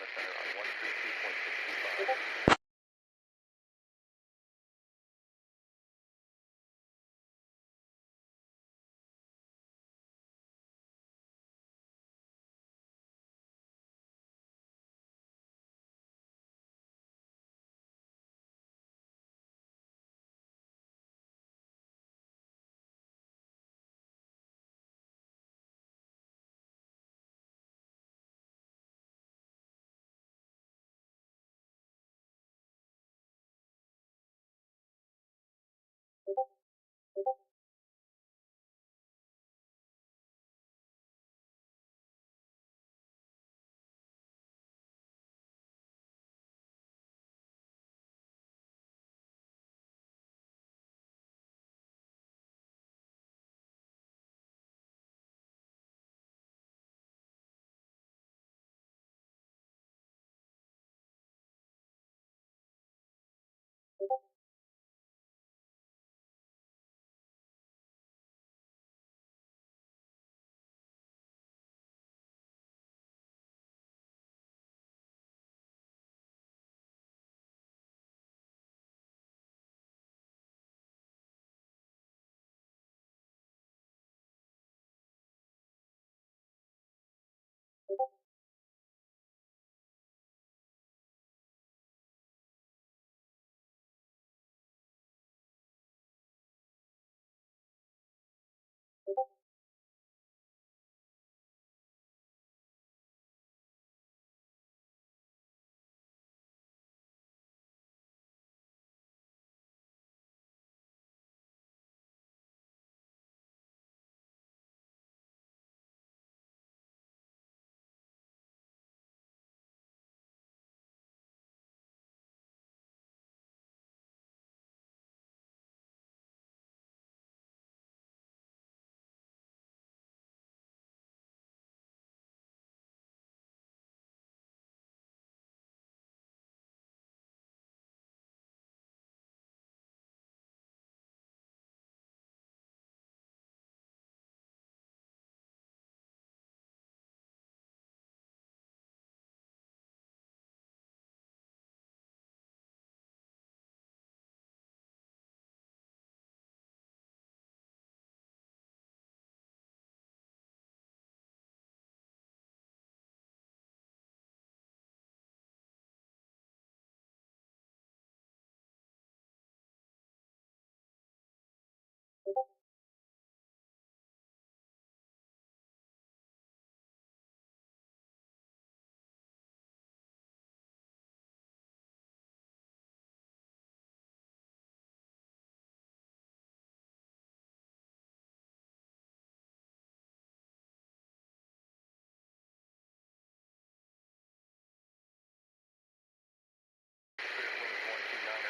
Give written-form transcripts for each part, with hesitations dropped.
Atlanta Center on 132.625.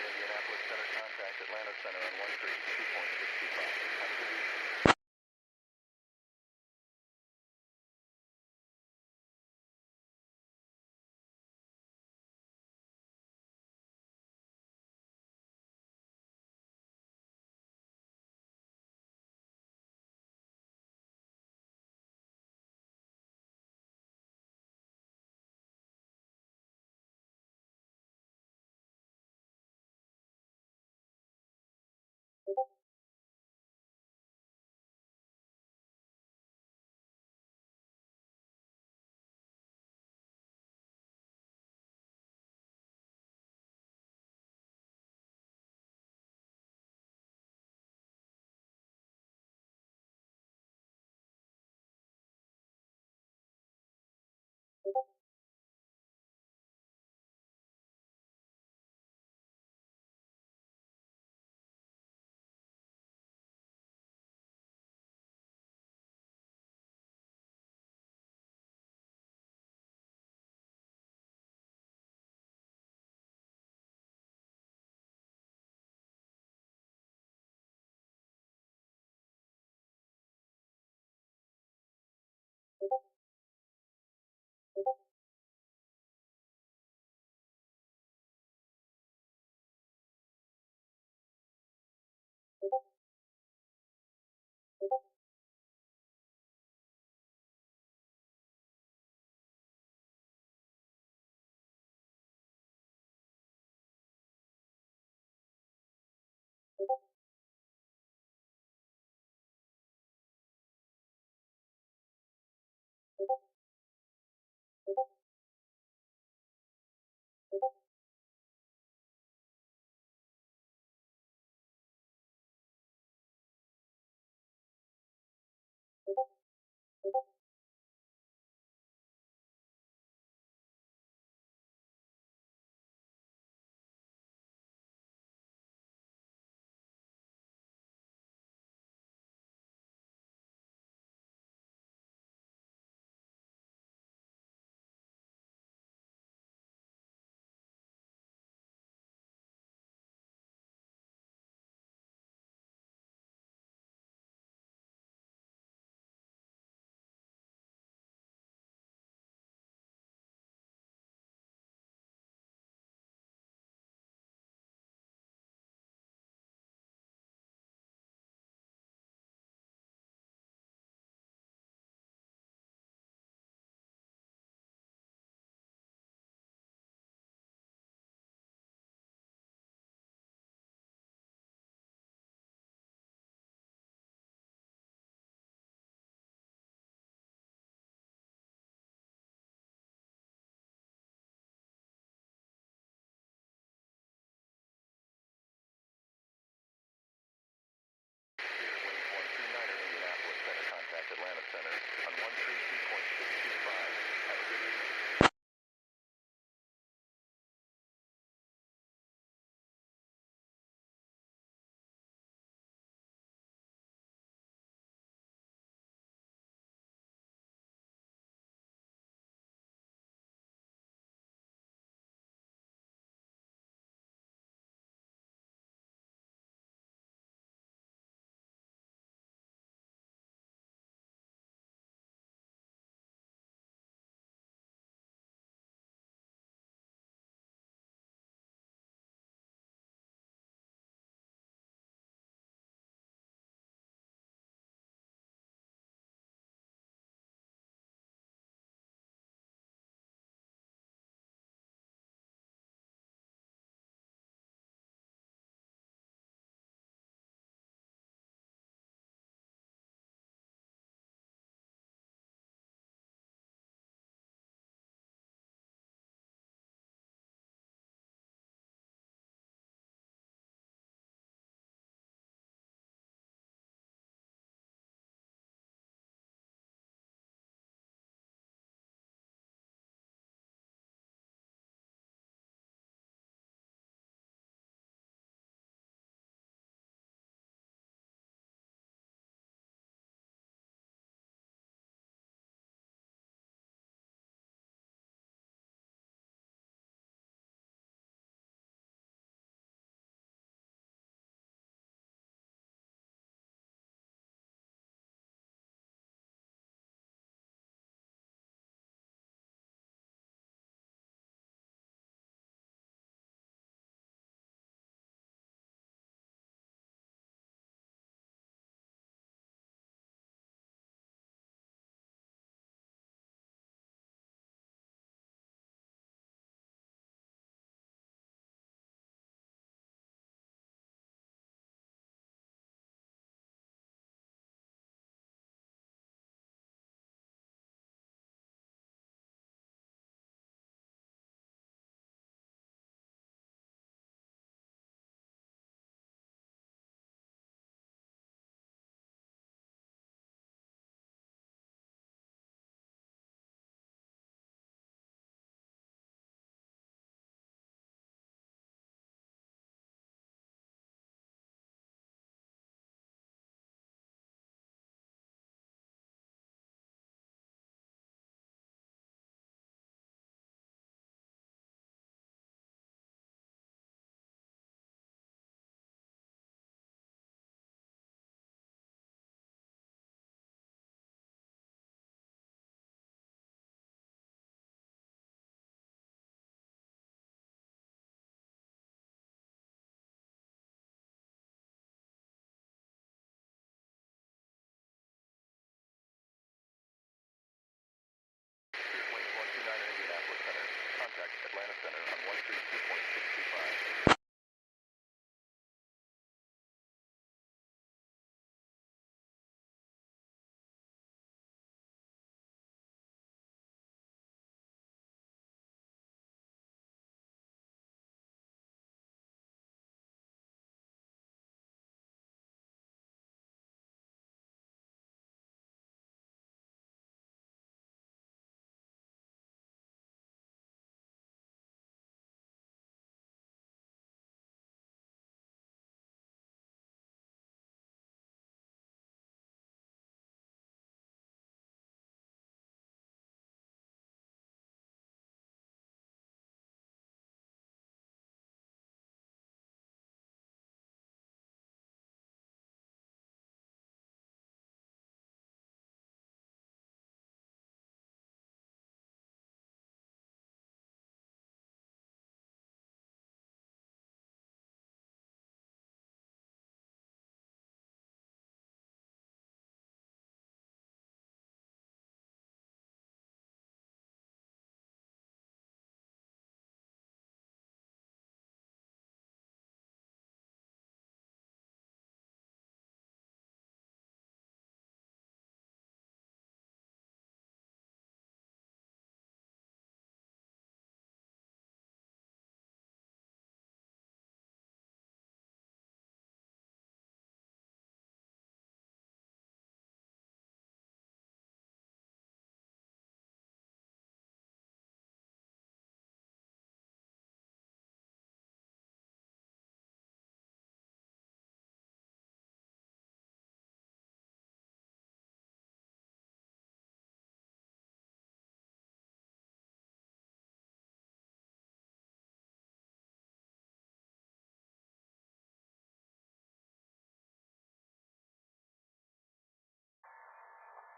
Indianapolis Center, contact Atlanta Center on 132.625. Have a good evening.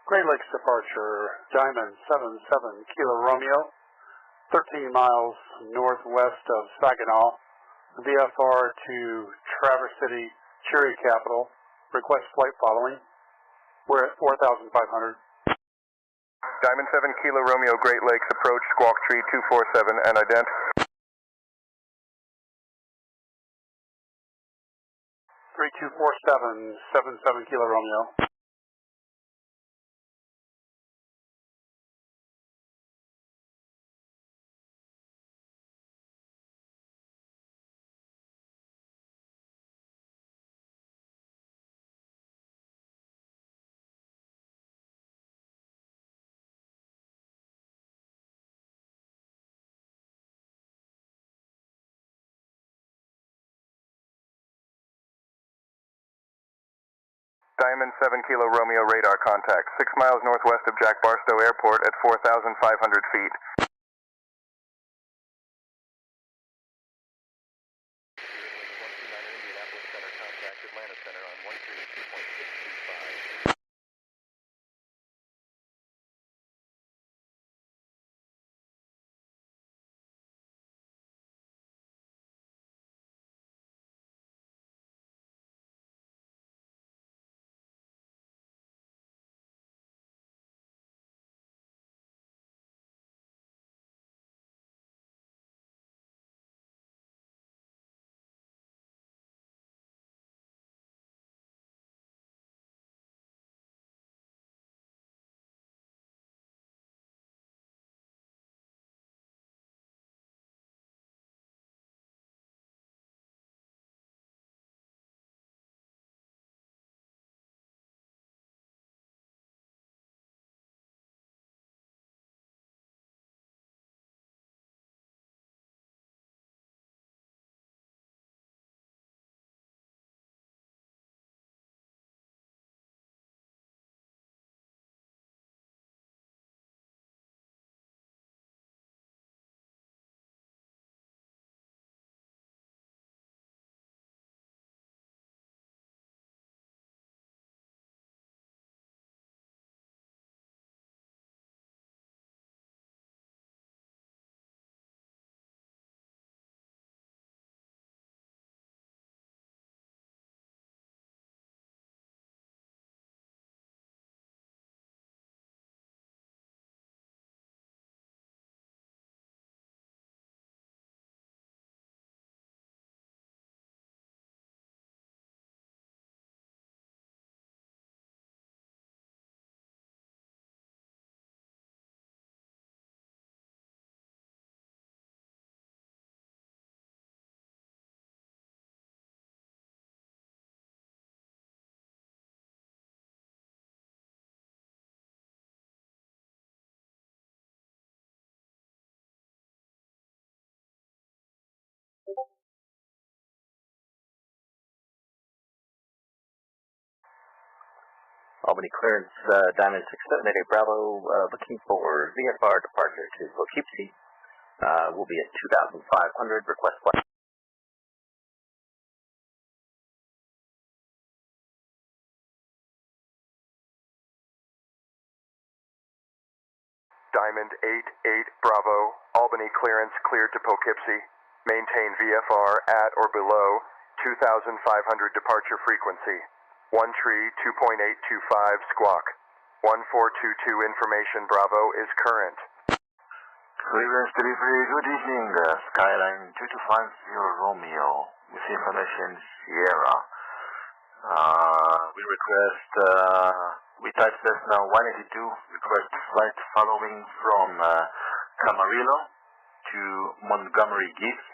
Great Lakes departure, Diamond 77 Kilo Romeo, 13 miles northwest of Saginaw, VFR to Traverse City, Cherry Capital. Request flight following. We're at 4,500. Diamond 7 Kilo Romeo, Great Lakes, approach Squawk Tree 247 and ident. 3247, 77 Kilo Romeo. Diamond 7 Kilo Romeo, radar contact, 6 miles northwest of Jack Barstow Airport at 4,500 feet. Indianapolis Center, contact Atlanta Center on 132.625. Albany clearance, Diamond 678 Bravo, looking for VFR departure to Poughkeepsie. We'll be at 2,500, request flight. Diamond 88 Bravo, Albany clearance cleared to Poughkeepsie. Maintain VFR at or below 2,500 departure frequency. 1 tree 2.825 squawk. 1422 information Bravo is current. Clearance delivery, good evening, Skyline 2250 Romeo, with information Sierra. We request, we type Cessna 182, request flight following from Camarillo to Montgomery Gibbs,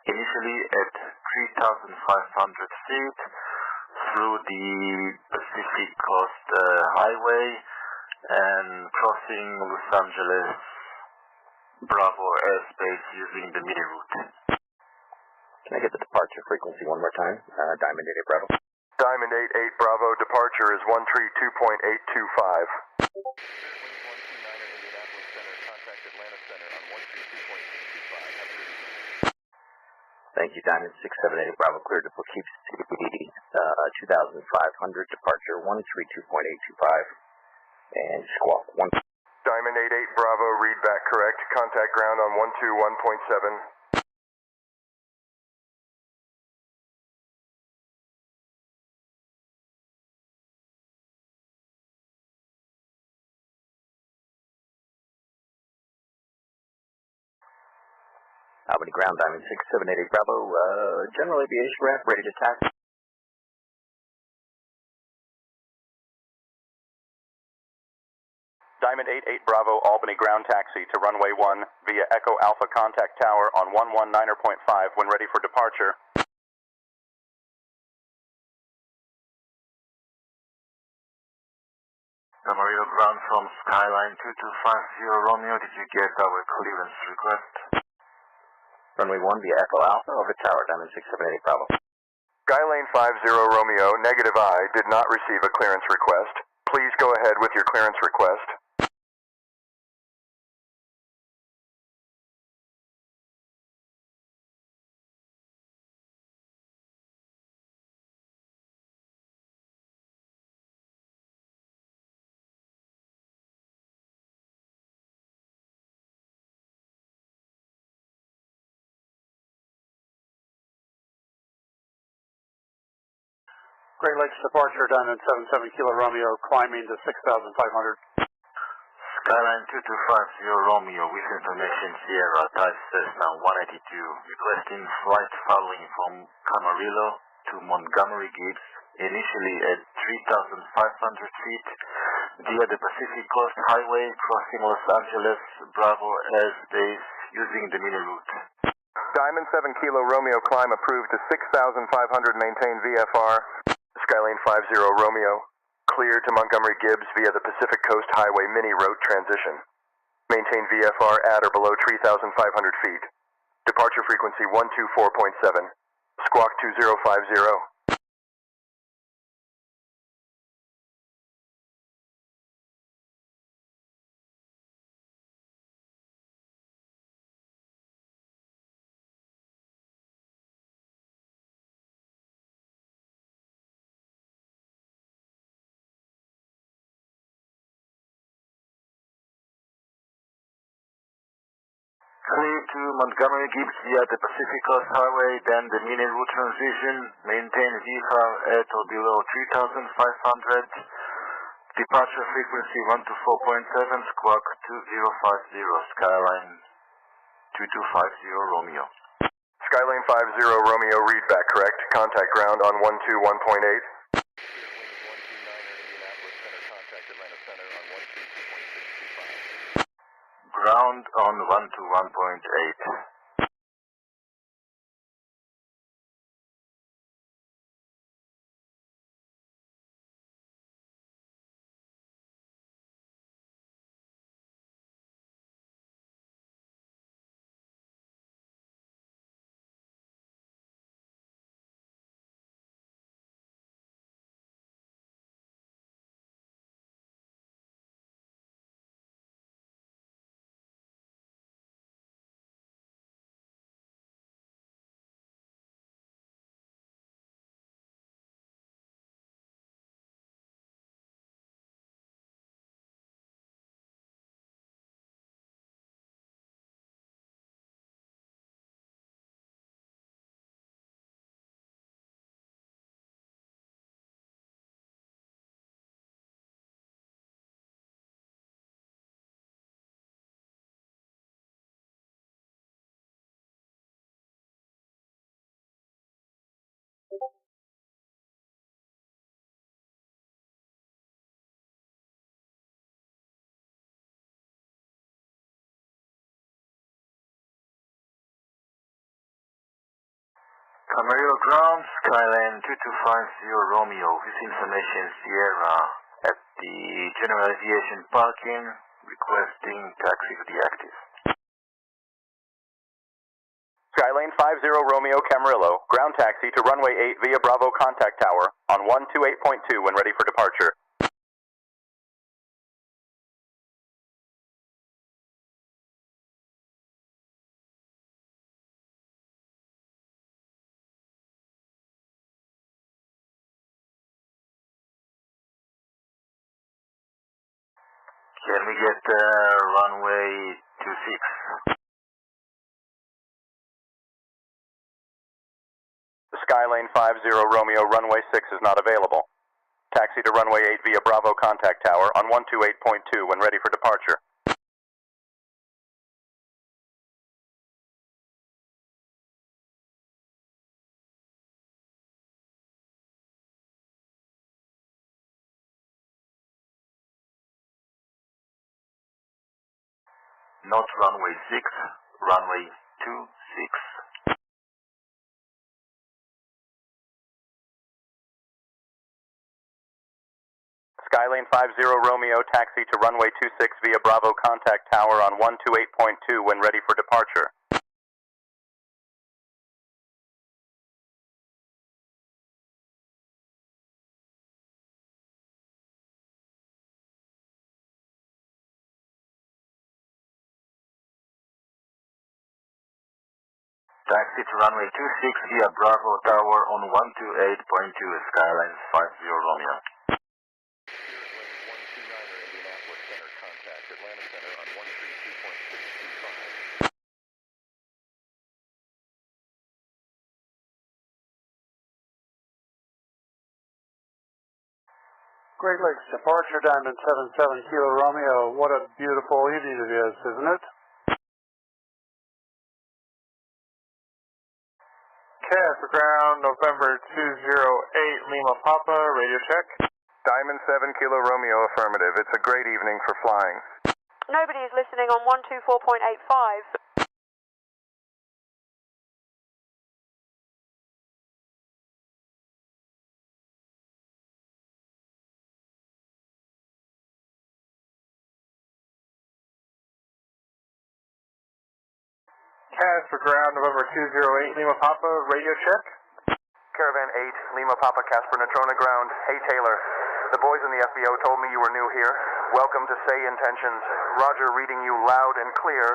initially at 3,500 feet, through the Pacific Coast Highway and crossing Los Angeles Bravo airspace using the mini route. Can I get the departure frequency one more time? Diamond 88 Bravo. Diamond 88 Bravo, departure is 1 tree 2.825. Indianapolis Center, contact Atlanta Center on 1 tree 2.625. Thank you, Diamond 678 Bravo, cleared to Poughkeepsie, 2,500, departure 132.825. and squawk 1. Diamond 88 Bravo, read back correct. Contact ground on 121.7. Albany ground, Diamond 6788 Bravo, general aviation ramp, ready to taxi. Diamond 88 Bravo, Albany ground taxi to runway 1 via Echo Alpha contact tower on 119.5 when ready for departure. Amarillo ground from Skyline 2250 Romeo, did you get our clearance request? Runway 1 via Echo Alpha over tower, Diamond 6788 Bravo. Skylane 50 Romeo, negative I, did not receive a clearance request. Please go ahead with your clearance request. Great Lakes departure, Diamond 77 Kilo Romeo, climbing to 6,500. Skyline 2250 Romeo, with information Sierra, type Cessna 182, requesting flight following from Camarillo to Montgomery Gibbs, initially at 3,500 feet, via the Pacific Coast Highway, crossing Los Angeles, Bravo as base, using the mini route. Diamond 7 Kilo Romeo, climb approved to 6,500, maintain VFR. Skylane 50 Romeo, clear to Montgomery Gibbs via the Pacific Coast Highway mini route transition. Maintain VFR at or below 3,500 feet. Departure frequency 124.7. Squawk 2050. Clear to Montgomery Gibbs via the Pacific Coast Highway, then the mini route transition. Maintain VFR at or below 3,500. Departure frequency 124.7, squawk 2050, Skyline 2250 Romeo. Skylane 50 Romeo, read back correct. Contact ground on 121.8. Ground on 121.8. Camarillo ground, Skyline 2250 Romeo, with information Sierra at the General Aviation parking, requesting taxi to the active. Skylane 50 Romeo Camarillo, ground taxi to runway 8 via Bravo contact tower on 128.2 when ready for departure. Can we get runway 26? Skylane 50 Romeo, runway 6 is not available. Taxi to runway 8 via Bravo contact tower on 128.2 when ready for departure. Not runway 6, runway 26. Skylane 50 Romeo, taxi to runway 26 via Bravo contact tower on 128.2 when ready for departure. Taxi to runway 26 via Bravo tower on 128.2, Skylane 50 Romeo. Great Lakes departure, Diamond 77 Kilo Romeo. What a beautiful evening it is, isn't it? CAS for ground, November 208, Lima Papa, radio check. Diamond 7 Kilo Romeo, affirmative. It's a great evening for flying. Nobody is listening on 124.85. CAS for ground, November 208, Lima Papa, radio check. Caravan 8, Lima Papa Casper Natrona ground. Hey Taylor, the boys in the FBO told me you were new here. Welcome to Say Intentions. Roger reading you loud and clear.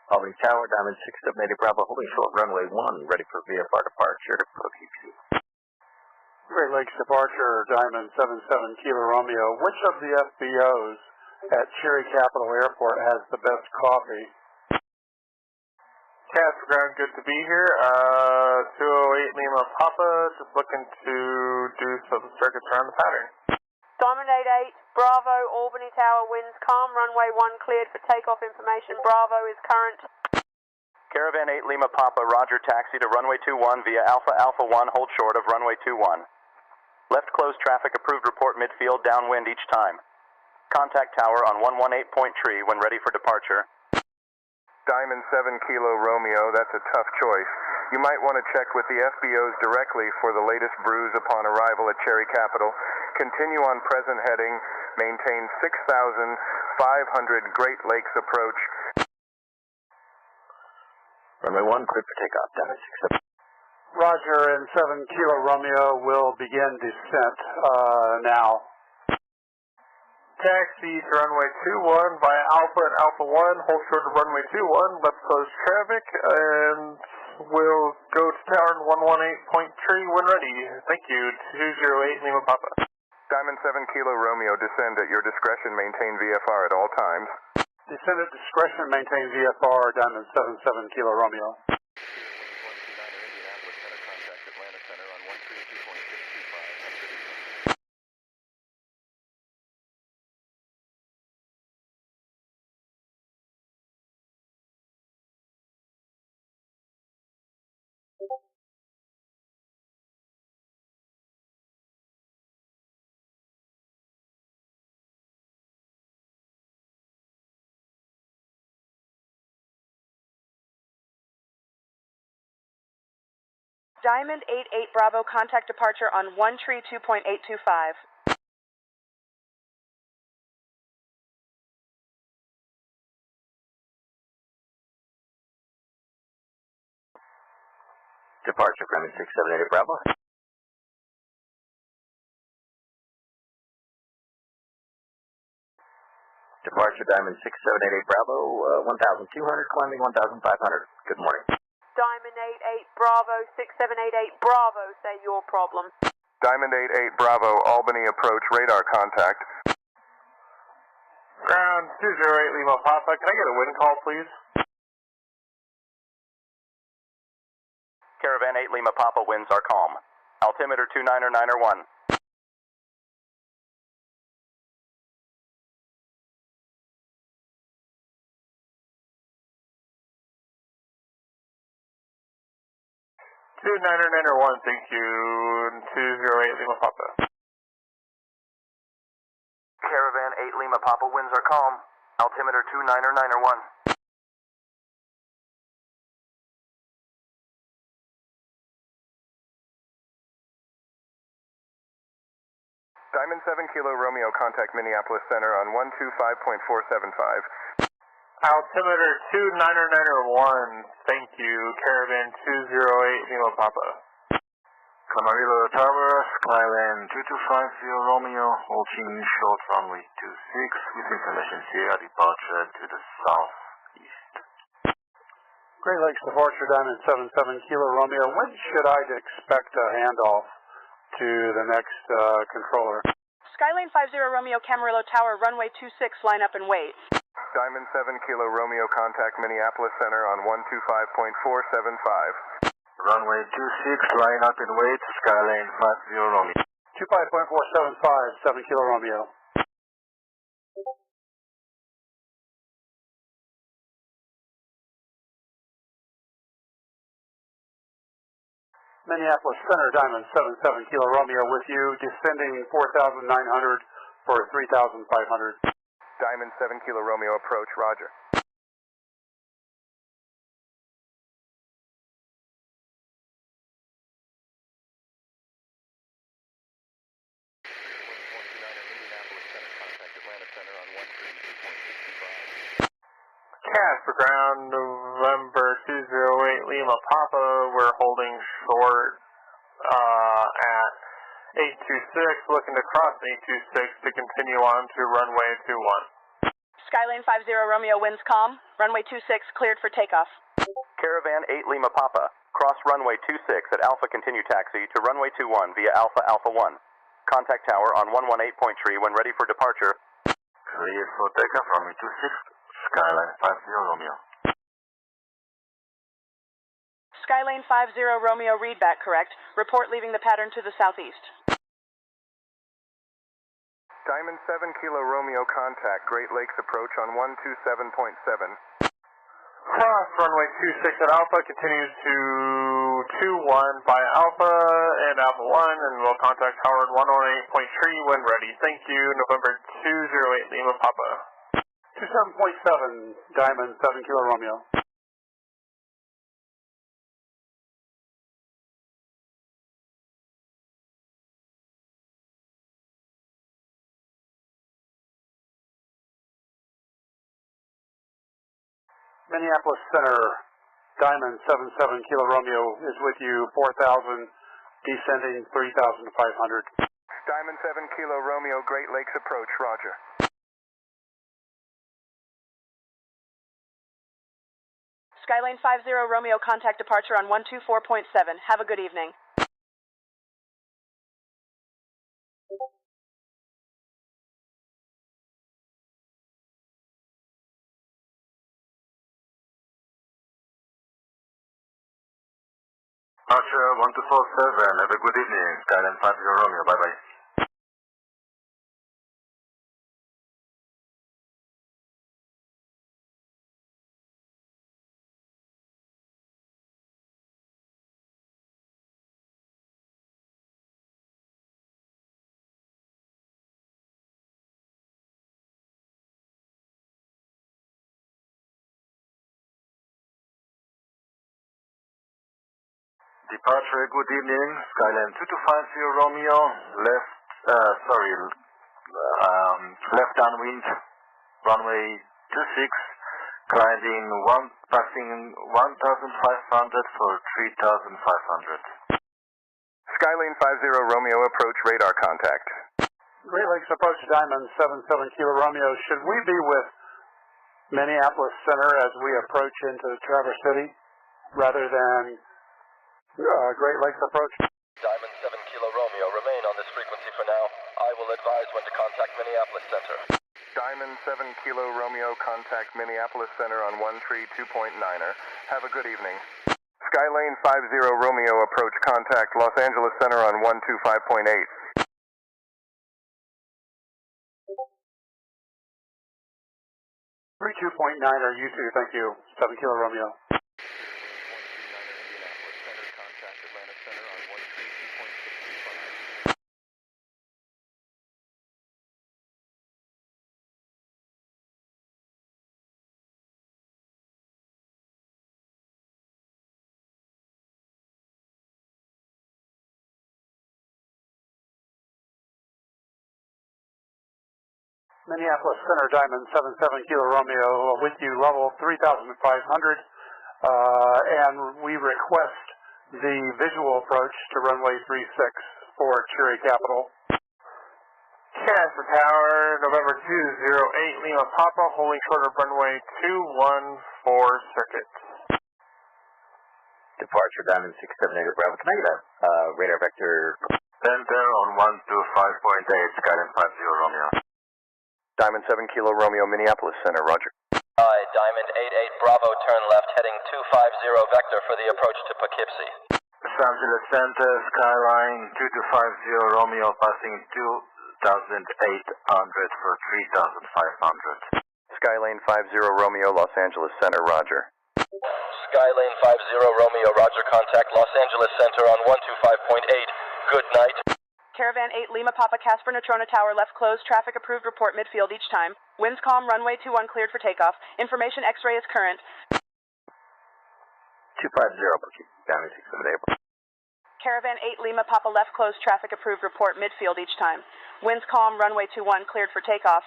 Albany Tower, Diamond 6 Subnative Bravo, holding short runway 1, ready for VFR departure to Poughkeepsie. Great Lakes departure, Diamond 77 Kilo Romeo. Which of the FBOs at Cherry Capital Airport has the best coffee? CAS for ground, good to be here. 208 Lima Papa, just looking to do some circuits around the pattern. Diamond 88, Bravo, Albany Tower, winds calm, runway 1 cleared for takeoff information. Bravo is current. Caravan 8 Lima Papa, roger, taxi to runway 21 via Alpha Alpha 1, hold short of runway 21. Left closed traffic, approved report midfield, downwind each time. Contact tower on 118 point tree when ready for departure. Diamond 7 Kilo Romeo, that's a tough choice. You might want to check with the FBOs directly for the latest brews upon arrival at Cherry Capital. Continue on present heading, maintain 6,500 Great Lakes approach. Runway 1, cleared for takeoff, Diamond 6 Roger, and 7 Kilo Romeo will begin descent now. Taxi to runway 21 via Alpha and Alpha 1, hold short of runway 21, left closed traffic, and we'll go to tower 118.3 when ready. Thank you, 208 Lima Papa. Diamond 7 Kilo Romeo, descend at your discretion, maintain VFR at all times. Descend at discretion, maintain VFR, Diamond 77 Kilo Romeo. Diamond 88 Bravo, contact departure on 132.825. Departure Diamond 678 Bravo. Departure Diamond 678 Bravo, 1,200, climbing 1,500. Good morning. Diamond 88 Bravo, 6788 Bravo, say your problem. Diamond 88 Bravo, Albany approach, radar contact. Ground 208 Lima Papa, can I get a wind call, please? Caravan 8 Lima Papa, winds are calm. Altimeter 299er1. Two niner 1, thank you. 208 Lima Papa. Caravan 8 Lima Papa, winds are calm. Altimeter 299er1. Diamond 7 Kilo Romeo, contact Minneapolis Center on 125.475. Altimeter 299er1, thank you. Caravan 208 Lima Papa. Camarillo Towers, Climbout 2250 Romeo, holding short runway 26 with information Sierra departure to the southeast. Great Lakes departure Diamond 77 Kilo Romeo. When should I expect a handoff to the next controller? Skylane 50 Romeo, Camarillo Tower, runway 26, line up and wait. Diamond 7 Kilo Romeo, contact Minneapolis Center on 125.475. Runway 26, line up and wait, Skylane 50 Romeo. 25.475, 7 Kilo Romeo. Minneapolis Center, Diamond 77 Kilo Romeo with you, descending 4,900 for 3,500. Diamond 7 Kilo Romeo approach, roger. Cat for ground November 208 Lima Papa, we're holding short at 826, looking to cross 826 to continue on to runway 21. Skylane 50 Romeo, winds calm. Runway 26, cleared for takeoff. Caravan 8 Lima Papa, cross runway 26 at Alpha continue taxi to runway 21 via Alpha Alpha 1. Contact tower on 118.3 when ready for departure. Cleared for takeoff, runway 26, Skyline 50 Romeo. Skylane 50 Romeo, readback correct. Report leaving the pattern to the southeast. Diamond 7 Kilo Romeo, contact Great Lakes approach on 127.7. Cross runway 26 at Alpha, continues to 21 by Alpha and Alpha 1, and we'll contact Howard 108.3 when ready. Thank you, November 208 Lima Papa. 27.7, Diamond 7 Kilo Romeo. Minneapolis Center, Diamond 77 Kilo Romeo is with you, 4,000, descending 3,500. Diamond 7 Kilo Romeo, Great Lakes approach, roger. Skylane 50 Romeo, contact departure on 124.7. Have a good evening. Archer 1247, have a good evening, Skyline 50 Romeo, bye-bye. Departure, good evening. Skyline 2250 Romeo, left downwind, runway 26, passing 1,500 for 3,500. Skylane 50 Romeo, approach radar contact. Great Lakes approach Diamond 77 Kilo Romeo. Should we be with Minneapolis Center as we approach into Traverse City rather than Great Lakes approach? Diamond 7 Kilo Romeo, remain on this frequency for now. I will advise when to contact Minneapolis Center. Diamond 7 Kilo Romeo, contact Minneapolis Center on 132.9er. Have a good evening. Skylane 50 Romeo, approach contact Los Angeles Center on 125.8. 32.9er, you two, thank you. 7 Kilo Romeo. Minneapolis Center, Diamond 77 Kilo Romeo, with you, level 3,500, and we request the visual approach to runway 36 for Cherry Capital. Casper Tower, November 208 Lima Papa, holding short of runway 21 for circuit. Departure, Diamond 678 Bravo. Can I get a radar vector? Center on 125.8, Skyline 50 Romeo. Diamond 7 Kilo Romeo, Minneapolis Center, roger. Hi, Diamond 88 Bravo, turn left, heading 250 vector for the approach to Poughkeepsie. Los Angeles Center, Skyline 2250 Romeo, passing 2,800 for 3,500. Skylane 50 Romeo, Los Angeles Center, roger. Skylane 50 Romeo, roger, contact Los Angeles Center on 125.8. Good night. Caravan 8 Lima Papa Casper Natrona Tower left closed. Traffic approved. Report midfield each time. Winds calm. Runway 21 cleared for takeoff. Information X-ray is current. 250, Diamond 678. Caravan 8 Lima Papa left closed. Traffic approved. Report midfield each time. Winds calm. Runway 21 cleared for takeoff.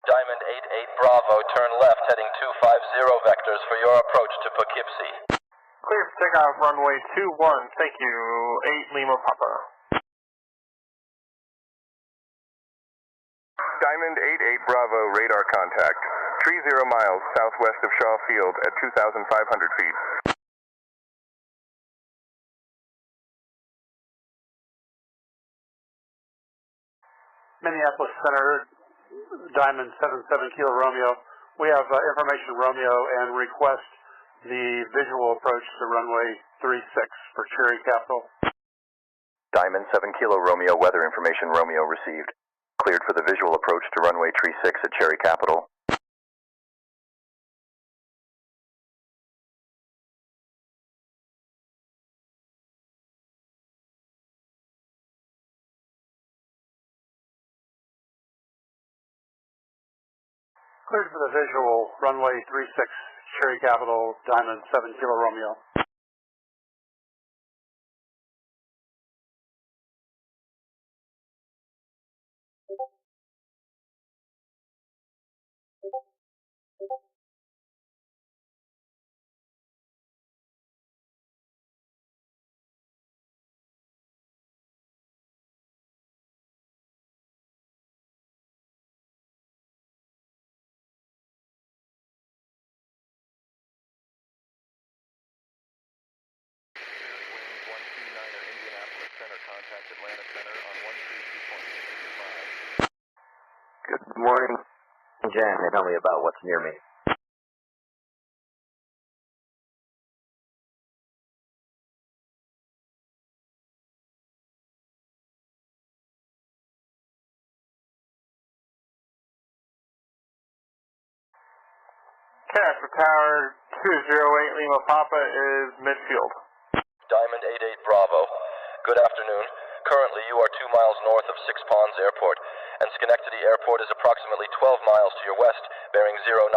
Diamond 88 Bravo, turn left, heading 250 vectors for your approach to Poughkeepsie. Clear for takeoff, runway 21, thank you, 8 Lima Papa. Diamond 88 Bravo, radar contact. 30 miles southwest of Shaw Field at 2,500 feet. Minneapolis Center, Diamond 77 Kilo Romeo. We have information Romeo and request the visual approach to runway 36 for Cherry Capital. Diamond 7 Kilo Romeo, weather information Romeo received. Cleared for the visual approach to runway 36 at Cherry Capital. Cleared for the visual, runway 36, Cherry Capital, Diamond 7 Kilo Romeo. Good morning, Jen. Tell me about what's near me. Casper Tower, 208 Lima Papa is midfield. Diamond 88 Bravo. Good afternoon. Currently, you are 2 miles north of Six Ponds Airport, and Schenectady Airport is approximately 12 miles to your west, bearing 097,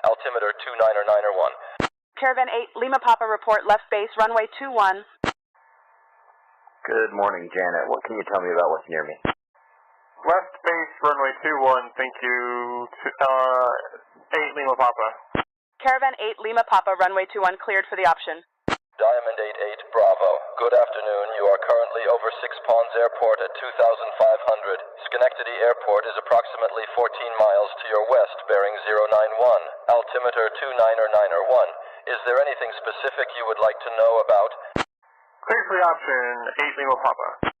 altimeter 299er1. Caravan 8 Lima Papa report left base, runway 21. Good morning, Janet. What can you tell me about what's near me? Left base, runway 21, thank you. 8 Lima Papa. Caravan 8 Lima Papa, runway 21 cleared for the option. Diamond 88 Bravo. Good afternoon. You are currently over Six Ponds Airport at 2,500. Schenectady Airport is approximately 14 miles to your west, bearing 091. Altimeter 29901. Is there anything specific you would like to know about? Clear for the option, 8 Lima Papa.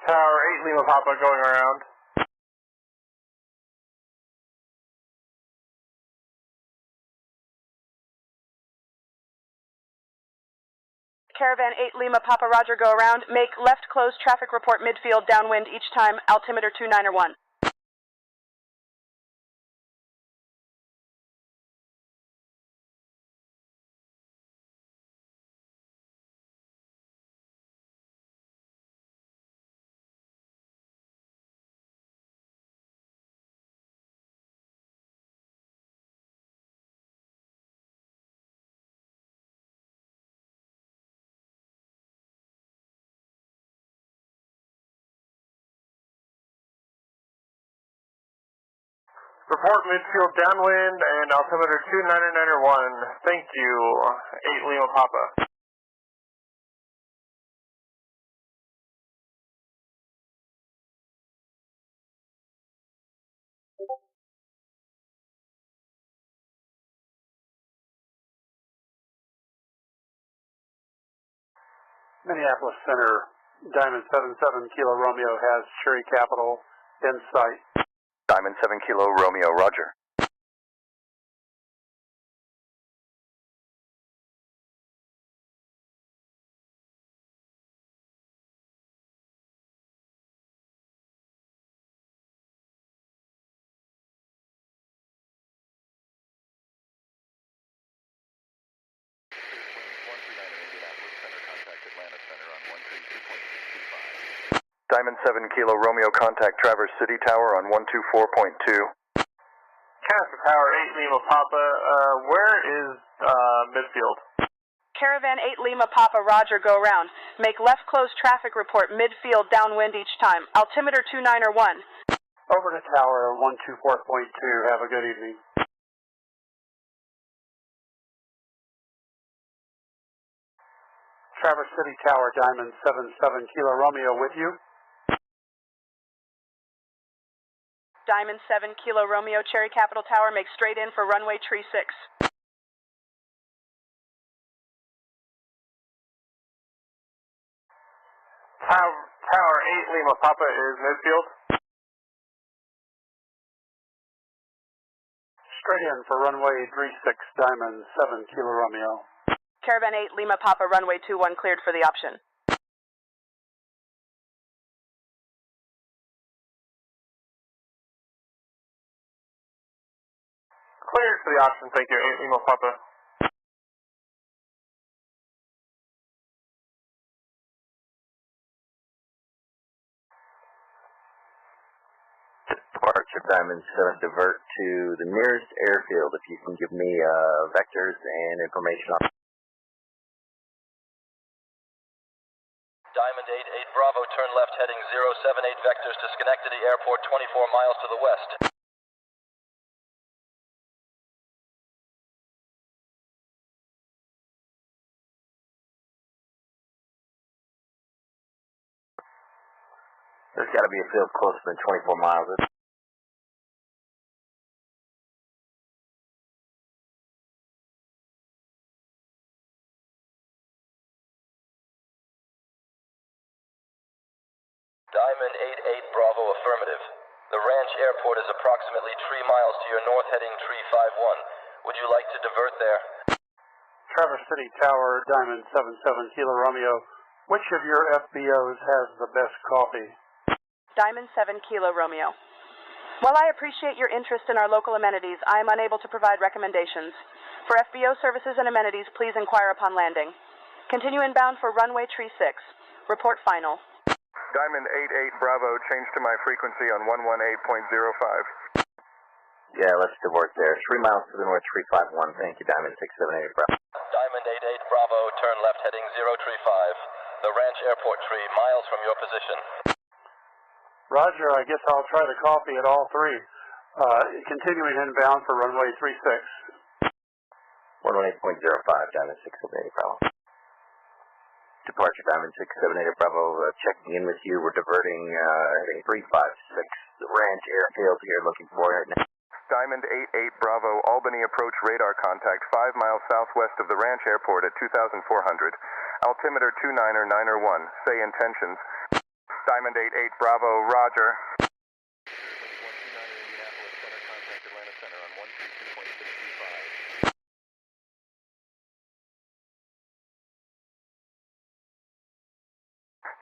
Tower 8 Lima Papa going around. Caravan 8 Lima Papa, roger, go around. Make left close traffic report midfield downwind each time, altimeter 291. Report midfield downwind and altimeter 29901. Thank you, 8 Lima Papa. Minneapolis Center, Diamond 77 Kilo Romeo has Cherry Capital in sight. Diamond 7 Kilo Romeo, roger. Diamond 7 Kilo Romeo, contact Traverse City Tower on 124.2. Casper Tower 8 Lima Papa, where is midfield? Caravan 8 Lima Papa, roger, go around. Make left close traffic report midfield downwind each time, altimeter 29901. Over to Tower 124.2. Have a good evening. Traverse City Tower, Diamond 77 Kilo Romeo with you. Diamond 7 Kilo Romeo, Cherry Capital Tower, make straight in for runway tree 6. Tower 8 Lima Papa is midfield. Straight in for runway 36, Diamond 7 Kilo Romeo. Caravan 8 Lima Papa, runway 21 cleared for the option. Cleared for the option, thank you, 8 Lima Papa. Departure Diamond 7, divert to the nearest airfield. If you can give me vectors and information on. Diamond 88 Bravo, turn left heading 078 vectors to Schenectady Airport, 24 miles to the west. There's got to be a field closer than 24 miles. Diamond 88 Bravo, affirmative. The ranch airport is approximately 3 miles to your north heading tree 51. Would you like to divert there? Traverse City Tower, Diamond 77 Kilo Romeo. Which of your FBOs has the best coffee? Diamond 7 Kilo Romeo. While I appreciate your interest in our local amenities, I am unable to provide recommendations. For FBO services and amenities, please inquire upon landing. Continue inbound for runway tree 6. Report final. Diamond 88 Bravo, change to my frequency on 118.05. Yeah, let's divert there. 3 miles to the north, 351. Thank you, Diamond 678 Bravo. Diamond 88 Bravo, turn left heading 035. The Ranch Airport tree, miles from your position. Roger, I guess I'll try the coffee at all three. Continuing inbound for runway 36. 118.05, Diamond 678 Bravo. Departure Diamond 678 Bravo, checking in with you. We're diverting heading 356. The Ranch Airfield here, looking for right now. Diamond 88 Bravo, Albany approach radar contact 5 miles southwest of the Ranch Airport at 2,400. Altimeter 29091, say intentions. Diamond 88 Bravo, roger.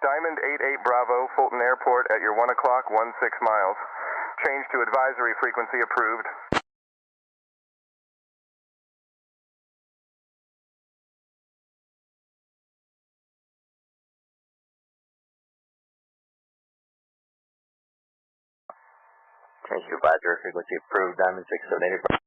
Diamond 88 Bravo, Fulton Airport at your 1 o'clock, 16 miles. Change to advisory frequency approved. Change to advisory frequency approved, Diamond 678 Bravo.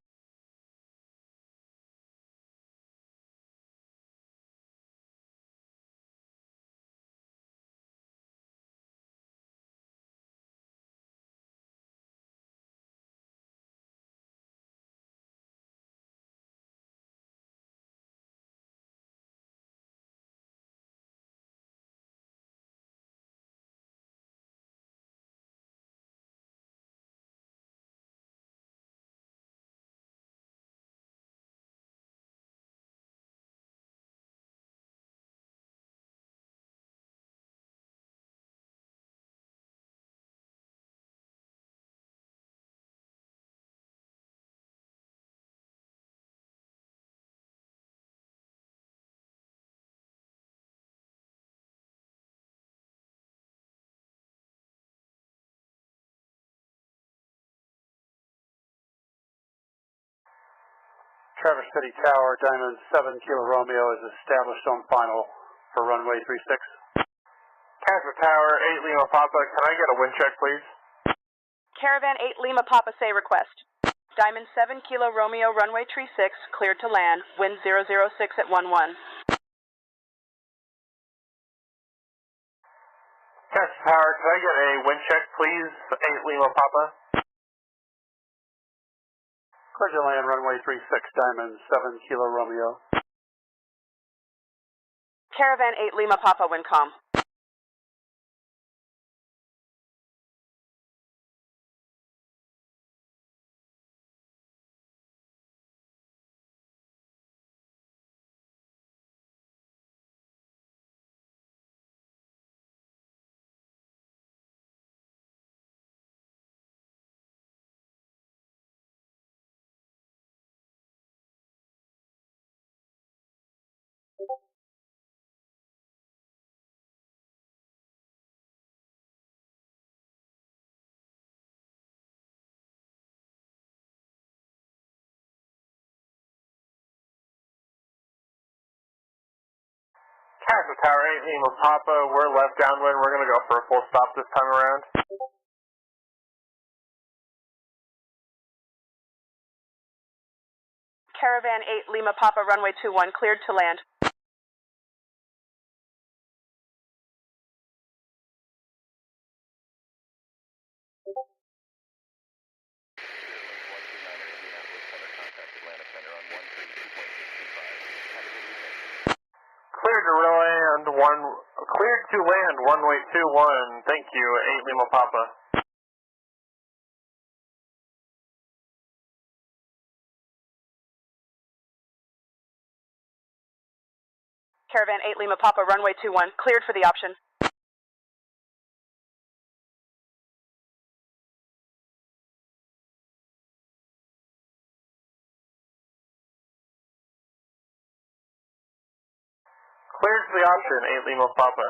Traverse City Tower, Diamond 7 Kilo Romeo is established on final for runway 36. Casper Tower, 8 Lima Papa, can I get a wind check, please? Caravan 8 Lima Papa, say request. Diamond 7 Kilo Romeo, runway tree 6, cleared to land, wind 006 at 11. Casper Tower, can I get a wind check, please? 8 Lima Papa. Clear to land, runway 36, Diamond 7 Kilo Romeo. Caravan 8 Lima Papa, wind calm. Casper Tower, 8 Lima Papa, we're left downwind, we're going to go for a full stop this time around. Caravan 8 Lima Papa, runway 21, cleared to land. Cleared to land, runway 21, thank you, 8 Lima Papa. Caravan 8 Lima Papa, runway 21, cleared for the option. Cleared for the option, 8 Lima Papa.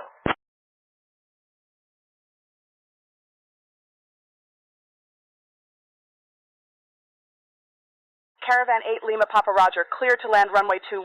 Caravan 8 Lima Papa Roger, clear to land runway 21.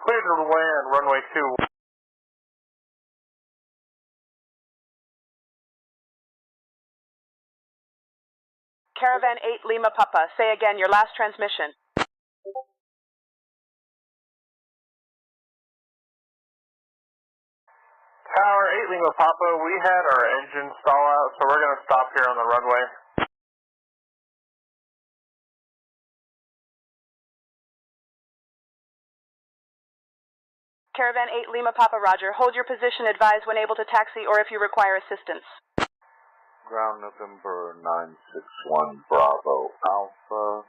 Clear to land runway 21. Caravan 8 Lima Papa, say again your last transmission. Tower 8 Lima Papa, we had our engine stall out, so we're going to stop here on the runway. Caravan 8 Lima Papa Roger, hold your position, advise when able to taxi or if you require assistance. Ground November 961 Bravo Alpha.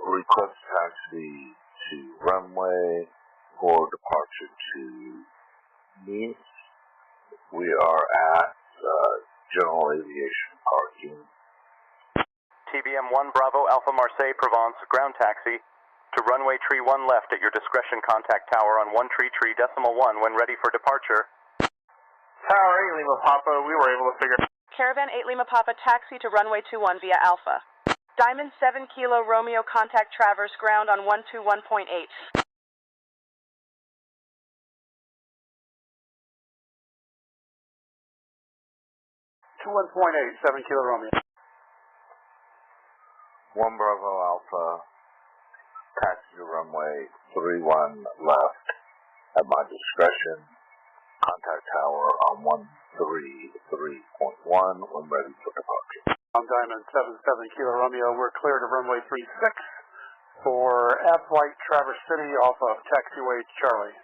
Request taxi to runway for departure to Nice. We are at General Aviation Parking. TBM 1 Bravo Alpha Marseille Provence, ground taxi to runway tree 1 left at your discretion, contact tower on 1 tree 1 when ready for departure. Tower 8 Lima Papa, we were able to figure... Caravan 8 Lima Papa, taxi to runway 21 via Alpha. Diamond 7 Kilo Romeo, contact Traverse ground on 121.8. 21.8, 7 Kilo Romeo. 1 Bravo Alpha, taxi to runway 31 left at my discretion. Contact tower on 133.1 when ready for departure. On Diamond 77 Kilo Romeo, we're clear to runway 36 for Flight Traverse City off of taxiway Charlie.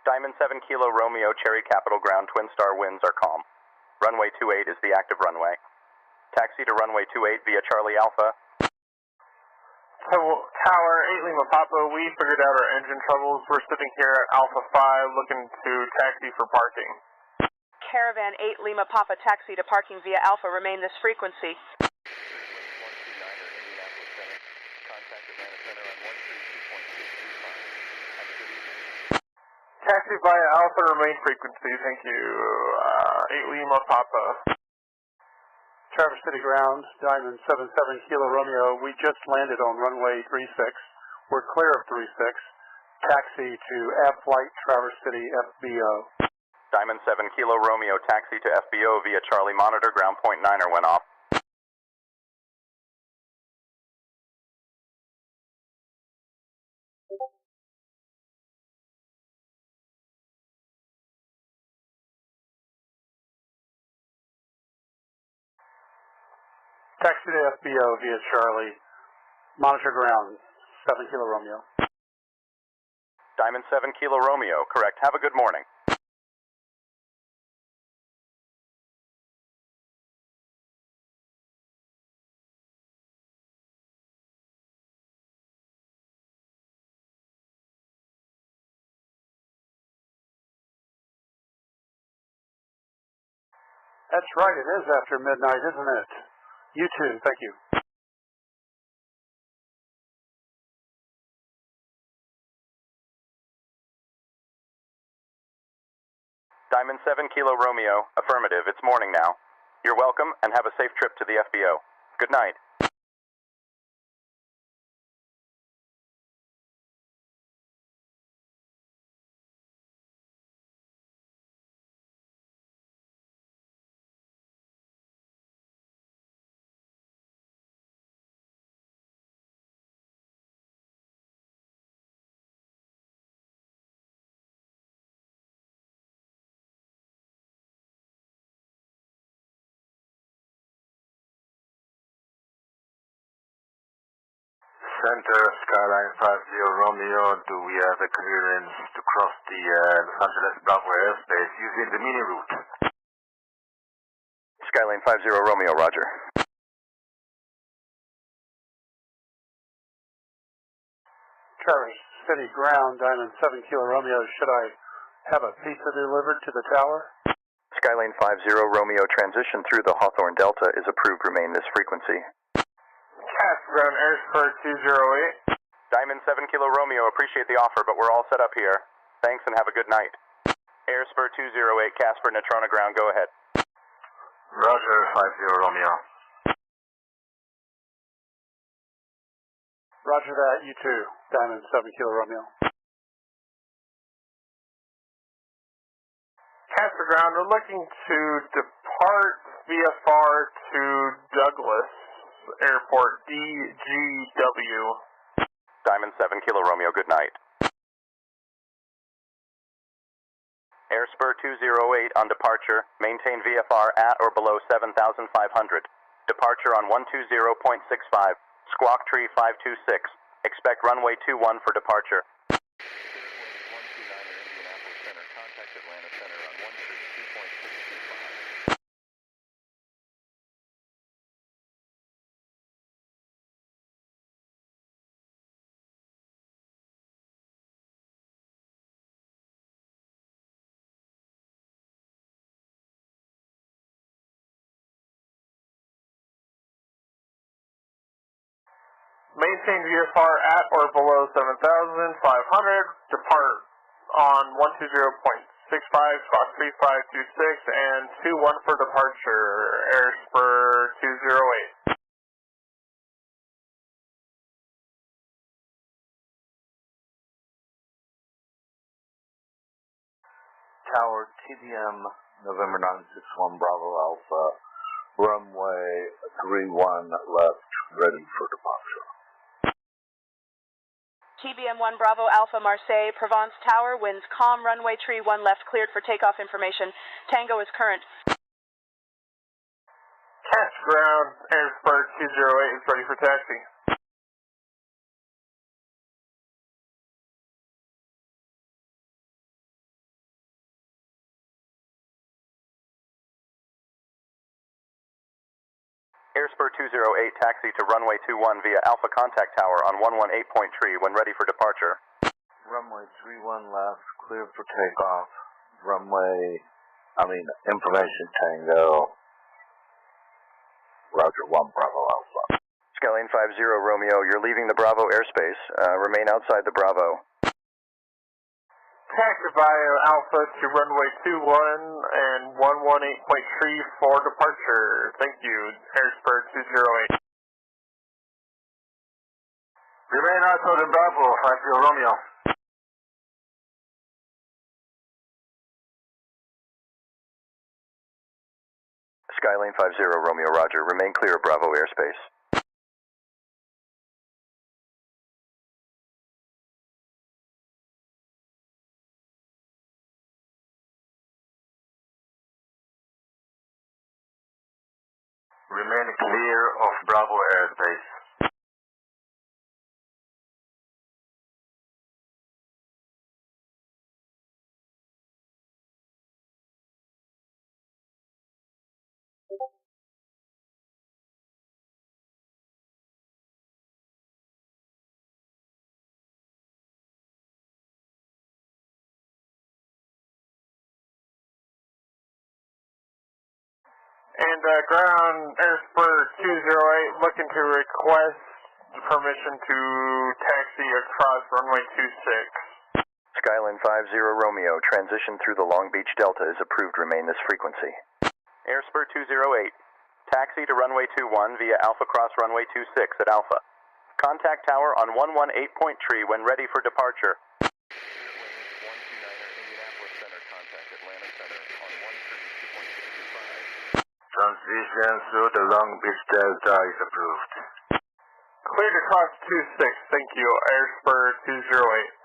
Diamond 7 Kilo Romeo, Cherry Capital Ground, Twin Star winds are calm. Runway 28 is the active runway. Taxi to runway 28 via Charlie Alpha. Tower 8 Lima Papa, we figured out our engine troubles. We're sitting here at Alpha 5 looking to taxi for parking. Caravan 8 Lima Papa, taxi to parking via Alpha, remain this frequency. Taxi via Alpha, remain frequency, thank you. 8 Lima Papa. Traverse City ground, Diamond 77 Kilo Romeo, we just landed on runway 36. We're clear of 36. Taxi to Flight Traverse City FBO. Diamond 7 Kilo Romeo, taxi to FBO via Charlie Monitor, ground point 9er went off. Taxi to FBO via Charlie. Monitor ground, 7 Kilo Romeo. Diamond 7 Kilo Romeo, correct. Have a good morning. That's right, it is after midnight, isn't it? You too, thank you. Diamond 7 Kilo Romeo, affirmative. It's morning now. You're welcome and have a safe trip to the FBO. Good night. Center, Skyline 50 Romeo, do we have a clearance to cross the Los Angeles Bravo airspace using the mini route? Skyline 50 Romeo, roger. Traverse City ground, Diamond 7 Kilo Romeo. Should I have a pizza delivered to the tower? Skylane 50 Romeo, transition through the Hawthorne Delta is approved. Remain this frequency. Cast ground Airsper 208. Diamond 7 Kilo Romeo, appreciate the offer, but we're all set up here. Thanks and have a good night. Airspur 208, Casper, Natrona ground, go ahead. Roger, 50 Romeo. Roger that, you too, Diamond 7 Kilo Romeo. Casper ground, we're looking to depart VFR to Douglas Airport, DGW. Diamond 7 Kilo Romeo, good night. Airspur 208 on departure. Maintain VFR at or below 7,500. Departure on 120.65. Squawk Tree 526. Expect runway 21 for departure. Contact Atlanta Center on 132.625. Maintain VFR at or below 7,500. Depart on 120.65, Squawk 3526, and 21 for departure. Airspur 208. Tower TBM November 961 Bravo Alpha, runway 31 left, ready for departure. TBM-1 Bravo Alpha Marseille, Provence Tower, winds calm, runway tree 1 left, cleared for takeoff information. Tango is current. Catch ground, Airspur 208 is ready for taxi. Airspur 208, taxi to runway 21 via Alpha Contact Tower on 118.3 when ready for departure. Runway 31 left, cleared for takeoff. Information Tango. Roger 1 Bravo Alpha. Skylane 50 Romeo, you're leaving the Bravo airspace. Remain outside the Bravo. Taxi via Alpha to runway 21 and 118.3 for departure. Thank you, Airspur 208. Remain outside the Bravo, 50 Romeo. Skylane 50 Romeo, roger. Remain clear of Bravo airspace. Remain clear of Bravo airspace. And ground Airspur 208 looking to request permission to taxi across runway 26. Skylane 50 Romeo, transition through the Long Beach Delta is approved. Remain this frequency. Airspur 208, taxi to runway 21 via Alpha Cross runway 26 at Alpha. Contact tower on 118.3 when ready for departure. Transition through the Long Beach Delta is approved. Cleared across 26, thank you, Airspur 208.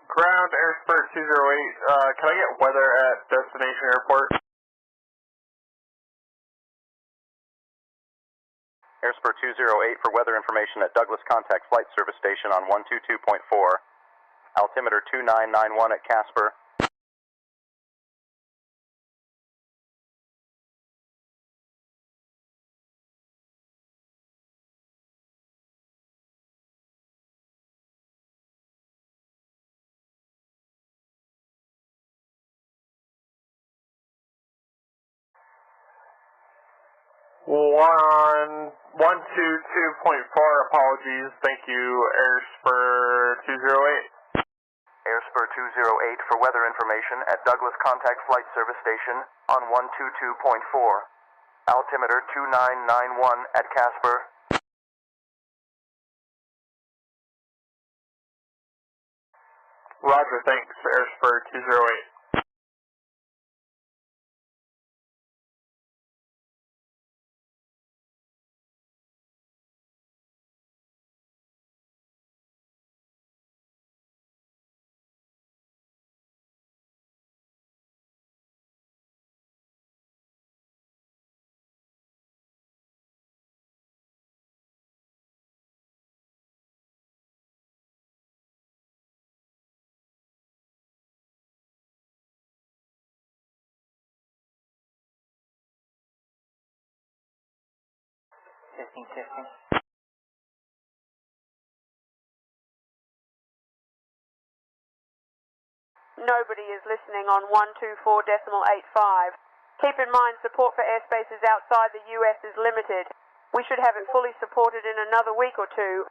Ground Airspur 208, can I get weather at destination airport? Airspur 208 for weather information at Douglas Contact Flight Service Station on 122.4. Altimeter 2991 at Casper. One 122.4, apologies. Thank you, Airspur 208. Airspur 208 for weather information at Douglas Contact Flight Service Station on 122.4. Altimeter 2991 at Casper. Roger, thanks, Airspur 208. Testing. Nobody is listening on 124.85. Keep in mind, support for airspaces outside the US is limited. We should have it fully supported in another week or two.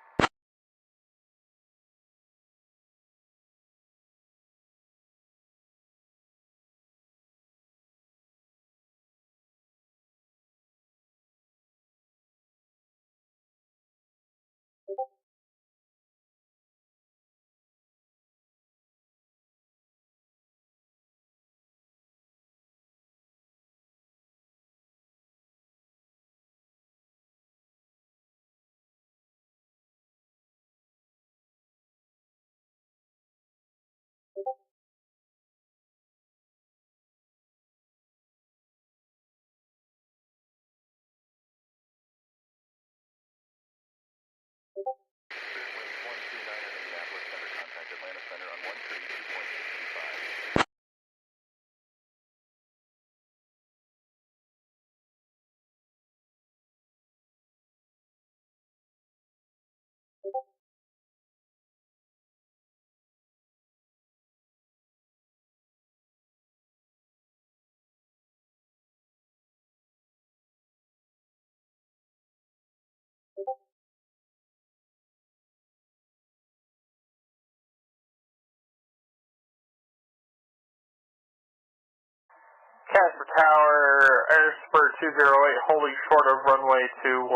Casper Tower, Airspur 208, wholly short of runway 21.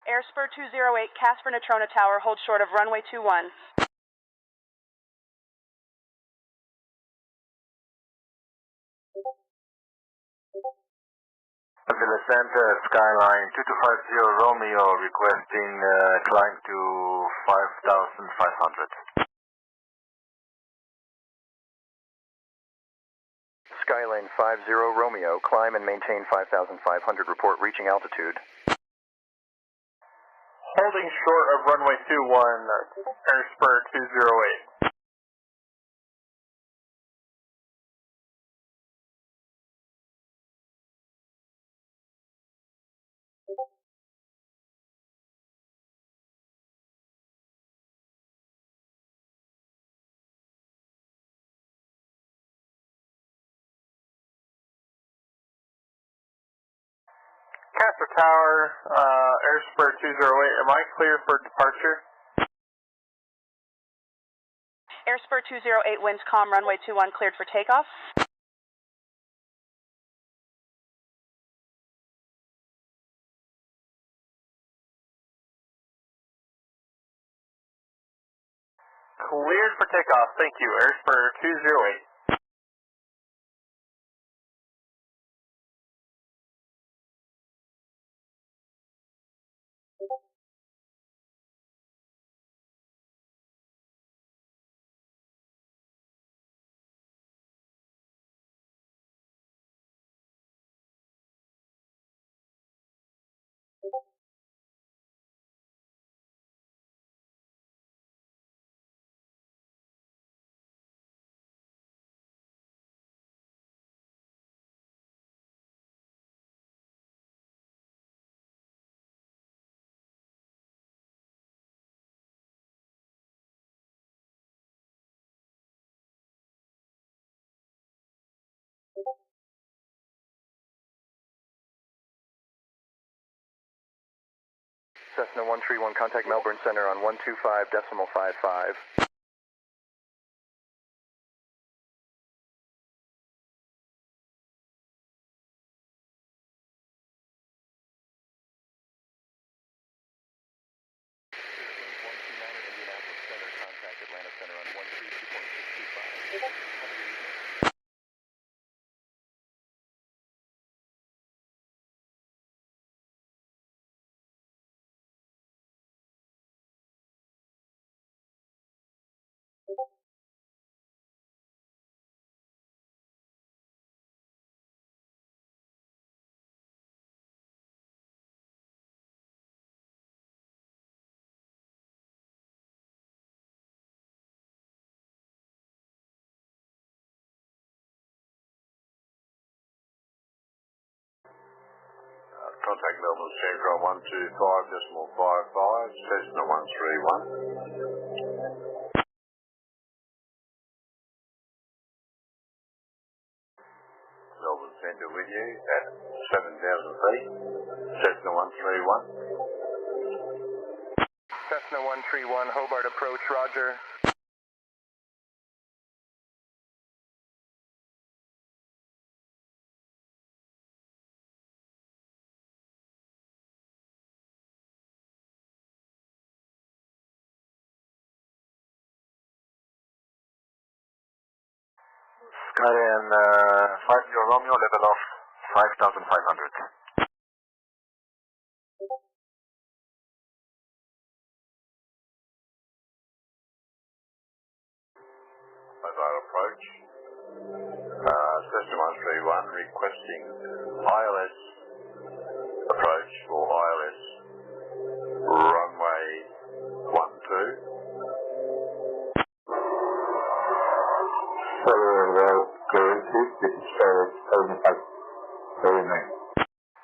Airspur 208, Casper Natrona Tower, hold short of runway 21. The Center Skyline 2250 Romeo requesting climb to 5,500. Skyline 50 Romeo, climb and maintain 5,500, report reaching altitude. Holding short of runway 21, Airspur 208. Casper Tower, Airspur 208, am I clear for departure? Airspur 208, winds calm, runway 21, cleared for takeoff. Cleared for takeoff, thank you, Airspur 208. Cessna 131, contact Melbourne Center on 125.55. Contact Melbourne Central 125.55, Cessna 131. Melbourne Centre with you at 7,000 feet, Cessna 131. Cessna 131, Hobart approach, roger. Skyline 50 Romeo, level off 5,500. Hobart approach. Cessna 131 requesting ILS approach for ILS runway 12.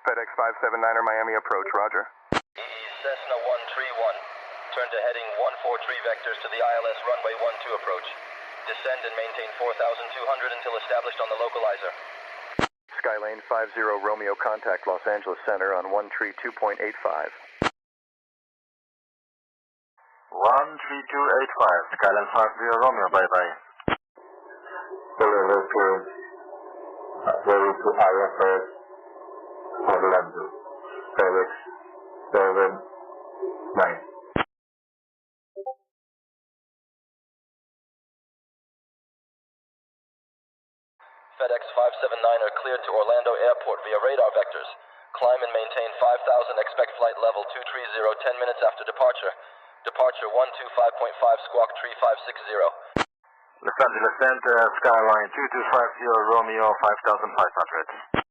FedEx 579er, Miami approach, roger. Cessna 131. Turn to heading 143 vectors to the ILS runway 12 approach. Descend and maintain 4,200 until established on the localizer. Skylane 50 Romeo, contact Los Angeles Center on 132.85. 13285, Skyline 50 Romeo, bye-bye. Ready to IFR, Orlando, FedEx 79. FedEx 579er cleared to Orlando Airport via radar vectors. Climb and maintain 5,000, expect flight level 230 10 minutes after departure. Departure 125.5 squawk 3560. Los Angeles Center, Skyline 2250 Romeo, 5,500.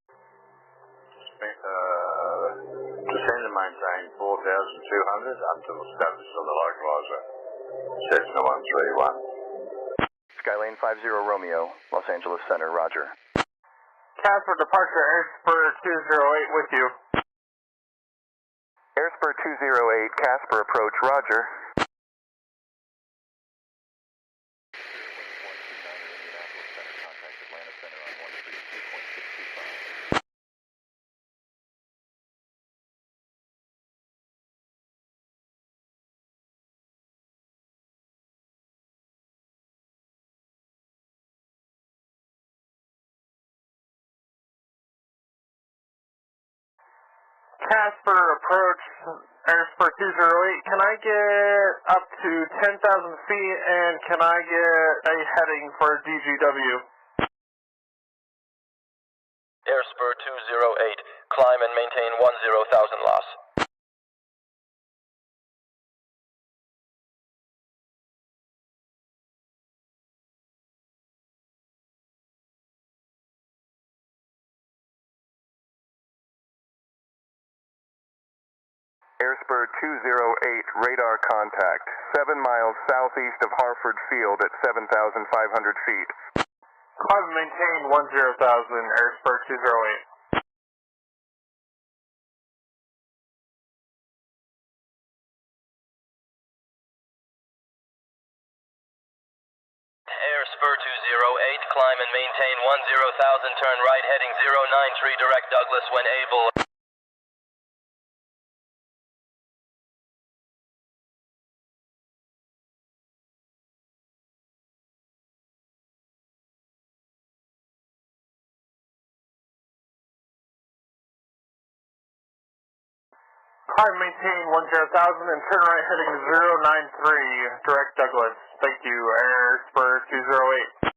Descend and maintain 4,200 until established on the localizer. Cessna 131. Skylane 50 Romeo, Los Angeles Center, roger. Casper departure, Airspur 208 with you. Airspur 208, Casper approach, roger. Casper approach, Airspur 208. Can I get up to 10,000 feet and can I get a heading for DGW? Airspur 208, climb and maintain 10,000 loss. Airspur 208, radar contact, 7 miles southeast of Harford Field at 7,500 feet. Climb and maintain 10,000, Airspur 208. Airspur 208, climb and maintain 10,000, turn right heading 093, direct Douglas when able. Climb maintain 10,000 and turn right heading 093, direct Douglas. Thank you, Air Spur 208.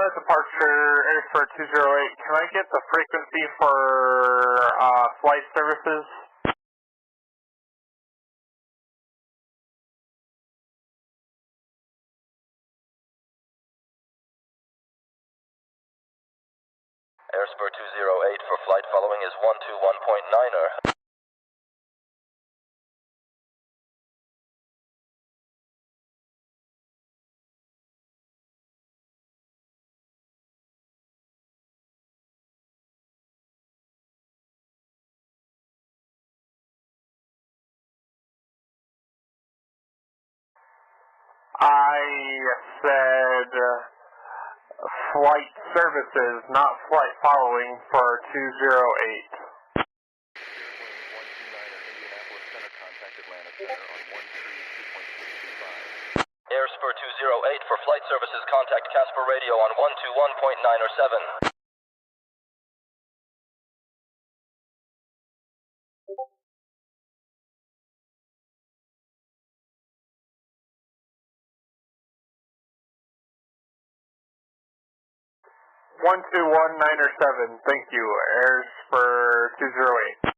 Departure Air Spur 208. Can I get the frequency for flight services? Air Spur 208 for flight following is 121.9er. I said flight services, not flight following for 208. Air Spur 208 for flight services, contact Casper Radio on 121.9 or 7. 121.9 or 7. Thank you, Air Spur 208.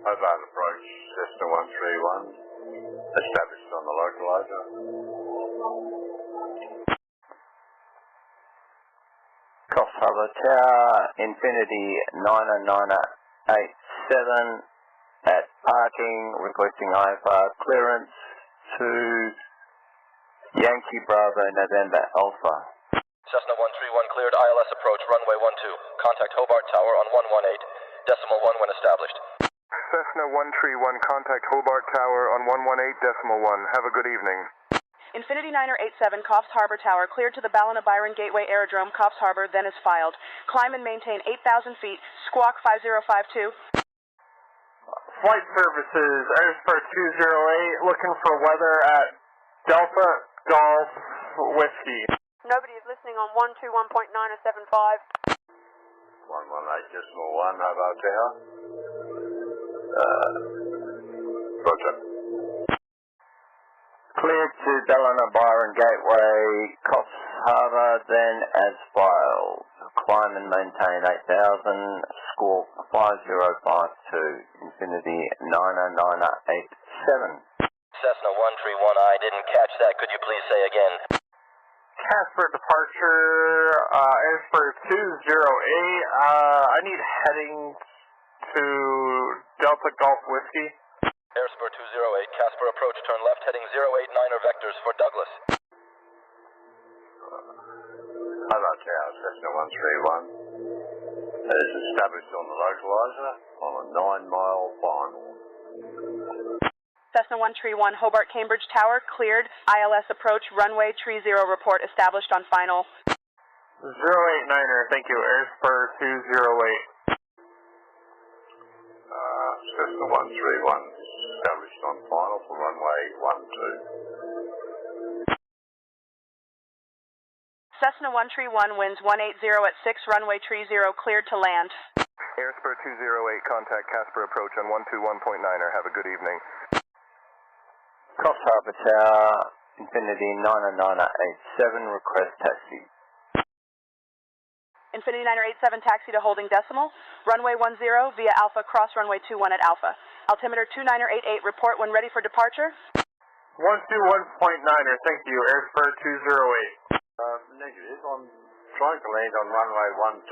Hobart approach, Cessna 131, established on the localizer. Cox Harbour Tower, Infinity 90987 at parking, requesting IFR clearance to Yankee Bravo November Alpha. Cessna 131 cleared ILS approach, runway 12. Contact Hobart Tower on 118.1 when established. Cessna 131, contact Hobart Tower on 118.1. Have a good evening. Infinity 987, Coffs Harbor Tower, cleared to the Ballina Byron Gateway Aerodrome, Coffs Harbor, then is filed. Climb and maintain 8,000 feet, squawk 5052. Flight services, Air Spur 208, looking for weather at Delta Golf Whiskey. Nobody is listening on 121.9 or 75. 118.1, Hobart Tower. Roger. Cleared to Ballina Byron Gateway, Coffs Harbour, then as filed. Climb and maintain 8,000, squawk 5052, Infinity 90987. Cessna 131, I didn't catch that. Could you please say again? Casper departure, Air Spur 208. I need heading to Delta Golf Whiskey. Air Spur 208, Casper approach, turn left heading 089er vectors for Douglas. Hobart Tower, Cessna 131. Is established on the localizer on a 9-mile final. Cessna 131, Hobart Cambridge Tower, cleared. ILS approach, runway 30 report established on final. 089er, thank you, Air Spur 208. Cessna 131 established on final for runway 12. Cessna 131 winds 180 at 6, runway 30, cleared to land. Air Spur 208, contact Casper approach on 121.9er. Have a good evening. Coffs Harbour Tower, Infinity 90987, request taxi. Infinity 987, taxi to holding decimal. Runway 10 via Alpha, cross runway 21 at Alpha. Altimeter 2988, report when ready for departure. 121.9er, thank you, Airspur 208. Negative. I'm trying to land on runway 12.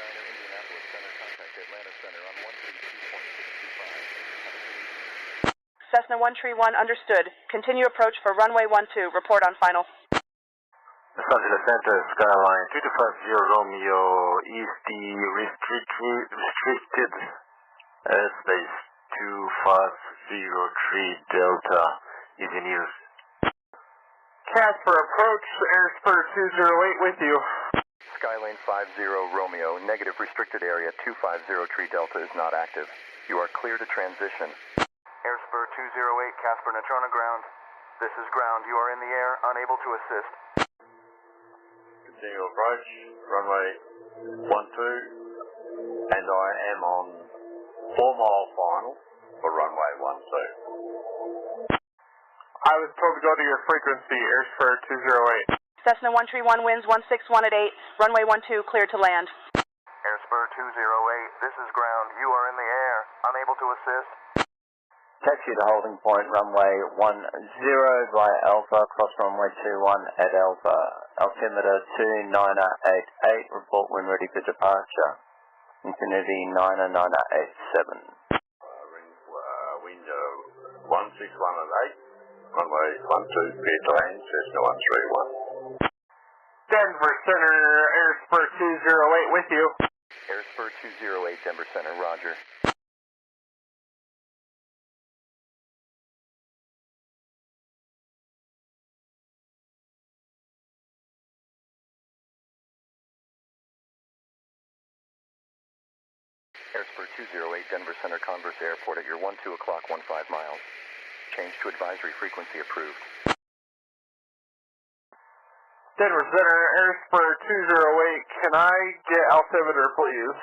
Indianapolis Center, contact Atlanta Center on 132.625. Cessna 131, understood. Continue approach for runway 12. Report on final. Los Angeles Center, Skyline 2250 Romeo, East D, restricted airspace 2503 Delta is in use. Casper, approach, Airspur 208 with you. Skylane 50 Romeo, negative restricted area 2503 Delta is not active. You are clear to transition. Airspur 208, Casper Natrona ground. This is ground. You are in the air, unable to assist. Continue approach, runway 12, and I am on 4-mile final for runway 12. I was told to go to your frequency, Airspur 208. Cessna 131 winds 161 at 8. Runway 12 cleared to land. Airspur 208, this is ground. You are in the air, unable to assist. Taxi to holding point, runway 10 by Alpha, cross runway 21 at Alpha. Altimeter 2988, report when ready for departure. Infinity 99887. Window 161 at 8, runway 12, clear to land, Cessna 131. Denver Center, Airspur 208 with you. Airspur 208, Denver Center, roger. Airspur 208, Denver Center, Converse Airport at your 12 o'clock, 15 miles. Change to advisory frequency approved. Denver Center, Airspur 208, can I get altimeter, please?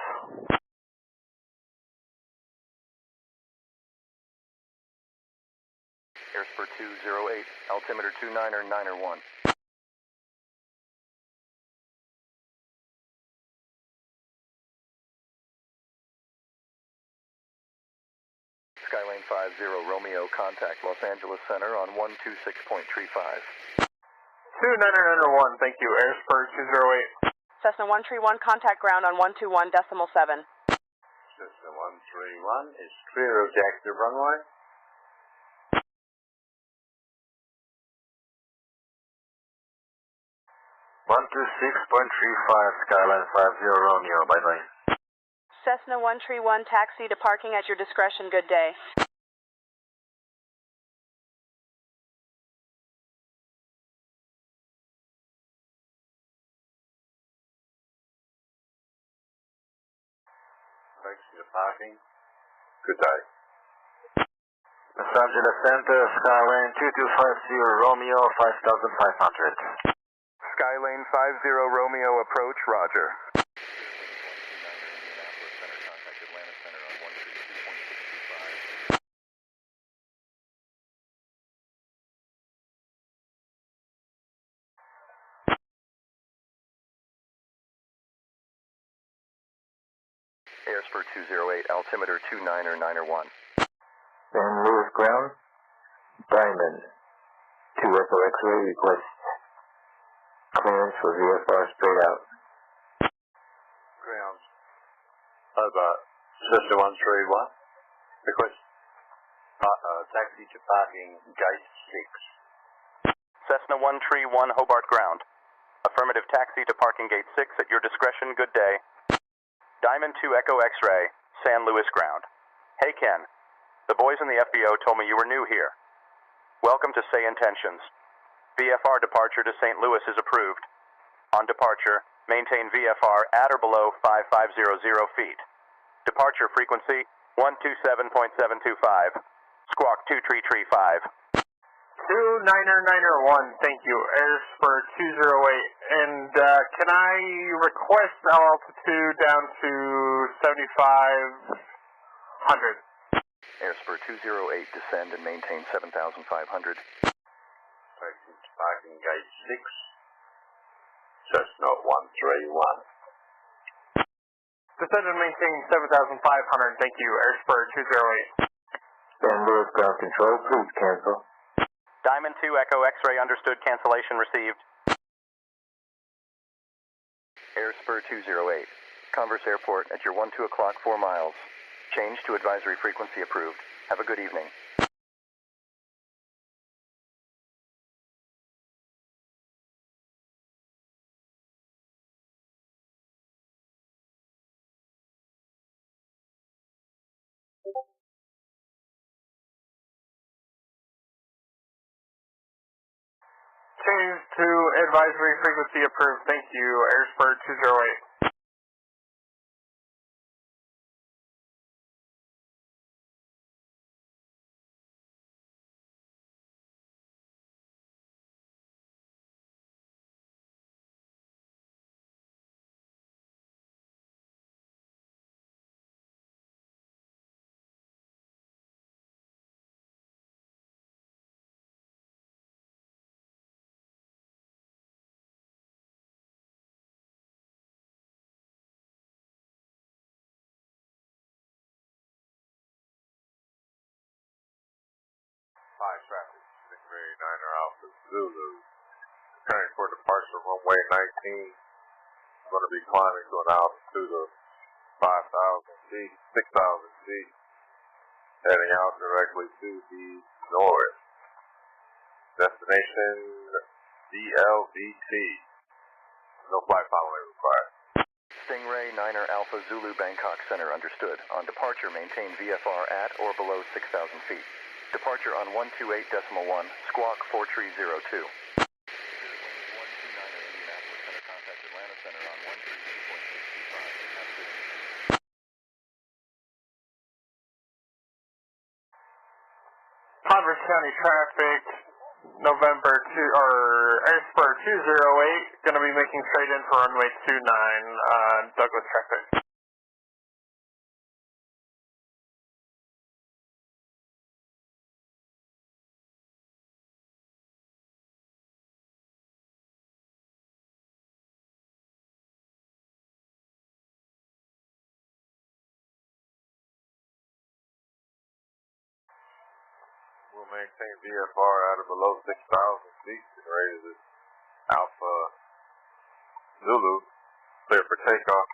Airspur 208, altimeter 2991. Skylane 50 Romeo, contact Los Angeles Center on 126.35. 29991, thank you, Airspur 208. Cessna 131, contact ground on 121.7. Cessna 131 is clear of the active runway. Skyline 50 Romeo, bye-bye. Cessna 131, taxi to parking at your discretion. Good day. Taxi to parking. Good day. Los Angeles Center, Skyline 2250 Romeo, 5500. Skylane 50 Romeo, approach, roger. Airspur 208, altimeter 29991. San Luis ground, Diamond, 2 Echo X-ray, request clearance for VFR straight out. Ground. Over, Cessna 131. Request taxi to parking, gate 6. Cessna 131, Hobart ground. Affirmative, taxi to parking gate 6 at your discretion. Good day. Diamond 2 Echo X-ray, San Luis ground. Hey Ken, the boys in the FBO told me you were new here. Welcome to SayIntentions. VFR departure to St. Louis is approved. On departure, maintain VFR at or below 5500 feet. Departure frequency 127.725. Squawk 2335. 29991, thank you, Airspur 208. And can I request altitude down to 7500? Airspur 208, descend and maintain 7,500. Taxi to parking, gate 6. Cessna 131. Descend and maintain 7,500, thank you, Airspur 208. San Luis Ground Control, please cancel. Diamond 2 Echo X-ray understood, cancellation received. Air Spur 208. Converse Airport at your 12 o'clock 4 miles. Change to advisory frequency approved. Have a good evening. Change to advisory frequency approved. Thank you. Air Spur 208. High traffic, Stingray 9er Alpha Zulu. Preparing for departure runway 19. Going to be climbing to an altitude of 5,000 feet, 6,000 feet. Heading out directly to the north. Destination DLVT. No flight following required. Stingray 9er Alpha Zulu Bangkok Center understood. On departure, maintain VFR at or below 6,000 feet. Departure on 128.1, squawk 4302. Converse County traffic, November 2, or Air Spur 208, going to be making straight in for runway 29, Douglas traffic. We'll maintain VFR at or below 6,000 feet and raise this Alpha Zulu. Clear for takeoff.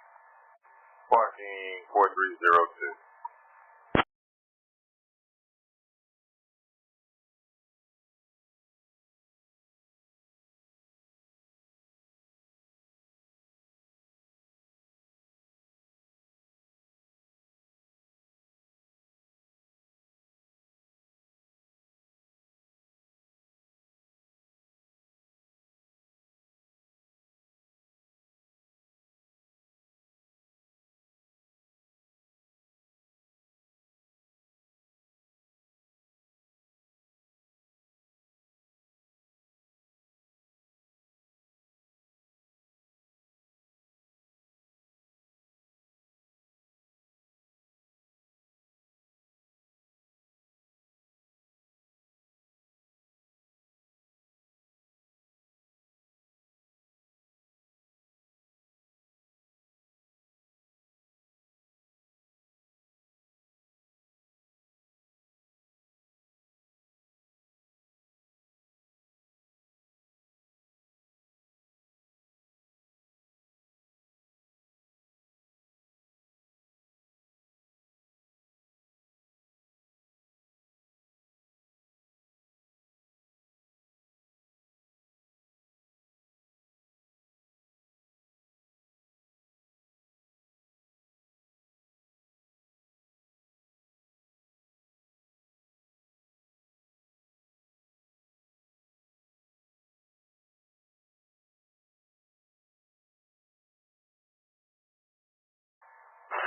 Parking 4302.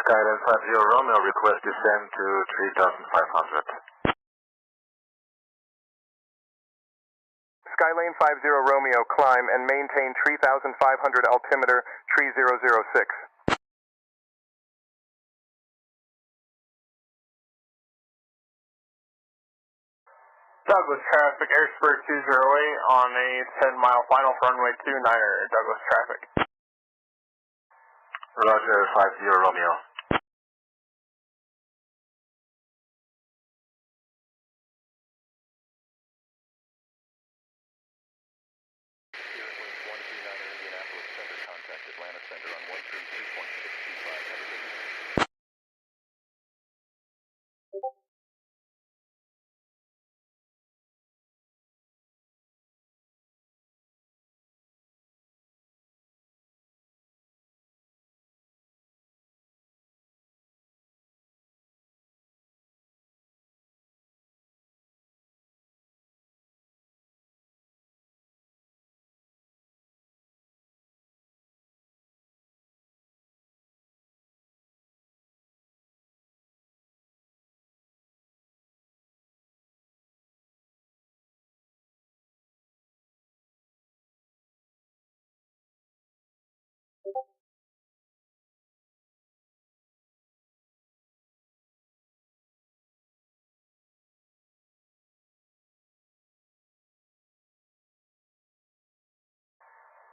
Skyline 50 Romeo, request descend to 3,500. Skylane 50 Romeo, climb and maintain 3,500 altimeter 3006. Douglas traffic, Air Spur 208 on a 10-mile final for runway 29er, Douglas traffic. Roger, 50 Romeo.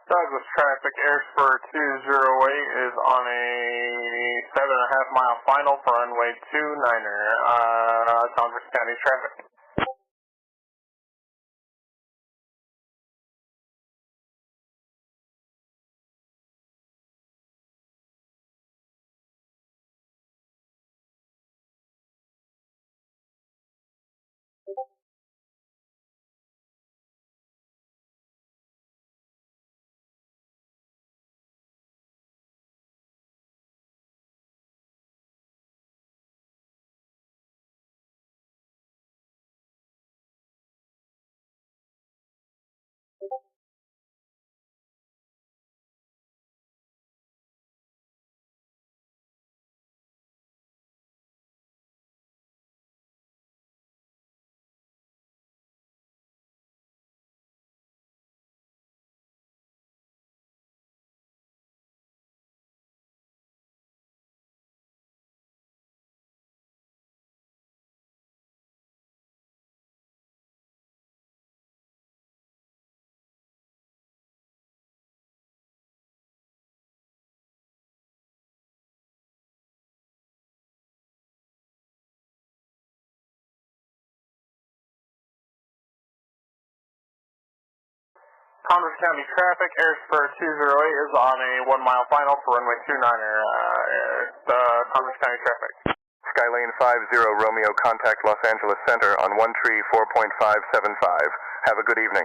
Douglas traffic, Airspur 208 is on a 7.5 mile final for runway 29er, Converse County traffic. Converse County traffic, Airspur 208 is on a 1 mile final for runway 29er, Converse County traffic. Skylane 50 Romeo, contact Los Angeles Center on 134.575. Have a good evening.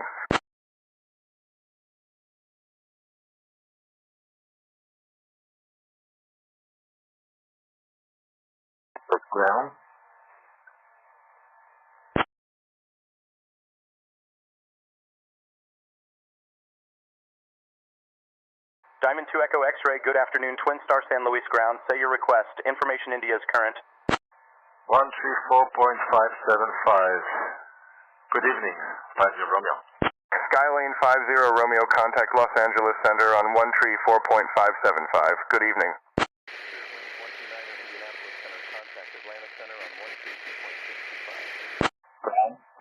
Ground. Diamond 2 Echo X-Ray, good afternoon, Twin Star San Luis ground. Say your request. Information India is current. 134.575. Good evening, 50 Romeo. Skylane 50 Romeo, contact Los Angeles Center on 134.575. Good evening.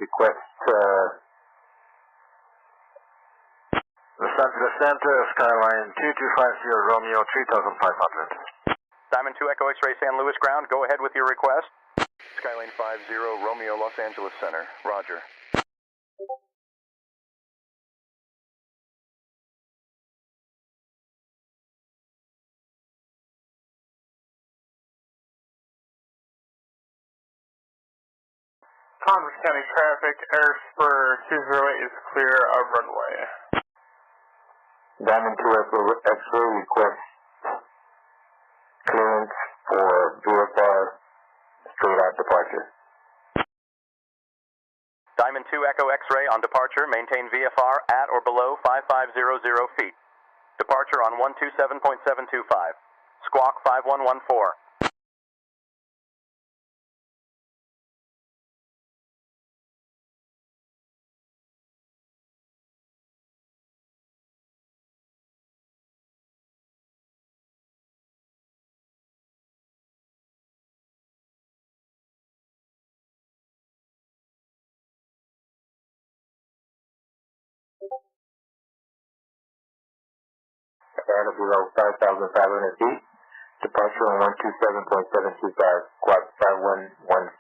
Request Los Angeles Center, Skyline 2250 Romeo, 3500. Diamond 2 Echo X-Ray San Luis ground, go ahead with your request. Skylane 50 Romeo, Los Angeles Center. Roger. Converse County traffic, Airspur 208 is clear of runway. Diamond 2 Echo X-Ray request clearance for VFR straight out departure. Diamond 2 Echo X-Ray on departure, maintain VFR at or below 5500 feet. Departure on 127.725. Squawk 5114. At or below 5,500 feet. Departure on 127.725. Squawk 5114.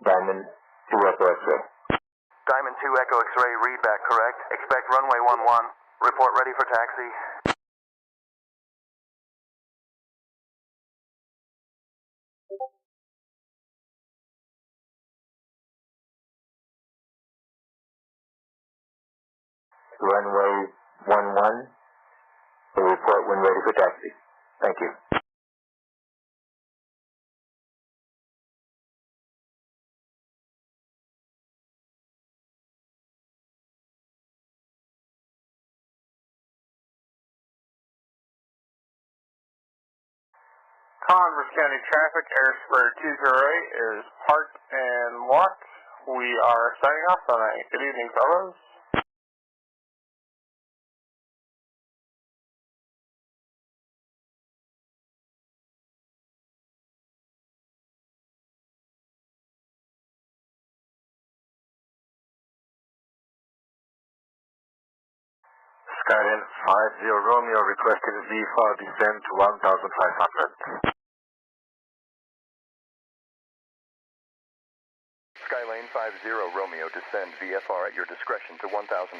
Diamond 2 Echo X-Ray. Diamond 2 Echo X-Ray, readback correct. Expect runway 11. Report ready for taxi. Runway 11. We'll report when ready for taxi. Thank you. Converse County traffic, Airspur 208 is parked and locked. We are signing off on a good evening, fellows. Skyline 50 Romeo requesting VFR descend to 1,500. Skylane 50 Romeo, descend VFR at your discretion to 1,500.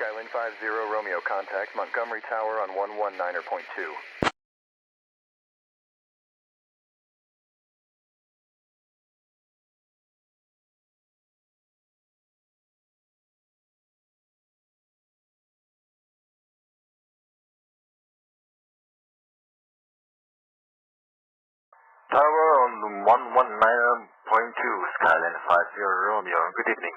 Skylane 50 Romeo, contact Montgomery Tower on 119.2. Tower on 119.2, Skyline 50 Romeo. Good evening.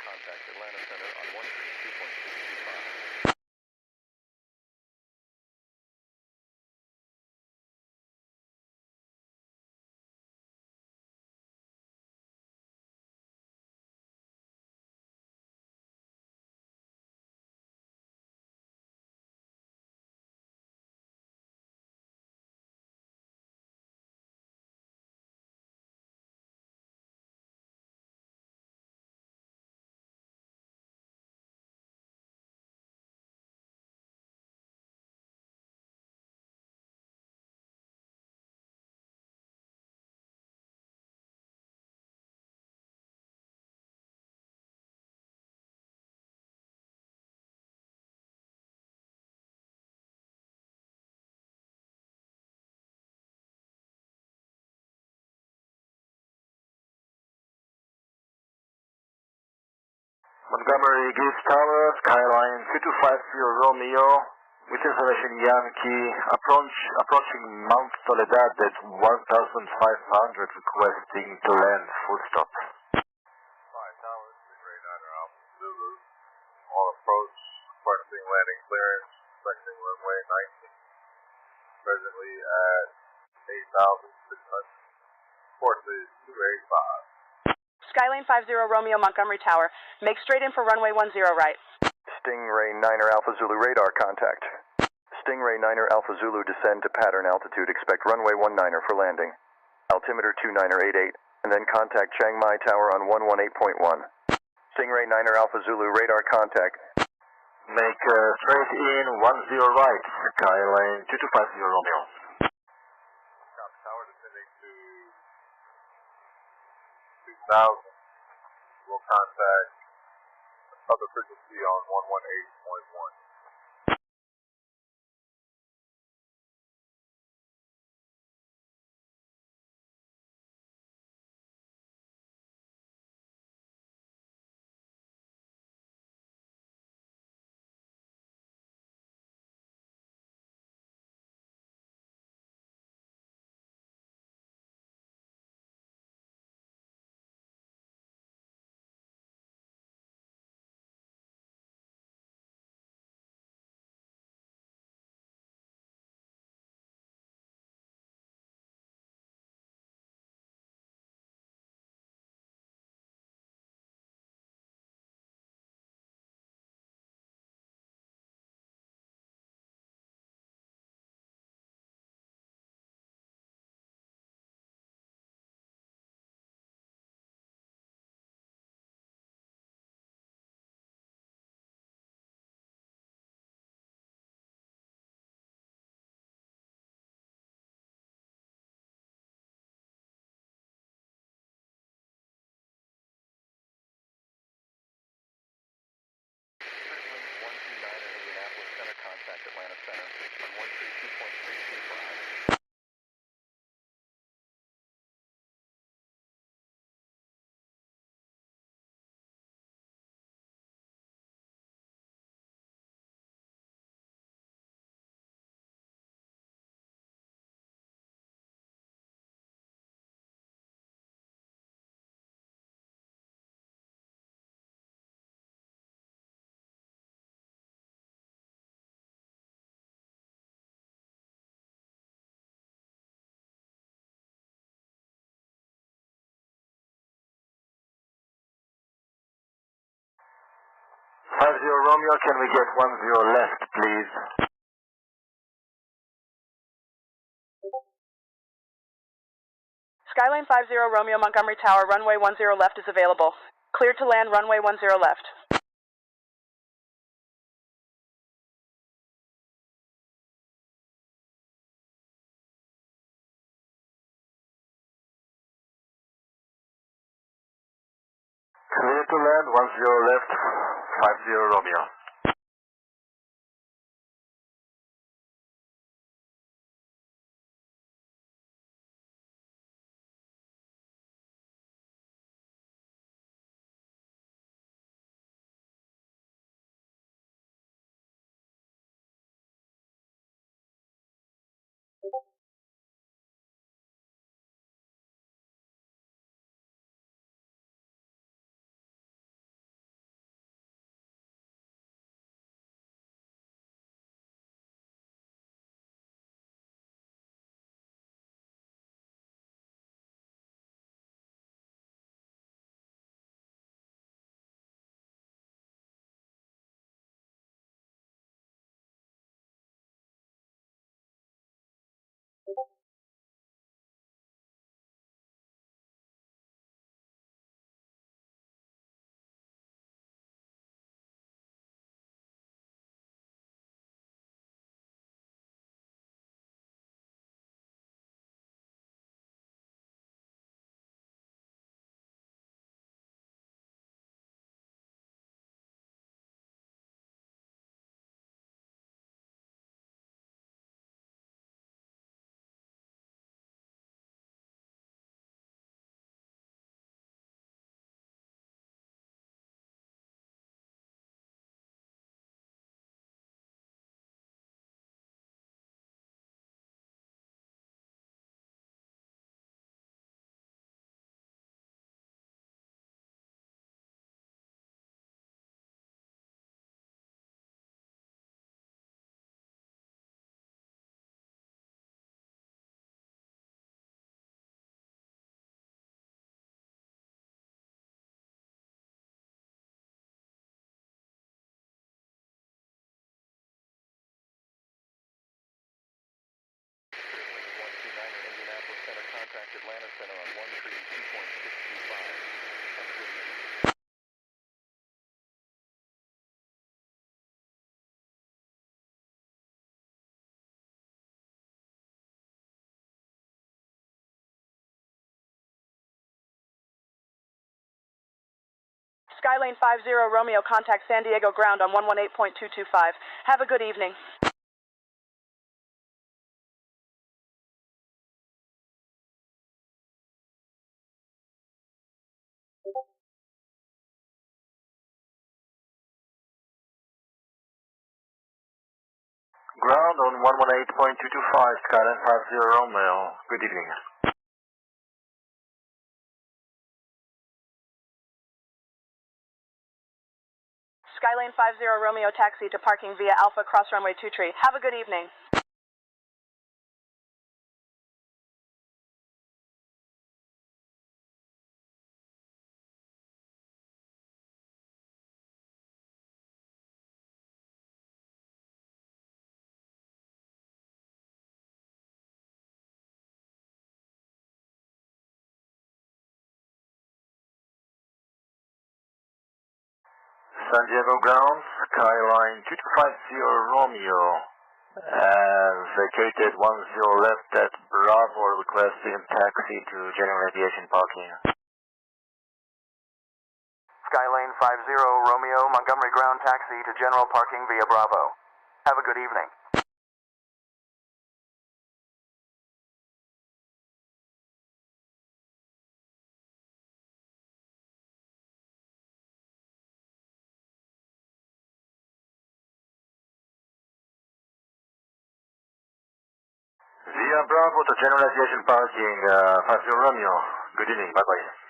Contact Atlanta Center on 132.625. Montgomery Gibbs Tower, Skyline 2250 Romeo, with information Yankee, approaching Mount Soledad at 1,500, requesting to land, full stop. 5 Towers, Stingray 9 Alpha Zulu, on approach, requesting landing clearance, expecting runway 19, presently at 8,600, port is 285. Skyline 50 Romeo Montgomery Tower. Make straight in for runway 10 right. Stingray 9er Alpha Zulu radar contact. Stingray 9er Alpha Zulu descend to pattern altitude. Expect runway 19er for landing. Altimeter 2988, and then contact Chiang Mai Tower on 118.1. Stingray 9er Alpha Zulu radar contact. Make straight in 10 right, Skyline 2250 Romeo. Copy Tower descending to 2,000. We'll contact other frequency on 118.1. Contact Atlanta Center on 132.325. Romeo, can we get 10 left, please? Skyline 50 Romeo Montgomery Tower, runway 10 left is available. Cleared to land, runway 10 left. Clear to land, 10 left, 50 Romeo. contact Atlanta Center on 132.625. Have a good evening. Skylane 50 Romeo, contact San Diego ground on 118.225. Have a good evening. Ground on 118.225, Skyline 50 Romeo. Good evening. Skylane 50 Romeo, taxi to parking via Alpha Cross Runway 23. Have a good evening. San Diego ground, Skyline 2250 Romeo. Vacated 10 left at Bravo, requesting taxi to general aviation parking. Skylane 50 Romeo, Montgomery ground taxi to general parking via Bravo. Have a good evening. Via Bravo to general aviation parking, 50 Romeo. Good evening, bye-bye.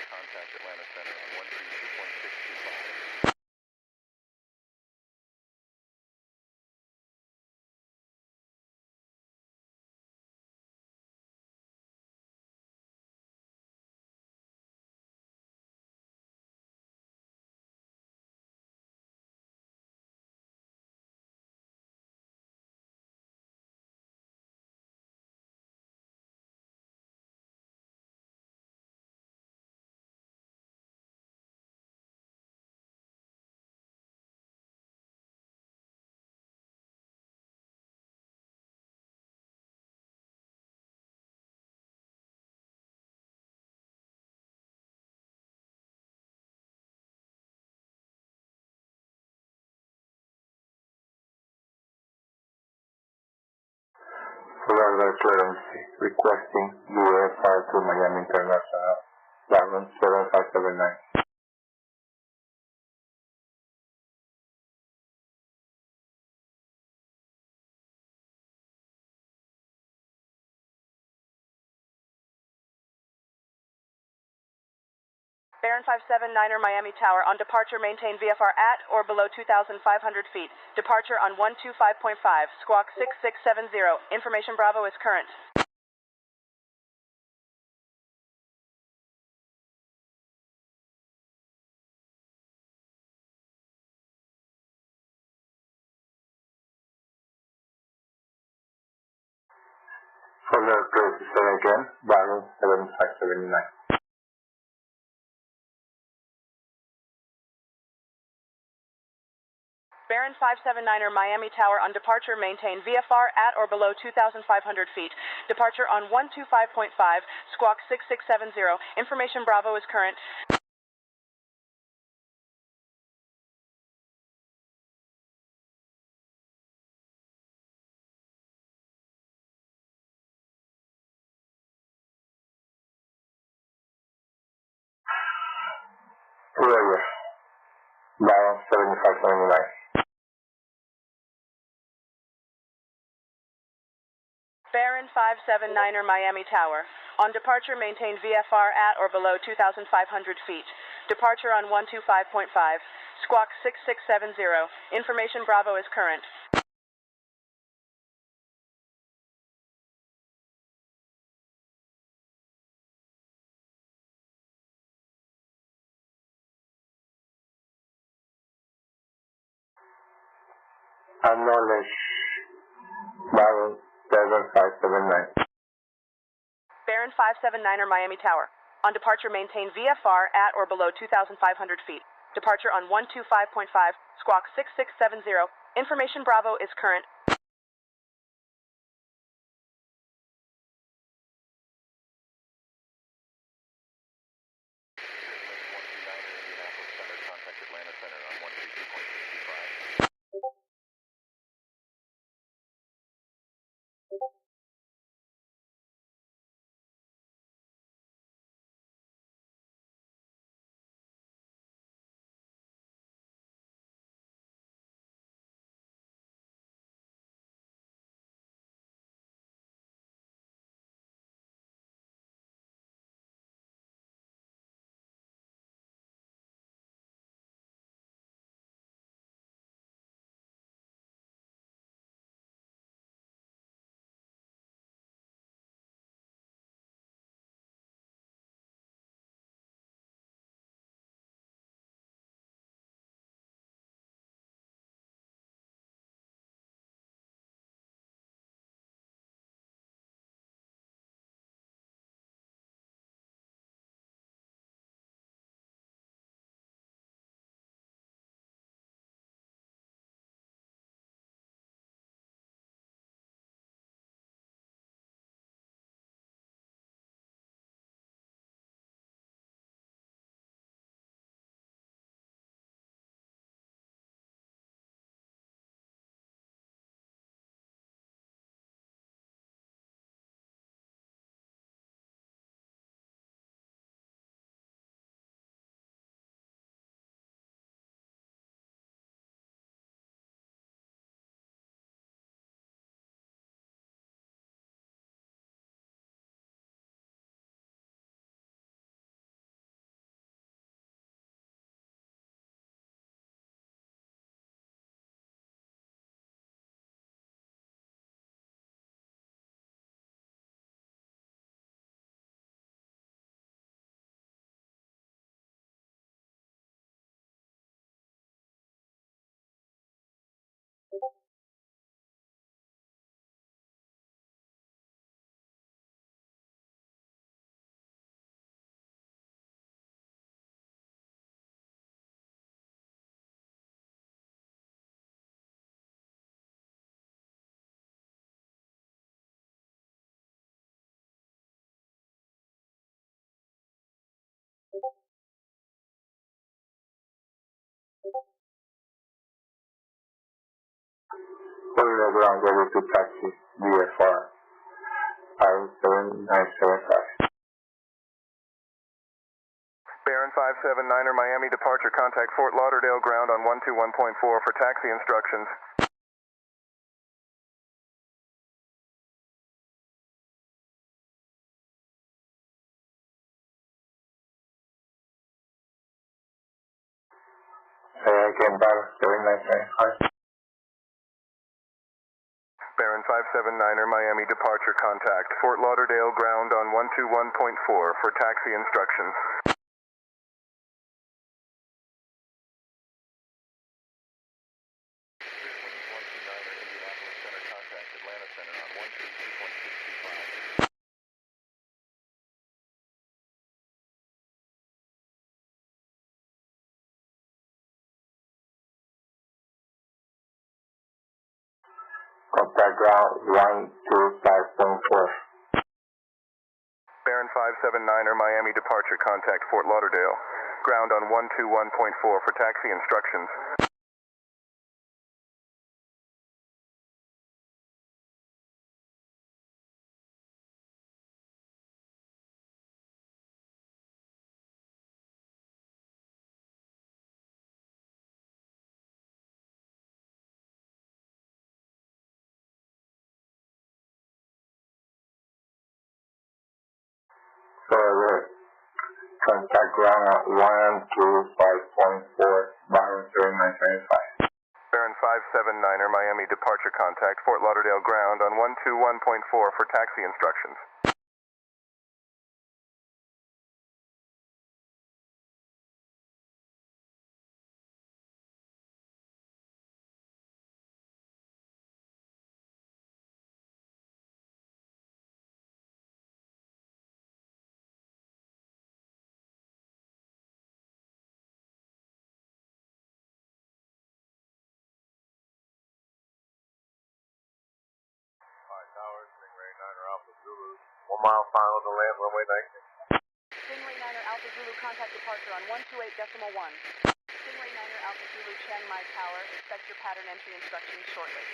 Contact Atlanta Center on 132.625. Further clearance requesting VFR to Miami International, Diamond 7579. Baron 579er Miami Tower. On departure, maintain VFR at or below 2,500 feet. Departure on 125.5. Squawk 6670. Information Bravo is current. For the close to say again, Bravo 7579. Baron 579er Miami Tower on departure maintain VFR at or below 2,500 feet. Departure on 125.5, squawk 6670. Information Bravo is current. Roger. Bravo 7579. Baron 579er Miami Tower. On departure, maintain VFR at or below 2,500 feet. Departure on 125.5. Squawk 6670. Information Bravo is current. Acknowledge. Bravo 7579. Baron 579er Miami Tower. On departure, maintain VFR at or below 2,500 feet. Departure on 125.5, squawk 6670. Information Bravo is current. Follow ground ready to taxi VFR 57975. Baron 579er Miami departure, contact Fort Lauderdale ground on 121.4 for taxi instructions. Again, Bravo 7975. Baron 579er Miami departure, contact Fort Lauderdale ground on 121.4 for taxi instructions. Indianapolis Center, contact Atlanta Center on 132.625. Contact ground 125.4. Baron 579er, Miami departure, contact Fort Lauderdale. Ground on 121.4 for taxi instructions. Further, contact ground at 125.4, Byron 3925. Baron 579er, Miami departure, contact Fort Lauderdale ground on 121.4 for taxi instructions. Towers, Stingray 9er Alpha Zulu. 1 mile final to land, runway 19. Stingray 9er Alpha Zulu, contact departure on 128.1. Stingray 9er Alpha Zulu, Chiang Mai Tower. Expect your pattern entry instructions shortly.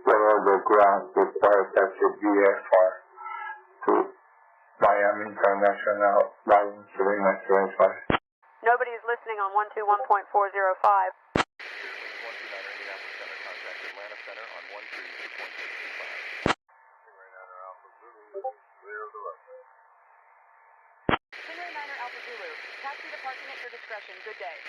Below the ground requires taxi VFR to Miami International, Byron 3925. Nobody is listening on 121.405. 129er, Indianapolis Center, contact Atlanta Center on 132.625. Stingray 9er Alpha Zulu, clear of the runway. Stingray 9er Alpha Zulu, taxi departing at your discretion. Good day.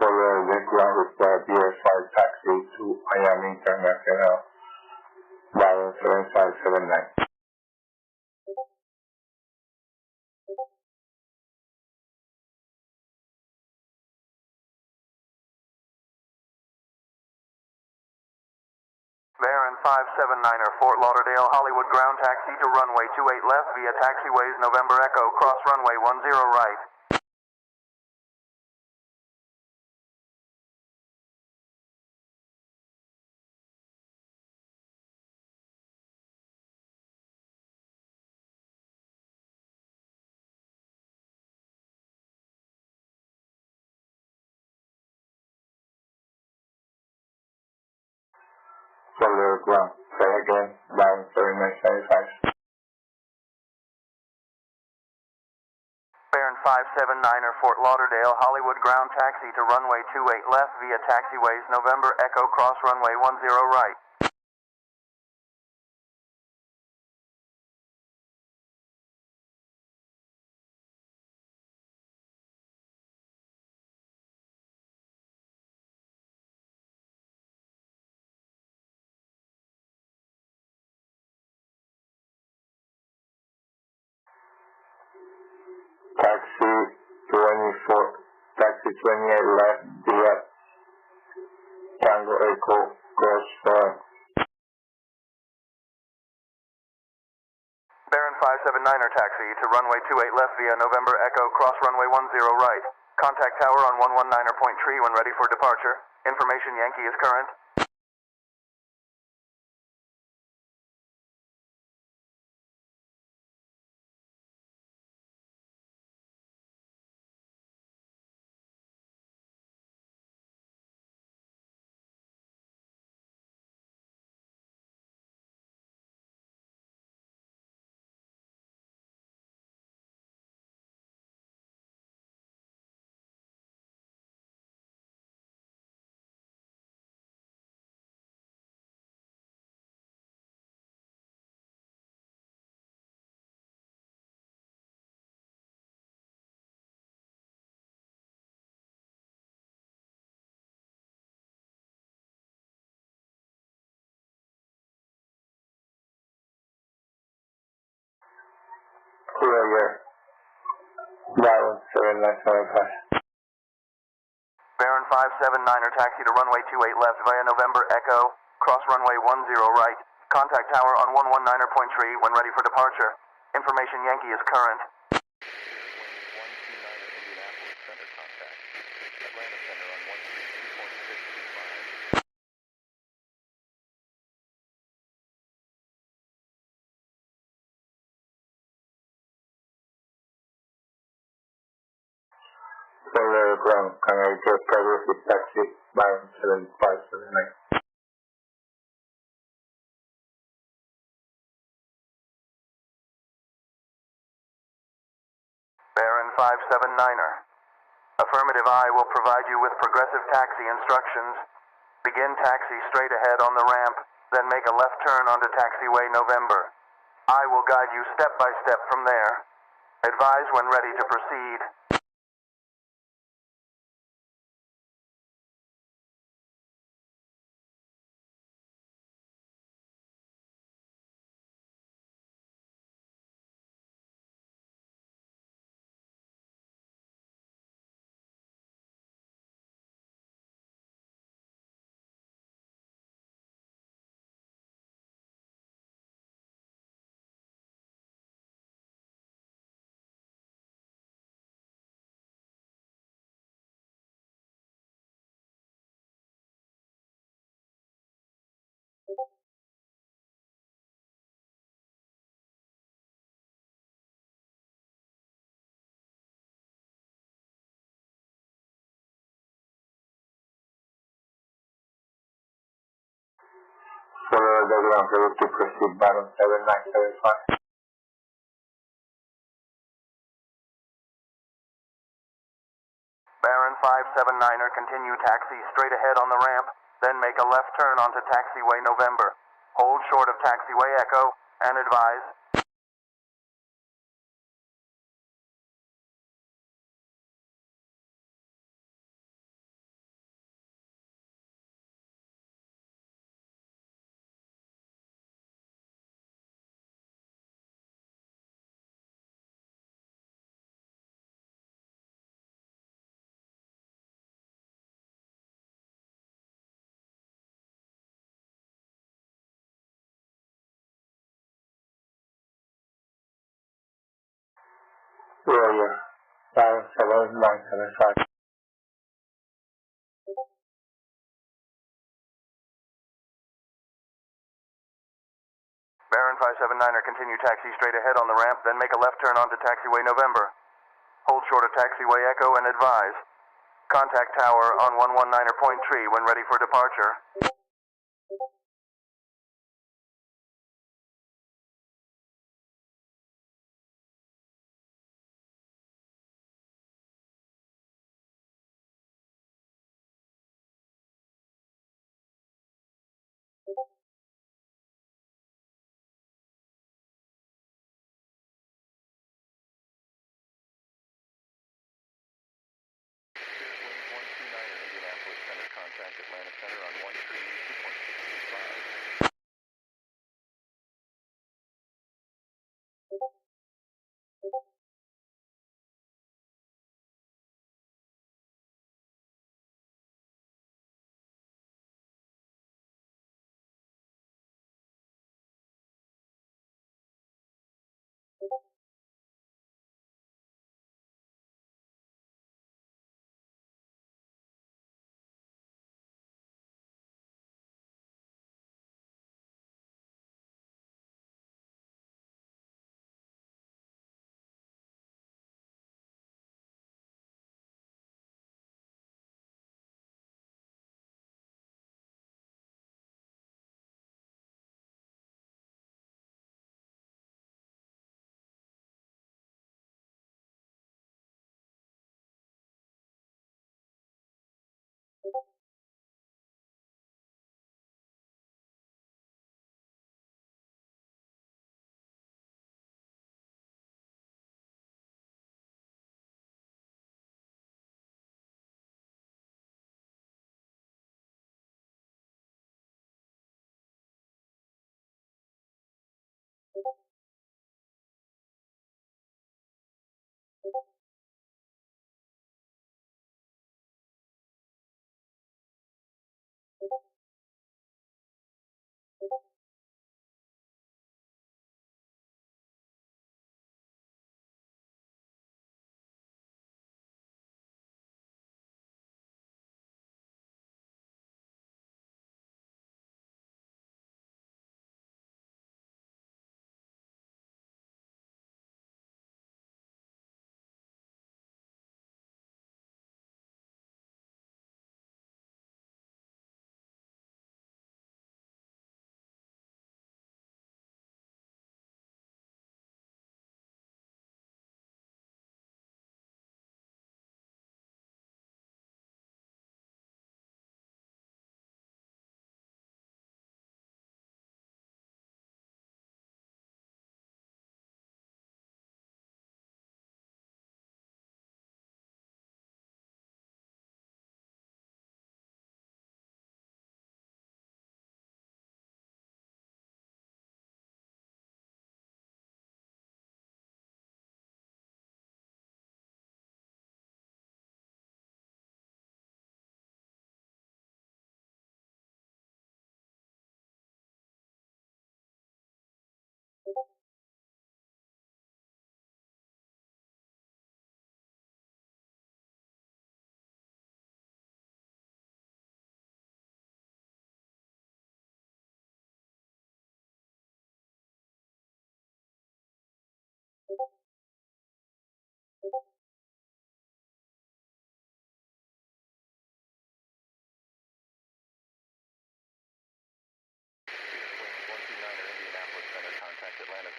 Below the ground requires VFR taxi to Miami International, Byron 7579. Baron 579er, Fort Lauderdale, Hollywood ground taxi to runway 28 left via taxiways November Echo, cross runway 10 right. Below ground, say again, Byron 3925. Baron 579er, Fort Lauderdale, Hollywood ground taxi to runway 28 left via taxiways November Echo, cross runway 10 right. Taxi 24 28 left, via Tango Echo, course Baron 579er taxi to runway 28 left via November Echo, cross runway 10 right. Contact tower on 119er point tree when ready for departure. Information Yankee is current. Clear, Baron 7975. Baron 579er taxi to runway 28 left via November Echo, cross runway 10 right. Contact tower on 119er point tree when ready for departure. Information Yankee is current. Solar ground, can I just cover with taxi, Baron 7579. Baron 579er. Affirmative I will provide you with progressive taxi instructions. Begin taxi straight ahead on the ramp, then make a left turn onto taxiway November. I will guide you step by step from there. Advise when ready to proceed. Follow the ground, ready to proceed, Baron 7975. Baron 579er, continue taxi straight ahead on the ramp, then make a left turn onto taxiway November. Hold short of taxiway Echo, and advise. Roger, Baron 7975. Baron 579er, continue taxi straight ahead on the ramp, then make a left turn onto taxiway November. Hold short of taxiway Echo and advise. Contact tower on 119er point tree when ready for departure.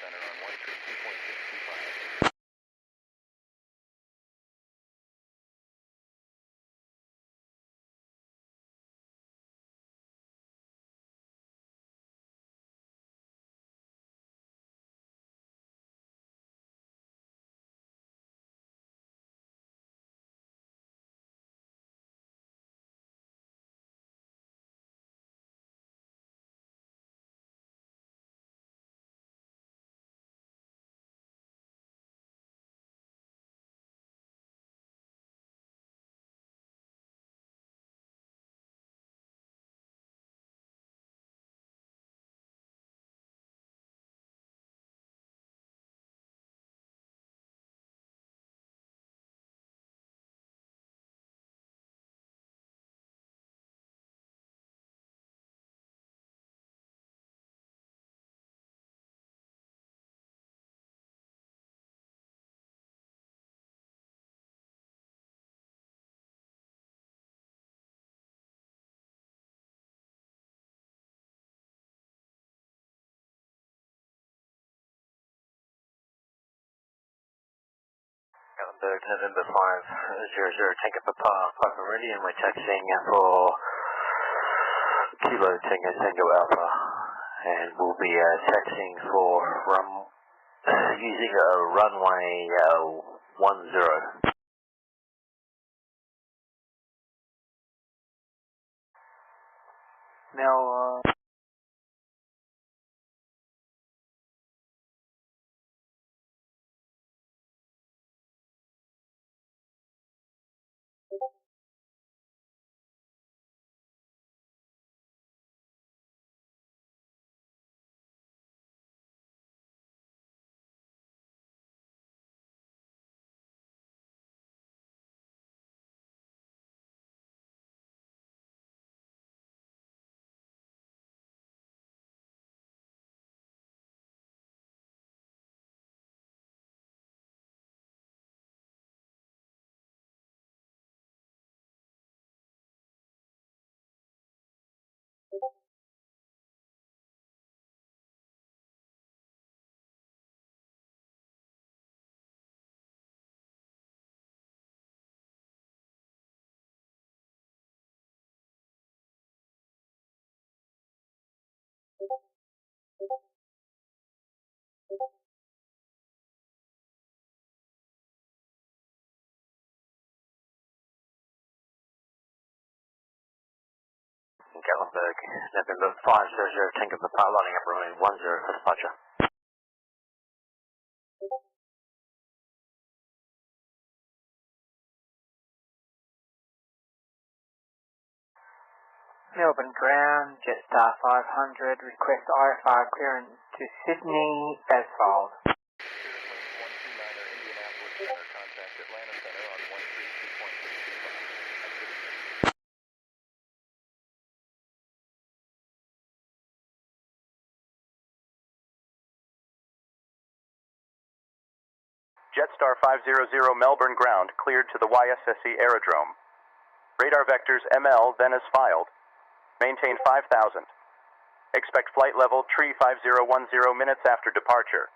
Center on 132.625. Gatlinburg, November 500, Tango Papa, Papa Meridian, we're taxiing for Kilo Tango Tango Alpha, and we'll be taxiing for using a runway 10. Now, Gatlinburg, November 500, Tango Papa, lining up runway 10 for departure. Melbourne ground, Jetstar 500, request IFR clearance to Sydney as filed. Indianapolis Center, contact Atlanta Center on 132.625. Jetstar 500 Melbourne ground, cleared to the YSSE aerodrome. Radar vectors ML, then as filed. Maintain 5,000. Expect flight level tree 5010 minutes after departure.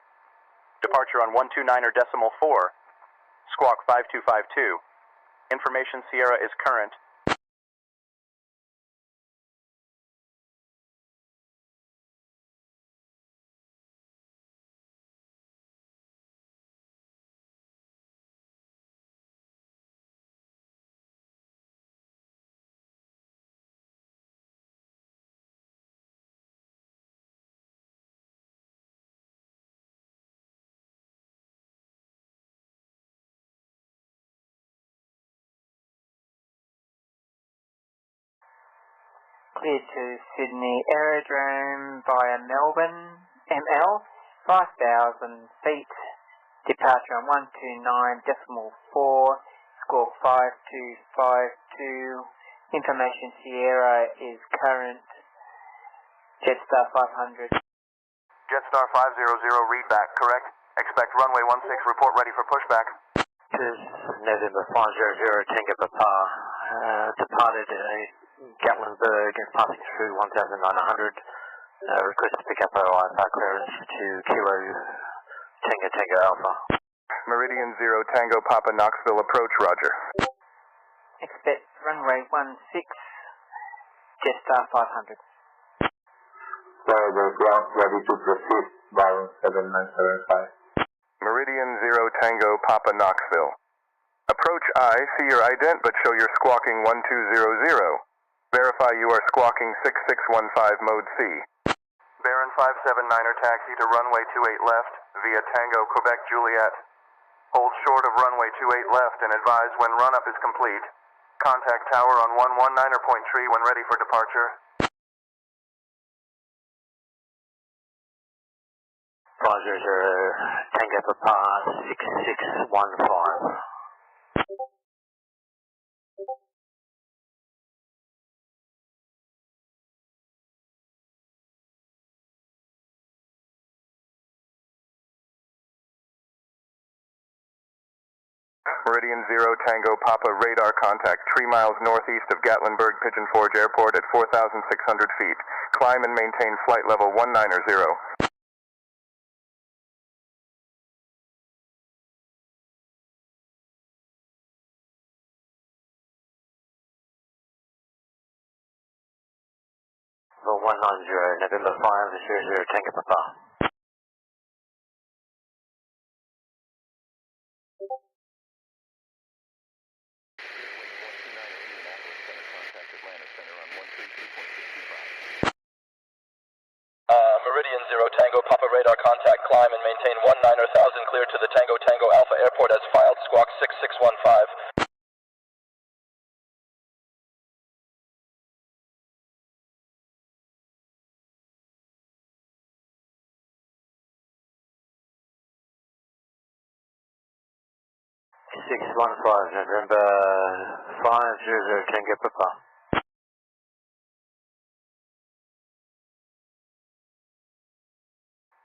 Departure on 129.4, squawk 5252. Information Sierra is current. Cleared to Sydney aerodrome via Melbourne, ML, 5,000 feet. Departure on 129.4, squawk 5252. Information Sierra is current. Jetstar 500. Jetstar 500, read back, correct? Expect runway 16, report ready for pushback. This is November 500, Tango Papa, departed Gatlinburg and passing through 1,900, Request to pick up our IFR clearance to Kilo Tango Tango Alpha. Meridian 0 Tango Papa Knoxville approach, roger. Expect runway 16, Jetstar 500. The ground ready to proceed, Byron 7975. Meridian 0 Tango Papa Knoxville. Approach I, see your ident but show you're squawking 1200. Verify you are squawking 6615 mode C. Baron 579er taxi to runway 28 left via Tango Quebec Juliet. Hold short of runway 28 left and advise when run-up is complete. Contact tower on 119.3 when ready for departure. Roger, Tango Papa 6615. Meridian 0 Tango Papa radar contact 3 miles northeast of Gatlinburg Pigeon Forge Airport at 4,600 feet. Climb and maintain flight level 190. Level 190, November 500 Tango Papa. Meridian 0 Tango Papa radar contact, climb and maintain 190,000 clear to the Tango Tango Alpha Airport as filed, squawk 6615. November 500 Tango Papa.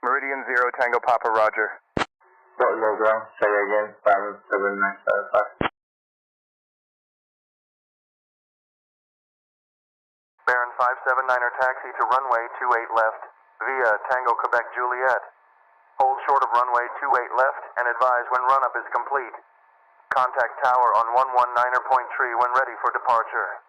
Meridian 0 Tango Papa, roger. Low ground, say again, Byron 7975. Baron 579er taxi to runway 28 left via Tango Quebec Juliet. Hold short of runway 28 left and advise when run-up is complete. Contact tower on 119.3 when ready for departure.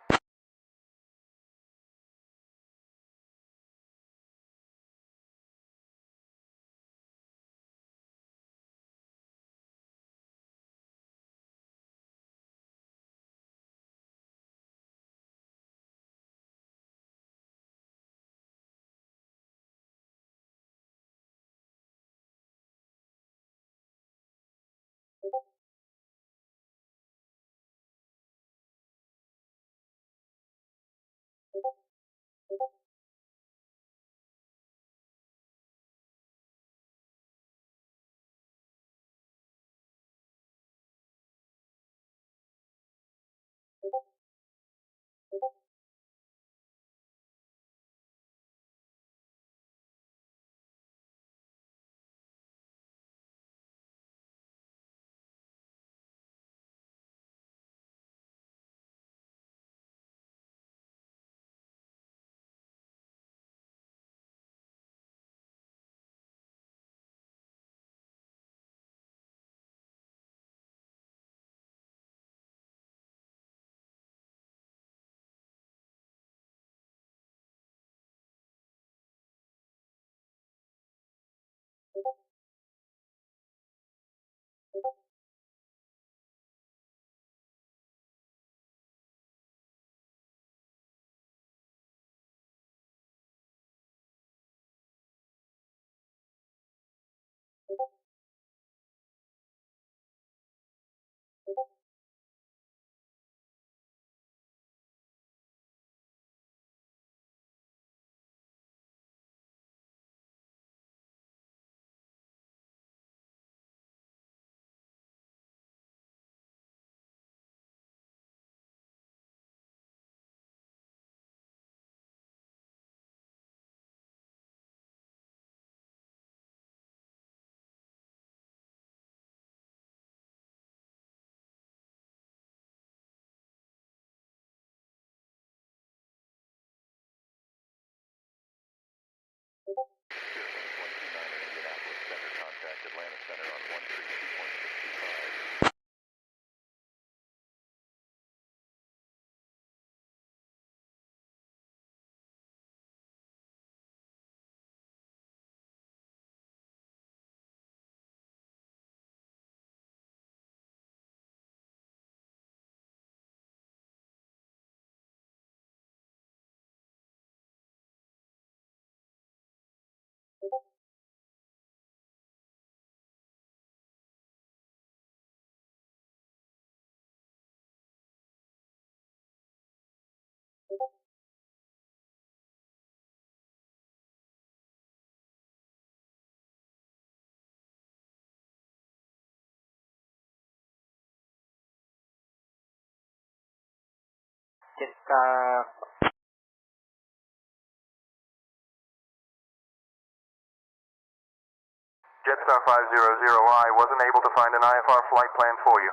Jetstar 500I wasn't able to find an IFR flight plan for you.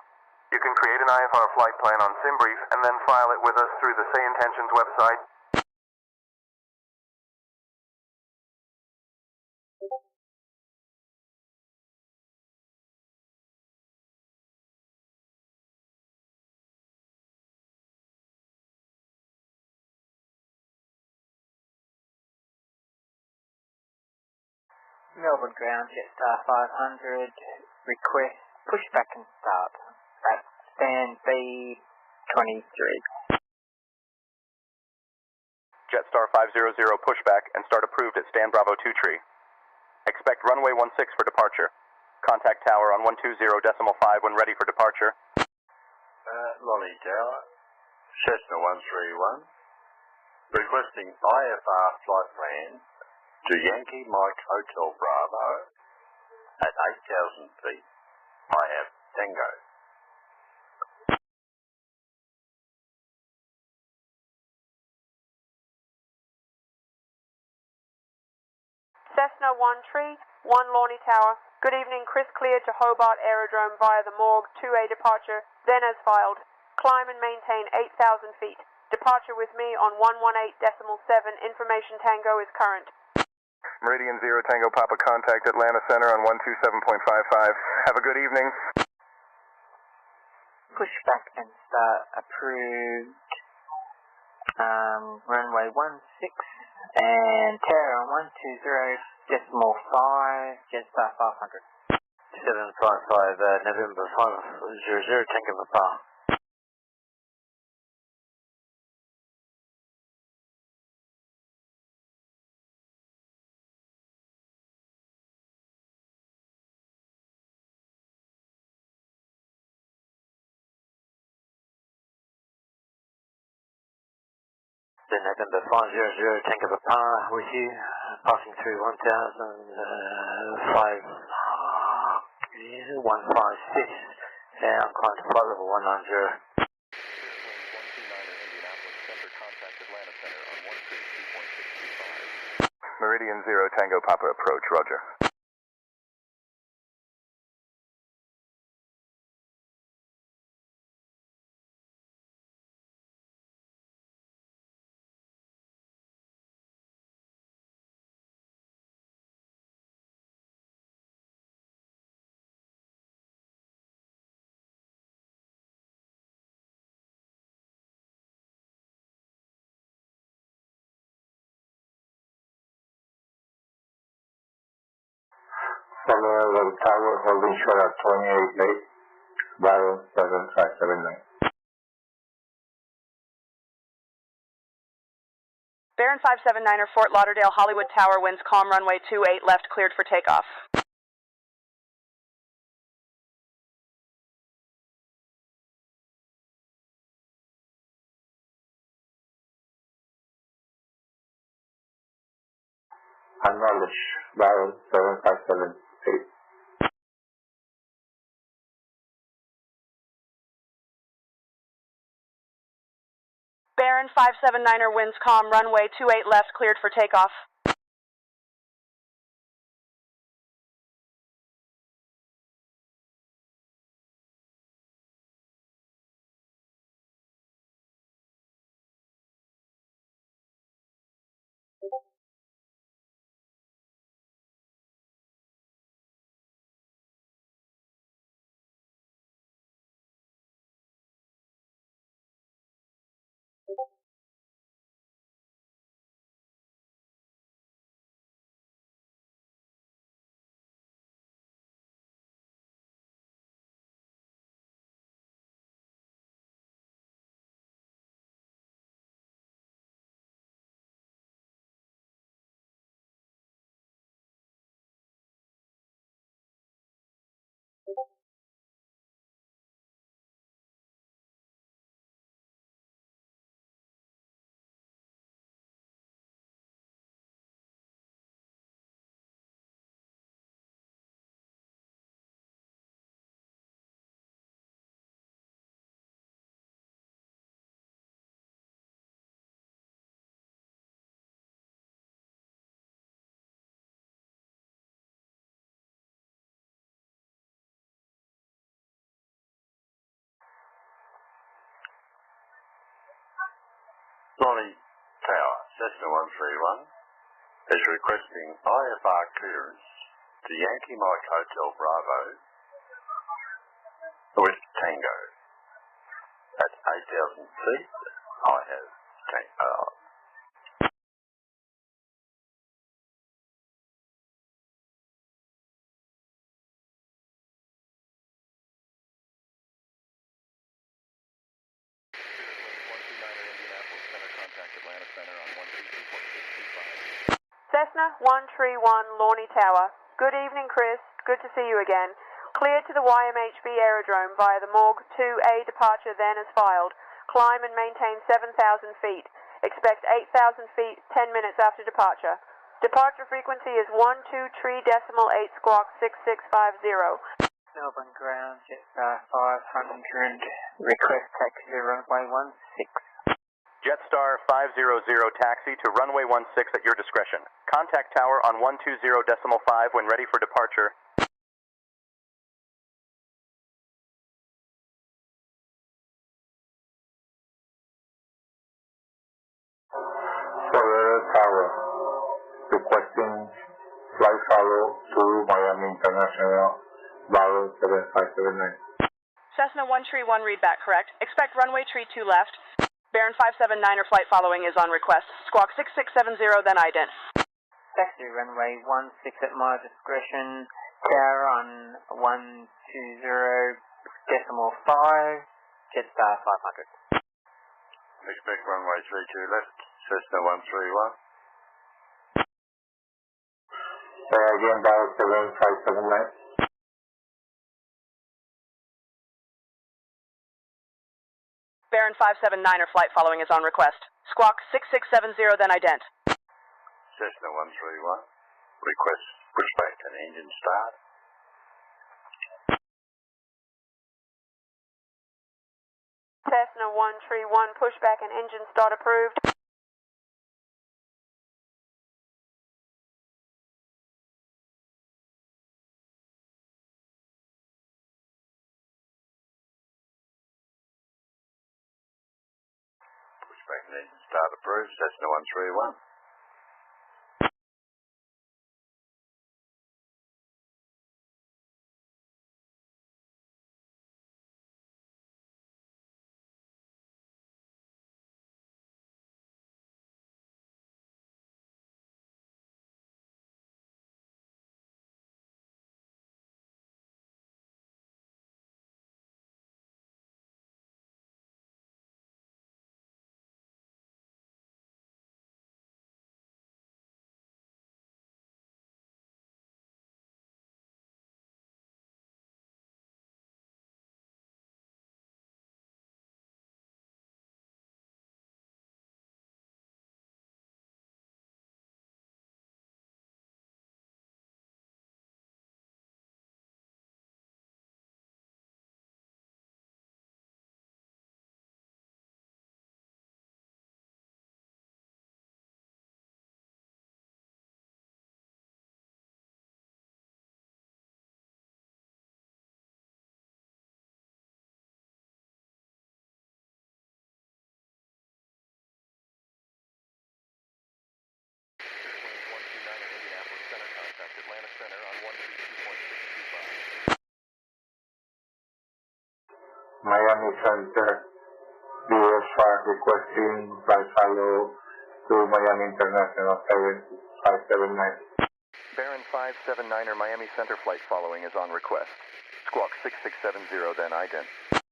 You can create an IFR flight plan on SimBrief and then file it with us through the SayIntentions website. Melbourne ground, Jetstar 500, request pushback and start at stand B23. Jetstar 500 pushback and start approved at stand Bravo 2 tree. Expect runway 16 for departure. Contact tower on 120.5 when ready for departure. Lolly Tower, Cessna 131, requesting IFR flight plan to Yankee Mike Hotel Bravo at 8,000 feet. I have Tango. Cessna 1 tree, 1 Lorney Tower. Good evening, Chris cleared to Hobart Aerodrome via the morgue, 2A departure, then as filed. Climb and maintain 8,000 feet. Departure with me on 118.7, information Tango is current. Meridian 0 Tango Papa, contact Atlanta Center on 127.55. Have a good evening. Pushback and start approved. Runway 16 and tower on 120.5, Jetstar 500. 755 November 500 Tango Papa. November 500 Tango Papa with you, passing through 1,156, and climb to flight level 190. Meridian 0 Tango Papa approach, roger. Level Tower, holding short at 28 late, Byron 7579. Baron 579er, Fort Lauderdale, Hollywood Tower, winds calm, runway 28 left, cleared for takeoff. Acknowledge, Byron 7578. Baron 579er, winds calm, runway 28 left, cleared for takeoff. Lonnie Tower, Cessna 131, is requesting IFR clearance to Yankee Mike Hotel Bravo with Tango. That's 8,000 feet. I have Cessna 131, Lorney Tower. Good evening, Chris. Good to see you again. Cleared to the YMHB Aerodrome via the Morgue 2A departure then as filed. Climb and maintain 7,000 feet. Expect 8,000 feet 10 minutes after departure. Departure frequency is 123.8 squawk 6650. Melbourne ground, Jetstar 500, request taxi to runway 16. Jetstar 500 taxi to runway 16 at your discretion. Contact tower on 120.5 when ready for departure. Tower, requesting flight follow to Miami International, Barrow 7579. Cessna 131 readback correct. Expect runway tree 2 left. Baron 579er flight following is on request. Squawk 6670, then ident. Taxi runway 16 at my discretion. Tower on 120.5. Jetstar 500. expect runway 32 left, Cessna 131. Again, Barrow 7579. Baron 579er flight following is on request. Squawk 6670, then ident. Cessna 131. Request pushback and engine start. Cessna 131, pushback and engine start approved. Pushback and engine start approved, Cessna 131. Miami Center, VFR requesting flight follow to Miami International 579. Baron 579er Miami Center flight following is on request. Squawk 6670, then ident.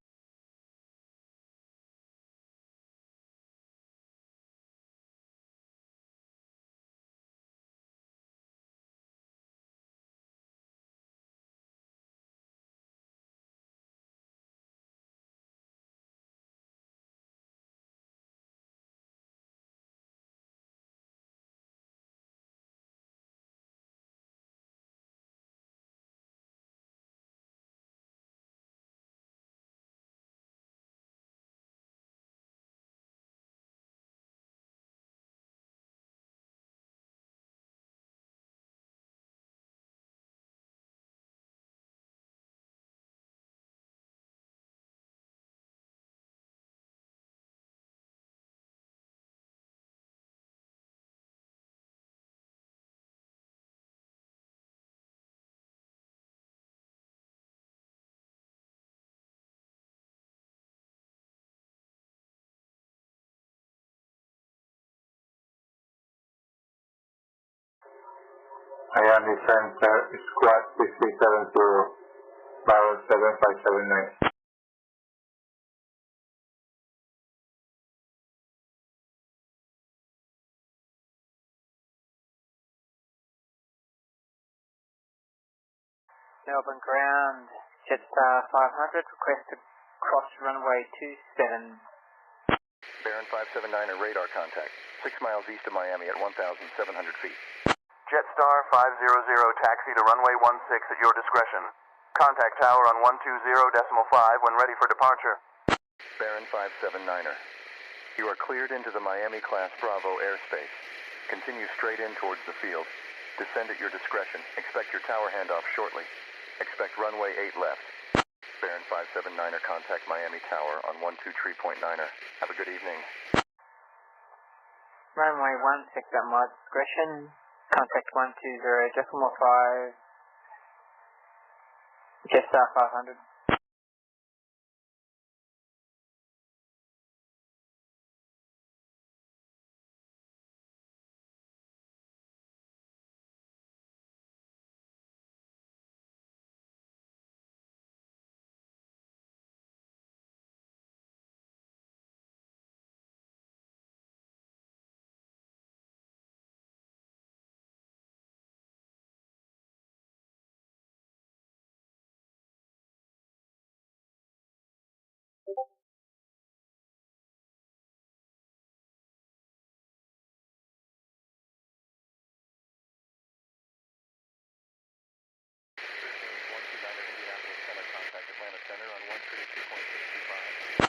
Miami Center, squad 6370, Bravo 7579. Melbourne ground, Jetstar 500, request to cross runway 27. Baron 579er radar contact, 6 miles east of Miami at 1,700 feet. Jetstar 500, taxi to runway 16 at your discretion. Contact tower on 120.5 when ready for departure. Baron 579er. You are cleared into the Miami Class Bravo airspace. Continue straight in towards the field. Descend at your discretion. Expect your tower handoff shortly. Expect runway 8 left. Baron 579er, contact Miami Tower on 123.9er. Have a good evening. Runway 16 at my discretion. Contact 120.5. Jetstar 500. Contact Atlanta Center on 132.625.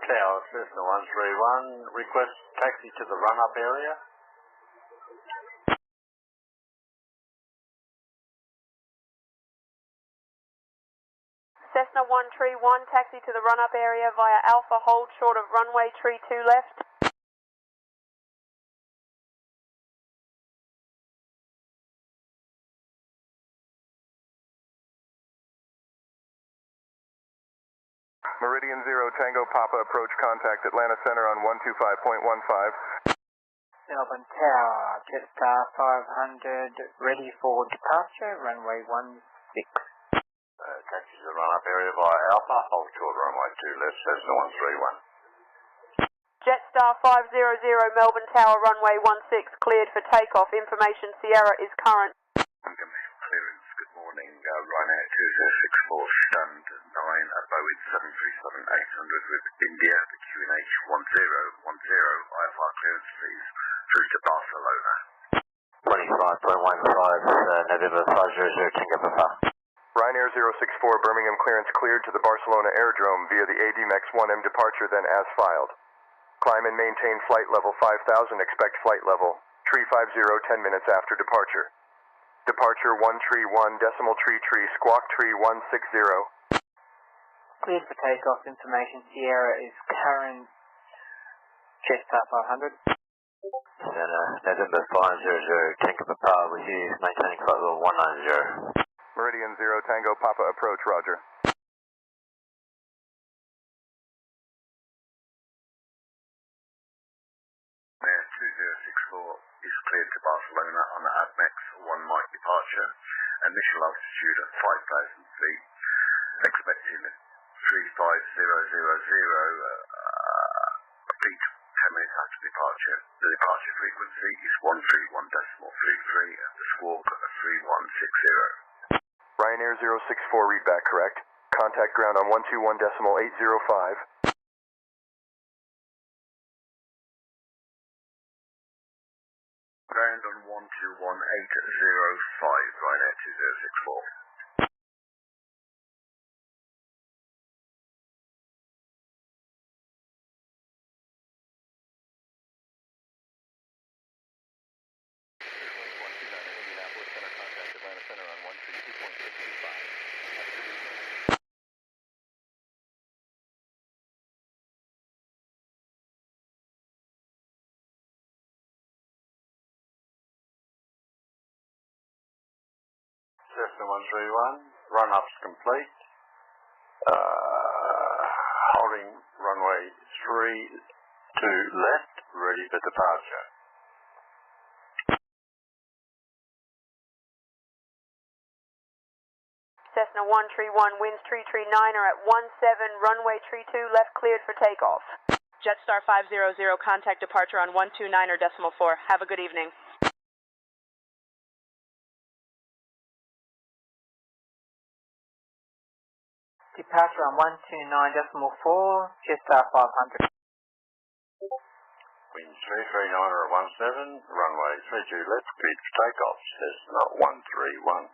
Tower Cessna 131, request taxi to the run-up area. Cessna 131, taxi to the run-up area via Alpha, hold short of runway 32 left. Meridian 0 Tango Papa, approach contact Atlanta Center on 125.15. Melbourne Tower, Jetstar 500, ready for departure, runway 16. Taxi to the run-up area via Alpha, hold short runway 2 left, Cessna 131. Jetstar 500, Melbourne Tower, runway 16, cleared for takeoff. Information Sierra is current. Clearance, good morning. Ryanair 2064, stunned 9 at Boeing 737-800 with India, the QNH 1010, IFR clearance please, through to Barcelona. 25.15, November 500, Tango Papa. Ryanair 064, Birmingham clearance cleared to the Barcelona Aerodrome via the ADMEX 1M departure, then as filed. Climb and maintain flight level 5000, expect flight level 350 10 minutes after departure. Departure 131.3 squawk 3160. Cleared for takeoff. Information Sierra is current. Jetstar 500. November 500, Tango Papa with you, maintaining flight level 190. Meridian 0 Tango Papa, approach, roger. Air 2064 is cleared to Barcelona on the ADMEX 1 Mike departure. Initial altitude at 5,000 feet. Expecting 35000 feet 10 minutes after departure. The departure frequency is 131.33 and the squawk 3160. Ryanair 064, readback correct. Contact ground on 121.805. Ground on 121.805, Ryanair 2064. Cessna 131. Run-up's complete. Holding runway 3 to left, ready for departure. Cessna 131, winds 339 are at 17, runway 32 left cleared for takeoff. Jetstar 500, contact departure on 129.4. Have a good evening. Departure on 129.4, Jetstar 500. Winds 339 are at 17, runway 32 left, cleared for takeoff. Cessna 131.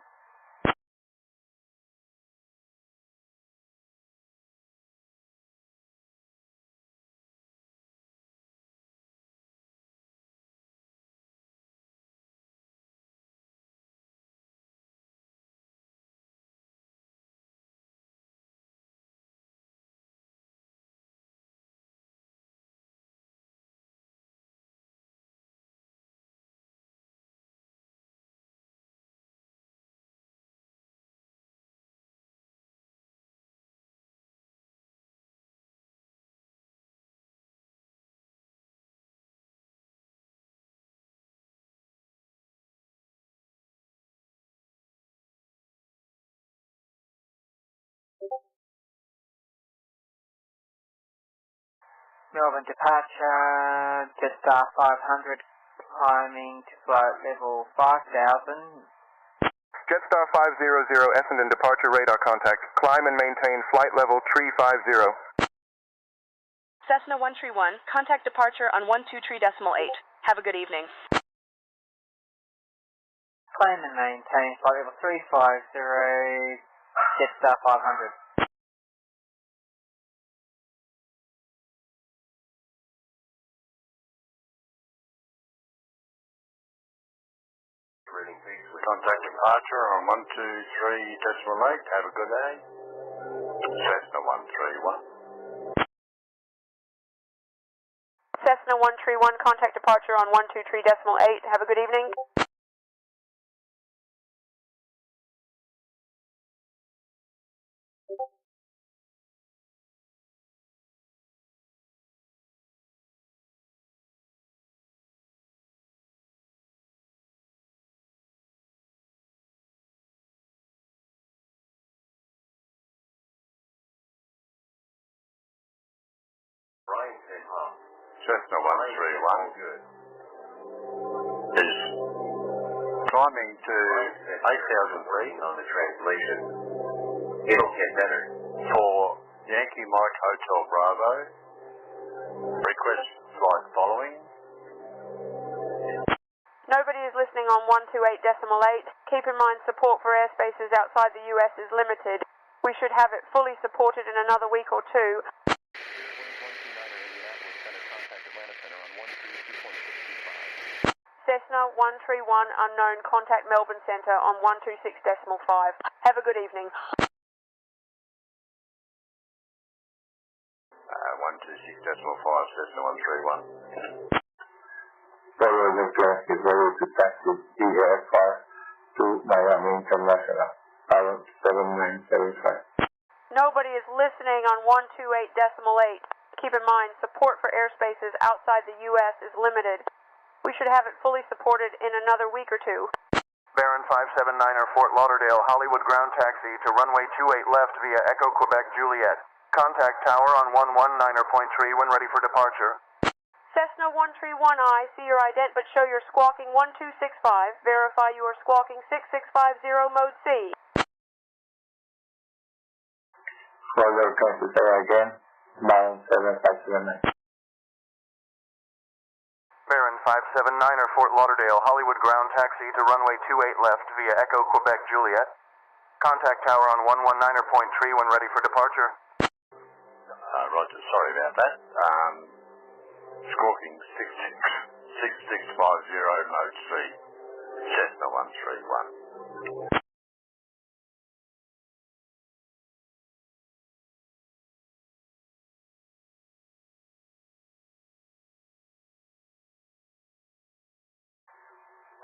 Melbourne departure, Jetstar 500, climbing to flight level 5000. Jetstar 500, Essendon departure radar contact. Climb and maintain flight level 350. Cessna 131, contact departure on 123.8. Have a good evening. Climb and maintain flight level 350, Jetstar 500. Contact departure on 123.8. Have a good day. Cessna 131. Cessna 131, contact departure on 123.8. Have a good evening. Cessna 131 is climbing to 8,000 feet on the translation. It'll get better. For Yankee Mike Hotel Bravo, request flight following. Nobody is listening on 128.8. Keep in mind support for airspaces outside the US is limited. We should have it fully supported in another week or two. Cessna 131, unknown, contact Melbourne Centre on 126.5. Have a good evening. 126.5, Cessna 131. Diversion flight is ready to taxi VFR to Miami International, current 7975. Nobody is listening on 128.8. Keep in mind, support for airspaces outside the U.S. is limited. We should have it fully supported in another week or two. Baron 579er, Fort Lauderdale, Hollywood ground taxi to runway 28 left via Echo Quebec Juliet. Contact tower on 119.3 when ready for departure. Cessna 131I, see your ident but show you're squawking 1265. Verify you are squawking 6650 mode C. Further consider again, Baron 7579. Baron 579er, Fort Lauderdale, Hollywood ground taxi to runway 28 left via Echo Quebec Juliet. Contact tower on 119.3 when ready for departure. Roger, sorry about that. Squawking 6650 mode C, Cessna 131.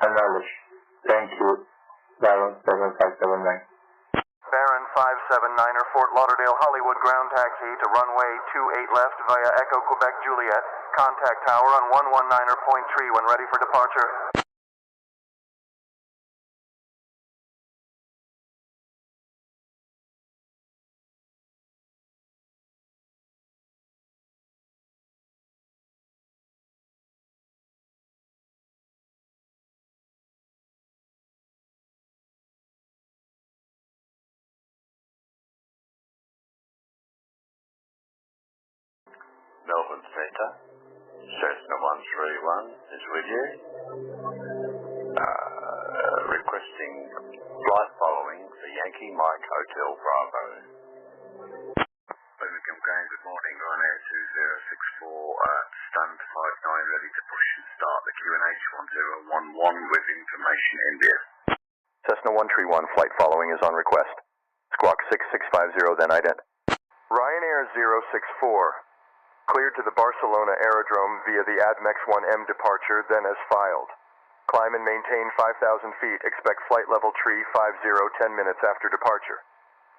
Acknowledge. Thank you. Baron 7579. Baron 579er, Fort Lauderdale Hollywood ground taxi to runway 28 left via Echo Quebec Juliet. Contact tower on 119.3 when ready for departure. Melbourne Centre, Cessna 131 is with you. Requesting flight following for Yankee Mike Hotel Bravo. Birmingham Grand, good morning, Ryanair 2064, stand 59, ready to push and start the QNH 1011 with information India. Cessna 131, flight following is on request. Squawk 6650, then ident. Ryanair 064. Cleared to the Barcelona aerodrome via the ADMEX 1M departure, then as filed. Climb and maintain 5,000 feet. Expect flight level tree 50, 10 minutes after departure.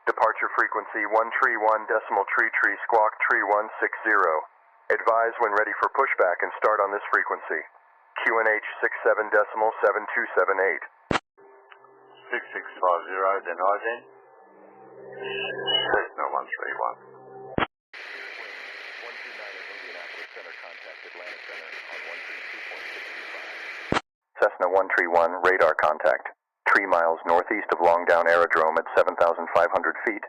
Departure frequency 131.tree, squawk tree 160. Advise when ready for pushback and start on this frequency. QNH 67.7278. 6650, then ident. Cessna 131. Cessna 131, radar contact. 3 miles northeast of Longdown Aerodrome at 7,500 feet.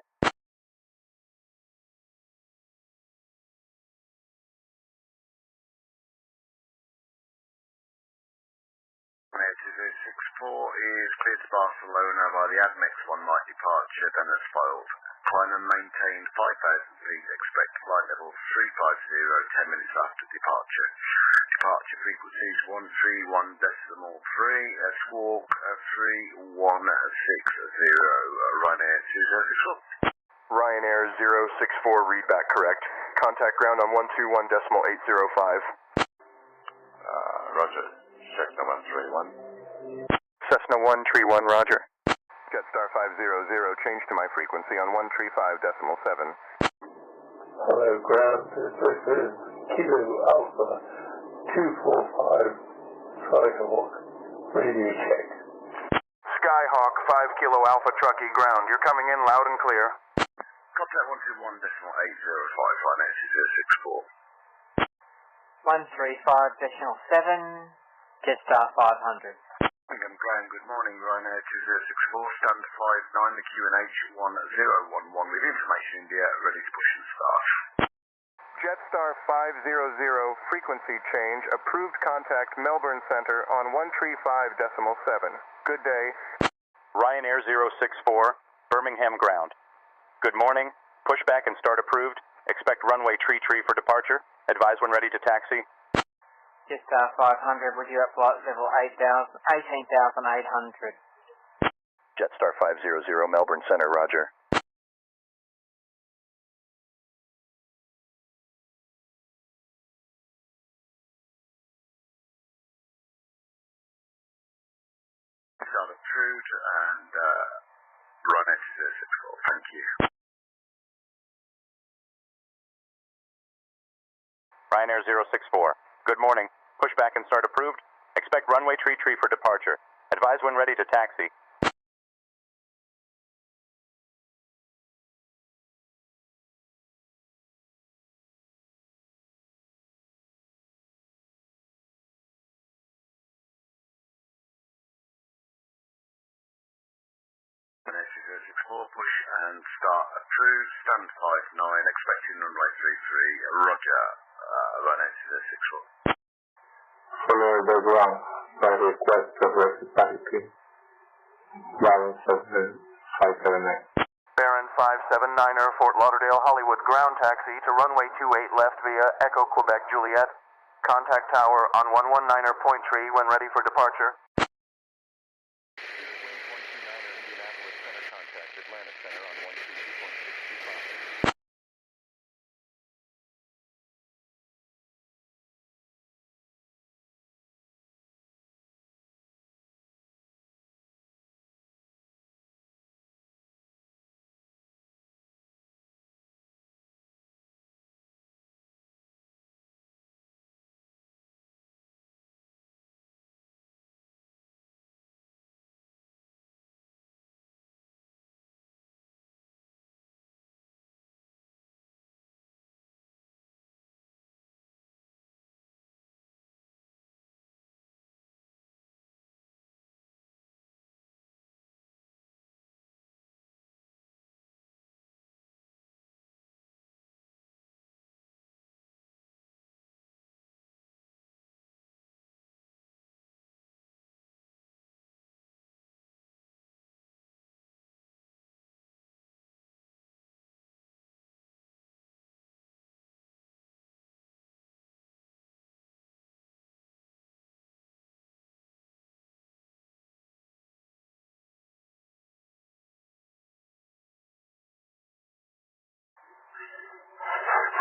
Ryanair 264 is cleared to Barcelona by the ADMEX 1 Mike departure, then as filed. Climb and maintain 5,000 feet. Expect flight level 350, 10 minutes after departure. Departure frequencies 131.3, squawk 3160. Ryanair 264. Ryanair 064, readback correct. Contact ground on 121.805. Roger. Cessna 131. Cessna 131, roger. Jetstar 500, change to my frequency on 135.7. Hello, ground. This is Kilo Alpha 245 Skyhawk. Radio check. Skyhawk 5 Kilo Alpha Truckee, ground. You're coming in loud and clear. Contact 121.805, Ryanair 264. 135.7, Jetstar 500. Birmingham Grand, good morning, Ryanair 264, stand 59, the QNH 1011 with information India, ready to push and start. Jetstar 500, frequency change, approved contact Melbourne Center on 135.7. Good day. Ryanair 064, Birmingham ground. Good morning, pushback and start approved. Expect runway tree for departure. Advise when ready to taxi. Jetstar 500, would you at flight level 18,800? Jetstar 500, Melbourne Center, roger. Start approved and Ryanair 264, thank you. Ryanair 064. Good morning. Pushback and start approved. Expect runway tree for departure. Advise when ready to taxi. Ryanair 264, push and start approved, stand 59, expecting runway 33, roger, Ryanair 264. Follow the ground by request of reciprocity. Baron 7579. Baron 579er, Fort Lauderdale Hollywood ground taxi to runway 28 left via Echo Quebec Juliet. Contact tower on 119.3 when ready for departure.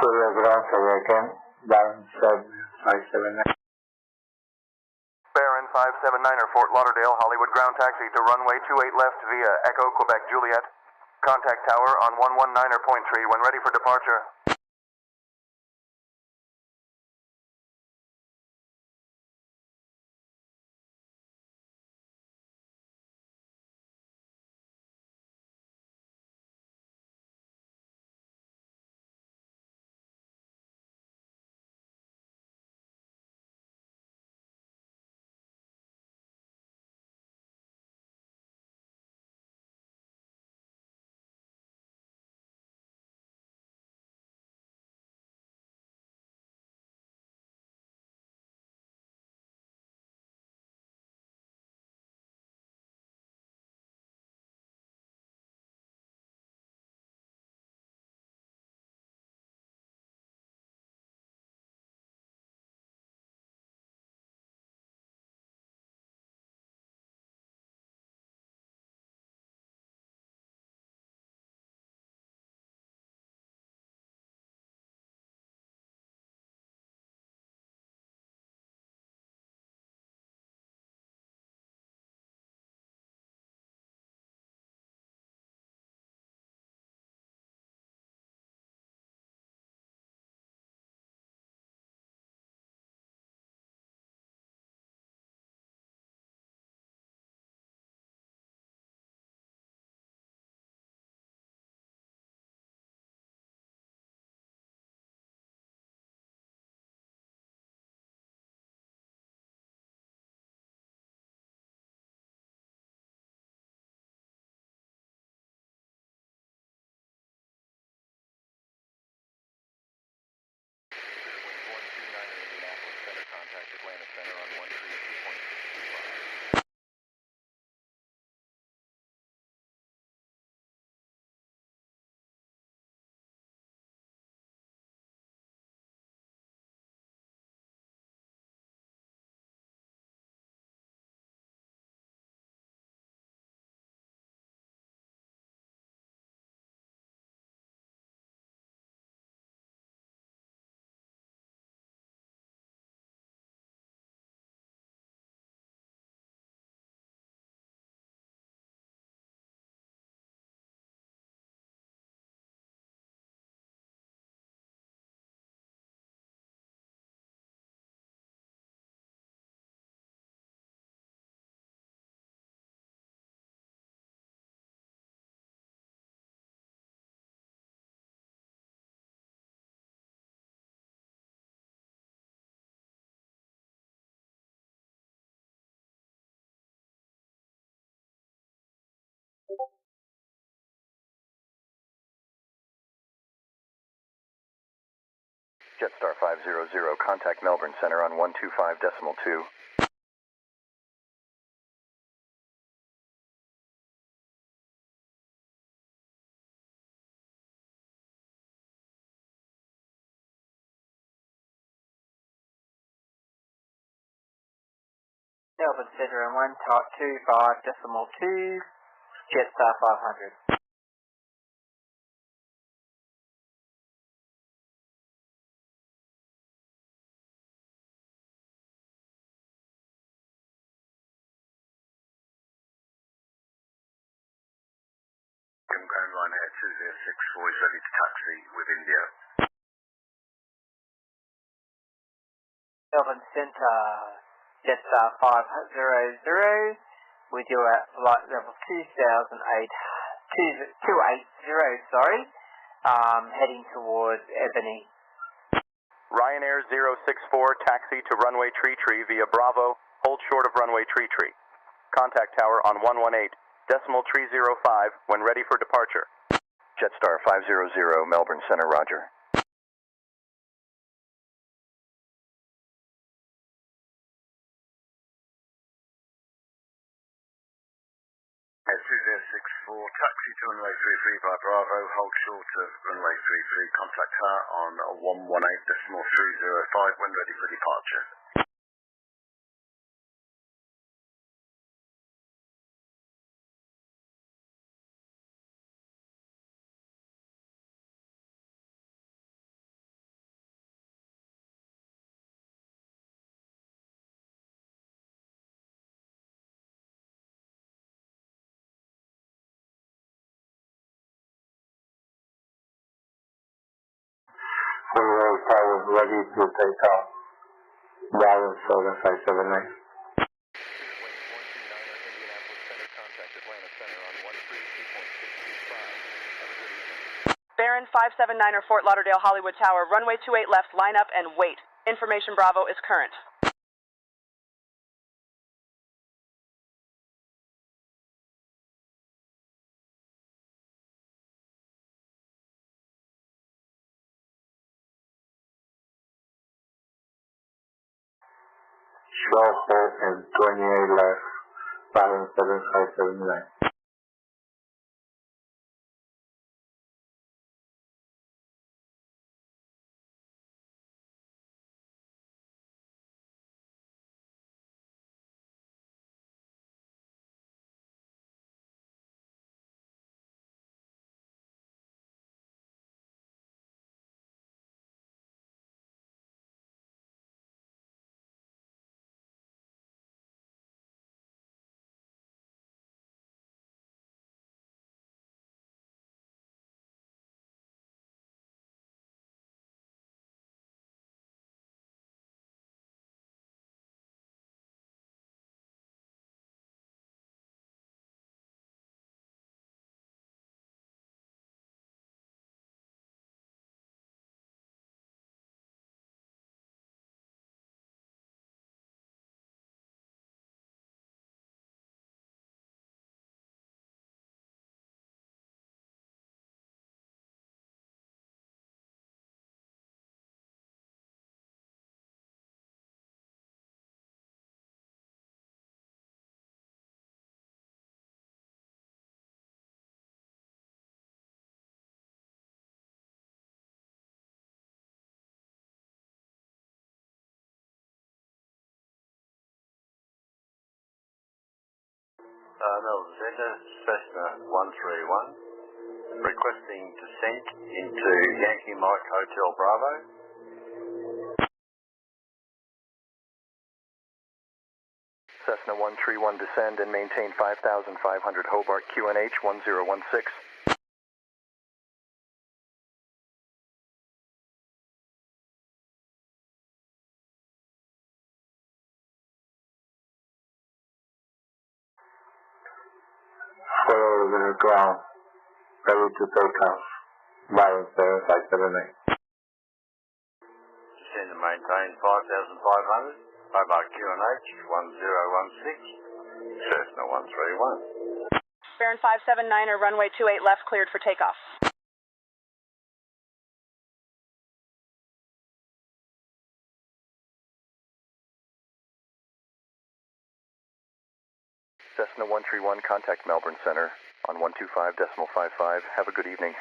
Kilo Ground again, Baron 579. Baron 579er, Fort Lauderdale, Hollywood ground taxi to runway 28 left via Echo, Quebec, Juliet. Contact tower on 119er point tree when ready for departure. Jetstar 500, contact Melbourne Center on 125.2. Melbourne Center on 125.2, Jetstar 500. Ground line air 2064 is ready to taxi with India. Melbourne Center, Jetstar 500, with you at flight level 280, heading towards Ebony. Ryanair 064, taxi to runway Tree via Bravo, hold short of runway Tree. Contact tower on 118.305 when ready for departure. Jetstar 500, Melbourne Center, roger. Air 2064, taxi to runway 33 by Bravo, hold short of runway 33, contact her on 118.305 when ready for departure. 4 Tower ready to take off. Dallas, Southern 579. Baron 579er Fort Lauderdale Hollywood Tower, runway 28 left, line up and wait. Information Bravo is current. And 28 left, Baron 7579. Melbourne Centre, Cessna 131, requesting descent into Yankee Mike Hotel Bravo. Cessna 131, descend and maintain 5,500 Hobart, QNH 1016. Follow the ground, ready to take off. Baron 7578. Descend and maintain 5,500, Hobart QNH 1016, Cessna 131. Baron 579er, runway 28 left, cleared for takeoff. Cessna 131, contact Melbourne Center on 125.55. Have a good evening.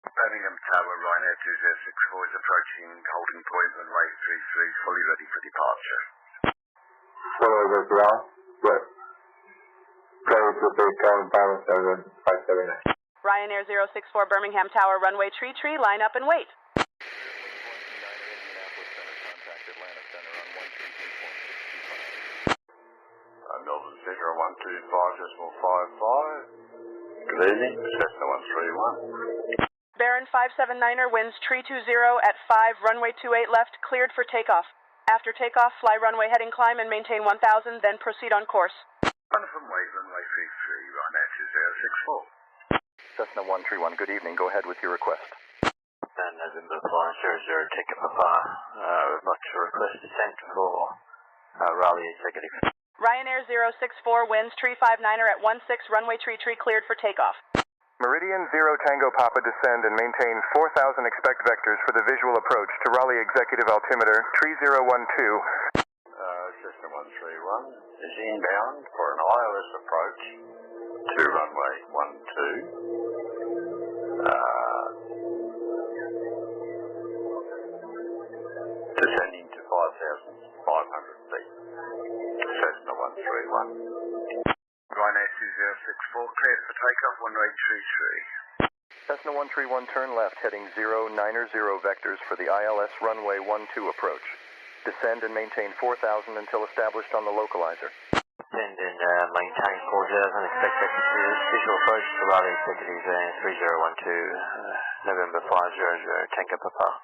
Birmingham Tower, Ryanair 2064 is approaching holding point runway 33, fully ready for departure. Follow the ground, yes. Ready to take off, Baron 7579. Ryanair 064 Birmingham Tower, runway tree, line up and wait. Melbourne Centre 125.55. Good evening, Cessna 131. Baron 579er, winds tree 20 at 5, runway 28 left, cleared for takeoff. After takeoff, fly runway heading climb and maintain 1,000, then proceed on course. Confirm weight runway 33, Ryanair 2064. Cessna 131, good evening. Go ahead with your request. And November flying 00, Takeoff, we'd like to request descent for Raleigh Executive. Ryanair 064, winds tree 59er at 16, runway tree cleared for takeoff. Meridian 0 Tango Papa, descend and maintain 4,000 expect vectors for the visual approach to Raleigh Executive Altimeter 3012. Cessna 131 is inbound for an ILS approach to runway 12. Descending to 5,500 feet. Cessna 131. Ryanair 2064, cleared for takeoff, runway 33. Cessna 131, turn left, heading 090 vectors for the ILS runway 12 approach. Descend and maintain 4,000 until established on the localizer. Descend and maintain 4,000, expect vectors visual approach to Raleigh Executive 3012. November 500, Tango Papa.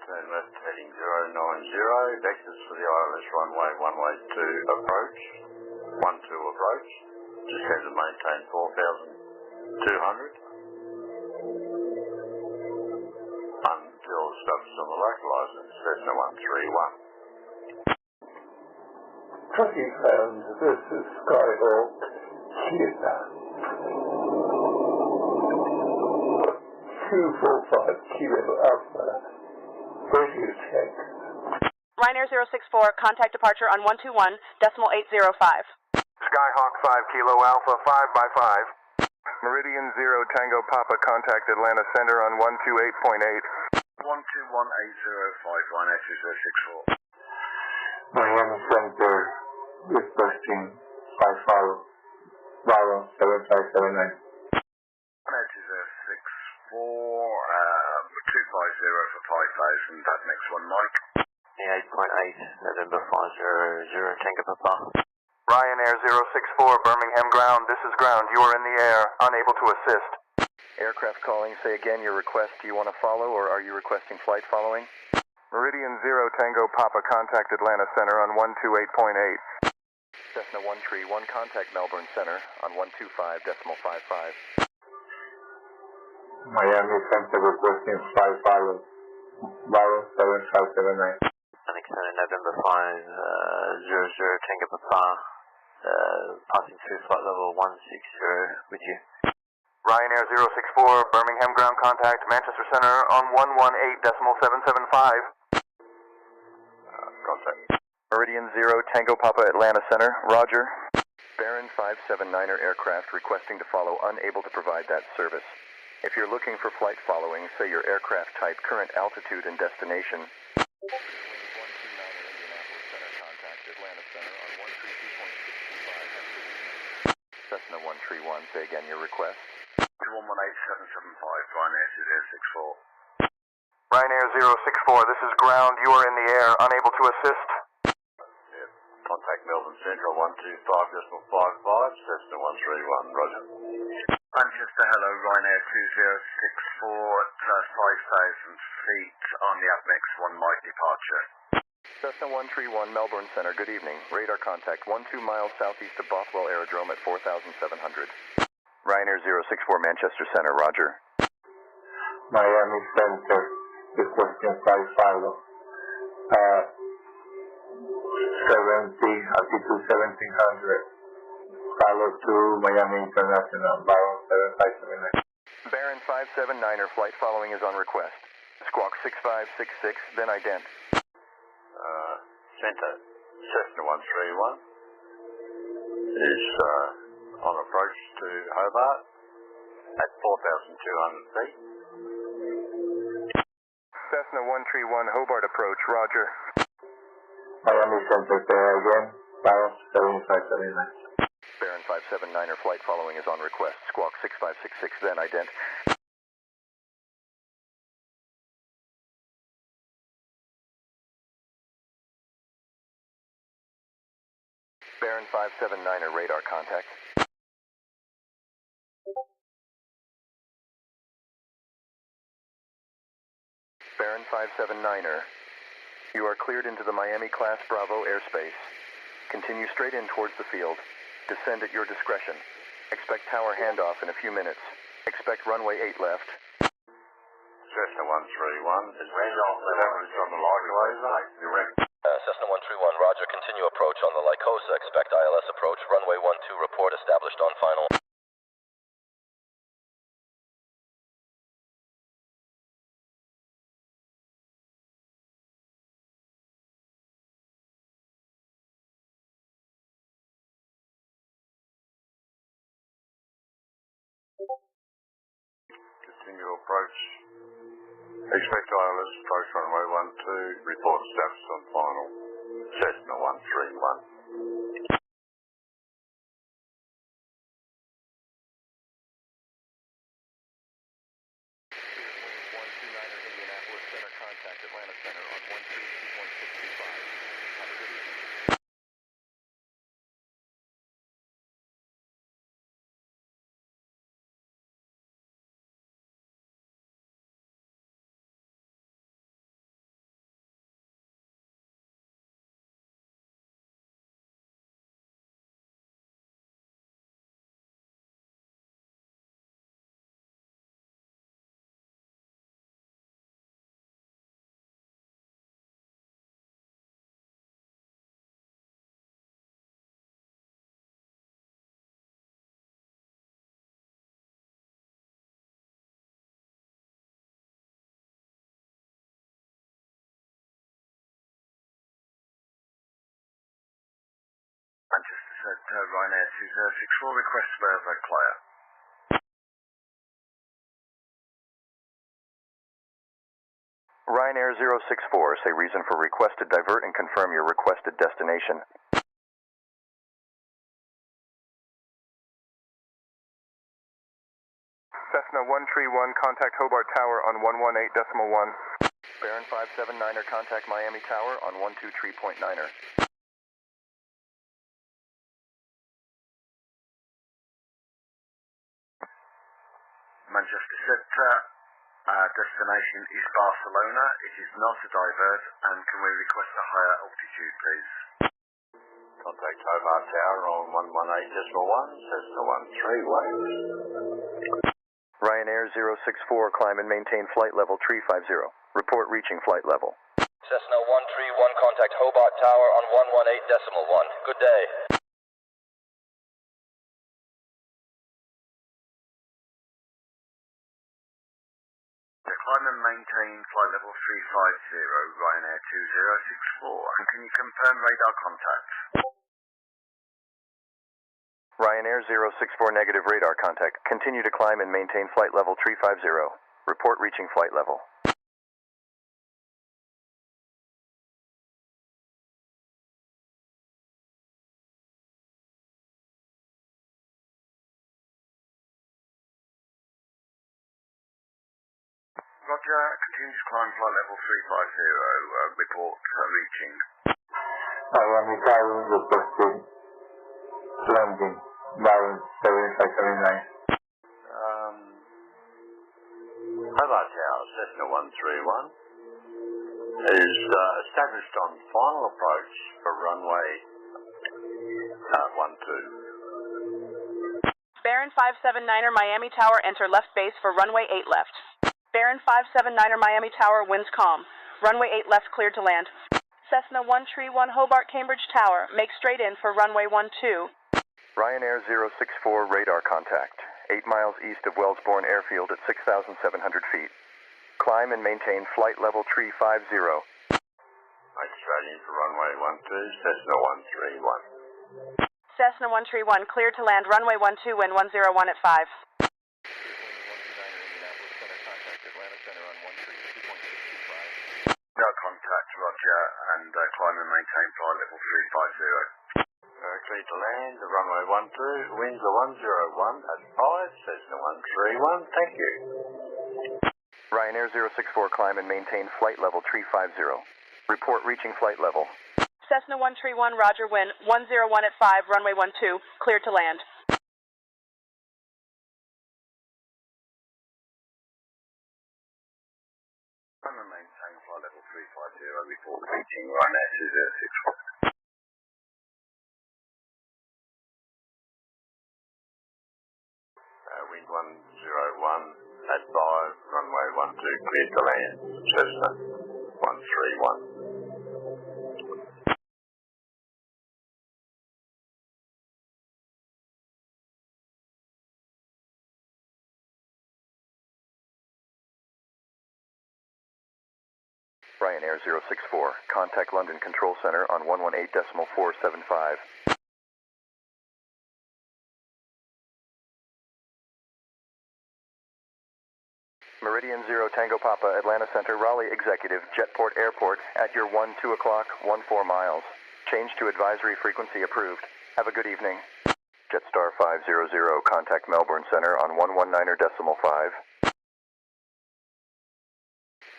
Turn left heading 090, vectors for the ILS runway 182 approach, 12 approach, descend and maintain 4,200 until established on the localizer, Cessna 131. Trucking fans, this is Skyhawk here. 245 Kilo Alpha. Radio check. Ryanair 064, contact departure on 121.805. Skyhawk 5 Kilo Alpha 5 by 5. Meridian 0 Tango Papa, contact Atlanta Center on 128.8. 121.805, Ryanair 2064. Miami Center, requesting 55, Bravo 7579. Ryanair 264, 250 for 5,000, that next one, Mike. 8.8, November 500, Tango Papa. Ryanair 064, Birmingham ground. This is ground. You are in the air, unable to assist. Aircraft calling. Say again your request. Do you want to follow, or are you requesting flight following? Meridian 0 Tango Papa, contact Atlanta Center on 128.8. Cessna 131, contact Melbourne Center on 125.55. Miami Center requesting 55, Bravo 7579. Alexander November 500, Tango Papa, passing through flight level 160 with you. Ryanair 064, Birmingham ground, contact Manchester Center on 118.775. Contact. Meridian 0 Tango Papa, Atlanta Center, roger. Baron 579er aircraft requesting to follow, unable to provide that service. If you're looking for flight following, say your aircraft type, current altitude, and destination. Cessna 131, say again your request. 218.775, Ryanair 064. Ryanair 064, this is ground. You are in the air, unable to assist. Contact Melbourne Central 125.55, Cessna 131, roger. Manchester, hello, Ryanair 2064 at 5,000 feet on the APMEX 1 Mike departure. Cessna 131, Melbourne Center, good evening. Radar contact 12 miles southeast of Bothwell Aerodrome at 4,700. Ryanair 064, Manchester Center, roger. Miami Center requesting 55, altitude 1700. Follow to Miami International, Bravo 7579. Baron 579er, flight following is on request. Squawk 6566, then ident. Center, Cessna 131 is on approach to Hobart at 4,200 feet. Cessna 131 Hobart approach, roger. Miami Center there again, Bravo 7579. Baron 579er, flight following is on request. Squawk 6566, then ident. Baron 579er, radar contact. Baron 579er, you are cleared into the Miami Class Bravo airspace. Continue straight in towards the field. Descend at your discretion. Expect tower handoff in a few minutes. Expect runway 8 left. Cessna 131 is leverage on the localizer. Direct. Cessna 131, roger, continue approach on the Lycosa. Expect ILS approach. Runway 12, report established on final. Continue approach. Expect ILS approach runway 12, report status on final. Cessna 131. Ryanair 2064, request further clear. Ryanair 064, say reason for request to divert and confirm your requested destination. Cessna 131, contact Hobart Tower on 118.1. Baron 579er, contact Miami Tower on 123.9er. Manchester Centre, destination is Barcelona. It is not a divert, and can we request a higher altitude, please? Contact Hobart Tower on 118.1, Cessna 131. Ryanair 064, climb and maintain flight level 350. Report reaching flight level. Cessna 131, contact Hobart Tower on 118.1. Good day. Climb and maintain flight level 350, Ryanair 2064. And can you confirm radar contact? Ryanair 064, negative radar contact. Continue to climb and maintain flight level 350. Report reaching flight level. Roger, continue to climb flight level 350, report reaching. Miami Tower requested landing, Baron 7579. Hobart Tower, Cessna 131, is established on final approach for runway 12. Baron 579er, Miami Tower, enter left base for runway 8 left. Baron 579er, Miami Tower, winds calm. Runway 8 left cleared to land. Cessna 131, Hobart, Cambridge Tower, make straight in for runway 12. Ryanair 064, radar contact. 8 miles east of Wellsbourne Airfield at 6,700 feet. Climb and maintain flight level 350. Make straight in for runway 12, Cessna 131. Cessna 131, cleared to land runway 12, wind 101 at 5. No contact, Roger, and climb and maintain flight level 350. Clear to land, runway 12, winds are 101 at 5, Cessna 131, thank you. Ryanair 064, climb and maintain flight level 350. Report reaching flight level. Cessna 131, roger, wind 101 at 5, runway 12, cleared to land. Climb and maintain flight level 350, report reaching Ryanair 064. Wind 101 at 5, runway 12, cleared to land, Cessna 131. Ryanair 064, contact London Control Center on 118.475. Meridian 0 Tango Papa, Atlanta Center, Raleigh Executive, Jetport Airport, at your 2 o'clock, 14 miles. Change to advisory frequency approved. Have a good evening. Jetstar 500, contact Melbourne Center on 119.5.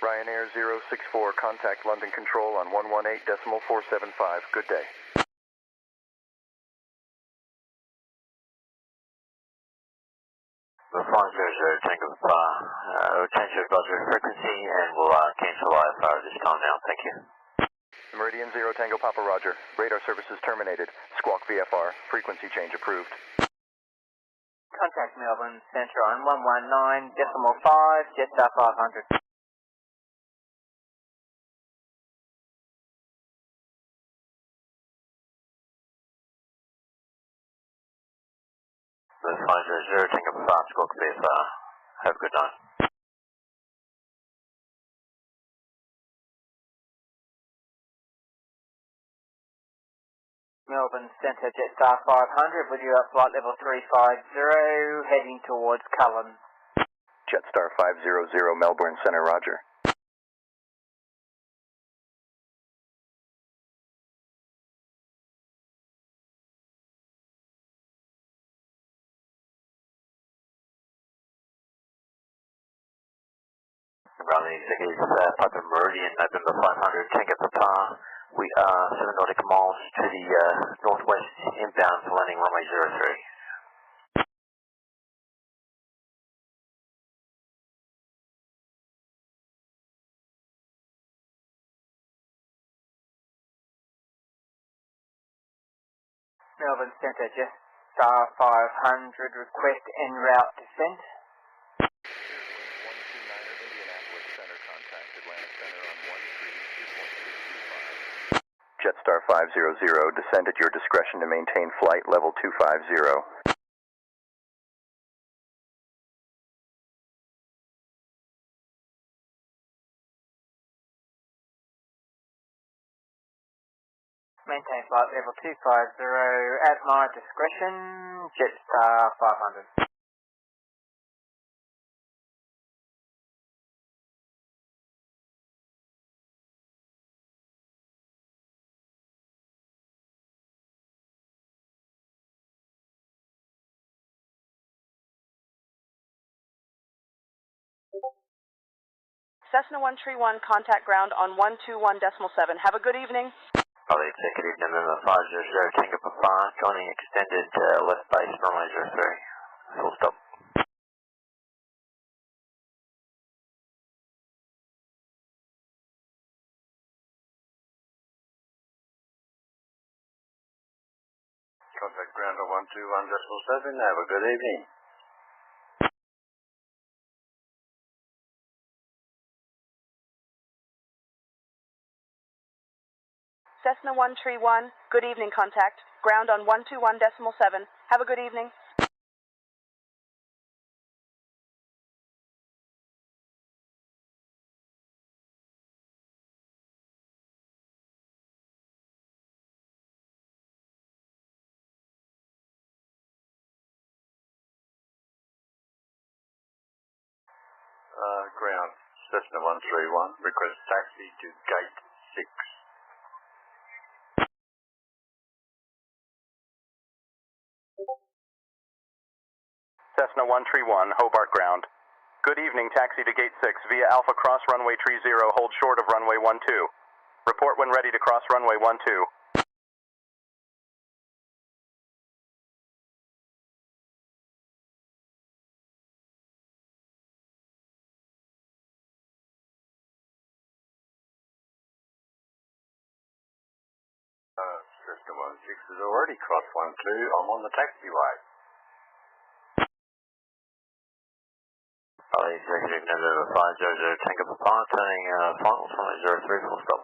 Ryanair 064, contact London Control on 118.475. Good day. The 500 Tango Papa, change your advisory frequency and we'll cancel IFR this time now, thank you. Meridian 0 Tango Papa, roger. Radar services terminated. Squawk VFR, frequency change approved. Contact Melbourne Centre on 119.5, Jetstar 500. The 500 Tango Papa, Squawk VFR, have a good night. Melbourne Centre Jetstar 500 with you at flight level 350 heading towards Cullen. Jetstar 500 Melbourne Centre, roger. Rally Executive Piper Meridian, November 500, Tango Papa. We are 7 nautical miles to the northwest inbound for landing runway 03. Melbourne Centre Jetstar 500 request en route descent. Jetstar 500, descend at your discretion to maintain flight level 250. Maintain flight level 250 at my discretion, Jetstar 500. Cessna 131, contact ground on 121.7. Have a good evening. Rally Executive November 500, Tango Papa, joining extended left base runway 03. Full stop. Contact ground on 121.7. Have a good evening. Cessna 131, good evening, contact ground on 121.7. Have a good evening. Ground, Cessna 131, request taxi to gate 6. Cessna 131, Hobart ground. Good evening, taxi to gate 6 via Alpha cross runway 30, hold short of runway 12. Report when ready to cross runway 12. Cessna 16 has already crossed 12. I'm on the taxiway. Rally Executive November 500, Tango Papa, turning final runway 03, full stop.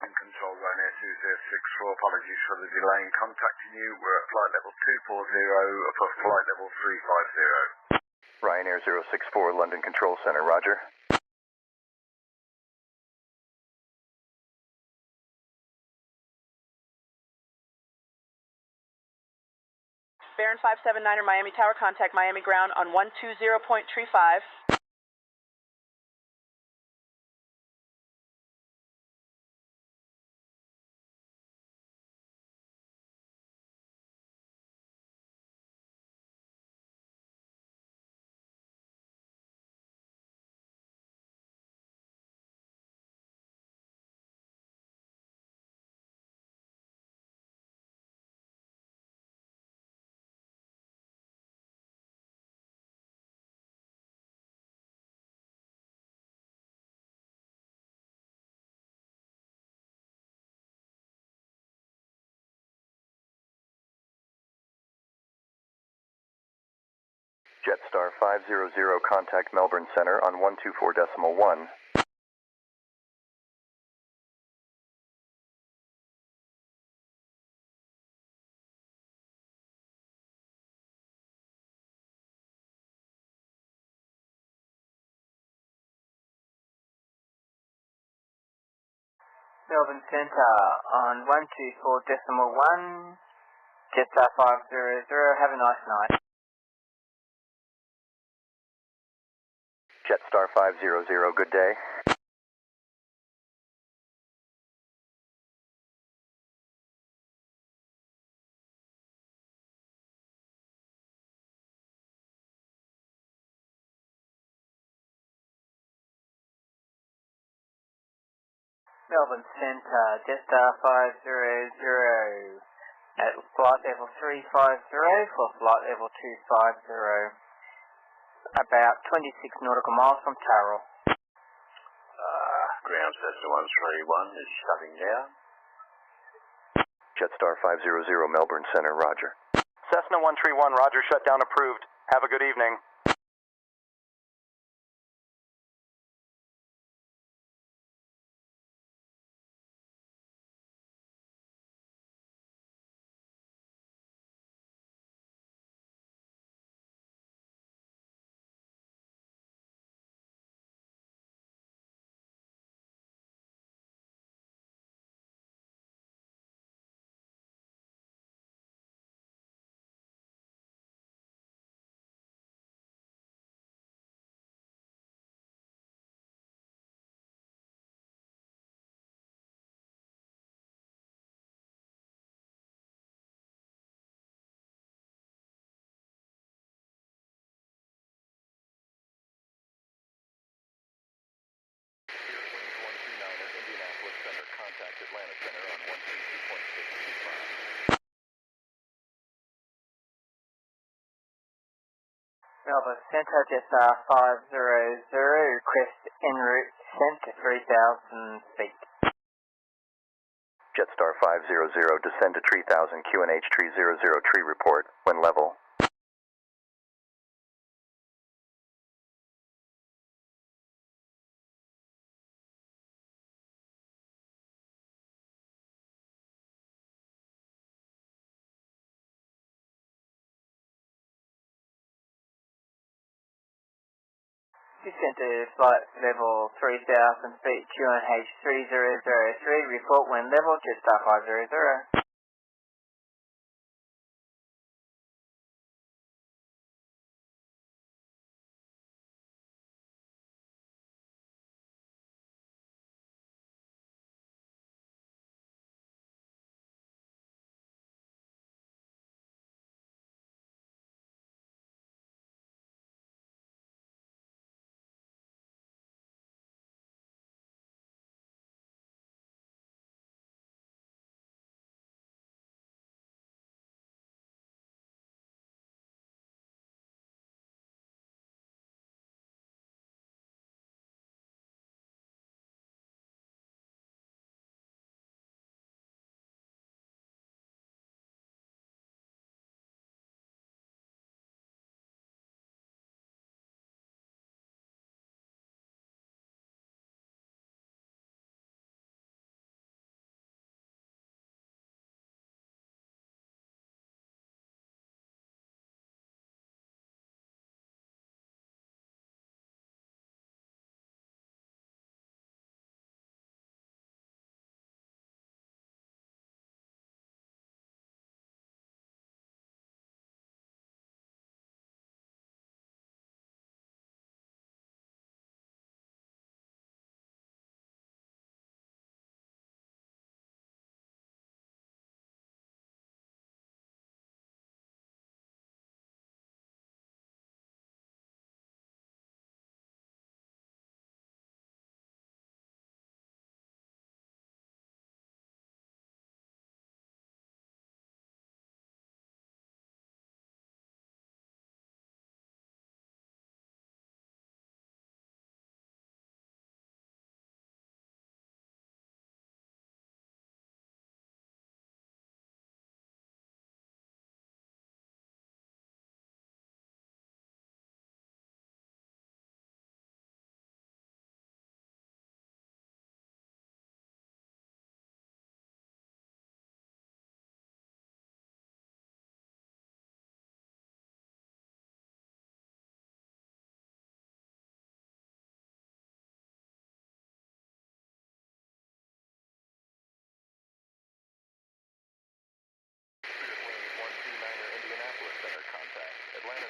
Control Ryanair 2064, apologies for the delay in contacting you. We're at flight level 240 for flight level 350. Ryanair 064, London Control Center, roger. Baron 579er, Miami Tower, contact Miami ground on 120.35. Jetstar 500, contact Melbourne Center on 124.1. Melbourne Centre on 124.1, Jetstar 500, have a nice night. Jetstar 500, good day. Melbourne Centre, Jetstar 500, at flight level 350 for flight level 250, about 26 nautical miles from Tyrrell. Ground Cessna 131 is shutting down. Jetstar 500, Melbourne Center, roger. Cessna 131, roger, shutdown approved. Have a good evening. Contact Atlanta Center on 122.625. Melbourne Centre, Jetstar 500, request en route descent to 3,000 feet. Jetstar 500, descend to 3,000, QNH tree 00, tree report, when level. Descent to flight level 3,000 feet, QNH 3003, report when level, Jetstar 500.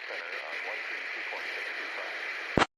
Center on 132.625.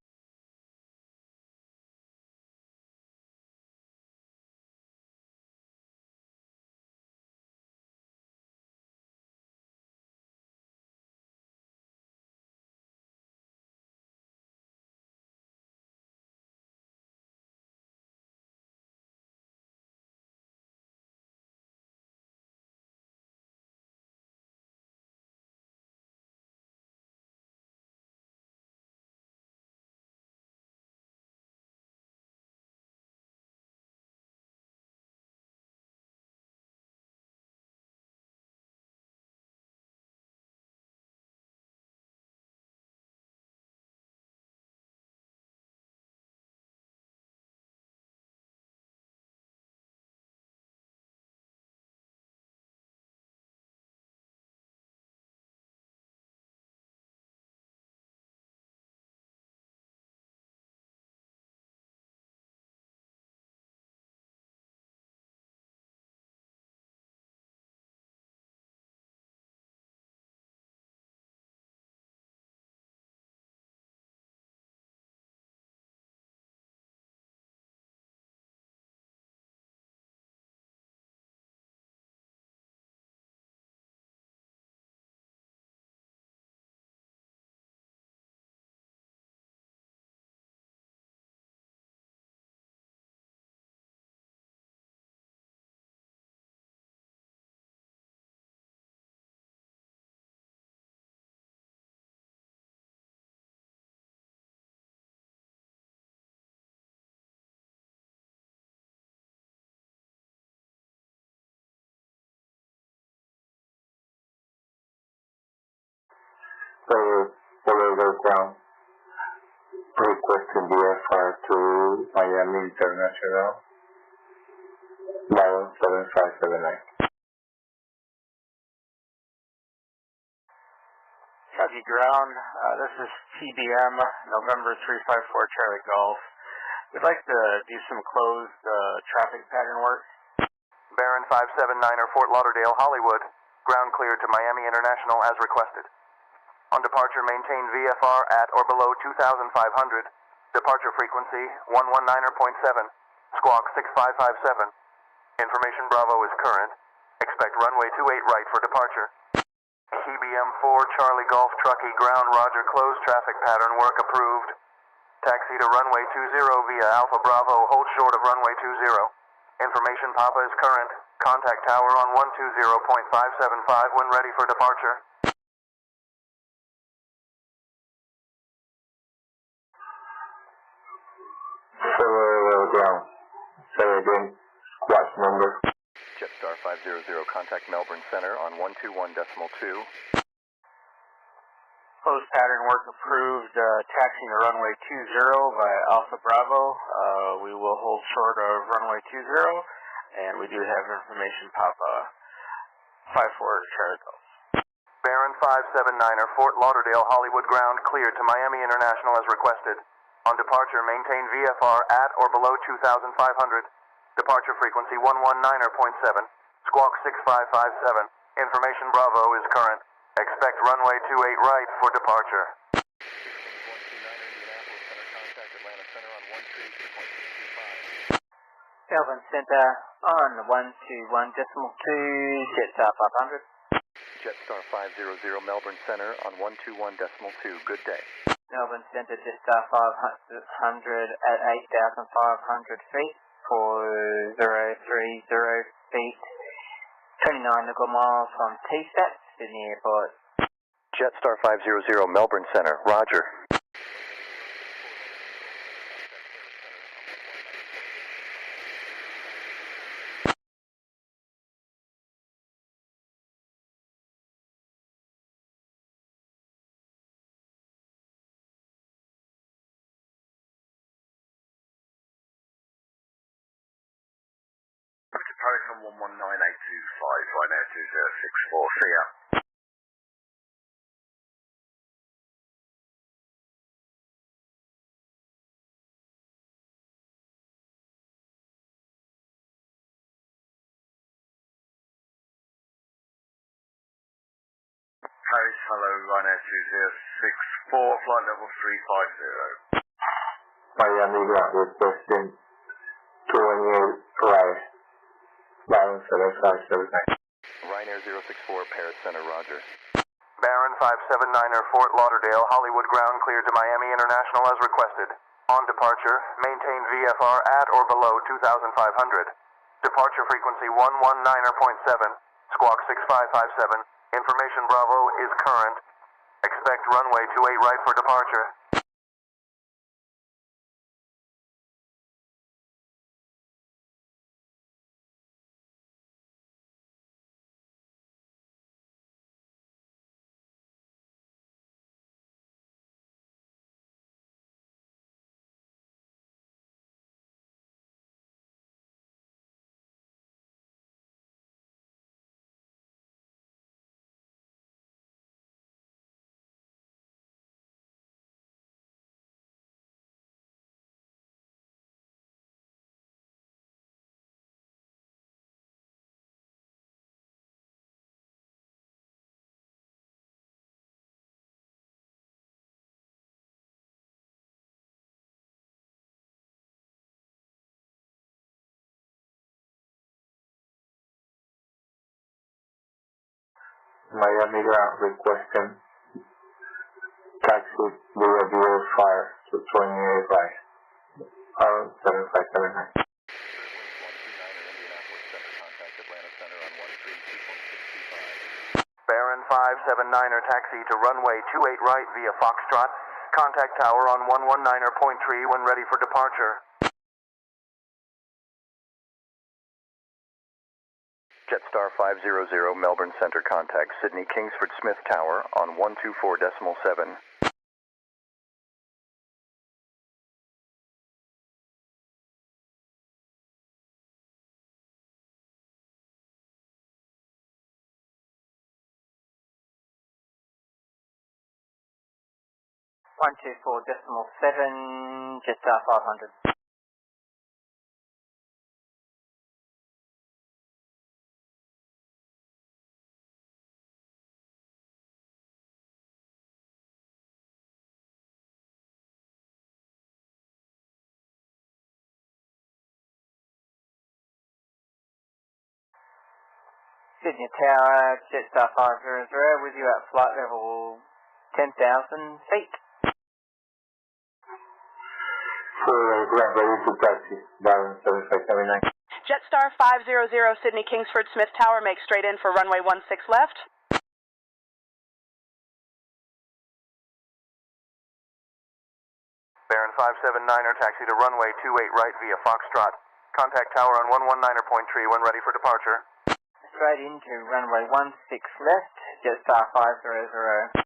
So, follow the ground. Requesting VFR to Miami International. Dial 7579. Copy ground. This is TBM, November 354 Charlie Golf. We'd like to do some closed traffic pattern work. Baron 579er, Fort Lauderdale, Hollywood. Ground cleared to Miami International as requested. On departure, maintain VFR at or below 2,500. Departure frequency 119.7. Squawk 6557. Information Bravo is current. Expect runway 28 right for departure. TBM 4 Charlie Golf Truckee, ground roger, closed traffic pattern work approved. Taxi to runway 20 via Alpha Bravo, hold short of runway 20. Information Papa is current. Contact tower on 120.575 when ready for departure. Follow ground. Say again, squawk number. Jetstar 500, contact Melbourne Center on 121.2. Closed pattern work approved. Taxiing to runway 20 via Alpha Bravo. We will hold short of runway 20, and we do have information Papa 54 Charlie Golf. Baron 579er, Fort Lauderdale, Hollywood, ground cleared to Miami International as requested. On departure, maintain VFR at or below 2,500. Departure frequency 119.7. Squawk 6557. Information Bravo is current. Expect runway 28 right for departure. Melbourne Center on 121.2, Jetstar 500. Jetstar 500, Melbourne Center on 121.2. Good day. Melbourne Center, Jetstar 500 at 8,500 feet for 030 feet, 29 nautical miles from TSAT, Sydney Airport. Jetstar 500, Melbourne Center, roger. Post on 119.825, right now 2064, see ya. Paris, hello, Ryanair 2064, flight level 350. Miami ground requesting 28 right, Baron 7579. Ryanair 064, Paris Center, roger. Baron 579er, Fort Lauderdale, Hollywood ground cleared to Miami International as requested. On departure, maintain VFR at or below 2,500. Departure frequency 119.7, squawk 6557. Information Bravo is current. Expect runway 28 right for departure. Miami ground requesting taxi via VFR to 28 right, Baron 7579. Baron 579er, taxi to runway 28 right via Foxtrot. Contact tower on 119.3 when ready for departure. Jetstar 500, Melbourne Center contact Sydney Kingsford Smith Tower on 124.7. One two four decimal 7, Jetstar 500. Sydney Tower, Jetstar 500, with you at flight level 10,000 feet. Ground ready to taxi, Baron 7579. Jetstar 500, Sydney Kingsford Smith Tower, make straight in for runway 16 left. Baron 579er, taxi to runway 28 right via Foxtrot. Contact tower on 119.3 when ready for departure. Straight into runway 16 left, Jetstar 500.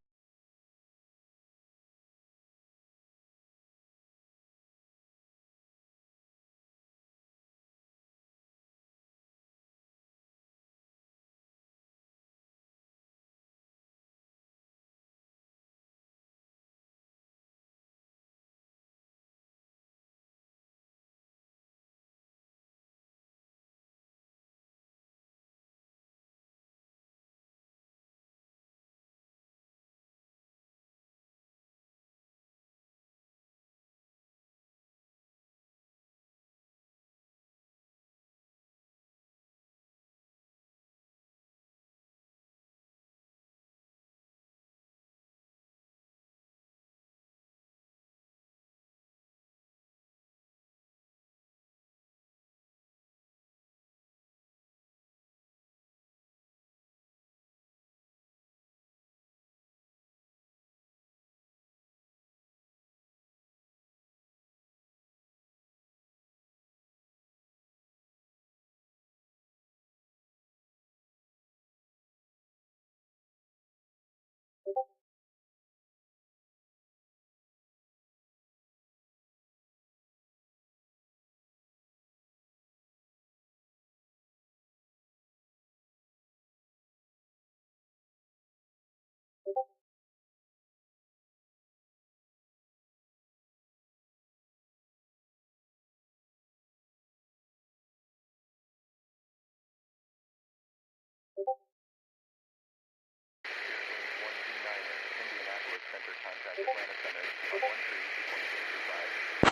Center, contact Atlanta Center on 132.625.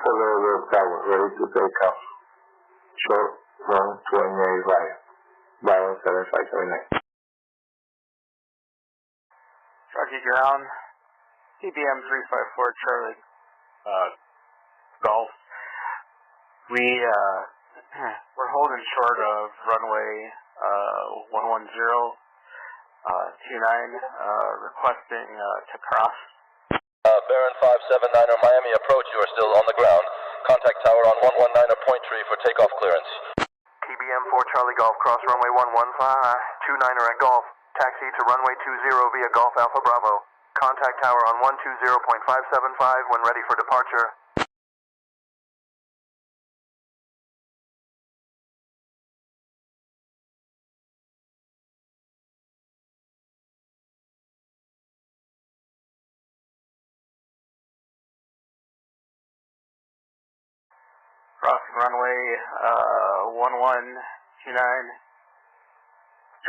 Hello, tower, ready to take off. Short, run, 28 right. Byron 7579. Roger ground, CBM 354 Charlie, Golf. We're holding short of runway 11029, requesting to cross. Baron 579er Miami approach, you are still on the ground. Contact tower on 119er Point Tree for takeoff clearance. TBM 4 Charlie Golf, cross runway 115, 29er at Golf. Taxi to runway 20 via Golf Alpha Bravo. Contact tower on 120.575 when ready for departure. Crossing runway 1129,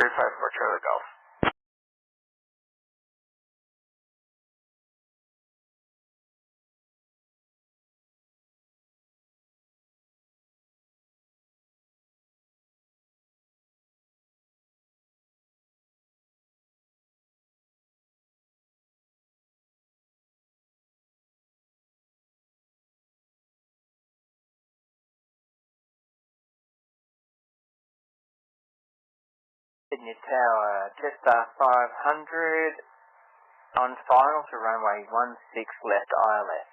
354 Charlie Golf. Sydney Tower, Jetstar 500 on final to runway 16 left ILS.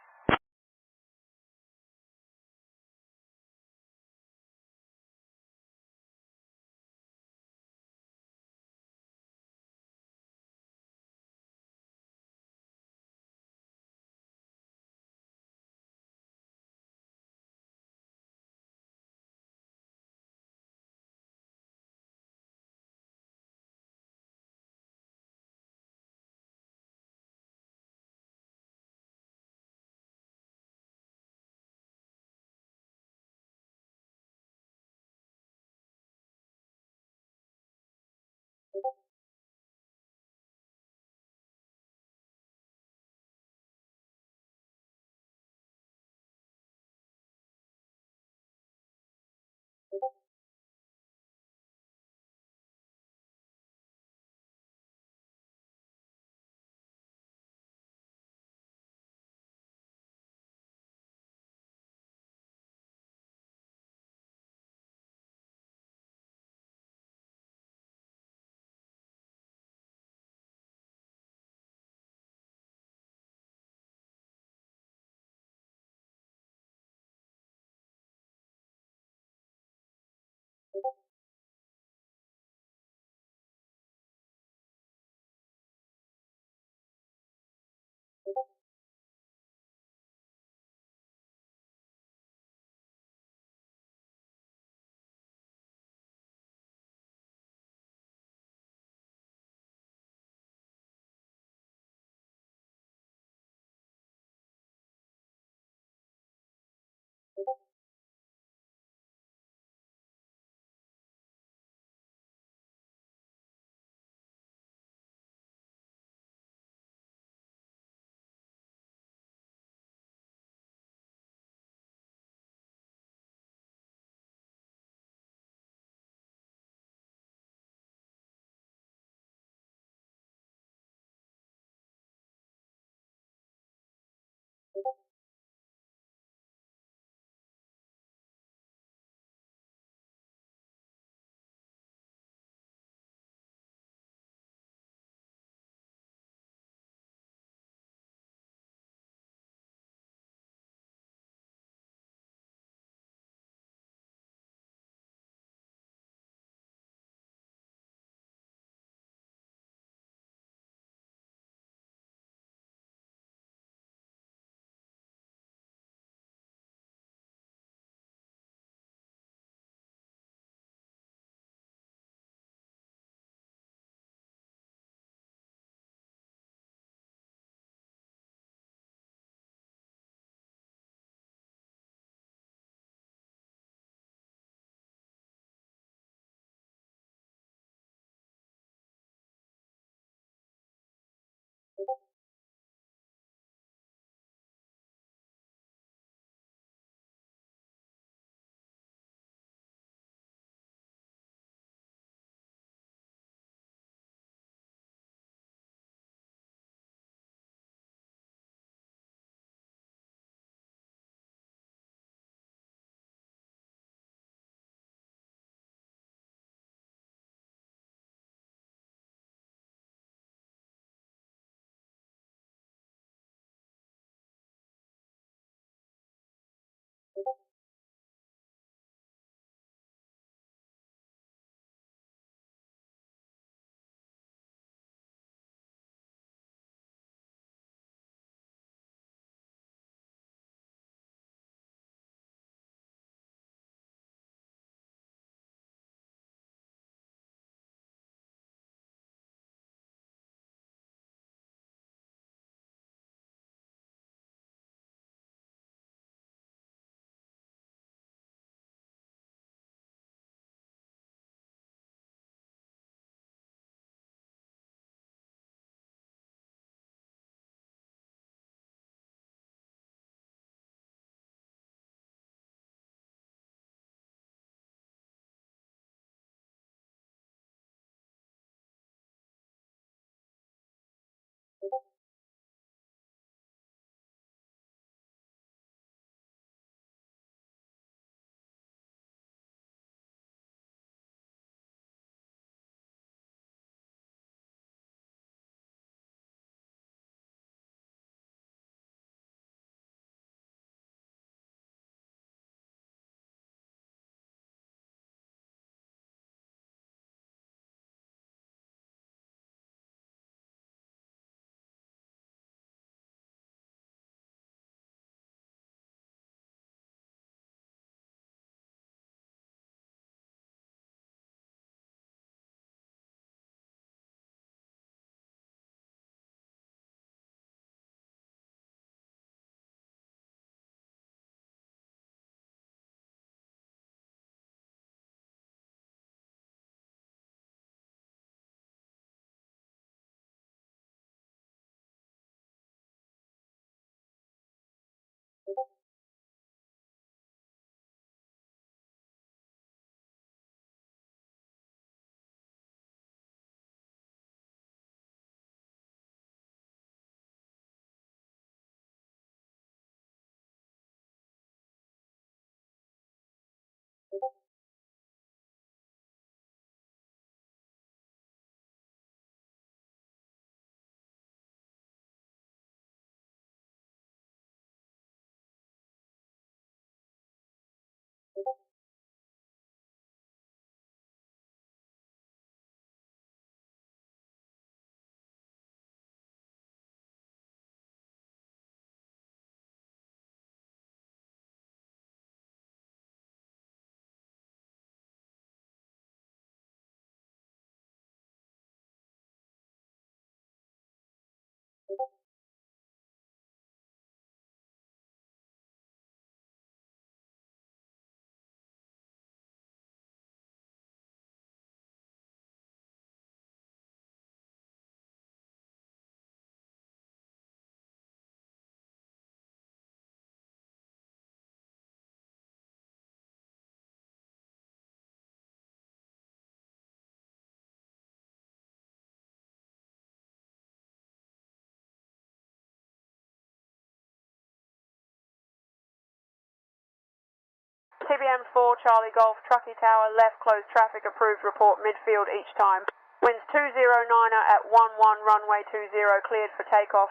TBM 4 Charlie Golf, Truckee Tower, left closed traffic approved report midfield each time. Winds 209er at 11 runway 20 cleared for takeoff.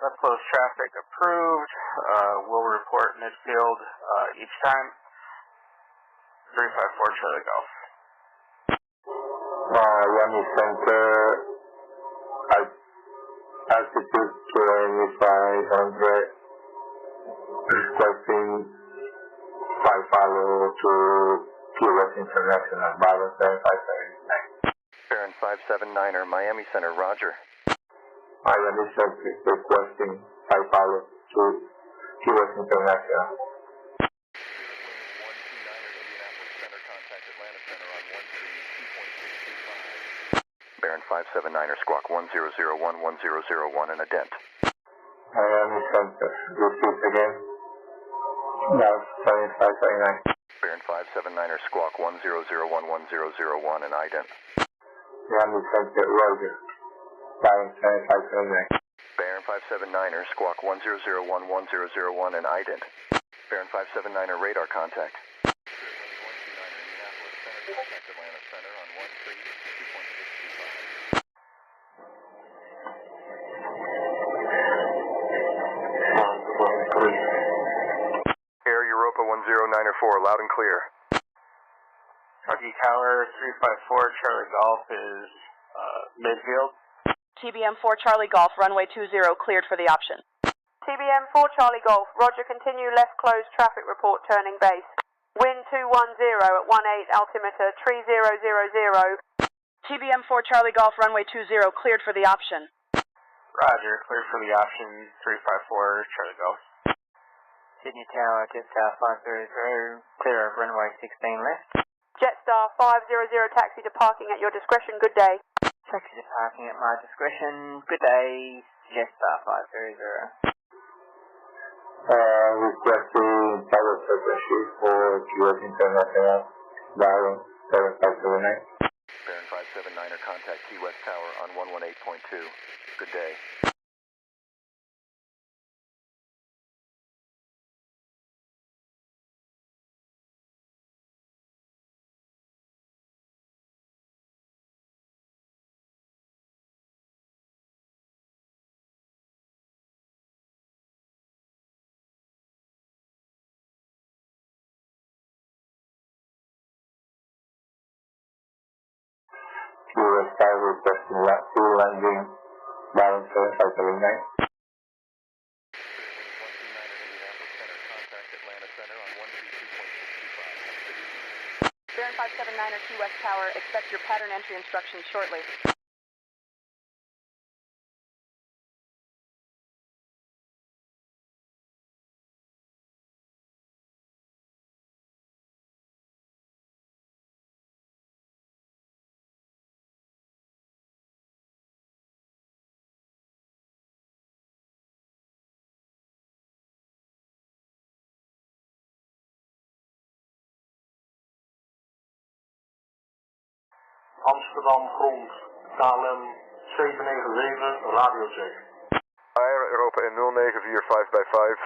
Left closed traffic approved. We'll report midfield each time. 354 Charlie Golf. Miami Center, altitude 2500, requesting 5 follow to Key West International, Byron 7579. Baron 579er, Miami Center, Roger. Miami Center requesting 5 follow to Key West International. Baron 579er, squawk 10011001 and a dent. Miami Center, repeat again. Now 7579. Baron 579er, squawk 10011001 and ident. Miami Center, Roger. Byron 7579. Baron 579er, squawk 10011001 and ident. Baron 579er, radar contact. Contact Atlanta Center on 13 2.625. Air Europa 1094, loud and clear. Truckee Tower 354 Charlie Golf is midfield. TBM 4 Charlie Golf, runway 20 cleared for the option. TBM 4 Charlie Golf, Roger, continue left closed traffic report turning base. Wind 210 at 18 altimeter 3000. TBM 4 Charlie Golf, runway 20 cleared for the option. Roger, cleared for the option 354 Charlie Golf. Sydney Tower, Jetstar 500, clear of runway 16 left. Jetstar 500, taxi to parking at your discretion, good day. Taxi to parking at my discretion, good day. Jetstar 500. Requesting power frequency for US International, Byron 7579. Baron 579er, contact Key West Tower on 118.2. Good day. US Tower requesting full landing, Byron 7579. Baron 579er, Key West Tower, expect your pattern entry instructions shortly. Amsterdam grond, KLM 797, radiocheck. Air Europa in 0945 bij 5.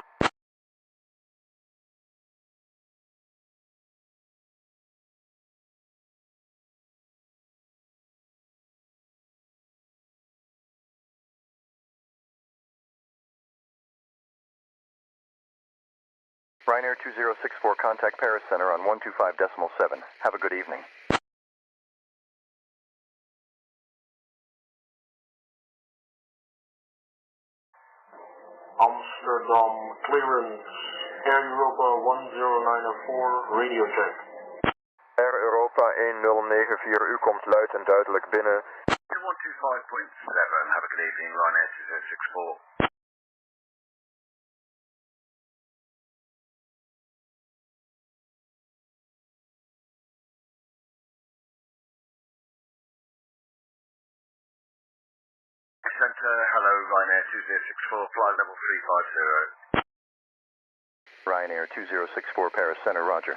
Ryanair 2064, contact Paris Center on 125.7. Have a good evening. Amsterdam clearance, Air Europa 1094, radio check. Air Europa 1094, u komt luid en duidelijk binnen. 125.7, have a good evening, Ryanair 2064. Center, hello, Ryanair 2064, flight level 350. Ryanair 2064, Paris Center, Roger.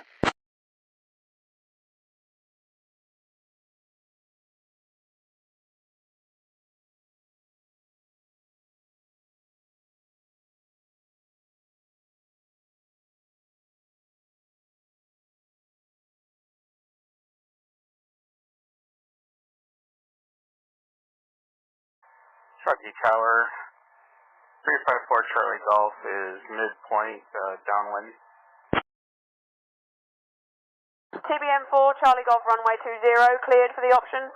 Truckee Tower, 354 Charlie Golf is midpoint, downwind. TBM4 Charlie Golf runway 20 cleared for the option.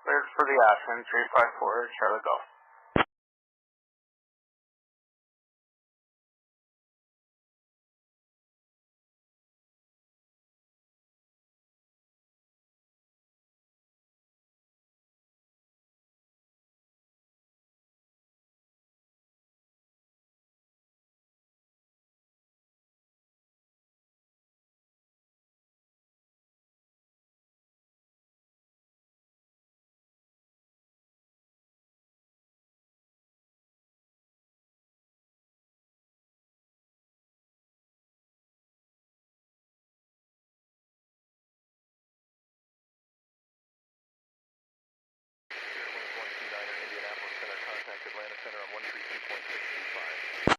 Cleared for the option, 354 Charlie Golf. Atlanta Center on 132.625.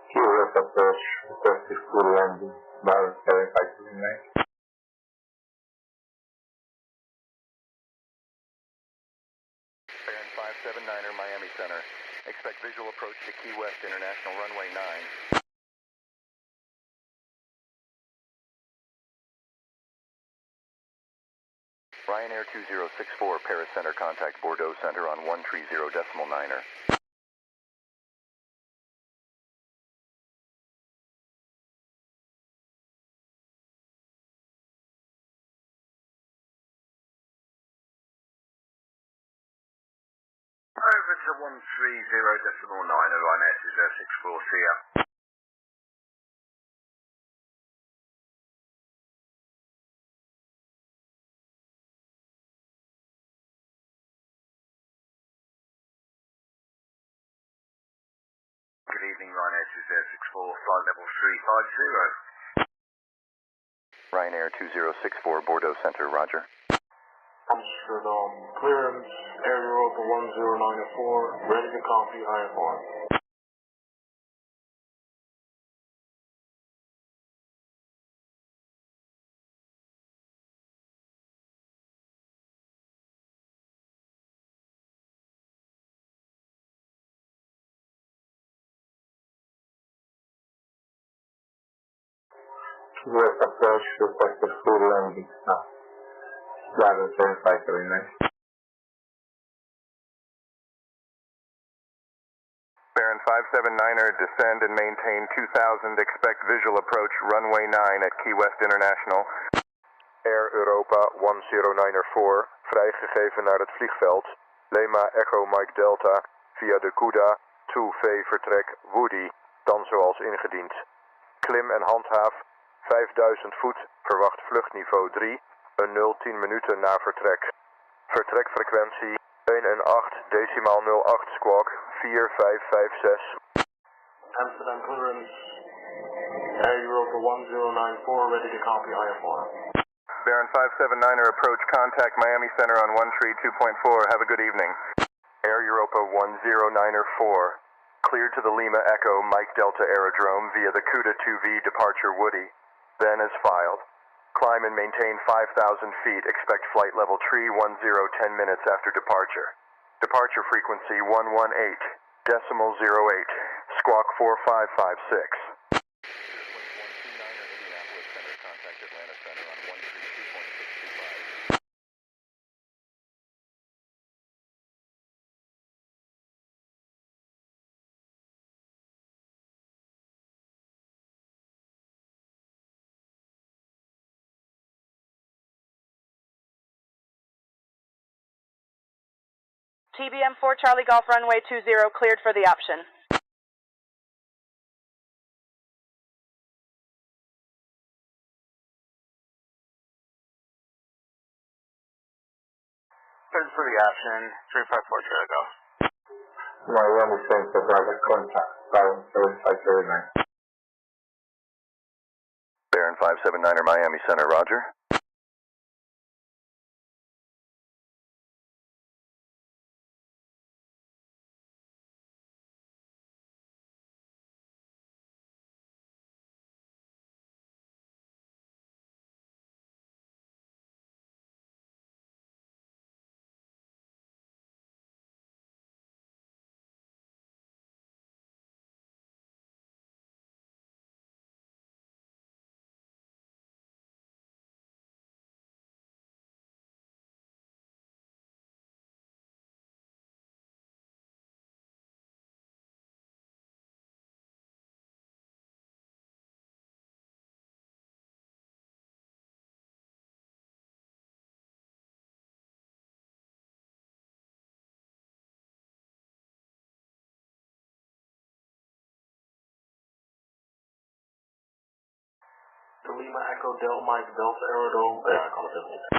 QRS approach, requested full landing, Baron 7529. Baron 579er, Miami Center. Expect visual approach to Key West International Runway 9. Ryanair 2064, Paris Center, contact Bordeaux Center on 130.9er. Over to 130.9, Ryanair 2064, see ya. Good evening, Ryanair 2064, flight level 350. Ryanair 2064, Bordeaux Center, roger. Amsterdam, clearance, Air Europa 1094, ready to copy IFR. QRS approach, requested full landing now, Baron 7539. Baron 579er, descend and maintain 2000, expect visual approach runway 9 at Key West International. Air Europa 1094, vrijgegeven naar het vliegveld. Lima Echo Mike Delta, via de Cuda, 2V vertrek Woody, dan zoals ingediend. Klim en handhaaf, 5000 voet, verwacht vluchtniveau 3, een 0-10 minuten na vertrek. Vertrekfrequentie 118 decimaal 08 squawk 4556. Amsterdam clearance, Air Europa 1094, ready to copy IFR. Baron 579er, approach contact Miami Center on 132.4. Have a good evening. Air Europa 109er 4. Cleared to the Lima Echo Mike Delta Aerodrome via the Cuda 2V departure Woody. Then as filed. Climb and maintain 5,000 feet. Expect flight level tree 10 10 minutes after departure. Departure frequency 118, decimal 08, squawk 4556. Contact Atlanta Center on 132.625. TBM4 Charlie Golf runway 20 cleared for the option. Thanks for the action. 354 Charlie Golf. Miami Center, Bravo, contact, Baron 7509. Baron 579er, Miami Center, roger. The Lima Echo Del Mike Delta Aerodrome, call it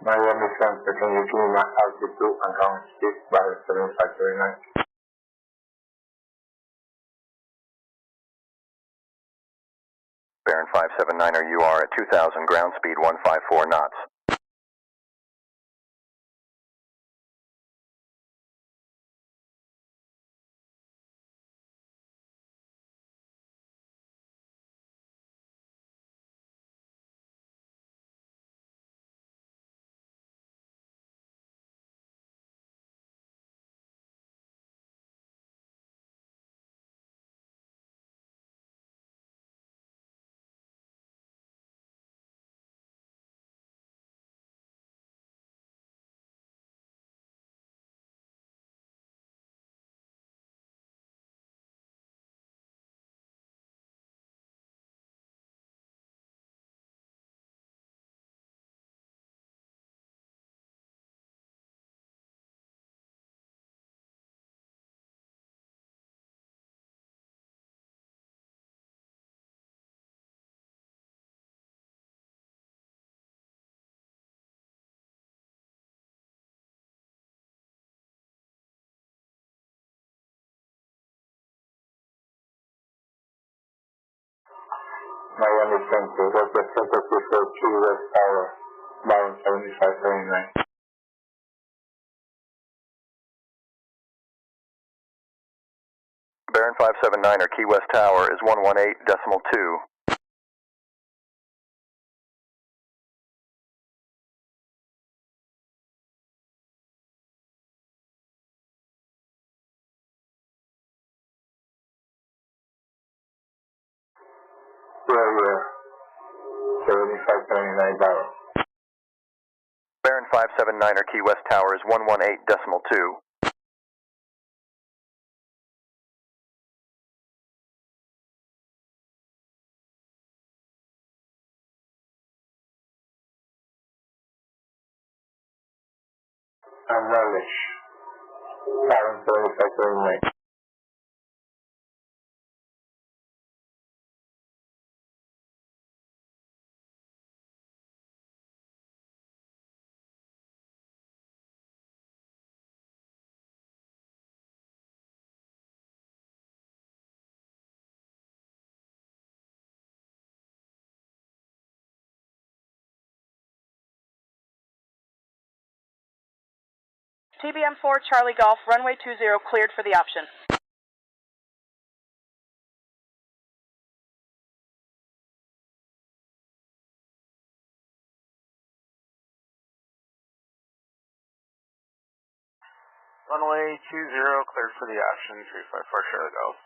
Miami Center, can you give me my altitude and ground speed, Baron 7509? Baron 579er, you are at 2000, ground speed 154 knots. Miami Center, what's the frequency for Key West Tower, Baron 7539? Baron 579er, Key West Tower is 118.2. Yeah, 7529 Baron. Baron 579er, Key West Tower is 118.2. Knowledge. Current 75 TBM4 Charlie Golf, runway 20 cleared for the option. Runway 20 cleared for the option, 354 Charlie Golf.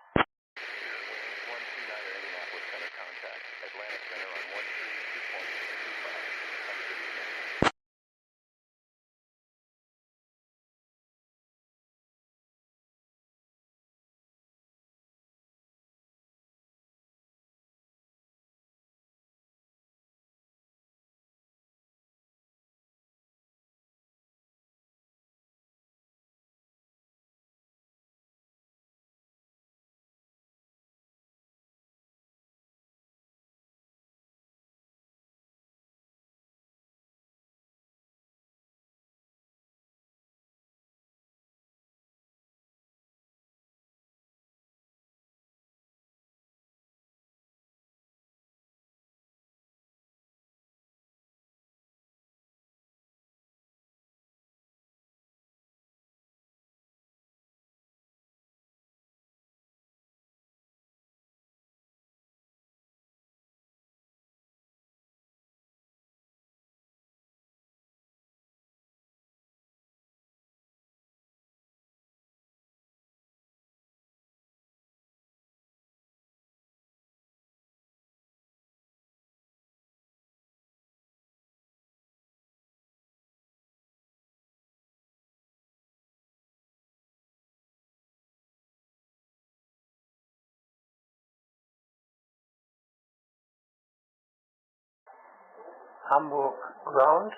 Hamburg ground.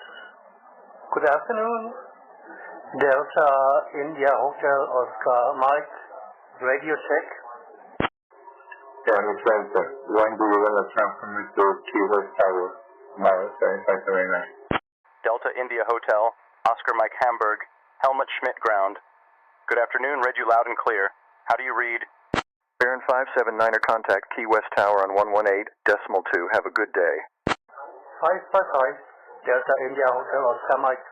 Good afternoon. Delta India Hotel Oscar Mike. Radio check. Miss Center. When do you want to transfer me to Key West Tower? Mile 7579. Delta India Hotel, Oscar Mike Hamburg, Helmut Schmidt ground. Good afternoon, read you loud and clear. How do you read? Baron 579er contact Key West Tower on 118.2. Have a good day. 555 Delta India Hotel Oscar Mike.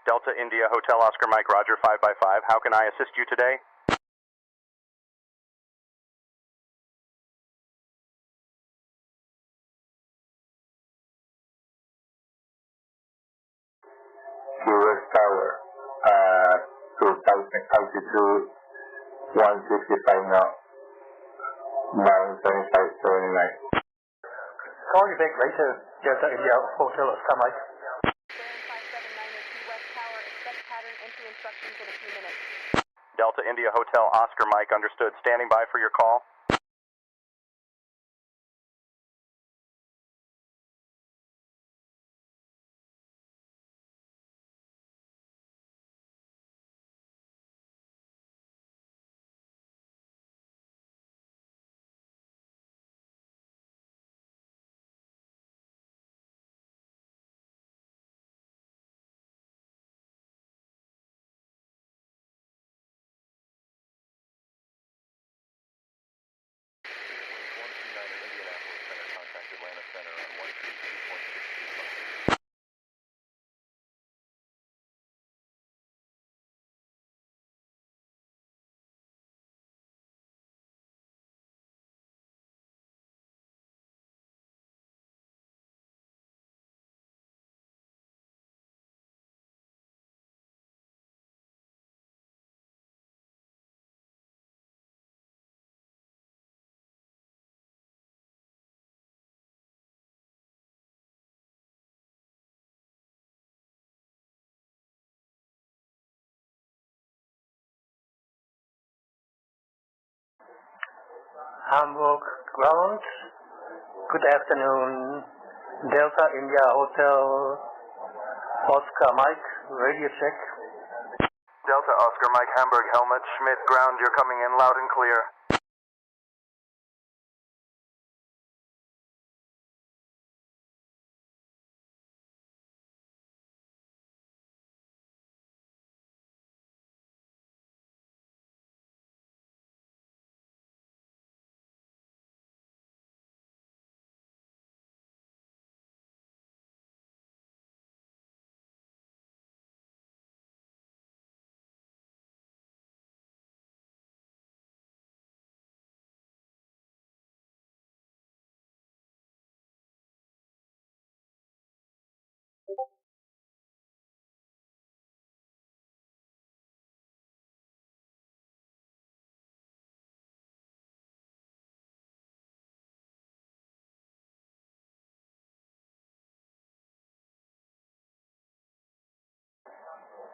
Delta India Hotel Oscar Mike Roger 5x5. How can I assist you today? Key West Tower. 2000 altitude 165 now. Mile 7579. Call you back later. Delta India Hotel Oscar Mike. Delta India Hotel Oscar Mike, understood. Standing by for your call. Hamburg ground. Good afternoon. Delta India Hotel Oscar Mike, radio check. Delta Oscar Mike Hamburg Helmet Schmidt ground, you're coming in loud and clear.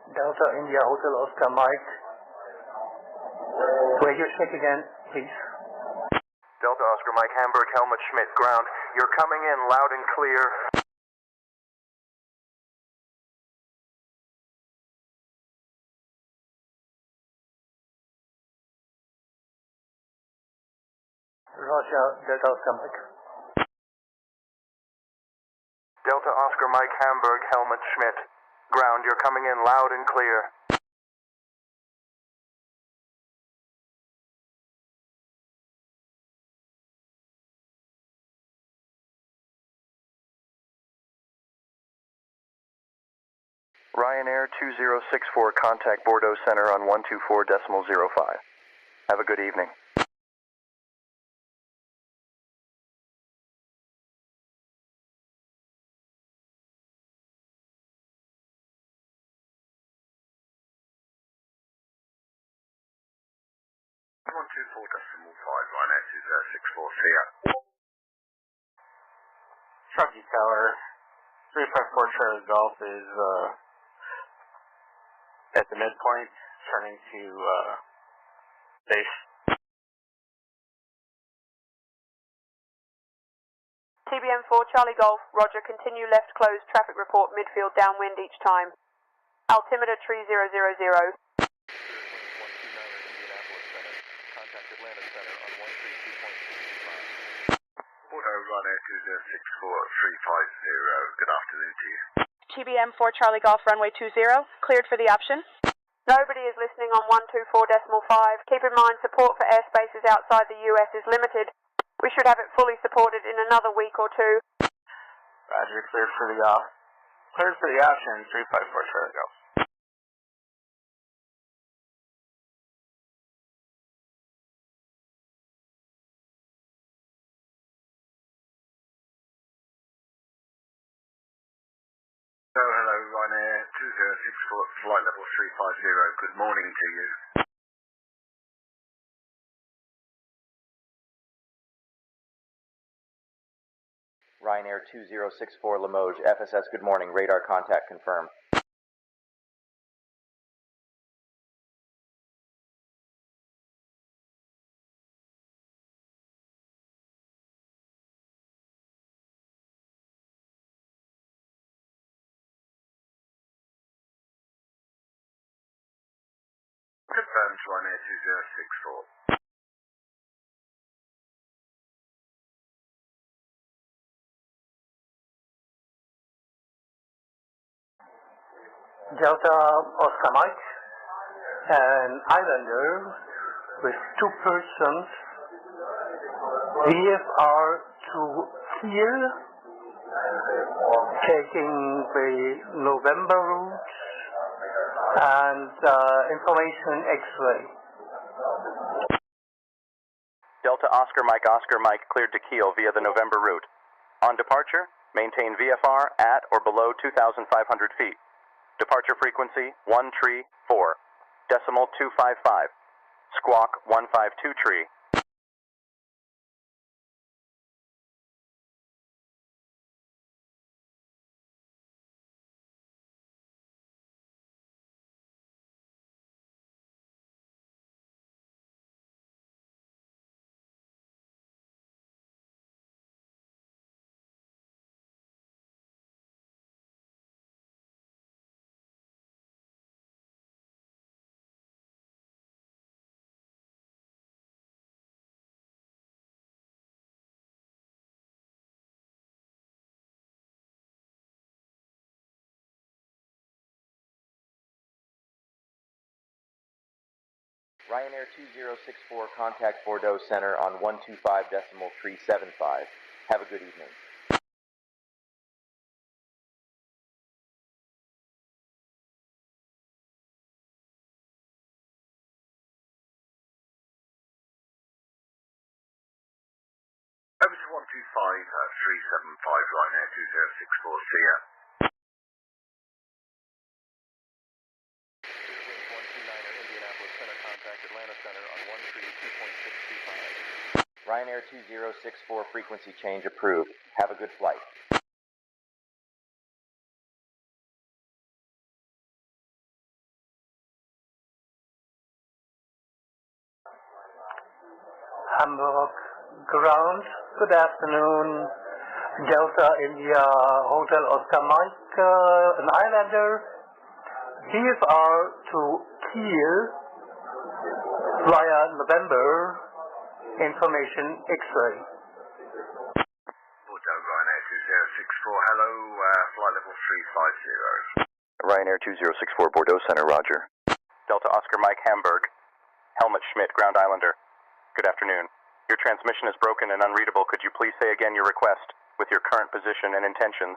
Delta India Hotel Oscar Mike. Radio check again, please. Delta Oscar Mike Hamburg Helmet Schmidt ground, you're coming in loud and clear. Roger, Delta Oscar Mike. Delta Oscar Mike Hamburg Helmet Schmidt ground, you're coming in loud and clear. Ryanair 2064, contact Bordeaux Center on 124.05. Have a good evening. Ryanair 2064, see ya. Truckee Tower, 354 Charlie Golf is at the midpoint, turning to base. TBM 4 Charlie Golf, roger, continue left closed, traffic report, midfield downwind each time. Altimeter 3000. Auto Ryanair 2064 350, good afternoon to you. TBM 4 Charlie Golf, runway 20, cleared for the option. Nobody is listening on 124.5. Keep in mind support for airspaces outside the US is limited. We should have it fully supported in another week or two. Roger, cleared for the option, 354 Charlie Golf. Hello, Ryanair 2064, flight level 350, good morning to you. Ryanair 2064 Limoges, FSS, good morning, radar contact confirmed. Confirmed Ryanair 2064. Delta Oscar Mike, an Islander with 2 persons, VFR to Kiel, taking the November route and information X-ray. Delta Oscar Mike cleared to Kiel via the November route. On departure, maintain VFR at or below 2,500 feet. Departure frequency 134, decimal 255, squawk 152 tree. Ryanair 2064, contact Bordeaux Center on 125.375. Have a good evening. Over to 125.375, Ryanair 2064, see ya. Indianapolis Center, contact Atlanta Center on 132.625. Ryanair 2064, frequency change approved. Have a good flight. Hamburg ground. Good afternoon. Delta India Hotel Oscar Mike, an Islander. VFR to Kiel via November. Information X-ray. Bordeaux Ryanair 2064, hello, flight level 350. Ryanair 2064, Bordeaux Center, roger. Delta Oscar Mike Hamburg. Helmut Schmidt, Ground Islander. Good afternoon. Your transmission is broken and unreadable. Could you please say again your request with your current position and intentions?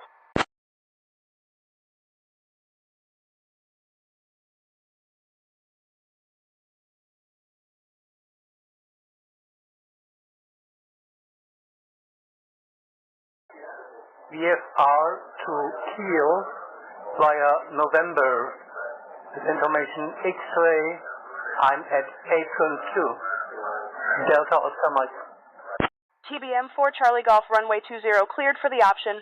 VFR to Kiel via November. This information X-ray. I'm at Apron 2. Delta Oscar Mike. TBM 4 Charlie Golf runway 20 cleared for the option.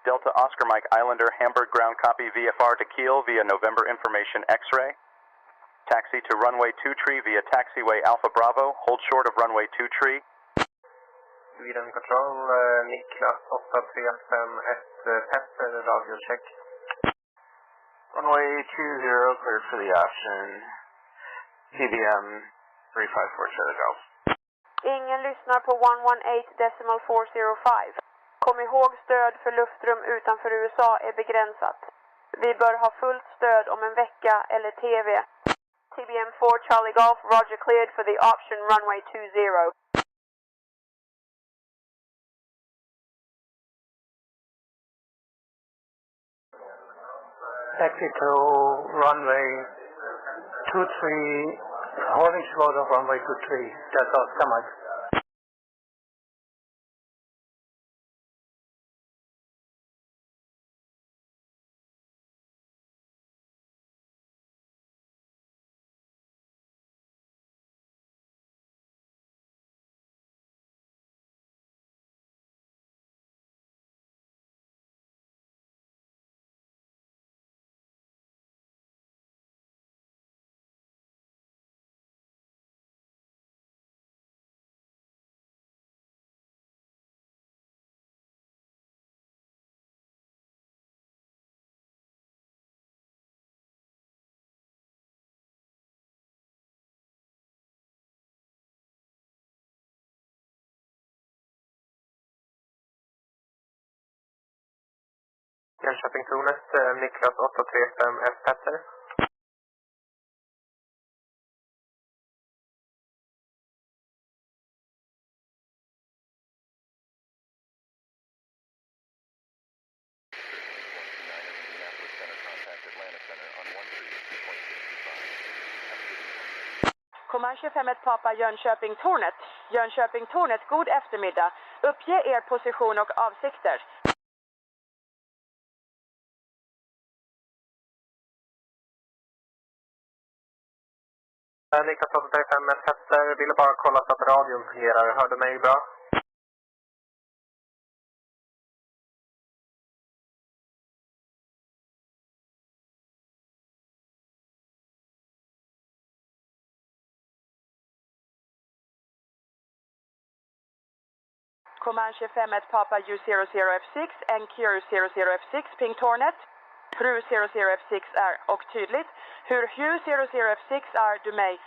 Delta Oscar Mike Islander, Hamburg ground copy VFR to Kiel via November information X-ray. Taxi to runway 2 tree via taxiway Alpha Bravo, hold short of runway 2 tree. Sweden Control, Niklas 8351 Petter, radio check. Runway 20 cleared for the option. TBM 354 Charlie Golf. Ingen lyssnar på 118.405. Kom ihåg, stöd för luftrum utanför USA är begränsat. Vi bör ha fullt stöd om en vecka eller TV. TBM 4 Charlie Golf, roger, cleared for the option runway 20. Taxi to runway 23, holding short of runway 23. Delta Oscar Mike. Jönköping Tornet, Niklas 835 Petter. Command 251 Papa Jönköping Tornet. Jönköping Tornet, god eftermiddag. Uppge er position och avsikter. Niklas 835 Petter, ville bara kolla så att radion fungerar. Hörde mig bra? Command 251 Papa U00F6, NQ 00F6, ping Tornet. Hur 00F6 är och tydligt. Hur 00F6 är du mig?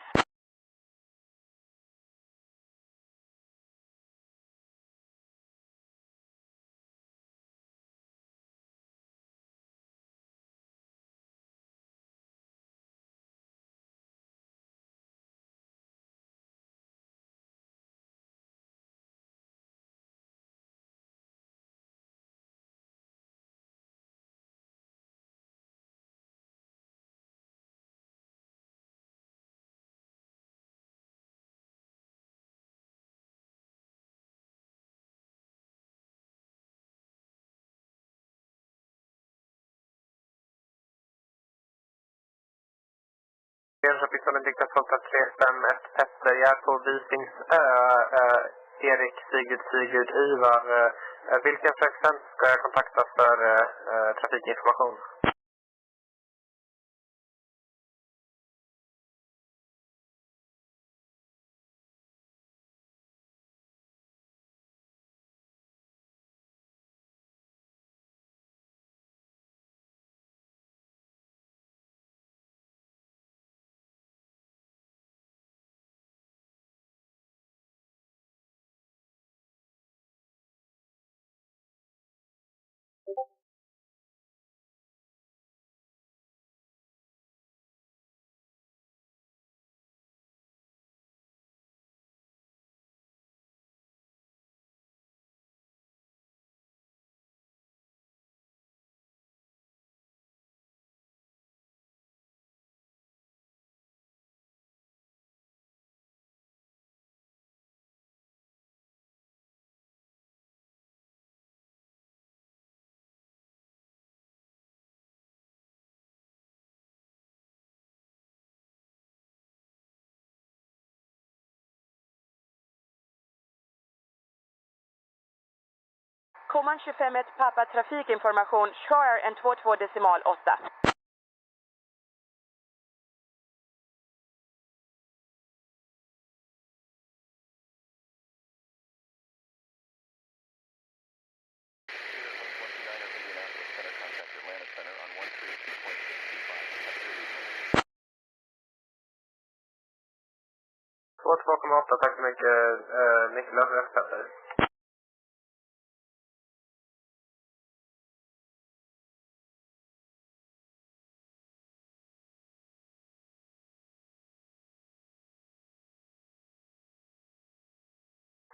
Jönköpingssonen diktat Volta 351 Petter, jag är på Visingsö, Erik, Sigurd, Ivar. Vilken frekvens ska jag kontakta för trafikinformation? Koman 25 pappa trafikinformation, kör en 22 decimal 8. Två 2,8, tack så mycket. Niklas Petter.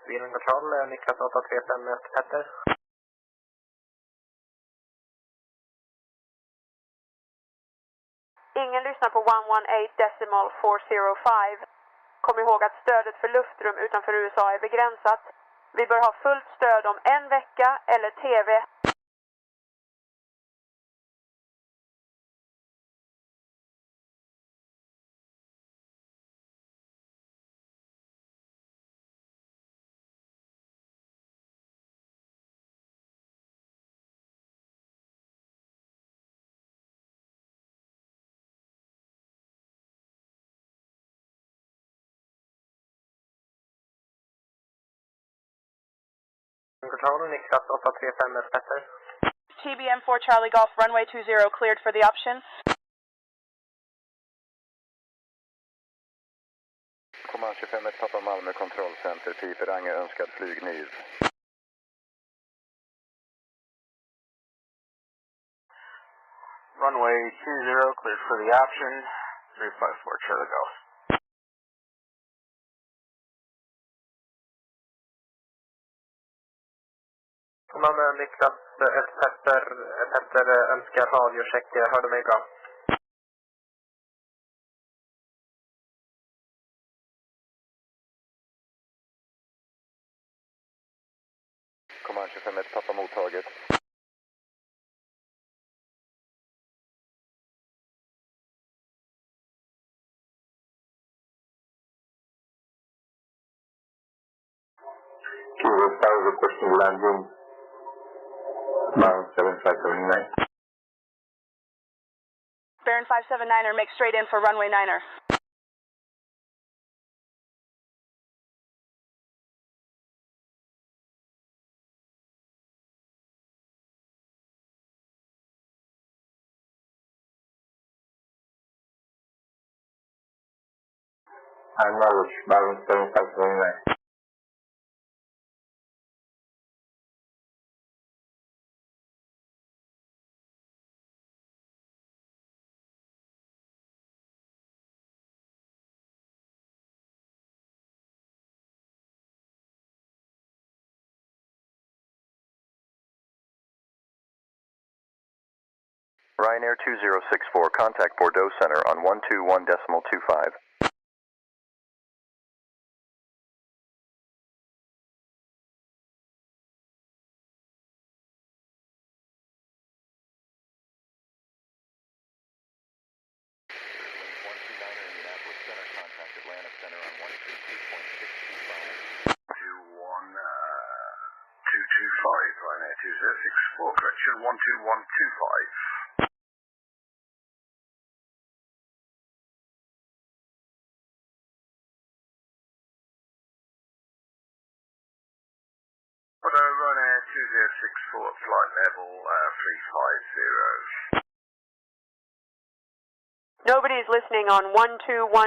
Sweden Control, Niklas 8351 Petter. Ingen lyssnar på 118 decimal 405. Kom ihåg att stödet för luftrum utanför USA är begränsat. Vi bör ha fullt stöd om en vecka eller TV. Control, Niklas 8351 Petter. TBM 4 Charlie Golf, runway 20 cleared for the option. Command 25 Papa Malmö kontrollcenter, Piper Anger önskad flygniv. Runway 20 cleared for the option, 354 Charlie Golf. Kommande Niklas Petter önskar radiocheck. Hör du mig bra? Command 25 Papa mottaget. QSR requesting landing. Mount 7579. Baron 579er, make straight in for runway 9er. Acknowledge, Baron 7579. Ryanair 2064, contact Bordeaux Center on 121.25. Indianapolis Center, contact Atlanta Center on 132.625. 225, Ryanair 2064, correction 12125. Ryanair 2064 at flight level 350. Nobody is listening on 121.025.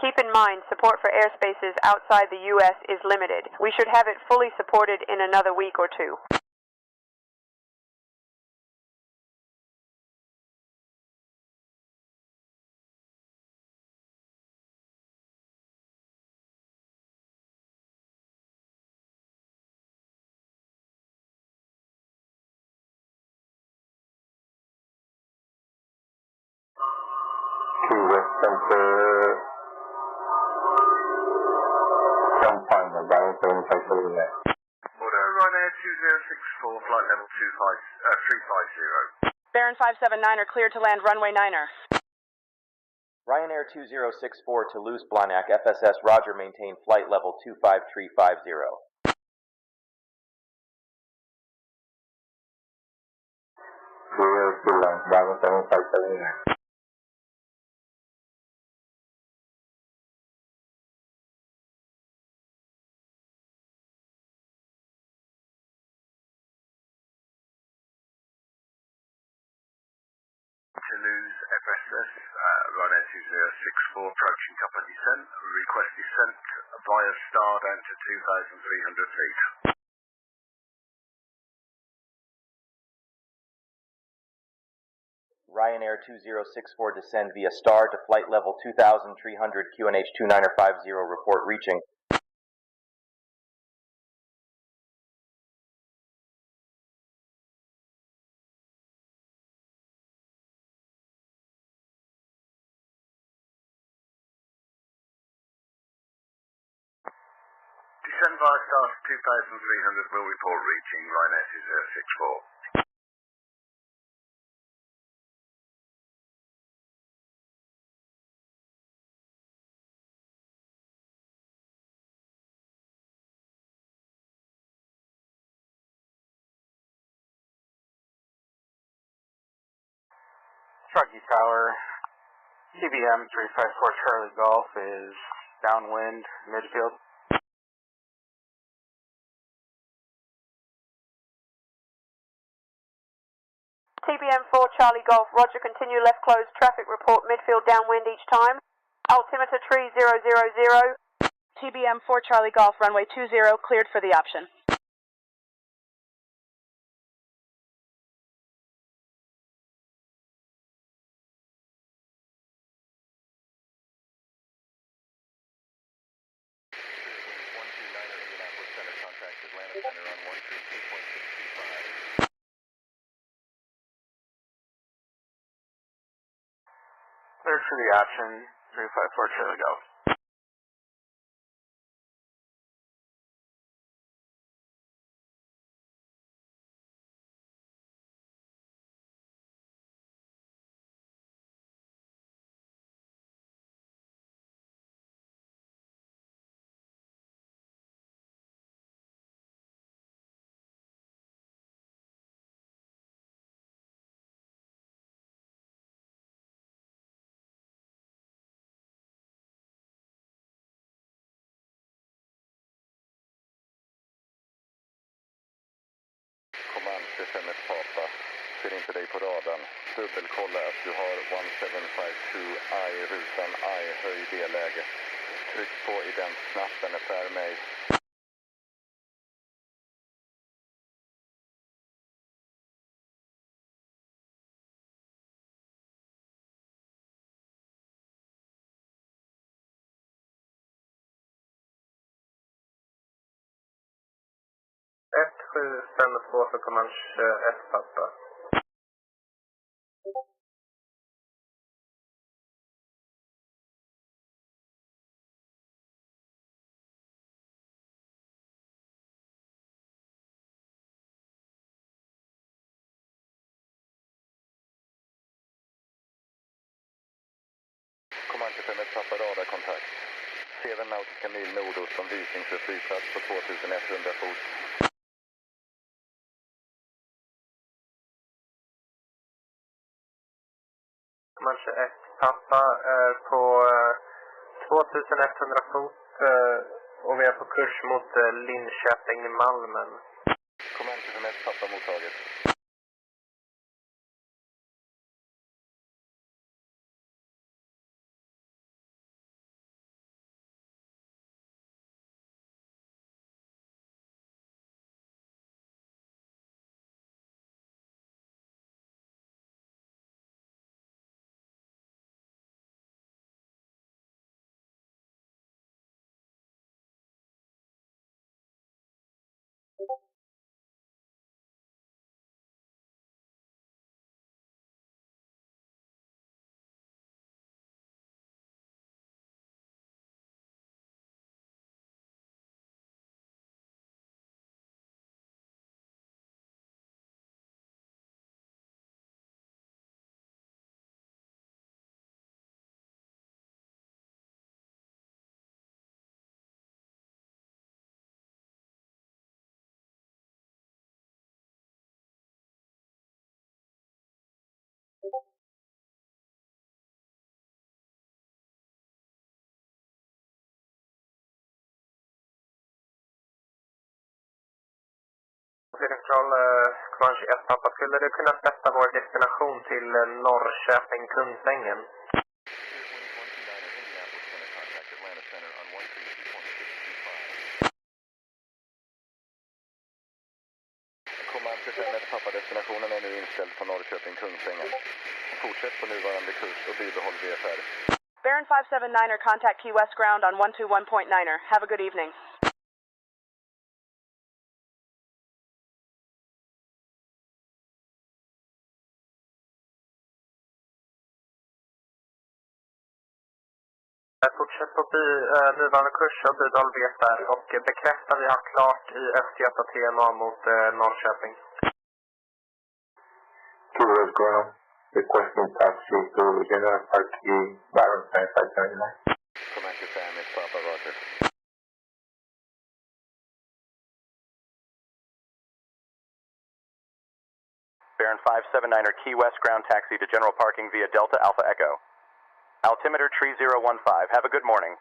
Keep in mind, support for airspaces outside the U.S. is limited. We should have it fully supported in another week or two. West Center, one final, balance 757. Ryanair 2064, flight level 350. Baron 579er cleared to land runway 9er. Ryanair 2064 Toulouse Blagnac, FSS Roger, maintain flight level 25350. Balance 757. Toulouse FSS, Ryanair 2064, approaching company descent. Request descent via star down to 2,300 feet. Ryanair 2064 descend via star to flight level 2,300 QNH 2950, report reaching. Descend via star to 2,300, will report reaching Ryanair 2064. Truckee Tower, TBM 354 Charlie Golf is downwind, midfield. TBM 4 Charlie Golf, Roger, continue left closed, traffic report, midfield downwind each time. Altimeter 3000. TBM 4 Charlie Golf, runway 20, cleared for the option. Indianapolis Center, contact Atlanta Center on 132.625. Cleared for the option, 354 Charlie Golf. Command 25 Papa, ser inte dig på radarn. Dubbelkolla att du har 1752 I rutan I, höj D-läge. Tryck på ident-knappen när färd mig. Stämmer på för kommand 21 Papa. Command 25 tappar radarkontakt. 7 nautiska mil nordost om Visingsö flygplats på 2100 fot. Command 21 tappa på 2100 fot och vi är på kurs mot Linköping i Malmen. Command 25 tappa mottaget. Central Command 21 pappa, skulle du kunna sätta vår destination till Norrköping Kungsängen? Command 25 pappa, destinationen är nu inställd på Norrköping Kungsängen. Fortsätt på nuvarande kurs och bibehåll VFR. Baron 579er, contact Key West ground on 121.9er. Have a good evening. Fortsätt på nuvarande kurs och bibehåll VFR och bekräfta vi har klart i Östgöta TMA mot Norrköping. Key West ground, requesting taxi to General Park E, Baron 5579. Command 25 Papa Roger. Baron 579er, Key West ground taxi to general parking via Delta Alpha Echo. Altimeter tree 015. Have a good morning.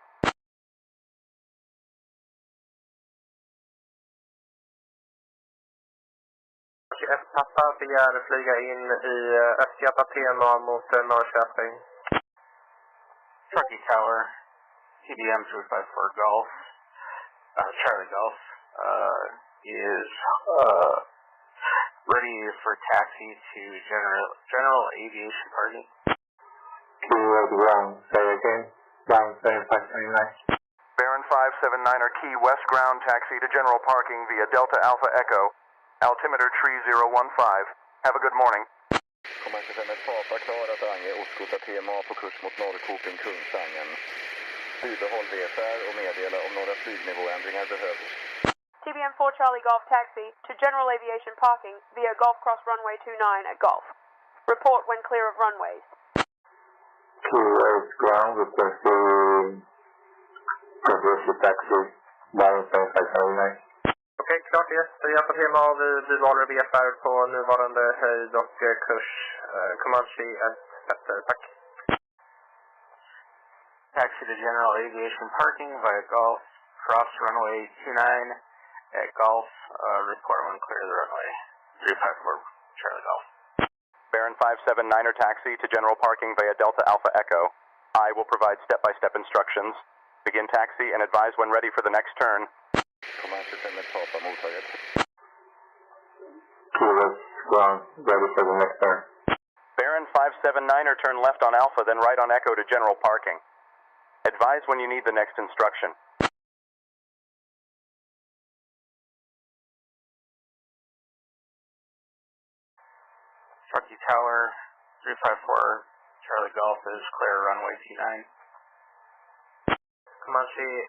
Pappa begär flyga in i Östgöta TMA mot Norrköping. Truckee Tower, TDM 354 Golf, Charlie Golf, is ready for taxi to general aviation parking. Key West ground, say again, Baron 5579. Baron 579er, Key West ground taxi to general parking via Delta Alpha Echo. Altimeter tree 015. Have a good morning. Command 25 Papa klar att ange Ostkota TMA på kurs mot Norrköping Kungsängen. Bibehåll VFR och meddela om några flygnivåändringar behövs. TBM4 Charlie Golf taxi to general aviation parking via Golf Cross runway 29 at Golf. Report when clear of runways. Key West ground, requesting progressive taxi, Baron 5579. Okej, klart det. Vi har på tema av vi valde VFR på nuvarande höjd och kurs. Command 21 efter, tack. Taxi to general aviation parking via Golf, cross runway 29 at Golf, report when clear of the runway. 354 Charlie Golf. Baron 579er taxi to general parking via Delta Alpha Echo. I will provide step-by-step instructions. Begin taxi and advise when ready for the next turn. Command 25 Papa mottaget. Key West ground, ready for the next turn. Baron 579er, turn left on Alpha, then right on Echo to general parking. Advise when you need the next instruction. Truckee Tower, 354 Charlie Golf is clear runway 29. Command 21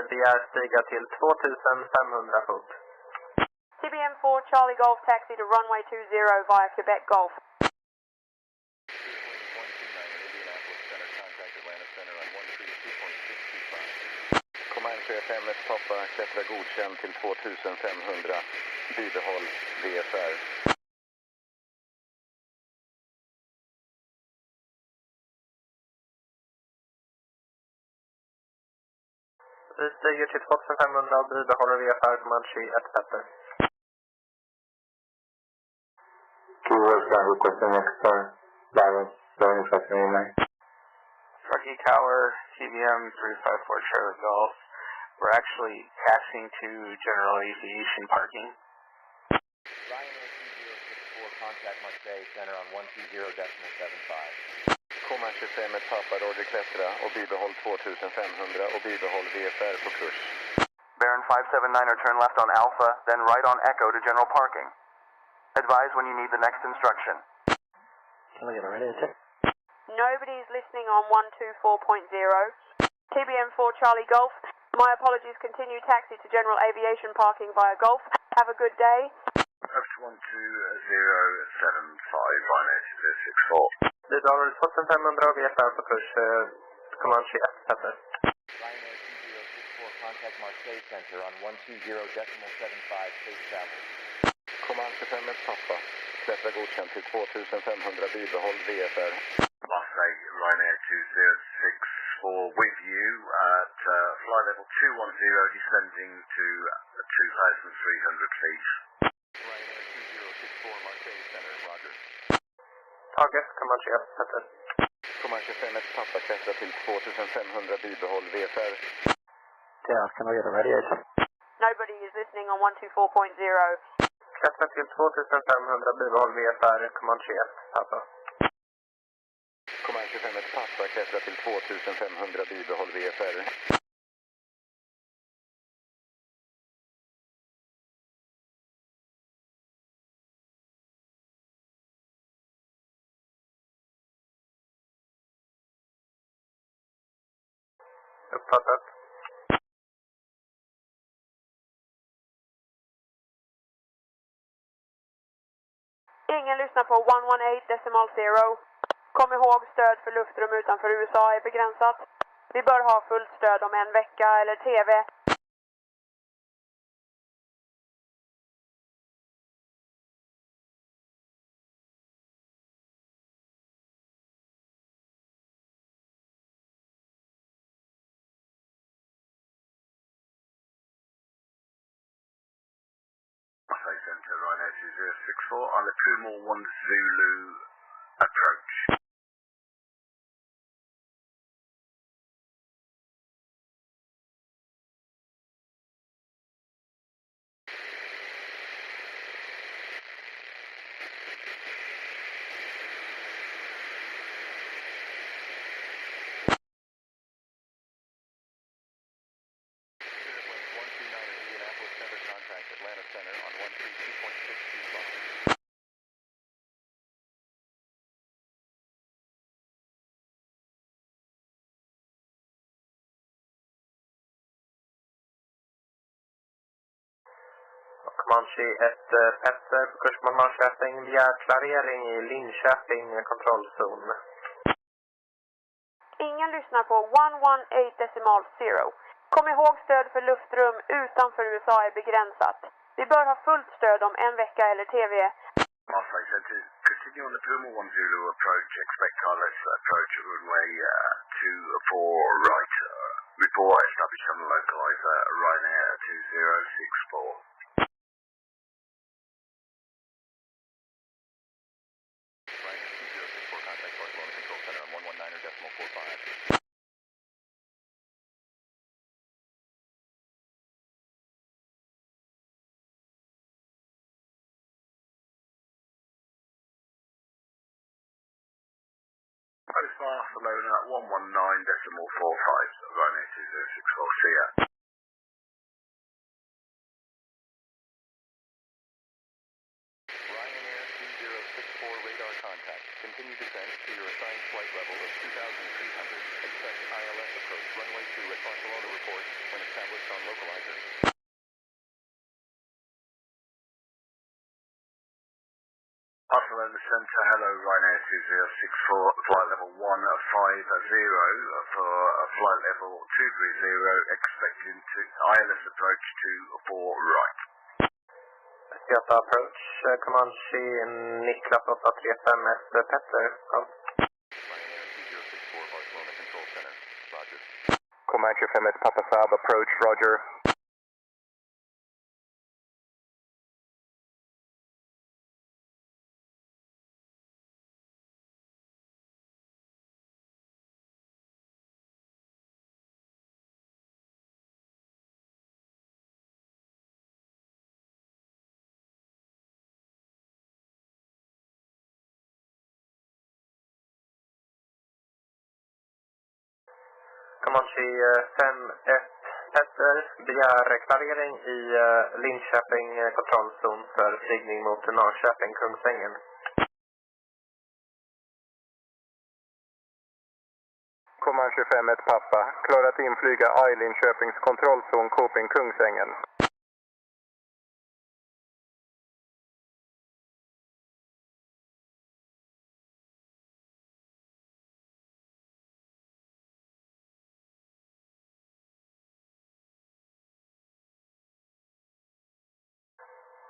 begär stiga till 2500 fot. TBM4 Charlie Golf taxi to runway 20 via Quebec Golf. 25 Papa, klättra godkänd till 2500, bibehåll VFR. Vi stiger till 2500 och bibehåller VFR Comanche 1 Pepper. Keywords are requesting extra Diverts 7579. Truckee Tower, TBM 354 Charlie Golf. We're actually passing to general aviation parking. Ryanair 2064, contact Marseille Center on 120.75. Komma 25 Papa, Roger klättra och bibehåll 2500 och bibehåll VFR på kurs. Baron 579er, turn left on Alpha, then right on Echo to general parking. Advise when you need the next instruction. Can I get a radio check? Nobody's listening on 124.0. TBM 4 Charlie Golf. My apologies, continue taxi to general aviation parking via Golf. Have a good day. F12075, Ryanair 2064. Bibehåller 2500 och VFR på kurs Comanche 1 Pepper. Ryanair 2064, contact Marseille Center on 120.75, safe travel. Command 25 Papa, klättra godkänd till 2500, bibehåll VFR. Marseille, Ryanair 2064 with you at flight level 210, descending to 2,300 feet. Ryanair 2064, Marseille Center, Roger. Target Comanche 1 Pepper. Command 25 Papa, klättra till 2500, bibehåll VFR. Yeah, can I get a radio check? Nobody is listening on 124.0. Klättra till 2500, bibehåll VFR Comanche 1 Papa. Command 25 Papa, klättra till 2500, bibehåll VFR. Uppfattat. Ingen lyssnar på 118.0. Kom ihåg, stöd för luftrum utanför USA är begränsat. Vi bör ha fullt stöd om en vecka eller TV. Marseille Center, Ryanair 2064 on the Puma 1 Zulu approach. Atlanta Center on 132.625. Comanche 1 Petter på kurs mot Norrköping. Begär klarering i Linköping kontrollzon. Ingen lyssnar på 118.0. Kom ihåg, stöd för luftrum utanför USA är begränsat. Vi bör ha fullt stöd om en vecka eller TV. Marseille Center, continue on the Puma 1 Zulu approach. Expect pilot approach runway 24 right. Report established on the localizer Ryanair 2064. Ryanair 2064, contact Barcelona Control Center on 119.45. Post Barcelona 119.45, Ryanair 2064, see ya. Ryanair 2064, radar contact. Continue descent to your assigned flight level of 2,300. Expect ILS approach runway 2 at Barcelona report when established on localizer. Barcelona Lima Center, hello, Ryanair 2064, flight level 150 for flight level 230, expecting to ILS approach 24 right. Delta approach, Command C, Niklas 835 Petter, come. Comanche FM at Papa Saab, approach, roger. Comanche 5-1 Petter begär klarering i Linköping kontrollzon för flygning mot Norrköping, Kungsängen. Comanche 5-1 Pappa, klar att inflyga I Linköpings kontrollzon, Koping, Kungsängen.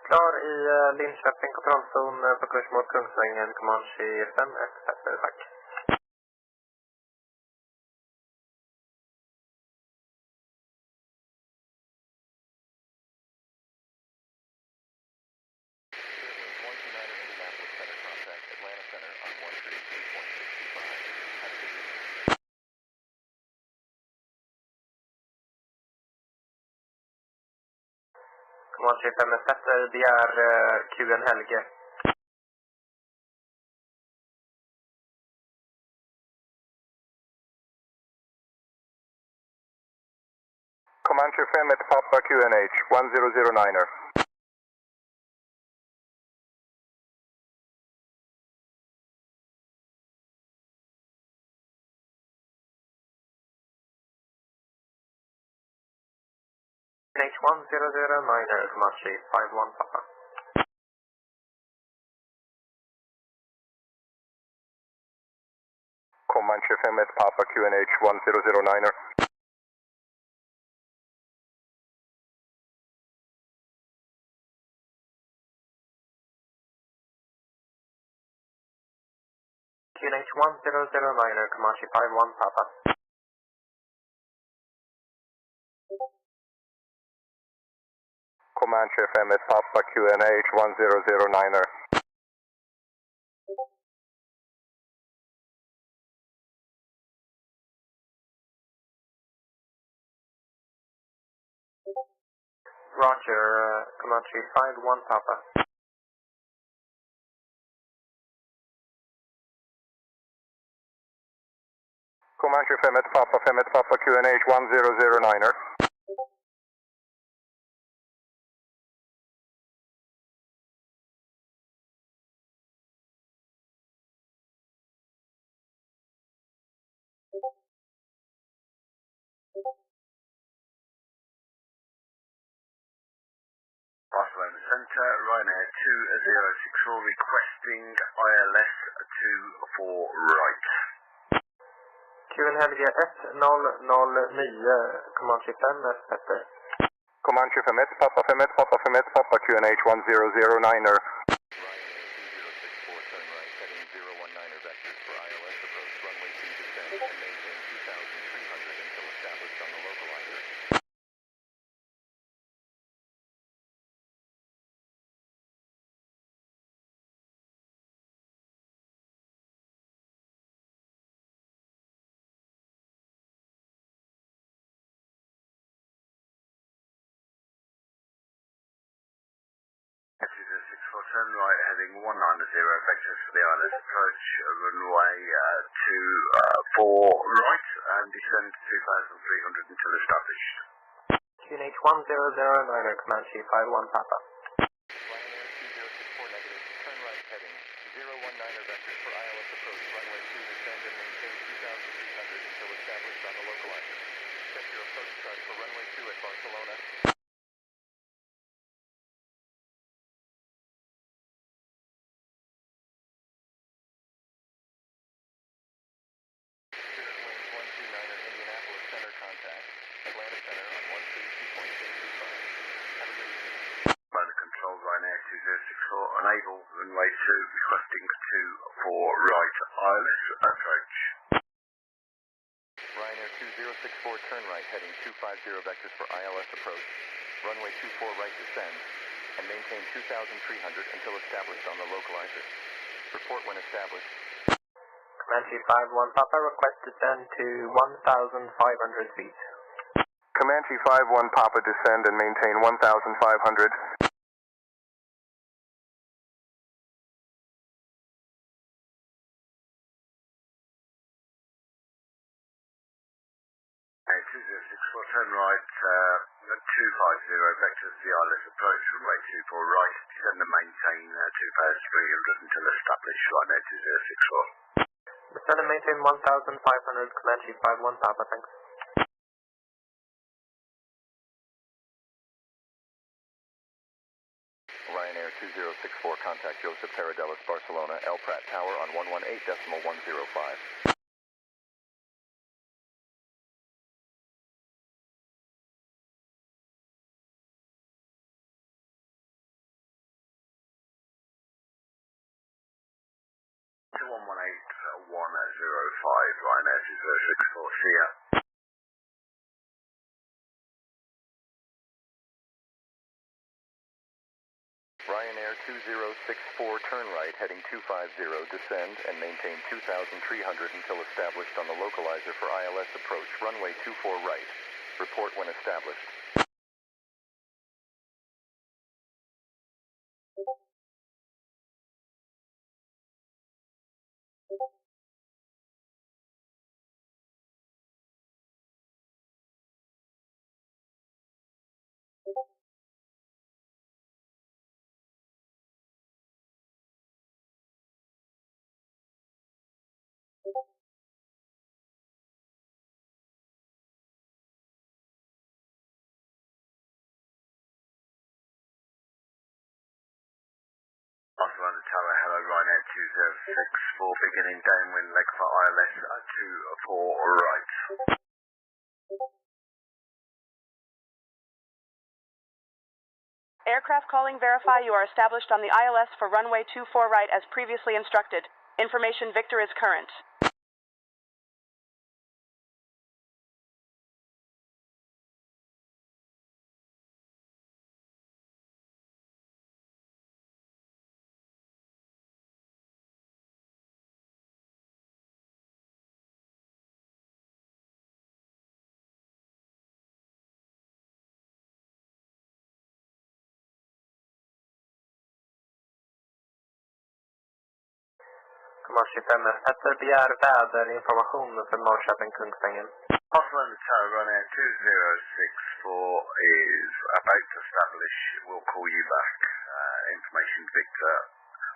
Klar i Linköping kontrollzon på kurs mot Kungsängen, Comanche 5-1 Petter, tack. Comanche 5-1 Petter begär QN Helge. Comanche 5-1 Papa QNH 1009er. QNH 1009er, Comanche 5-1 Papa. Comanche 5-1 Papa QNH 1009er. QNH 1009er, Comanche 5-1 Papa. Comanche 5-1 Papa QNH 1009er. Roger, Comanche 5-1 Papa. Comanche 5-1 Papa QNH 1009er. Barcelona Center, Ryanair 2064, requesting ILS 24 right. QN Helge 1009, Comanche 5-1 Petter. Comanche 5-1 Papa QNH 1009er. Turn right, heading 190, vectors for the ILS approach, runway 24 right, and descend to 2,300 until established. QNH 1009er, Comanche 5-1 Papa. Turn right, heading 019er vectors for ILS approach, runway 2, descend and maintain 2,300 until established on the localizer. Check your approach chart for runway 2 at Barcelona. unable, runway 2, requesting 24 right ILS approach. Ryanair 2064, turn right, heading 250 vectors for ILS approach. Runway 24 right descend, and maintain 2,300 until established on the localizer. Report when established. Comanche 51 Papa, request descend to 1,500 feet. Comanche 51 Papa, descend and maintain 1,500. Turn right, 250 vectors, the ILS approach, runway 24 right, descend and maintain 2,300 until established, Ryanair 2064. Descend and maintain 1,500, Comanche 51 Papa, thanks. Ryanair 2064, contact Joseph Paradelis, Barcelona, El Prat Tower on 118.105. Ryanair 2064, see ya. Ryanair 2064, turn right, heading 250, descend and maintain 2,300 until established on the localizer for ILS approach, runway 24 right. Report when established. Barcelona Tower, hello, Ryanair 2064, beginning downwind leg for ILS 24 right. Aircraft calling verify you are established on the ILS for runway 24 right as previously instructed. Information Victor is current. Comanche 5 Petter begär väderinformation för Norrköping-Kungsängen. Barcelona Tower, Ryanair 2064 is about to establish. We'll call you back. Information Victor,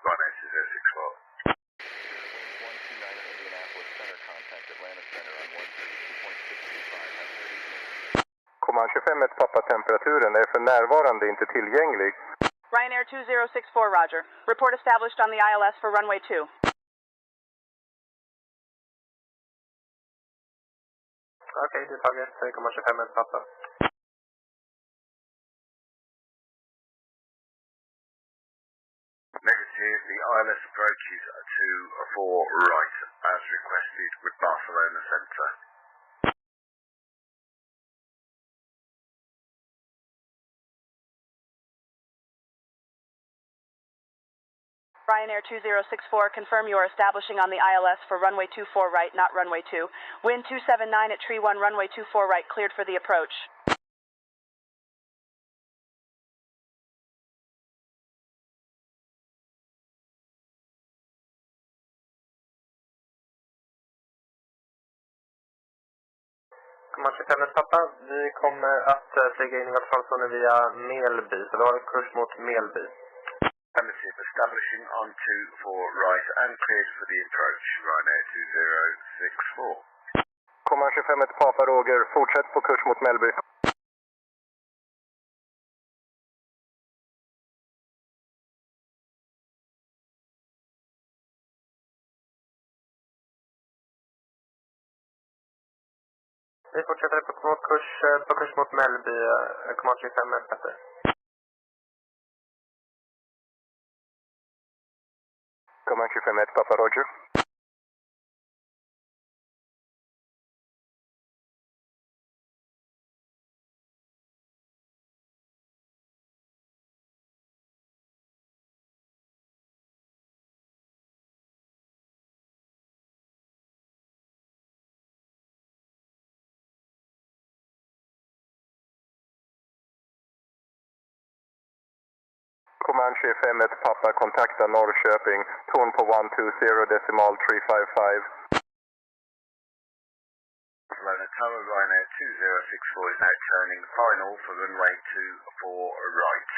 Ryanair 2064. Comanche 51 Papa, temperaturen är för närvarande inte tillgänglig. Ryanair 2064, roger. Report established on the ILS for runway 2. Okay, det tar vi. Comanche 51 Papa. Negative, the ILS approach is 24 right, as requested with Barcelona Centre. Ryanair 2064, confirm you are establishing on the ILS for runway 24 right, not runway 2. Wind 279 at tree 1, runway 24 right, cleared for the approach. Comanche 51 Papa, vi kommer att flyga in i vertikalzonen via Melby, så vi har kurs mot Melby. Affirmative, establishing on 24 right and cleared for the approach, Ryanair 2064. Comanche 51 Papa, Roger, fortsätt på kurs mot Melby. Vi fortsätter på kurs mot Melby, Comanche 51 Petter. Command 251 Papa Roger. Command 251 Papa, kontakta Norrköping, ton på 120.355. Barcelona Tower, Ryanair 2064 is now turning final for runway 24 right.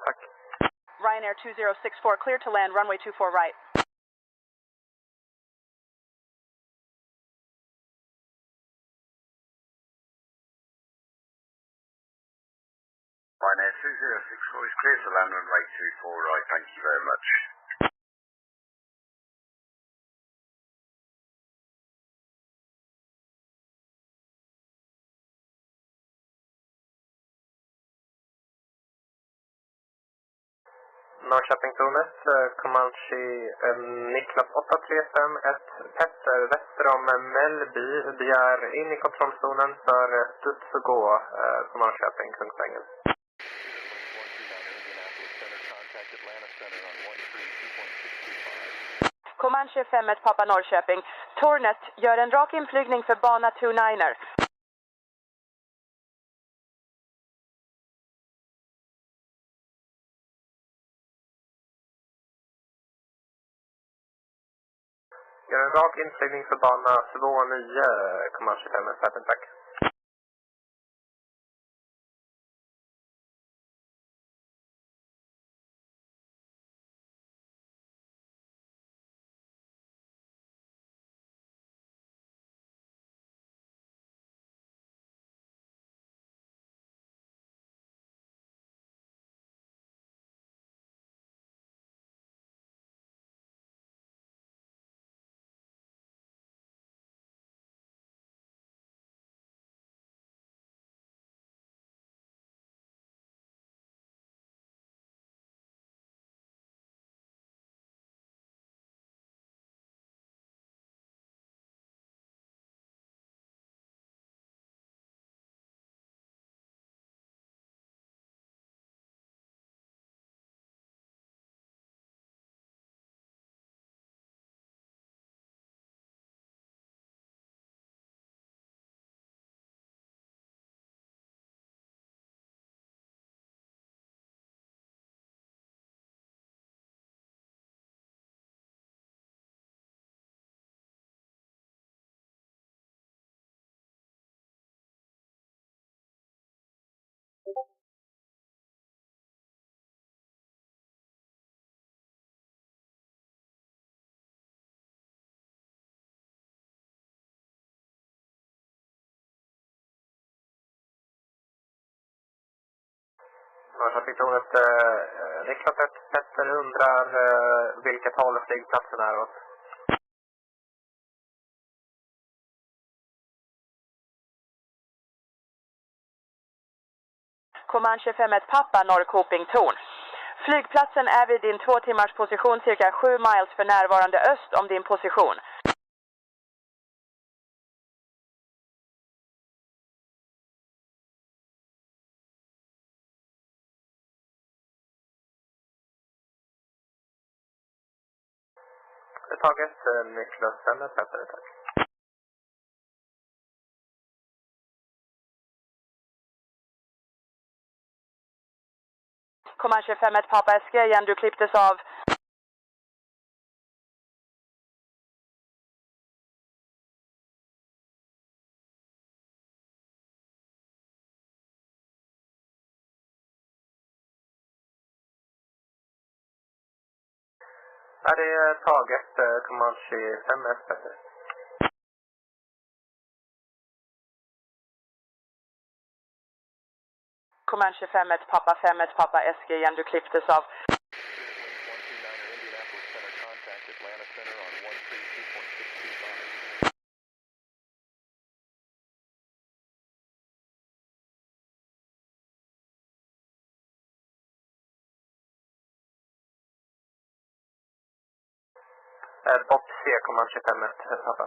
tack. Ryanair 2064, clear to land, runway 24 right. Ryanair 2064 is clear to land runway 24 right, thank you very much. Norrköpingtornet, Comanche Niklas 8351 Petter väster om Mellby begär in i kontrollzonen för studs och gå på Norrköping, Kungsängen. Comanche 51 Papa Norrköping. Tornet, gör en rak inflygning för bana 29er. Gör en rak inflygning för bana 29, Comanche 51, tack. Norrköpingtornet, Niklas 1 Petter undrar vilket håll flygplatsen är åt. Comanche 51 Papa Norrköping Torn. Flygplatsen är vid din 2 timmars position cirka 7 miles för närvarande öst om din position. Taget Niklas 5 Petter, tack. Comanche 51 Papa SG igen, du klipptes av. Är det taget Comanche 5 Petter? Comanche 51 Papa 51 Papa SG igen, du klipptes av. Bob C, Command 25 Papa.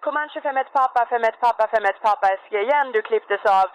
Command 25 Papa, 51 Papa, 51 Papa, SG igen, du klipptes av.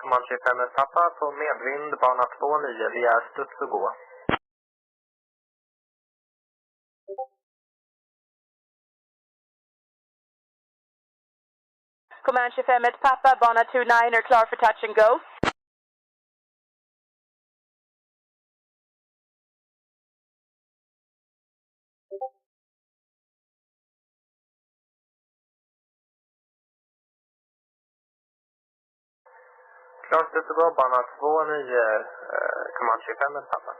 Command 25 Papa på medvind, bana 29, vi är studs och gå. Command 25 Papa, bana 29 är klar för touch and go. Klar studs och gå, bana 29, Command 25 Papa.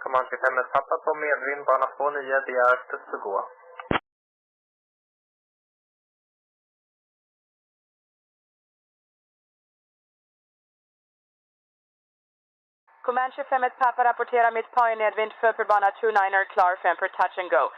Command 25 Papa på medvind, bana 29, begär studs och gå. Command 25 Papa rapporterar mitt par i nedvind för bana 29er klar 5 för touch and go.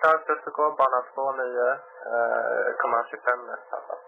Klar studs och gå, bana 29, Command 25 Papa.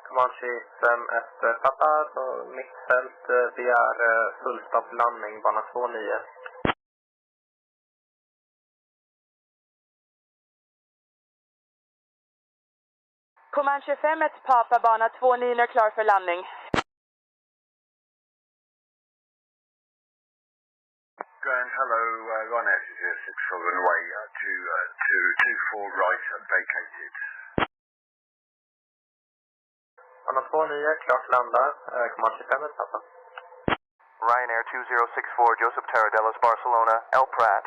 Command 25 Papa på mittfält begär fullstopp landning, bana 29. Command 25 Papa bana 29er klar för landning. Grand, hello, Ryanair 06 for runway 24 right and vacated. Bana 29, klart landa, Command 25 Papa. Ryanair 2064, Joseph Taradelis, Barcelona, El Prat.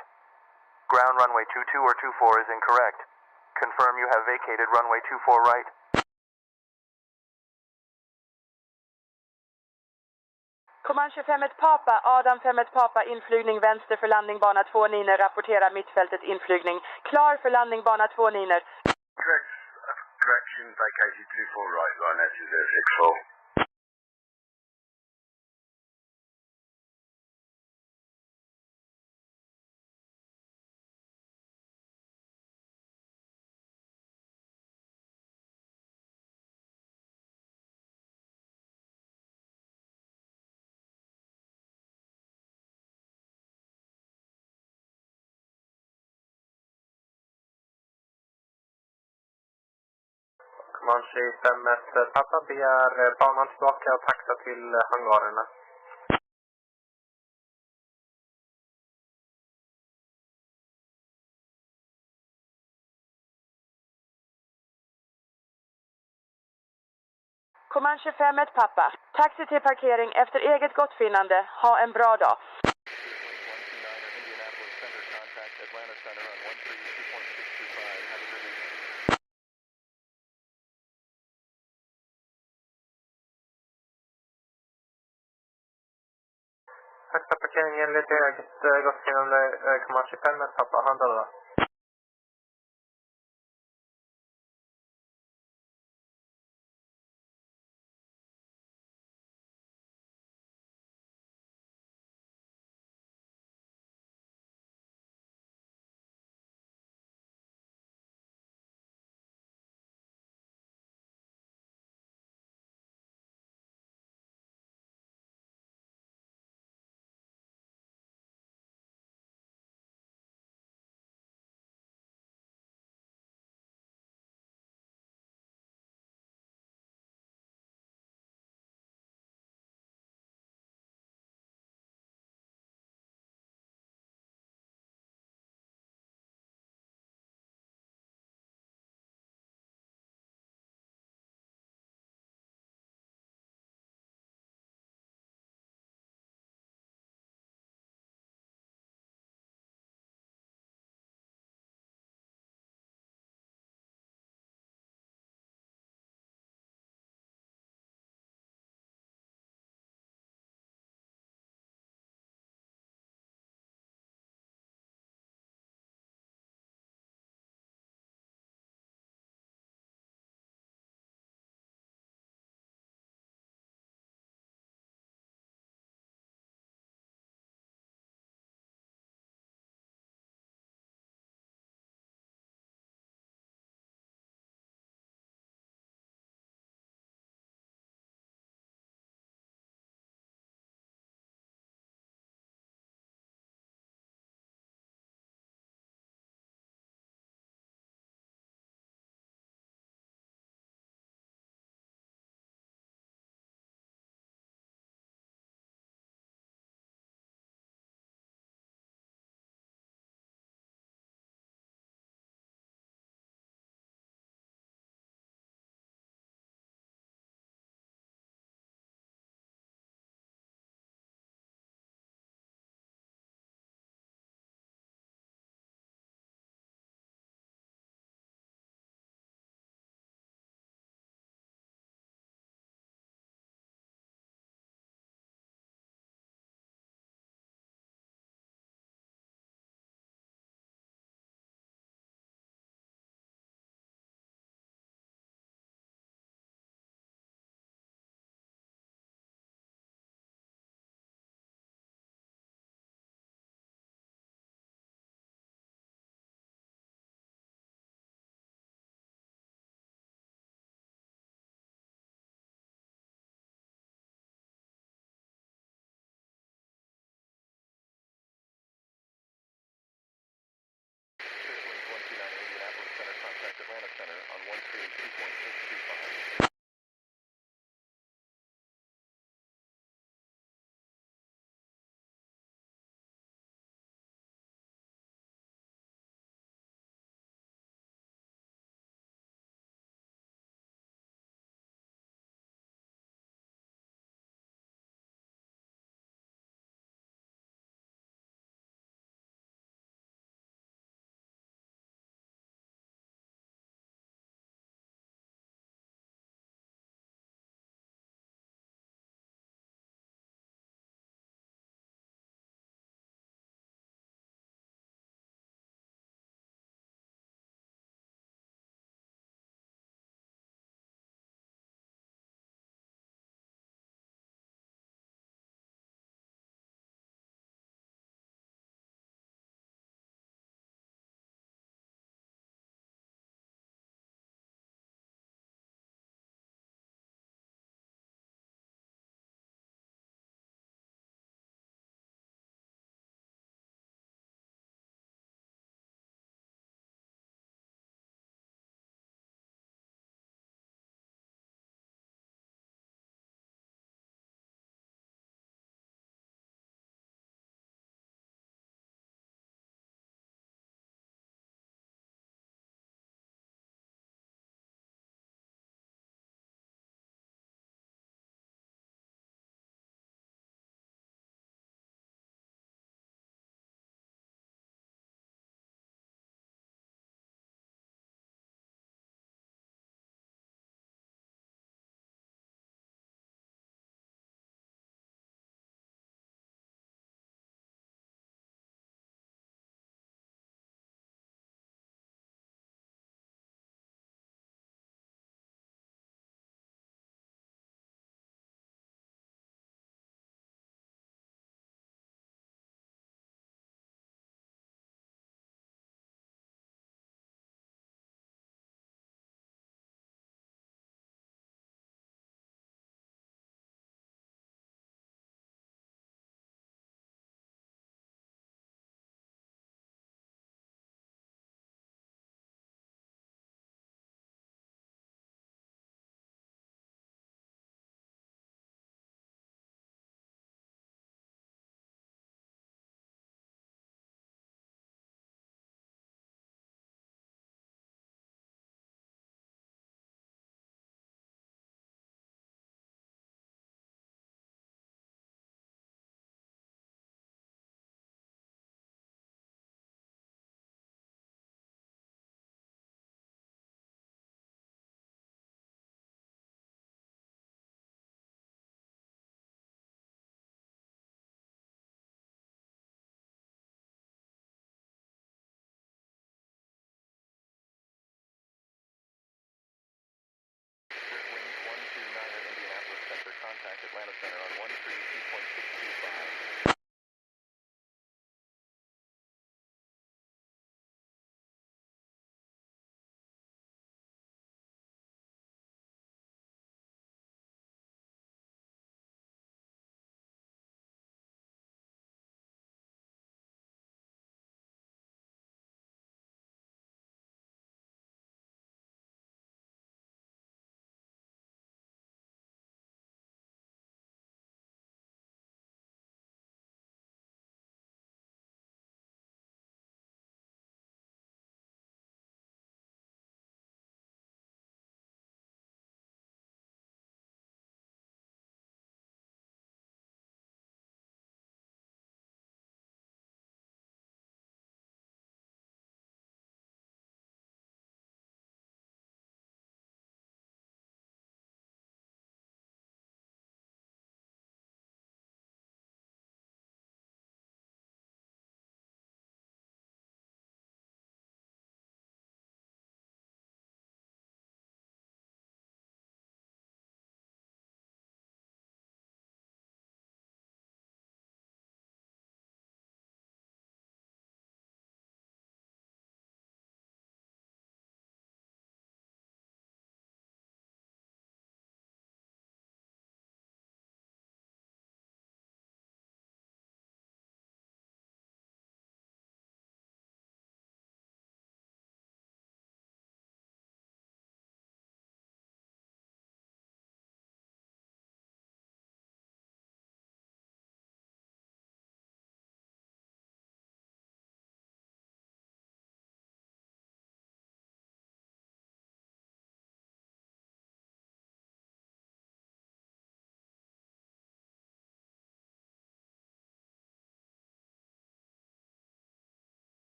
Ground runway 22 or 24 is incorrect. Confirm you have vacated runway 24 right. Command 25 Papa, Adam 5 Papa, inflygning vänster för landning, bana 29er, rapporterar mittfältet inflygning. Klar för landning, bana 29er. Correction, vacated 24 right, Ryanair 2064. Command 25 Papa begär banan tillbaka och taxa till hangarerna. Command 25 Papa, taxi till parkering efter eget gottfinnande. Ha en bra dag. Högsta parkering enligt eget gottfinnande, Command 25 Papa, handla.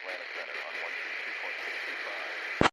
Atlanta Center on 132.625.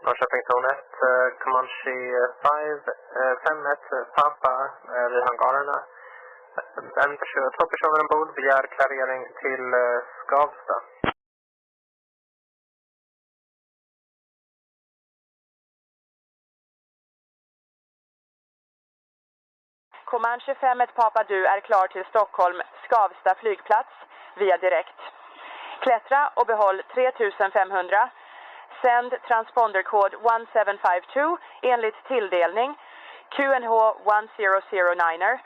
Norrköpingszonet, Comanche 51 Papa vid hangarerna. Två personer ombord begär klarering till Skavsta. Comanche 51 Papa Du är klar till Stockholm Skavsta flygplats via direkt. Klättra och behåll 3500. Sänd transponderkod 1752 enligt tilldelning QNH 1009er.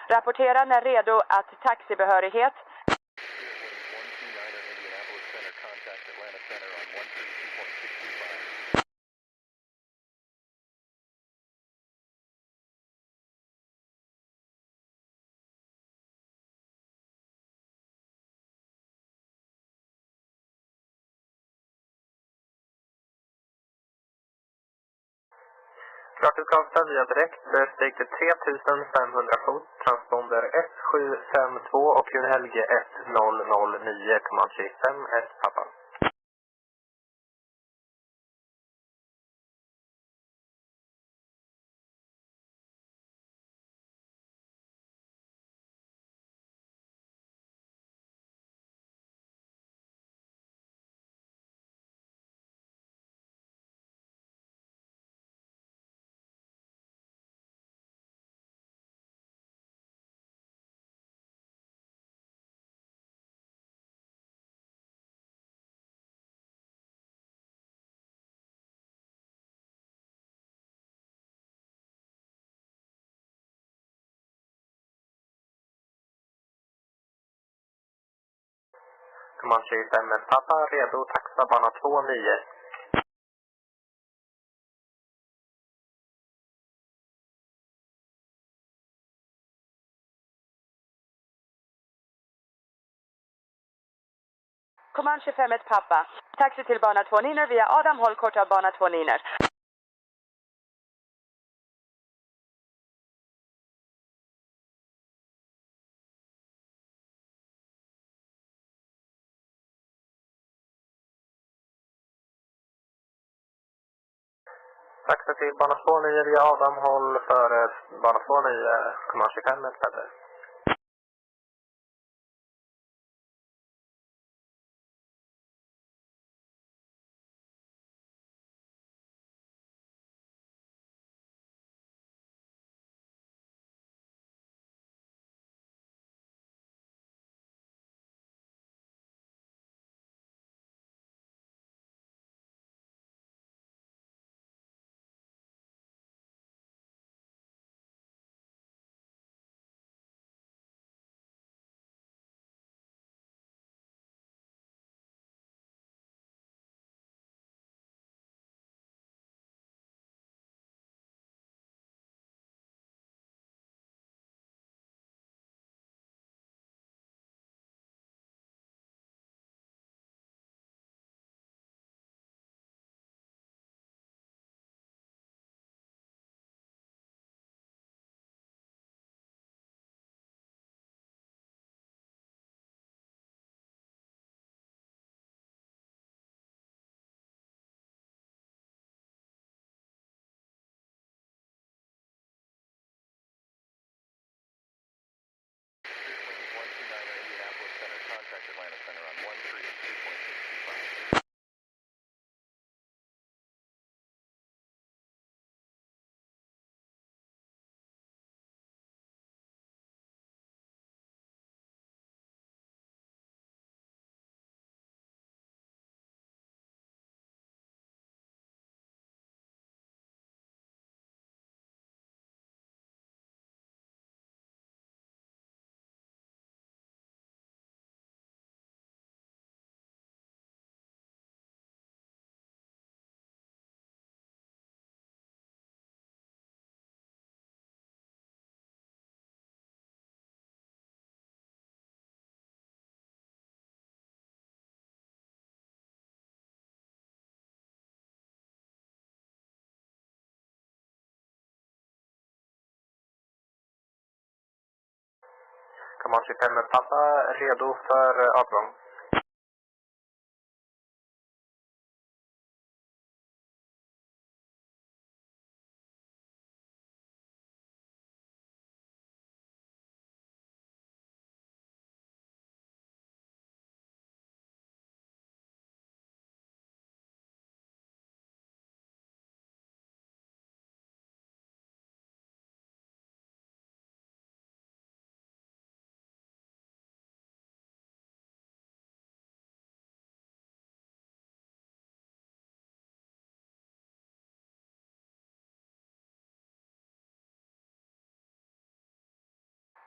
Rapportera när redo att taxibehörighet. Klart till Skavsta via direkt, steg till 3500 fot, transponder 1752 och Helge 1009, Comanche 51 Papa. Comanche 51 Papa, redo, taxa bana 29. Command 25 pappa. Taxi till bana 2 Niner via Adam, håll kort av bana 2 Niner. Taxi till bana 29 via Adam, håll före bana 29, Command 25 med Petter. Command 25 med pappa, redo för avgång.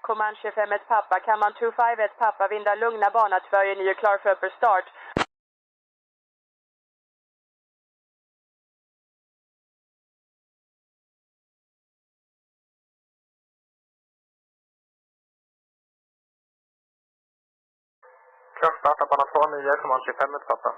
Command 25 pappa, Command 251 pappa, vinda lugna bana 2, ni är klar för upper start. Klar starta bana 29, Command 25 pappa.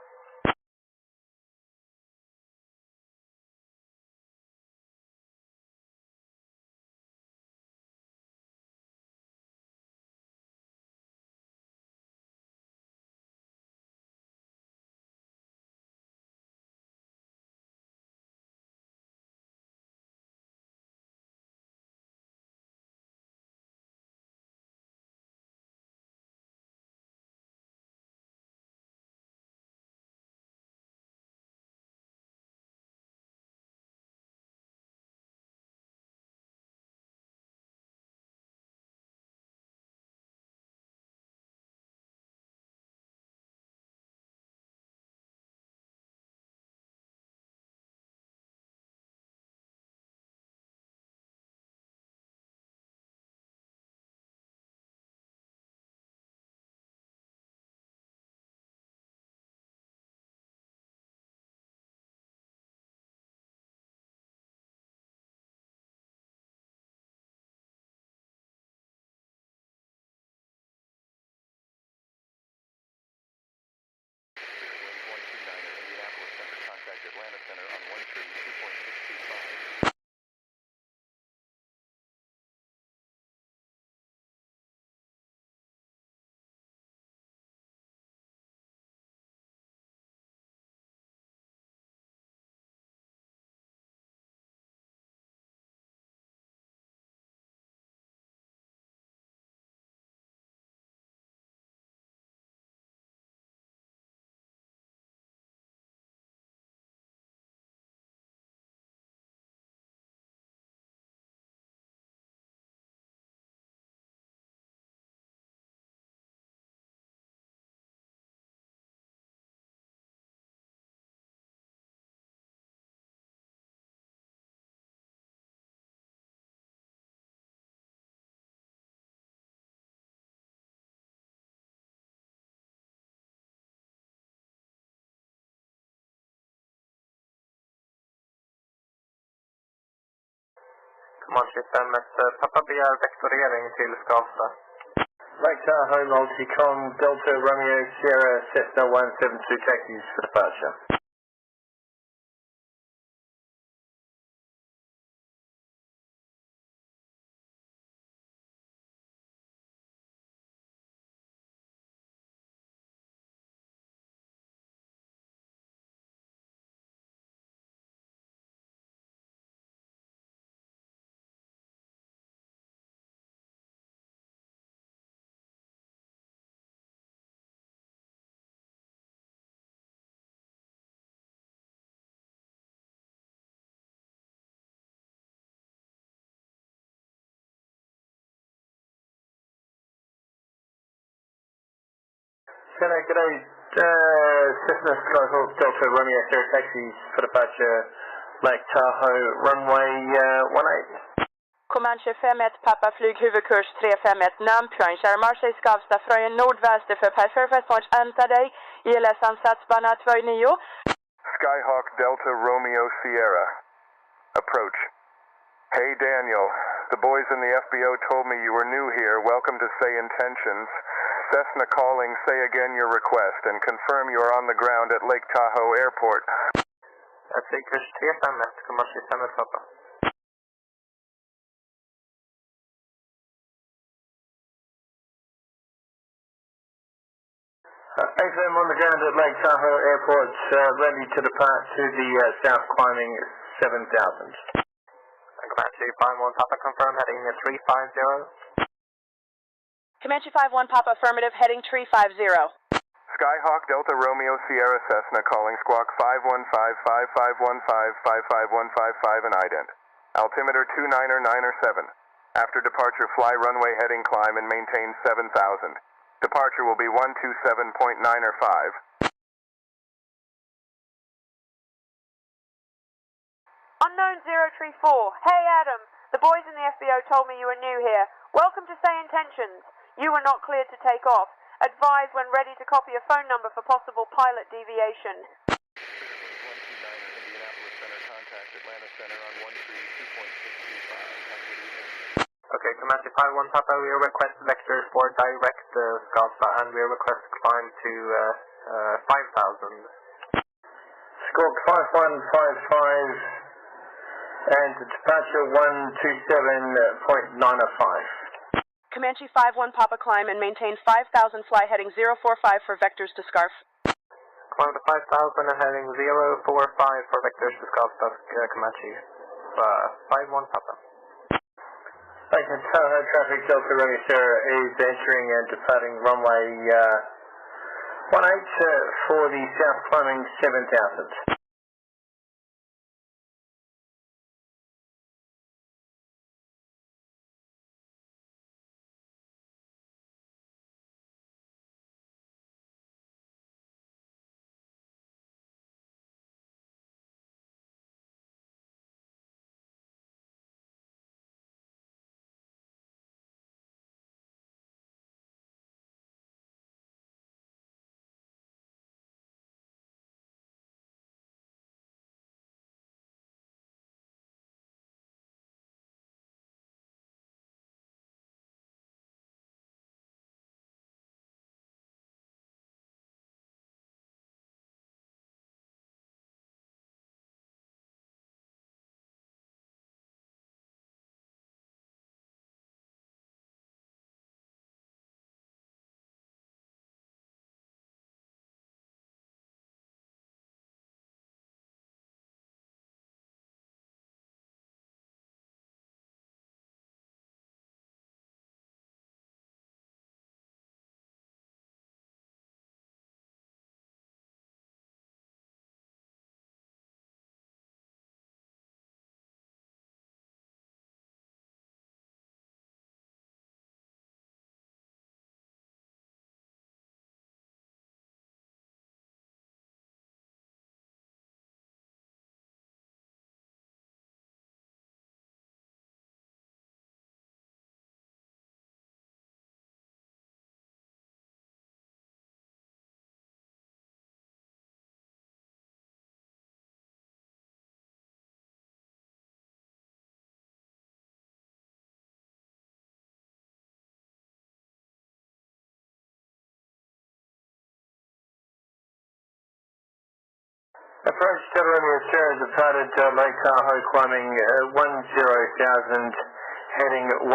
Comanche 5-1, Papa begär vektorering till Skavsta. Lake Tahoe, Multicom, Delta Romeo Sierra, Cessna 172 taxis for departure. G'day, Cessna Skyhawk Delta Romeo Sierra taxis for departure, Lake Tahoe, runway 18. Comanche 5-1 Papa flyg huvudkurs 351 Nampjöng, kör Marseille Skavsta från nordväster för Perfect anta dig, ILS ansatsbana 29. Skyhawk Delta Romeo Sierra. Approach. Hey Daniel, the boys in the FBO told me you were new here. Welcome to SayIntentions. Cessna calling, say again your request and confirm you are on the ground at Lake Tahoe Airport. Flygkurs 351, Comanche 5-1 Papa. AFM on the ground at Lake Tahoe Airport, ready to depart to the south climbing 7000. Comanche 5-1 Papa confirm heading 350. Comanche 5-1 Papa affirmative heading 350. Skyhawk Delta Romeo Sierra Cessna calling squawk 515-5515-55155 and ident. Altimeter 29907. After departure fly runway heading climb and maintain 7000. Departure will be 127.9 or 5. Unknown 034. Hey Adam, the boys in the FBO told me you were new here. Welcome to SayIntentions. You were not cleared to take off. Advise when ready to copy a phone number for possible pilot deviation. Indianapolis Center, contact Atlanta Center on 132.625. Okay, Comanche 5-1 Papa, we request vectors for direct Skavsta and we request climb to 5000. Squawk 5155 and departure 127.905. Comanche 5-1 Papa climb and maintain 5000 fly heading 045 for vectors to Scarf. Climb to 5000 and heading 045 for vectors to Skavsta, Comanche 5-1 Papa. Okay, Tahoe traffic Delta Romeo Sierra is entering and departing runway 18 for the south climbing 7000. Approach Delta Romeo Sierra departed Lake Tahoe climbing 10,000, heading 180.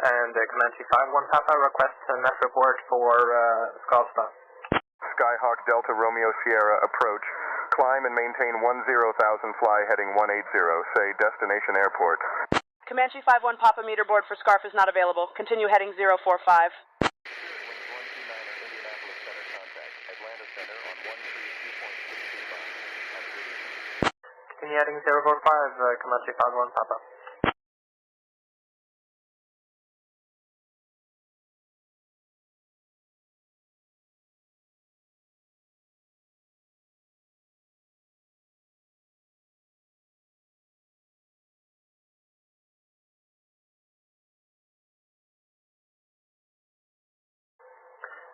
And Comanche 5-1 Papa requests a net report for Scottsdale. Skyhawk Delta Romeo Sierra approach. Climb and maintain 10,000, fly heading 180, say destination airport. Comanche 5-1 Papa meter board for Scarf is not available. Continue heading 045. Continue heading 045, Comanche 5-1 Papa.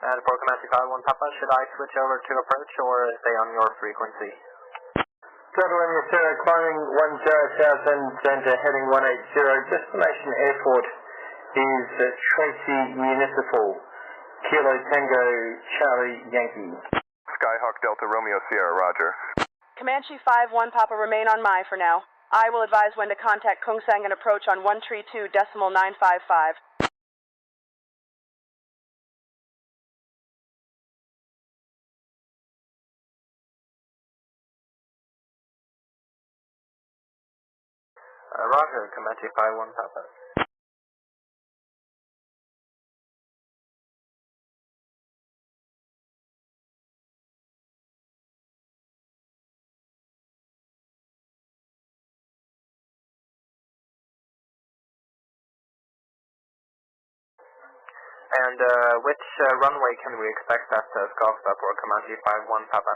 And for Comanche 5-1 Papa, should I switch over to approach or stay on your frequency? Delta Romeo Sierra climbing 10,000 and heading 180. Destination airport is Tracy Municipal. Kilo Tango Charlie Yankee. Skyhawk Delta Romeo Sierra, roger. Comanche 5-1 Papa remain on my for now. I will advise when to contact Kongsang and approach on 132.955. Roger, Comanche 5-1 Papa. And which runway can we expect at Scottsdale for Comanche 5-1 Papa?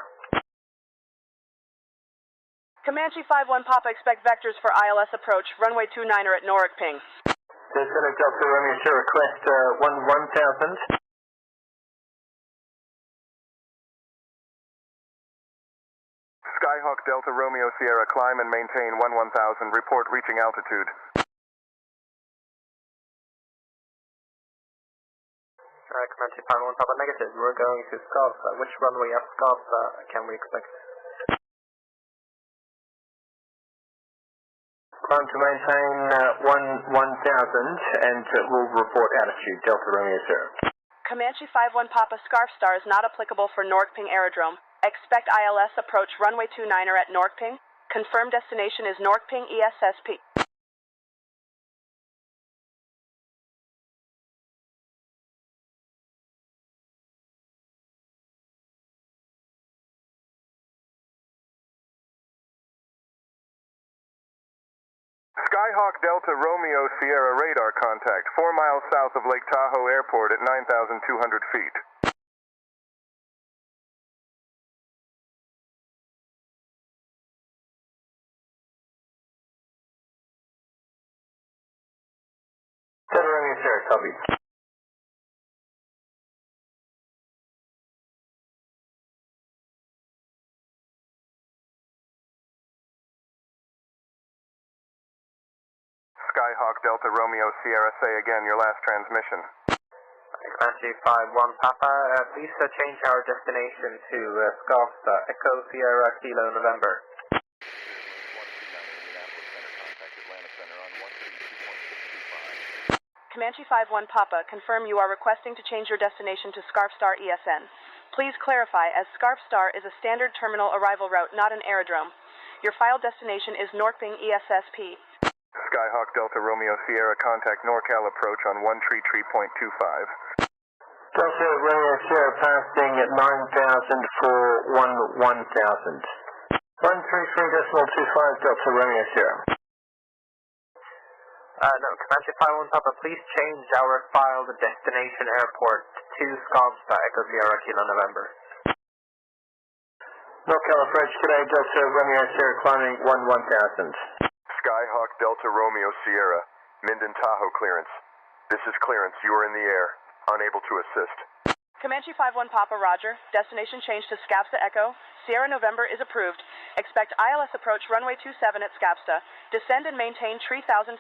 Comanche 5-1 Papa expect vectors for ILS approach, runway 29er at Norick Ping. Lieutenant Delta Romeo Sierra request 1,000. Skyhawk Delta Romeo Sierra, climb and maintain 11,000, report reaching altitude. Comanche 5-1 Papa negative, we're going to Scottsdale. Which runway at Scottsdale can we expect? Climb to maintain 1,000 and will report altitude, Delta Romeo Sierra. Comanche 5-1 Papa Scarf Star is not applicable for Norick Ping Aerodrome. Expect ILS approach runway 29er at Norick Ping. Confirmed destination is Norick Ping ESSP. Skyhawk Delta Romeo Sierra radar contact, 4 miles south of Lake Tahoe Airport at 9,200 feet. Delta Romeo Sierra, copy. Skyhawk Delta Romeo Sierra, say again your last transmission. Comanche 5-1 Papa, please change our destination to Scottsdale, Echo Sierra Kilo November. Comanche 5-1 Papa, confirm you are requesting to change your destination to Scarf Star ESN. Please clarify, as Scarf Star is a standard terminal arrival route, not an aerodrome. Your filed destination is Norick Ping ESSP. Skyhawk Delta Romeo Sierra, contact NorCal approach on 133.25. Delta Romeo Sierra passing at 9,000 for 1,000. 133.25 Delta Romeo Sierra. No, Comanche 5-1 Papa, please change our filed destination airport to Scottsdale, Echo Sierra Kilo November. NorCal approach today, Delta Romeo Sierra climbing 1,000. Skyhawk Delta Romeo Sierra, Minden Tahoe clearance. This is clearance, you are in the air, unable to assist. Comanche 5-1 Papa, roger. Destination changed to Scapsta Echo. Sierra November is approved. Expect ILS approach runway 27 at Scapsta. Descend and maintain 3,500.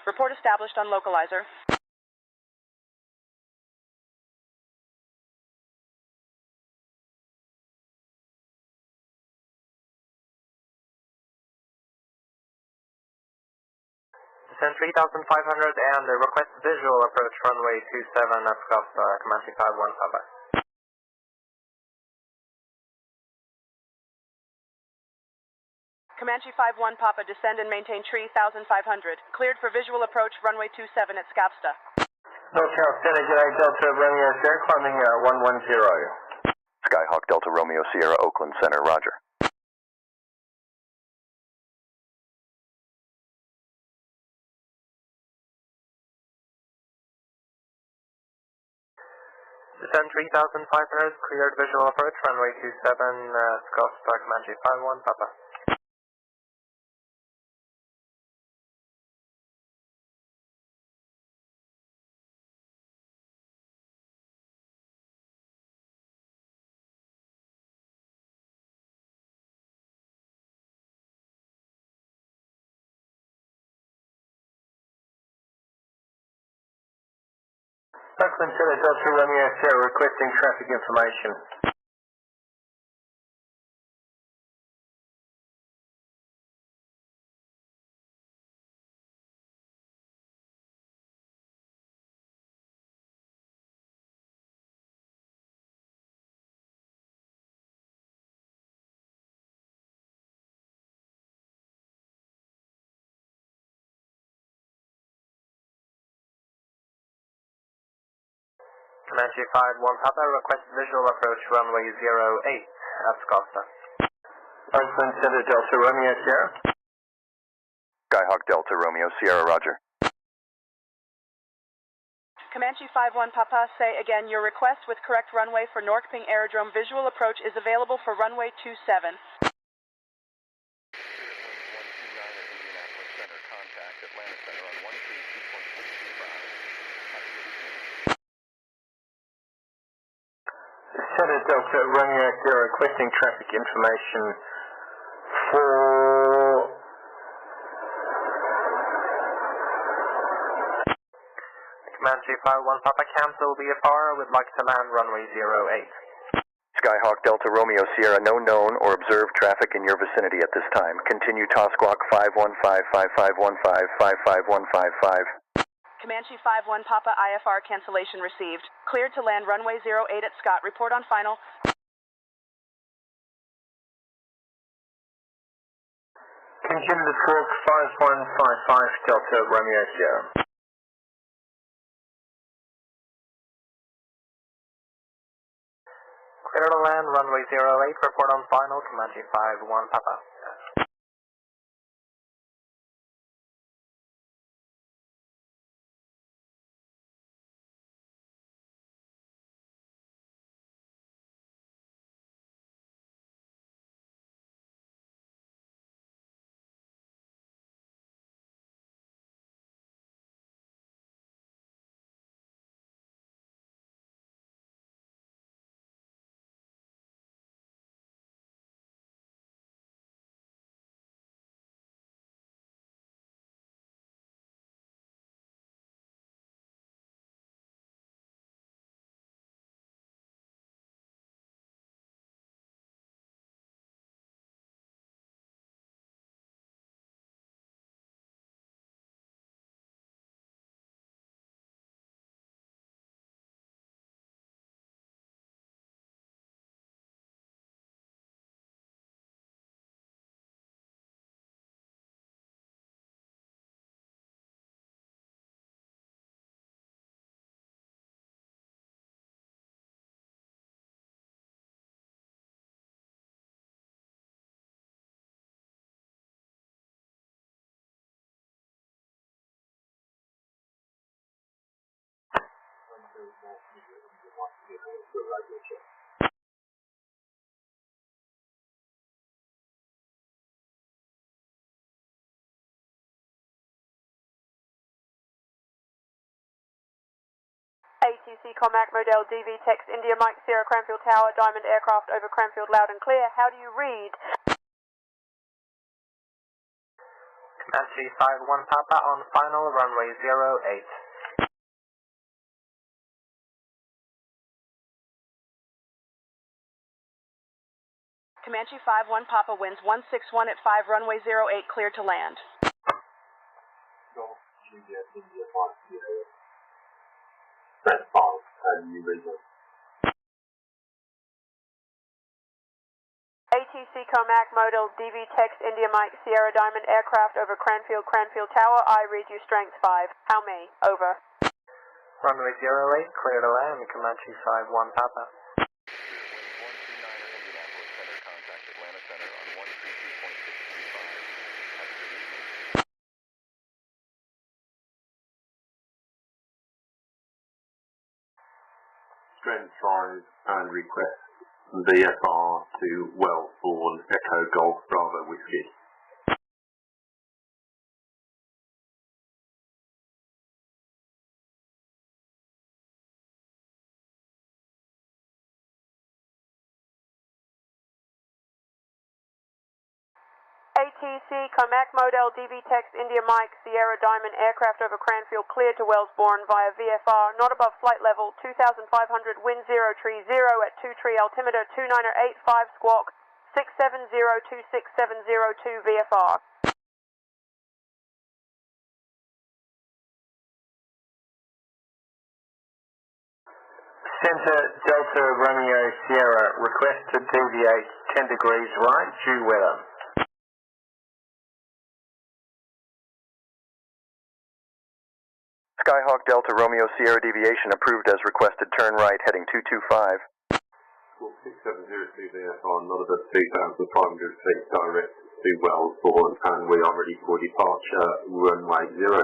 Report established on localizer. Descend 3,500 and request visual approach runway 27 at Scottsdale, Comanche 51 Papa. Comanche 51 Papa, descend and maintain tree 1,500. Cleared for visual approach runway 27 at Scottsdale. Northbound Santa J Delta Romeo Sierra, climbing 110. Skyhawk Delta Romeo Sierra Oakland Center, roger. Descend 3,500, cleared visual approach runway 27 Scottsdale, Comanche 51 Papa. Oakland Center Delta Romeo Sierra, requesting traffic information. Comanche 51 Papa, request visual approach runway 08 at Scottsdale. Oakland Center Delta Romeo Sierra. Skyhawk Delta Romeo Sierra, roger. Comanche 51 Papa, say again, your request with correct runway for Norkping Aerodrome visual approach is available for runway 27. Contact Atlanta Center on 132.625. Center Delta Romeo Sierra, requesting traffic information for Comanche 51 Papa, cancel VFR, would like to land runway 08. Skyhawk Delta Romeo Sierra, no known or observed traffic in your vicinity at this time. Continue Tosquawk 515-5515-55155. Comanche 51 Papa, IFR cancellation received. Cleared to land runway 08 at Scott. Report on final. Continue to Squawk 5155 Delta Romeo Sierra. Clear to land runway 08, report on final, Comanche 51 Papa. ATC Comac Model DV Text India Mike Sierra Cranfield Tower Diamond Aircraft over Cranfield loud and clear. How do you read? Comanche 51 Papa on final runway 08. Comanche 51 Papa winds 161 at 5 runway 08, cleared to land. Juliet India Mike Sierra. That's fine, and you read it. ATC Comac Modal DV Text India Mike Sierra Diamond aircraft over Cranfield Tower. I read you strength 5. How me? Over. Runway 08, clear to land, Comanche 51 Papa. Strength 5 and request VFR to Wellborn Echo Golf Bravo Whiskey. ATC Comac Model DV Text India Mike Sierra Diamond aircraft over Cranfield cleared to Wellsbourne via VFR, not above flight level 2,500, wind 0 tree 0 at 2 tree altimeter 2985 squawk 6702670 VFR. Center Delta Romeo Sierra, request to deviate 10 degrees right, due weather. Skyhawk Delta Romeo Sierra deviation approved as requested. Turn right heading 225. Squawk 6702 VFR, not above 2,500 feet direct to Wellsbourne, and we are ready for departure runway 04.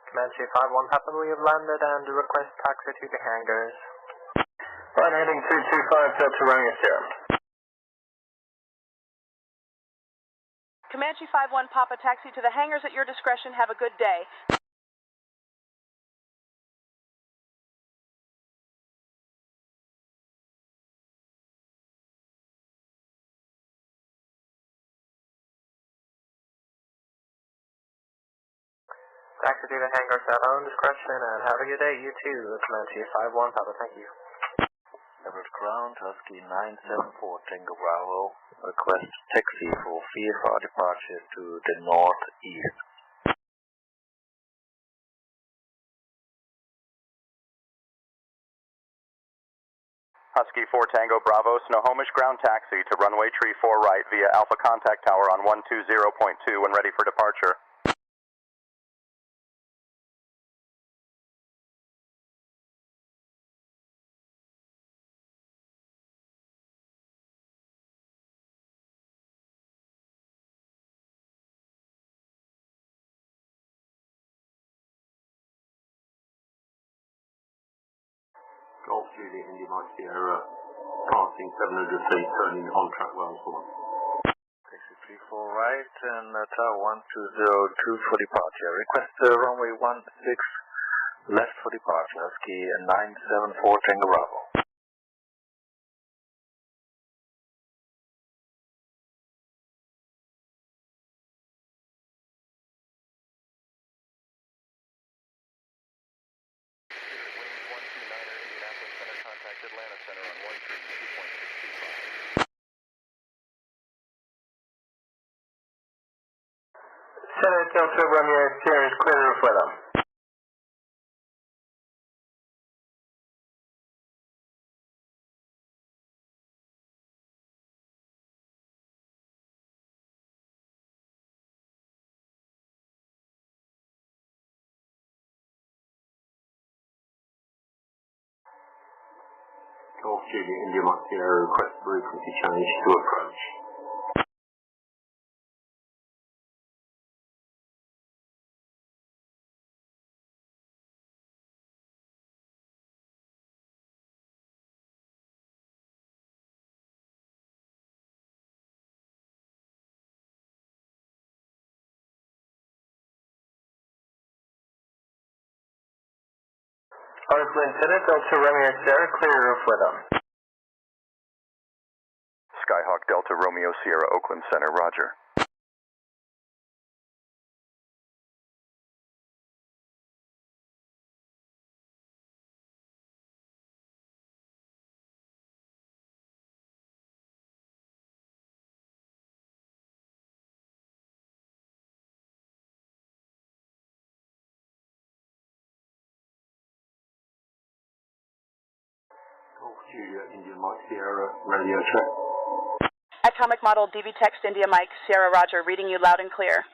Comanche 51 Papa, we have landed and request taxi to the hangars. Right, heading 225 Delta Romeo Sierra. Comanche 51 Papa, taxi to the hangars at your discretion. Have a good day. Taxi to the hangars at our own discretion and have a good day. You too, Comanche 51 Papa, thank you. Diverts ground, Husky 974 Tango Bravo, request taxi for VFR departure to the northeast. Husky 4 Tango Bravo, Snohomish ground taxi to runway tree 4 right via Alpha Contact Tower on 120.2 when ready for departure. Golf Juliet India Mike Sierra, passing 700 feet, turning on track Wellsbourne. Taxi 34 right and tower 1202 for departure. Request runway 16 left for departure. Husky 974 Tango Bravo. Atlanta Center on 132.625. Center Delta Romeo Sierra is clear of weather. Golf Juliet India Mike Sierra, request frequency change to approach. Oakland Center Delta Romeo Sierra, clear of weather. Skyhawk Delta Romeo Sierra, Oakland Center, roger. Golf Julia, India Mike Sierra, radio check. Atomic model DV text India Mike, Sierra Roger, reading you loud and clear.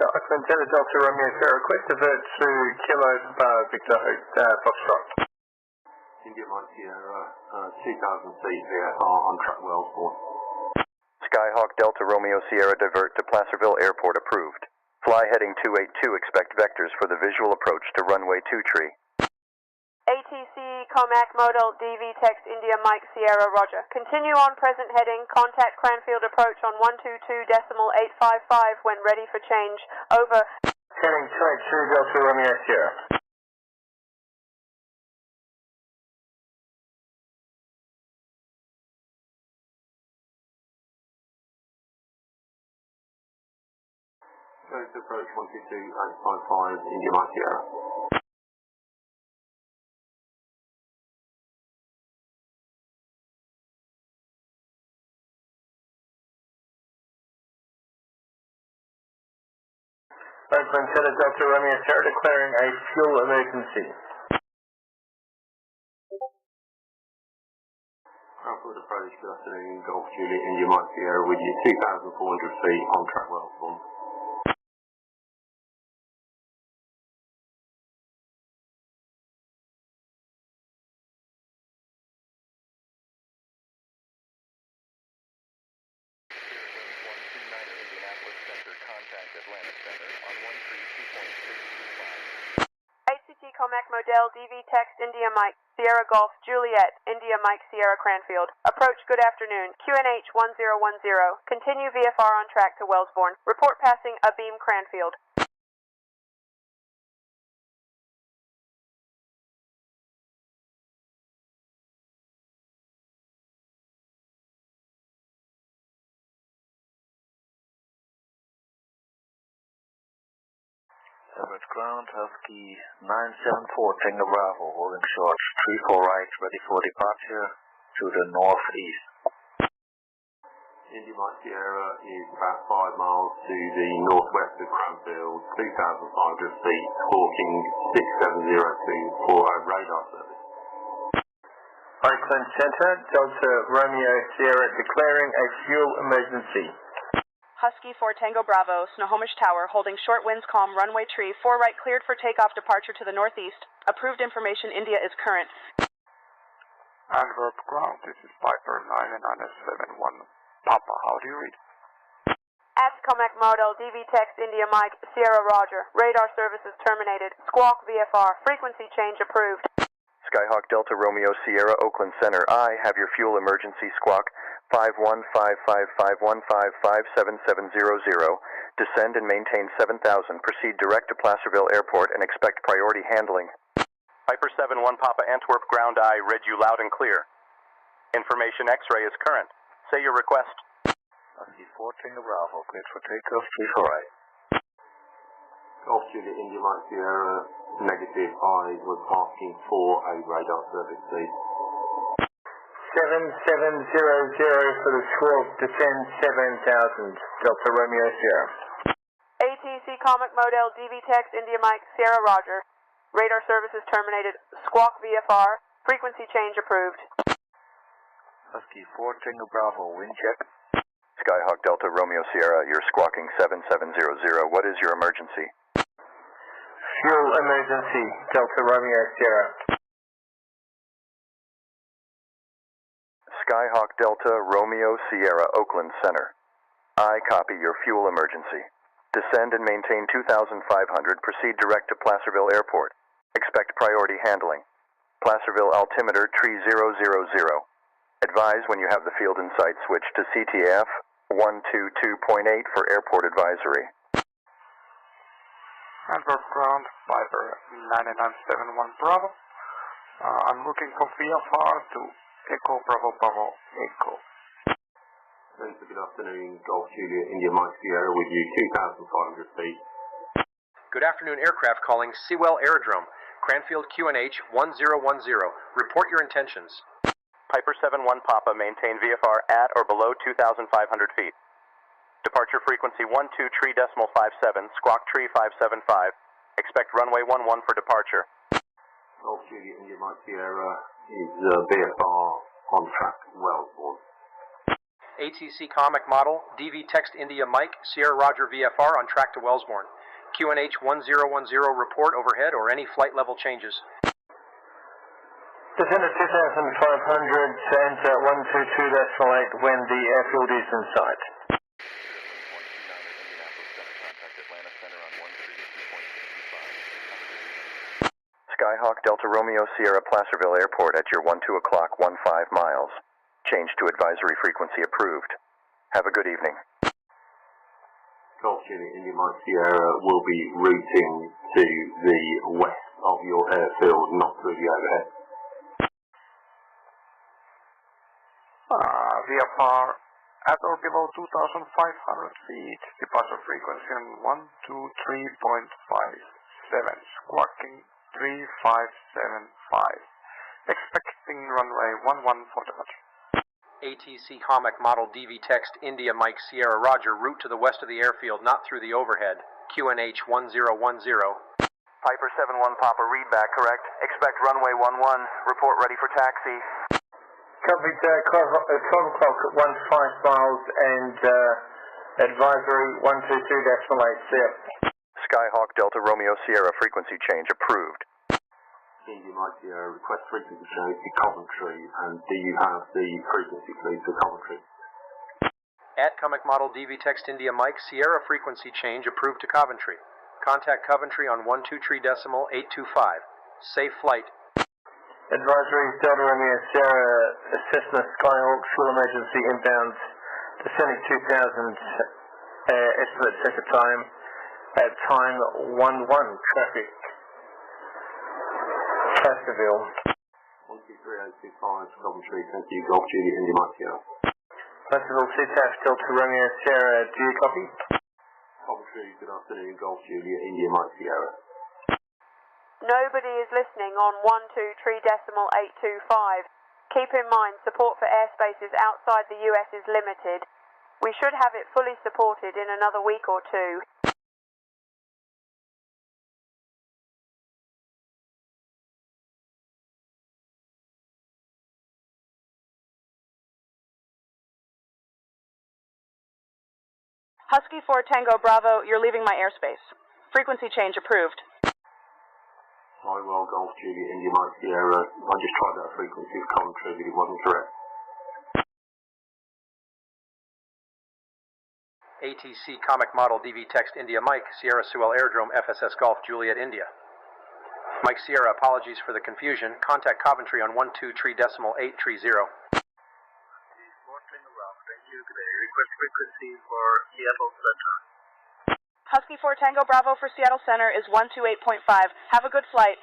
Auckland Center, Delta Romeo Sierra, request divert to Kilo Victor Foxtrot. India Mike Sierra, 2,000 feet VFR on track Wellsbourne. Skyhawk Delta Romeo Sierra divert to Placerville Airport approved. Fly heading 282, expect vectors for the visual approach to runway 2 tree. ATC Comac Model DV text India Mike Sierra Roger. Continue on present heading. Contact Cranfield approach on 122.855 when ready for change. Over. Heading 282 Delta Romeo Sierra. Close approach 122.855 India Mike Sierra. Oakland Center, Delta Romeo Sierra, declaring a fuel emergency. Cranfield approach, good afternoon, Golf Julia, India Mike Sierra with you, 2,400 feet on track Wellsbourne. ACT Comac Model DV text India Mike Sierra Golf Juliet India Mike Sierra Cranfield. Approach good afternoon. QNH 1010. Continue VFR on track to Wellsbourne. Report passing Abeam Cranfield. Diverts ground, Husky 974, Tango Bravo, holding short, 34 right, ready for departure to the northeast. India Mike Sierra is about 5 miles to the northwest of Cranfield, 2,500 feet, squawking 6702 for a radar service. Oakland Center, Delta Romeo Sierra, declaring a fuel emergency. Husky 4 Tango Bravo, Snohomish Tower, holding short winds calm, runway tree, 4 right cleared for takeoff departure to the northeast. Approved information India is current. Antwerp ground, this is Viper 9971 Papa, how do you read? At Comac Model DV text India Mike Sierra Roger. Radar services terminated. Squawk VFR. Frequency change approved. Skyhawk Delta Romeo Sierra Oakland Center. I have your fuel emergency squawk 5155515577700. Descend and maintain 7,000. Proceed direct to Placerville Airport and expect priority handling. Viper 7-1 Papa Antwerp ground I read you loud and clear. Information X-ray is current. Say your request. Husky 4 Tango Bravo, cleared for takeoff, 34 right. Golf Julia, India Mike Sierra, negative. I was asking for a radar service, please. 7700 for the squawk, descend 7,000, Delta Romeo Sierra. ATC Comac Model DV text India Mike Sierra Roger. Radar services terminated. Squawk VFR. Frequency change approved. Husky 4 Tango Bravo, wind check. Skyhawk Delta Romeo Sierra, you're squawking 7700. What is your emergency? Fuel emergency, Delta Romeo Sierra. Skyhawk Delta Romeo Sierra Oakland Center. I copy your fuel emergency. Descend and maintain 2,500. Proceed direct to Placerville Airport. Expect priority handling. Placerville altimeter tree 000. Advise when you have the field in sight. Switch to CTF 122.8 for airport advisory. Antwerp ground, Viper 9971 Bravo. I'm looking for VFR to Echo Bravo Bravo Echo. Thanks, good afternoon, Golf Julia, India Mike Sierra with you, 2,500 feet. Good afternoon, aircraft calling Sewell Aerodrome, Cranfield QNH 1010. Report your intentions. Piper 71 Papa, maintain VFR at or below 2,500 feet. Departure frequency 12.3.57, squawk tree 575. Expect runway 11 for departure. Golf Juliet India Mike Sierra is VFR on track Wellsbourne. ATC Comic Model, DV Text India Mike, Sierra Roger VFR on track to Wellsbourne. QNH 1010 report overhead or any flight level changes. Descend at 2,500 and 122.8 when the airfield is in sight. Skyhawk Delta Romeo Sierra Placerville Airport at your 12 o'clock 15 miles. Change to advisory frequency approved. Have a good evening. Golf Juliet India Mike Sierra will be routing to the west of your airfield, not through the overhead. VFR at or below 2,500 feet, departure frequency on 123.57, squawking 3575, expecting runway 11 for departure. ATC Comic Model DV Text India Mike Sierra Roger, route to the west of the airfield, not through the overhead. QNH 1010. Piper 71 Papa, read back, correct? Expect runway 11, report ready for taxi. Copied 12 o'clock at 15 miles and advisory 122.8. Skyhawk Delta Romeo Sierra frequency change approved. India Mike Sierra, request frequency change to Coventry, and do you have the frequency please for Coventry? At Comic Model DV Text India Mike, Sierra frequency change approved to Coventry. Contact Coventry on 123.825. Safe flight. Advisory Delta Romeo Sierra Cessna Skyhawk fuel emergency inbounds descending 2,000 estimate second time at time 11 traffic. Placerville. 123.825 Coventry, thank you. Golf Juliet India Mike Sierra. Placerville CTAF Delta Romeo Sierra, do you copy? Coventry, good afternoon. Golf Juliet India Mike Sierra. Nobody is listening on 123.825. Keep in mind, support for airspaces outside the US is limited. We should have it fully supported in another week or two. Husky 4 Tango Bravo, you're leaving my airspace. Frequency change approved. Hi, well, Golf Juliet India Mike Sierra. I just tried that frequency of Coventry, but it wasn't correct. ATC Comic Model DV Text India Mike, Sierra Sewell Aerodrome FSS Golf Juliet India. Mike Sierra, apologies for the confusion. Contact Coventry on 123.830. Request frequency for Seattle Center. Husky 4 Tango Bravo for Seattle Center is 128.5. Have a good flight.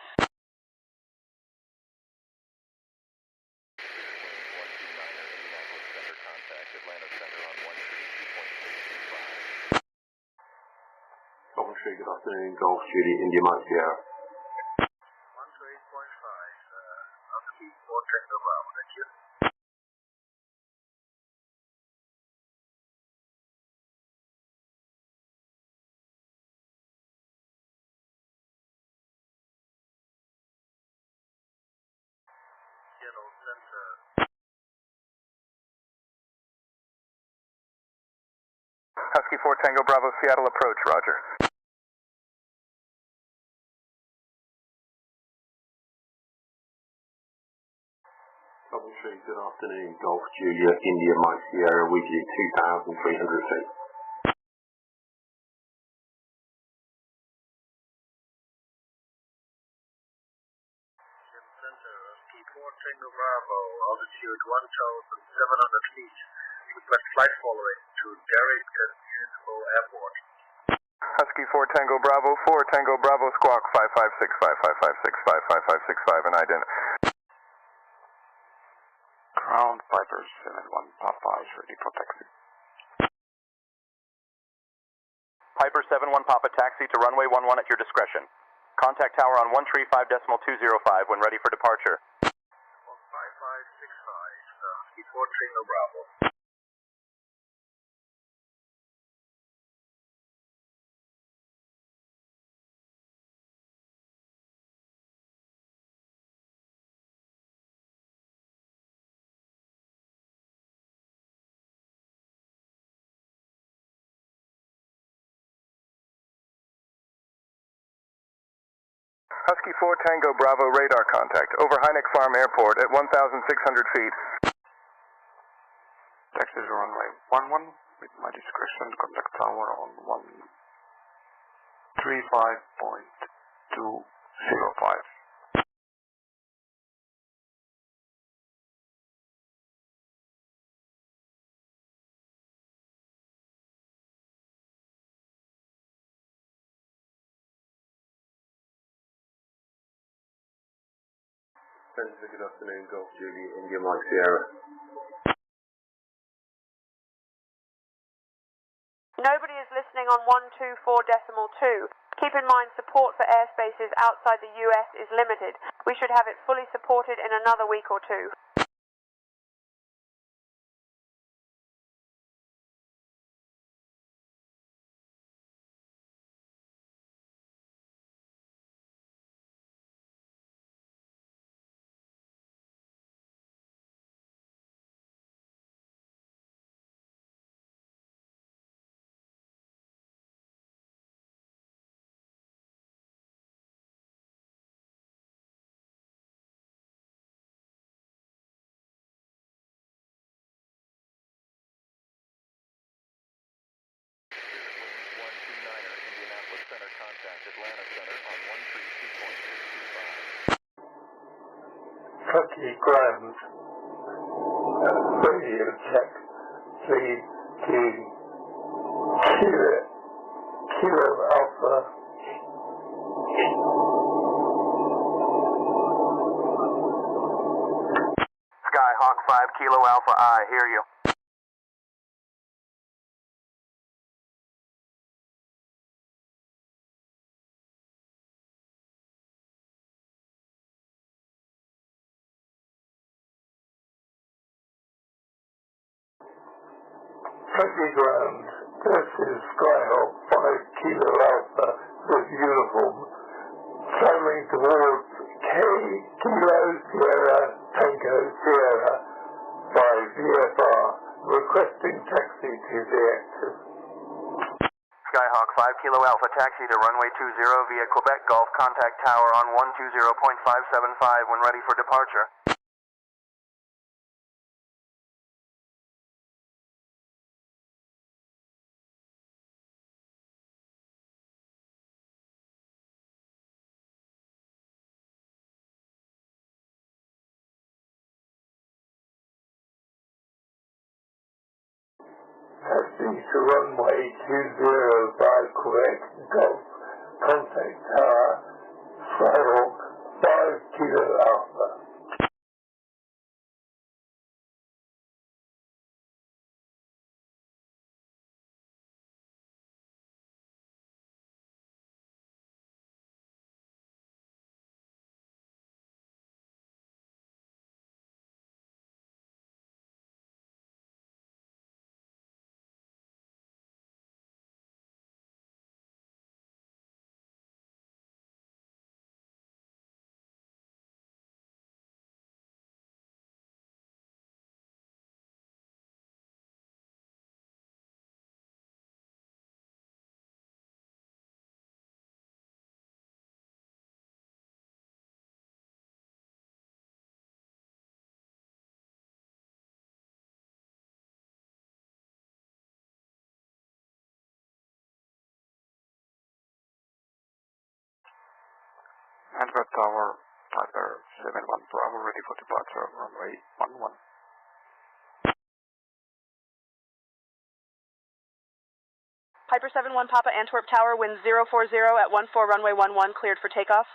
Coventry, good afternoon. Golf Juliet India Mike Sierra. 128.5, Husky 4 Tango Bravo, thank you. Seattle Center. Husky 4 Tango Bravo Seattle approach, roger. Coventry, good afternoon. Golf Juliet India Mike Sierra with you, 2,300 feet. Center, Husky 4 Tango Bravo, altitude 1,700 feet. Request flight following to Diverts Municipal Airport. Husky 4 Tango Bravo, 4 Tango Bravo squawk 556555565 and ident. Ground Piper 71 Papa is ready for taxi. Piper 71 Papa, taxi to runway 11 at your discretion. Contact tower on 135.205 when ready for departure. 5565. Husky 4 Tango Bravo. Husky 4 Tango Bravo radar contact over Heineck Farm Airport at 1,600 feet. Taxi to runway 11 with my discretion, contact tower on 135.205. Good afternoon, Golf Juliet India Mike Sierra. Nobody is listening on 124.2. Keep in mind support for airspaces outside the US is limited. We should have it fully supported in another week or two. Husky ground. Radio check. Lead to Kilo Alpha. Skyhawk 5 Kilo Alpha I, hear you. Husky ground. This is Skyhawk 5 Kilo Alpha with uniform. Traveling towards Kilo Sierra Tango Sierra by VFR. Requesting taxi to the active. Skyhawk 5 Kilo Alpha, taxi to runway 20 via Quebec Golf, contact tower on 120.575 when ready for departure. Taxi to runway 20 by Quebec Golf, contact tower, Skyhawk 5 Kilo Alpha. Antwerp Tower, Piper 71 Bravo, ready for departure, runway 11. Piper 71 Papa, Antwerp Tower, wind 040 at 14, runway 11, cleared for takeoff.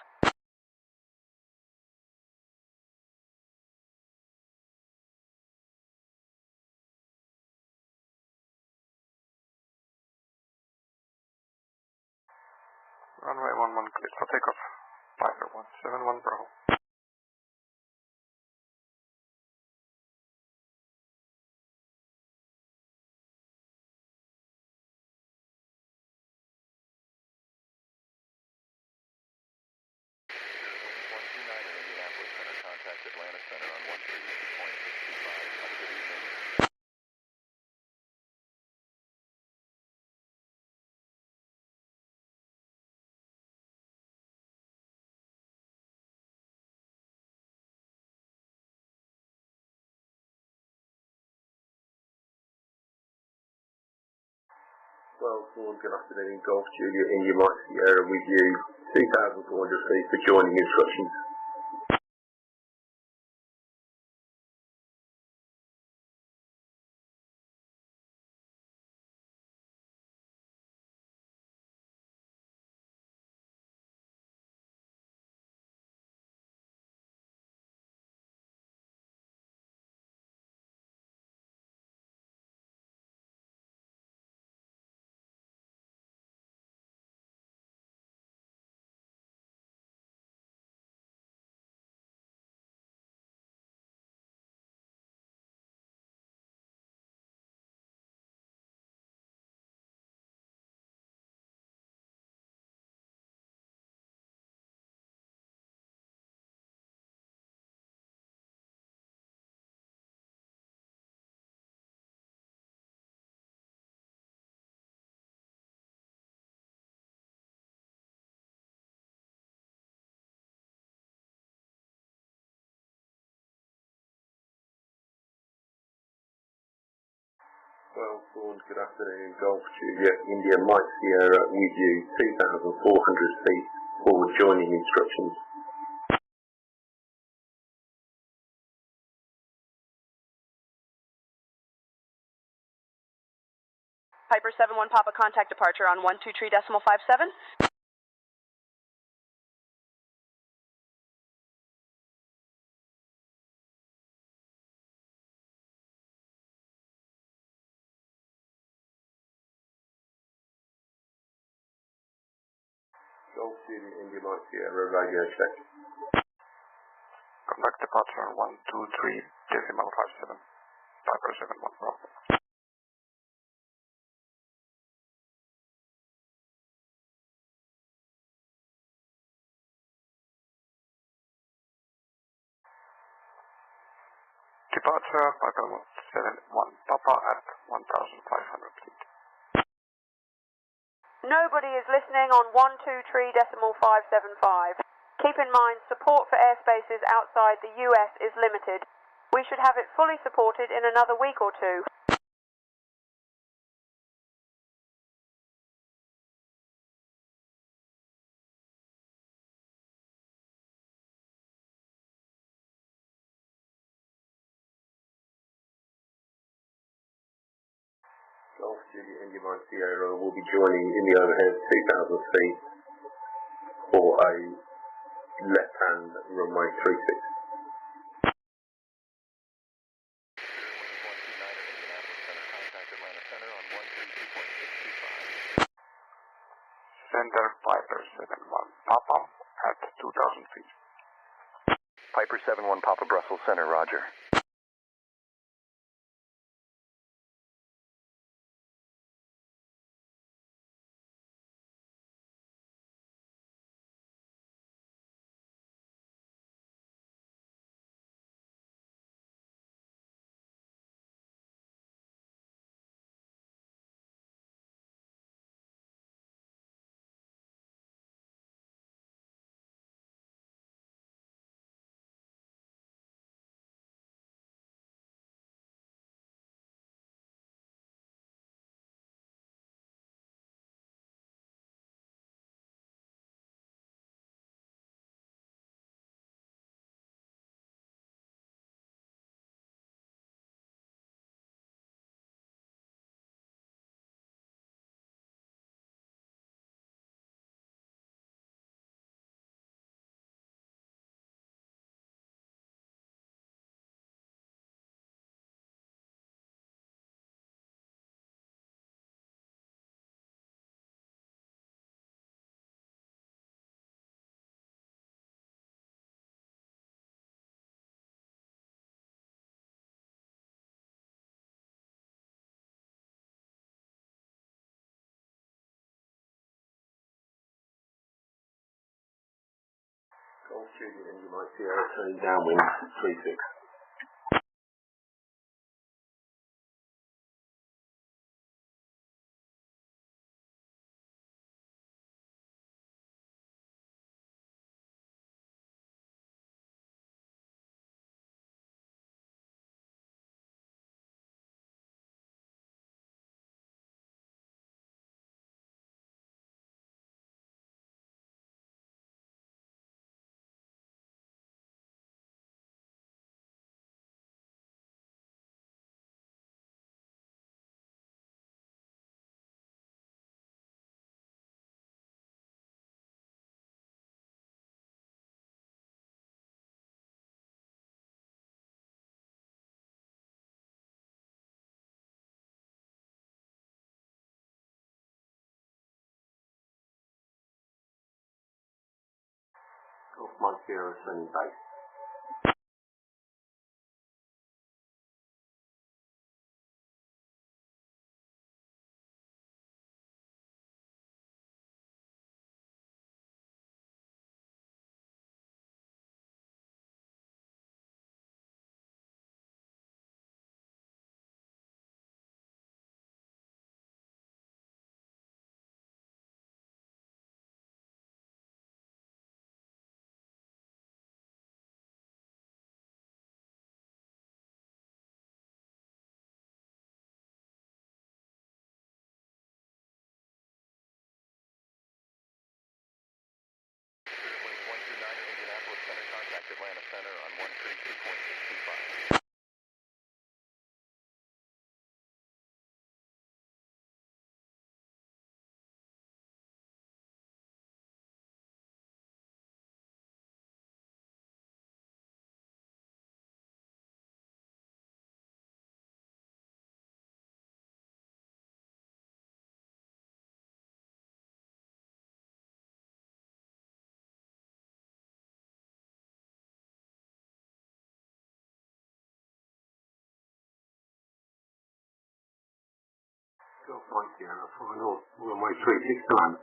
Runway 11, cleared for takeoff. Piper 171 Bravo. Center on 132.625. Have a good evening. Well, good afternoon, Golf Juliet India Mike Sierra with you, 2,400 feet for joining instructions. Well, good afternoon, Golf Juliet India Mike Sierra with you, 2,400 feet forward joining instructions. Piper 71 Papa, contact departure on 123.57. Golf Juliet India Mike Sierra radio check. Contact departure on 123.57. Piper 71 Papa. Departure Piper 71 Papa at 1,500 feet. Nobody is listening on 123.575. Keep in mind, support for airspaces outside the US is limited. We should have it fully supported in another week or two. Golf Juliet India Mike Sierra will be joining in the overhead 2,000 feet for a left-hand runway 36. Center Piper 71 Papa at 2,000 feet. Piper 71 Papa, Brussels Center, roger. Juliet India Mike Sierra, turning downwind 36. Golf Mike Sierra, turning base. Contact Atlanta Center on 132.625. Golf Mike Sierra, final runway 36 to land.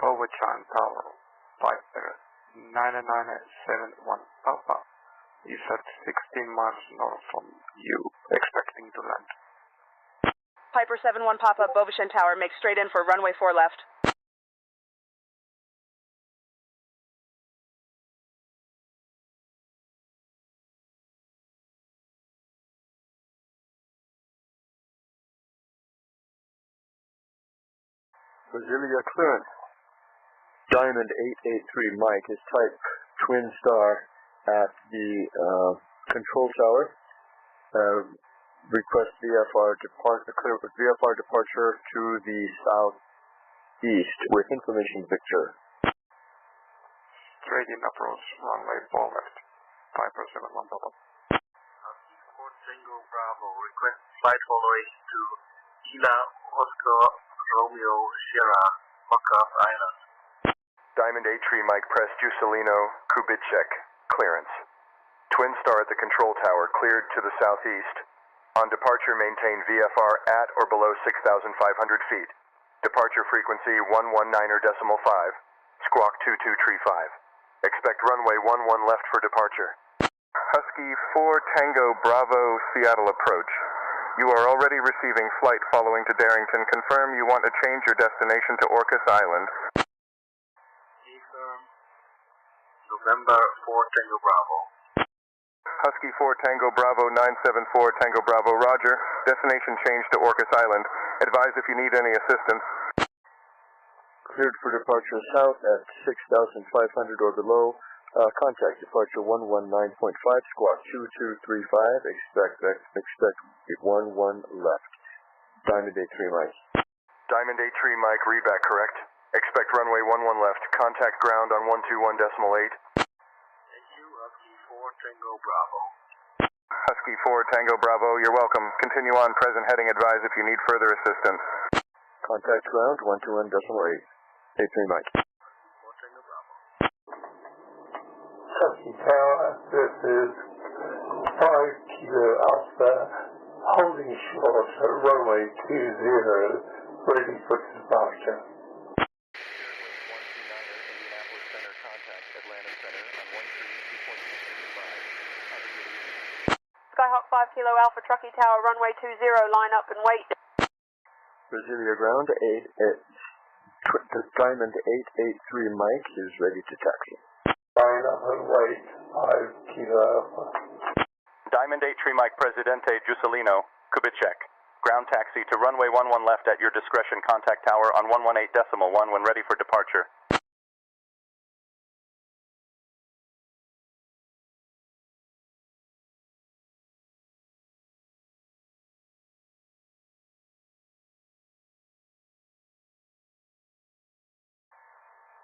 Power Chime Tower, Viper 9971 Alpha is at 16 miles north from you, expecting to land. Piper 71 Papa, Beauvision Tower, make straight in for runway 4 left. Brasilia clearance. Diamond 883 Mike is type Twin Star at the control tower. Request VFR departure to the southeast with information Victor. Straight in approach, runway 4 left. Piper 71 Papa. Tango Bravo, request flight following to Kila Oscar Romeo Sierra, Takeoff Island. Diamond 83 Mike Press Jusilino, Kubitschek, clearance. Twin Star at the control tower, cleared to the southeast. On departure, maintain VFR at or below 6,500 feet. Departure frequency 119.5, squawk 2235. Expect runway 11 left for departure. Husky 4 Tango Bravo Seattle approach. You are already receiving flight following to Darrington. Confirm you want to change your destination to Orcas Island. November 4 Tango Bravo. Husky 4 Tango Bravo 974 Tango Bravo, roger. Destination changed to Orcas Island. Advise if you need any assistance. Cleared for departure south at 6,500 or below. Contact departure 119.5, squawk 2235. Expect 11 left. Diamond 83 Mike. Diamond 83 Mike, readback correct. Expect runway 11 left. Contact ground on 121.8. Thank you, Husky 4 Tango Bravo. Husky 4 Tango Bravo, you're welcome. Continue on present heading. Advise if you need further assistance. Contact ground 121.8. 83 Mike. 4 Tango Bravo. Turkey Tower, this is 5 Kilo Alpha, holding short at runway 20, ready for departure. Skyhawk 5 Kilo Alpha, Truckee Tower, runway 20, line up and wait. Brasilia ground, Diamond 883 Mike is ready to taxi. Line up and wait, 5 Kilo Alpha. Diamond 83 Mike Presidente Juscelino, Kubitschek. Ground taxi to runway 11 left at your discretion. Contact tower on 118.1 when ready for departure.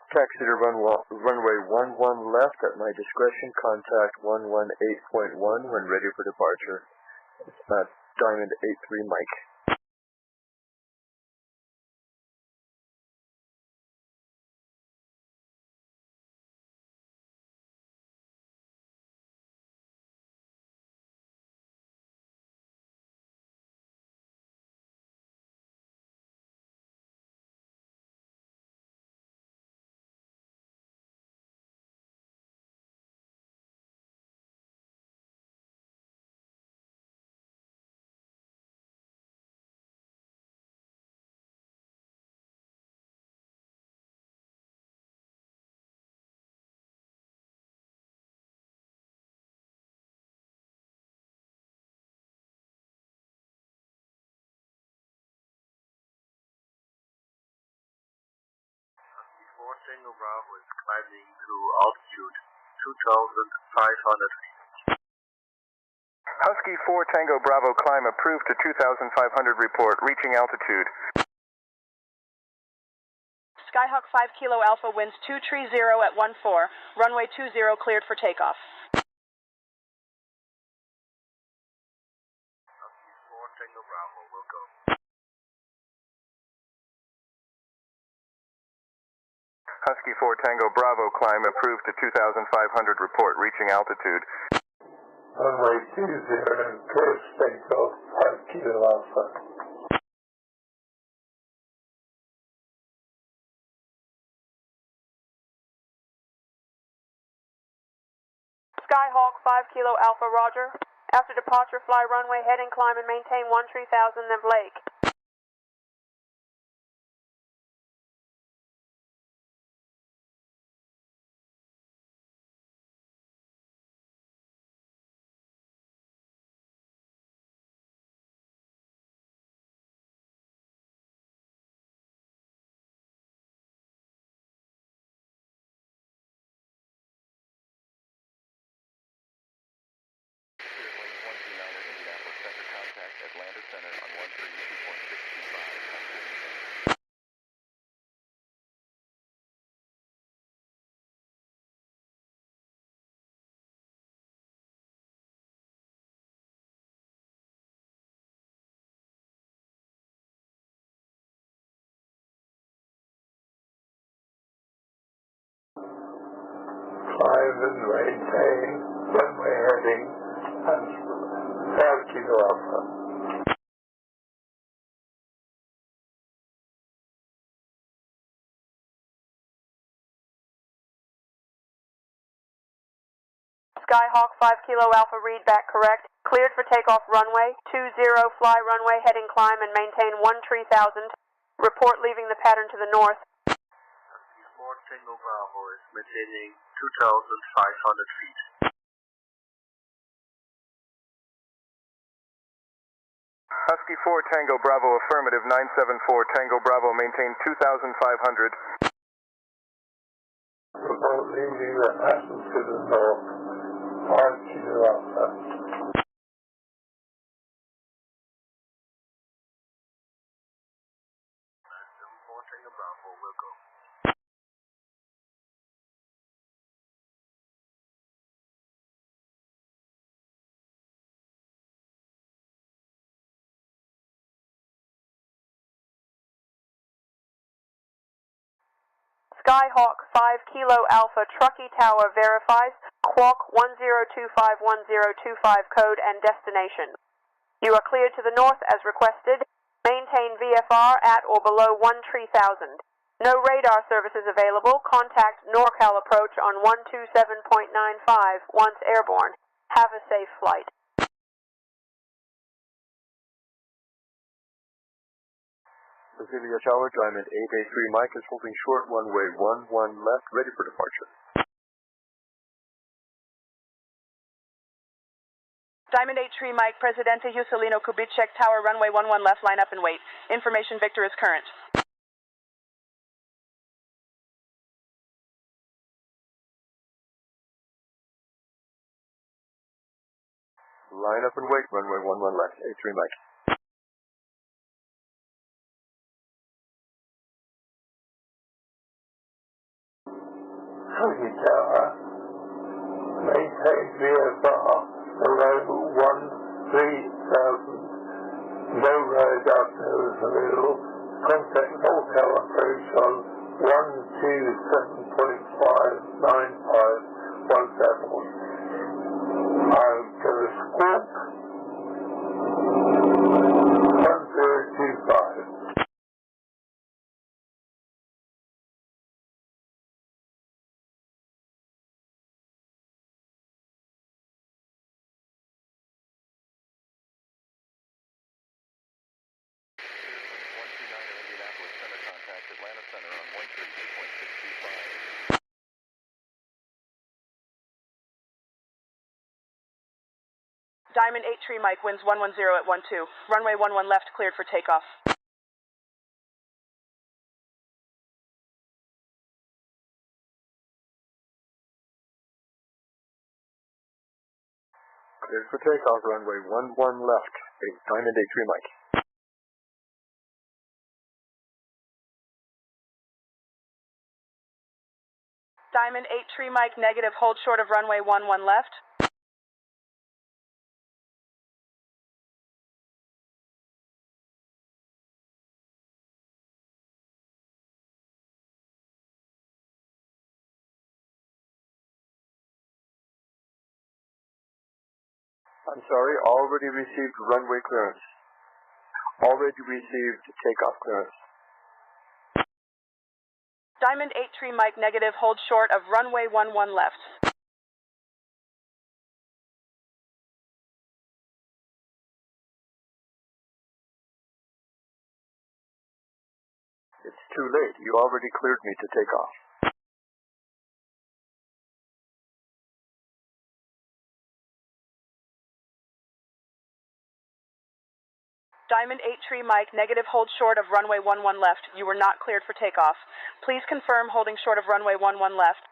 Taxi to runway 11 left at my discretion. Contact 118.1 when ready for departure. Diamond 83 Mike. Tango Bravo is climbing to altitude 2,500 feet. Husky 4 Tango Bravo climb approved to 2,500 report, reaching altitude. Skyhawk 5 Kilo Alpha winds 230 at 14, runway 20 cleared for takeoff. Husky 4 Tango Bravo will go. Husky 4 Tango Bravo climb approved to 2,500 report, reaching altitude. Runway 20, course takeoff, 5 Kilo Alpha. Skyhawk 5 Kilo Alpha, roger. After departure, fly runway, heading, climb, and maintain 13,000 Nev Lake. Atlanta Center on 132.625. Climb and maintain runway heading and 5 Kilo Alpha. Skyhawk 5 Kilo Alpha, read back correct. Cleared for takeoff runway 20, fly runway, heading, climb, and maintain 13,000. Report leaving the pattern to the north. Husky 4 Tango Bravo is maintaining 2,500 feet. Husky 4 Tango Bravo affirmative 974 Tango Bravo maintain 2,500. Report leaving the pattern to the north, 5 Kilo Alpha. Tango Bravo will go. Skyhawk 5 Kilo Alpha Truckee Tower verifies Squawk 10251025 code and destination. You are cleared to the north as requested. Maintain VFR at or below 13000. No radar services available. Contact NorCal approach on 127.95 once airborne. Have a safe flight. Pacifica Tower, Diamond 883 Mike is holding short, runway 11 left, ready for departure. Diamond 83 Mike, Presidente Juscelino Kubitschek Tower, runway 11 left, line up and wait. Information Victor is current. Line up and wait, runway 11 left, 83 Mike. Truckee Tower, maintain VFR around 13000. No radar service available. Contact NorCal approach on 127.595 once airborne. I'll go to Squawk 1025. Atlanta Center on 132.625. Diamond 83 Mike, winds 110 at 12. Runway 11 left, cleared for takeoff. Cleared for takeoff, runway 11 left, Diamond 83 Mike. Diamond 83 Mike, negative, hold short of runway 11 left. I'm sorry, already received runway clearance. Already received takeoff clearance. Diamond 83 Mike, negative, hold short of runway 11 left. It's too late. You already cleared me to take off. Diamond 83 Mike, negative, hold short of runway 11 left. You were not cleared for takeoff. Please confirm holding short of runway 11 left.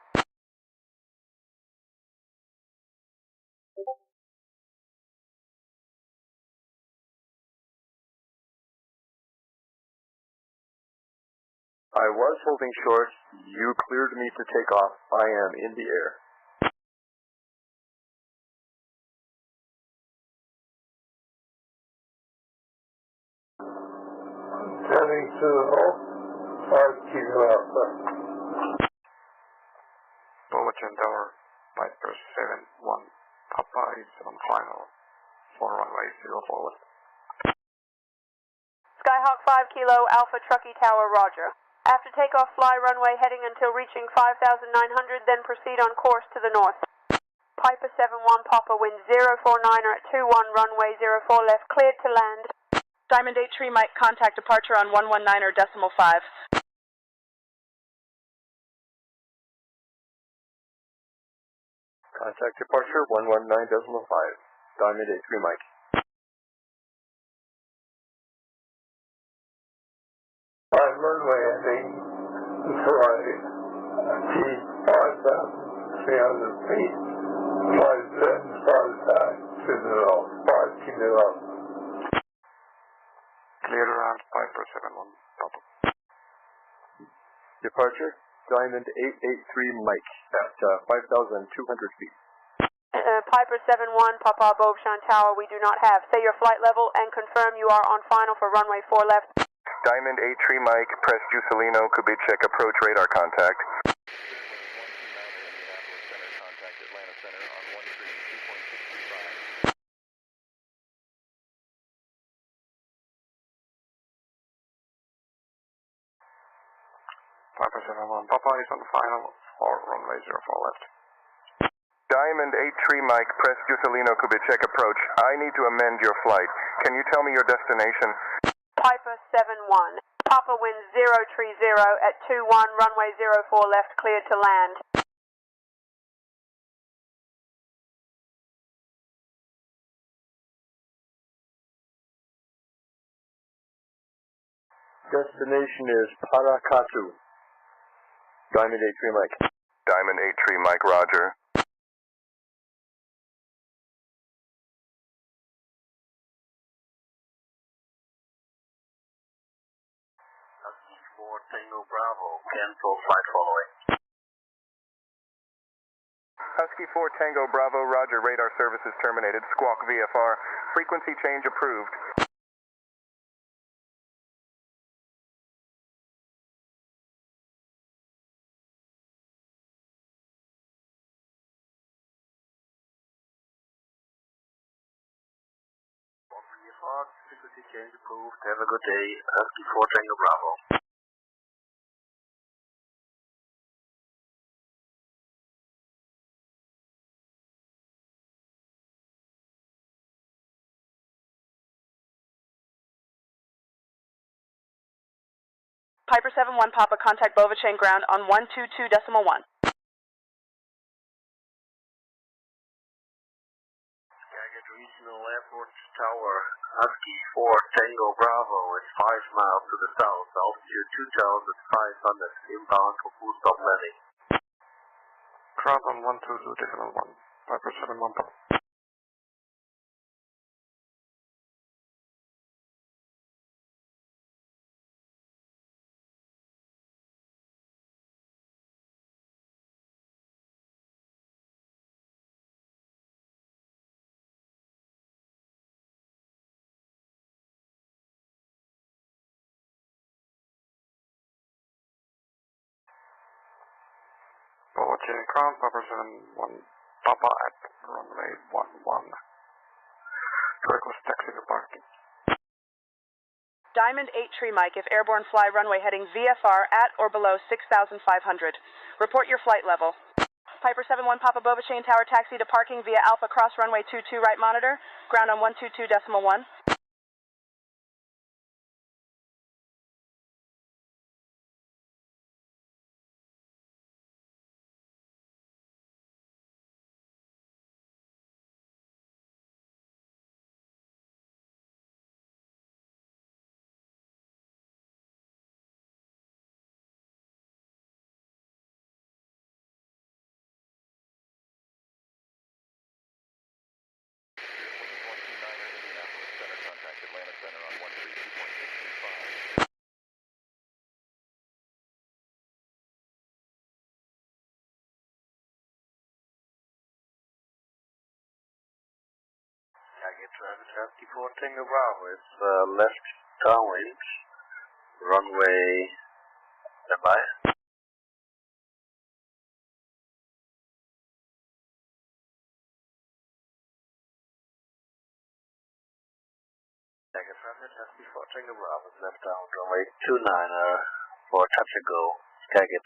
I was holding short. You cleared me to take off. I am in the air. Turning to the north, 5 Kilo Alpha. Bulletin Tower, Viper 7-1, Papa is on final for runway 04 left. Skyhawk 5 Kilo Alpha Truckee Tower, roger. After takeoff, fly runway heading until reaching 5,900, then proceed on course to the north. Piper 7-1 Papa, wind 049er at 21, runway 04 left, cleared to land. Diamond 83 Mike, contact departure on 119er decimal 5. Contact departure 119.5. Diamond 83 Mike. I'm runway heading until I achieve 5,300 feet. Flight then flies back to the north, 5 Kilo Alpha. Clear around Piper 7-1, Papa. Departure, Diamond 883 Mike at 5,200 feet. Piper 7-1, Papa Beauchamp Tower, we do not have. Say your flight level and confirm you are on final for runway 4 left. Diamond 8 Tree Mike, press Juscelino, Kubitschek, approach radar contact. Piper 71 Papa is on final for runway 04 left. Diamond 8 Tree Mike, press Juscelino, Kubitschek, approach. I need to amend your flight. Can you tell me your destination? Piper 71. Papa wind 030 at 21, runway 04 left, cleared to land. Destination is Paracatu. Diamond 8 Tree Mike. Diamond 8 Tree Mike, roger. Husky 4 Tango Bravo, cancel flight following. Husky 4 Tango Bravo, roger, radar services terminated. Squawk VFR. Frequency change approved. VFR, frequency change approved. Have a good day. Husky 4 Tango Bravo. Piper 71 Papa, contact Bova Chain ground on 122.1. Skagit Regional Airport Tower, Husky 4 Tango Bravo is 5 miles to the south, altitude 2,500, inbound for full stop landing. Ground on 122.1. Piper 71 Papa. Bova Chain ground, Piper 71 Papa at runway 11. Request taxi to parking. Diamond 8 Tree Mike, if airborne, fly runway heading VFR at or below 6,500. Report your flight level. Piper 71 Papa, Bova Chain Tower, taxi to parking via Alpha Cross runway 22 right monitor, ground on 122.1. Skagit Travis Husky 4 Tango Bravo is left downwind, runway, standby. Skagit Travis Husky 4 Tango Bravo is left downwind, runway 29er for touch and go, Skagit.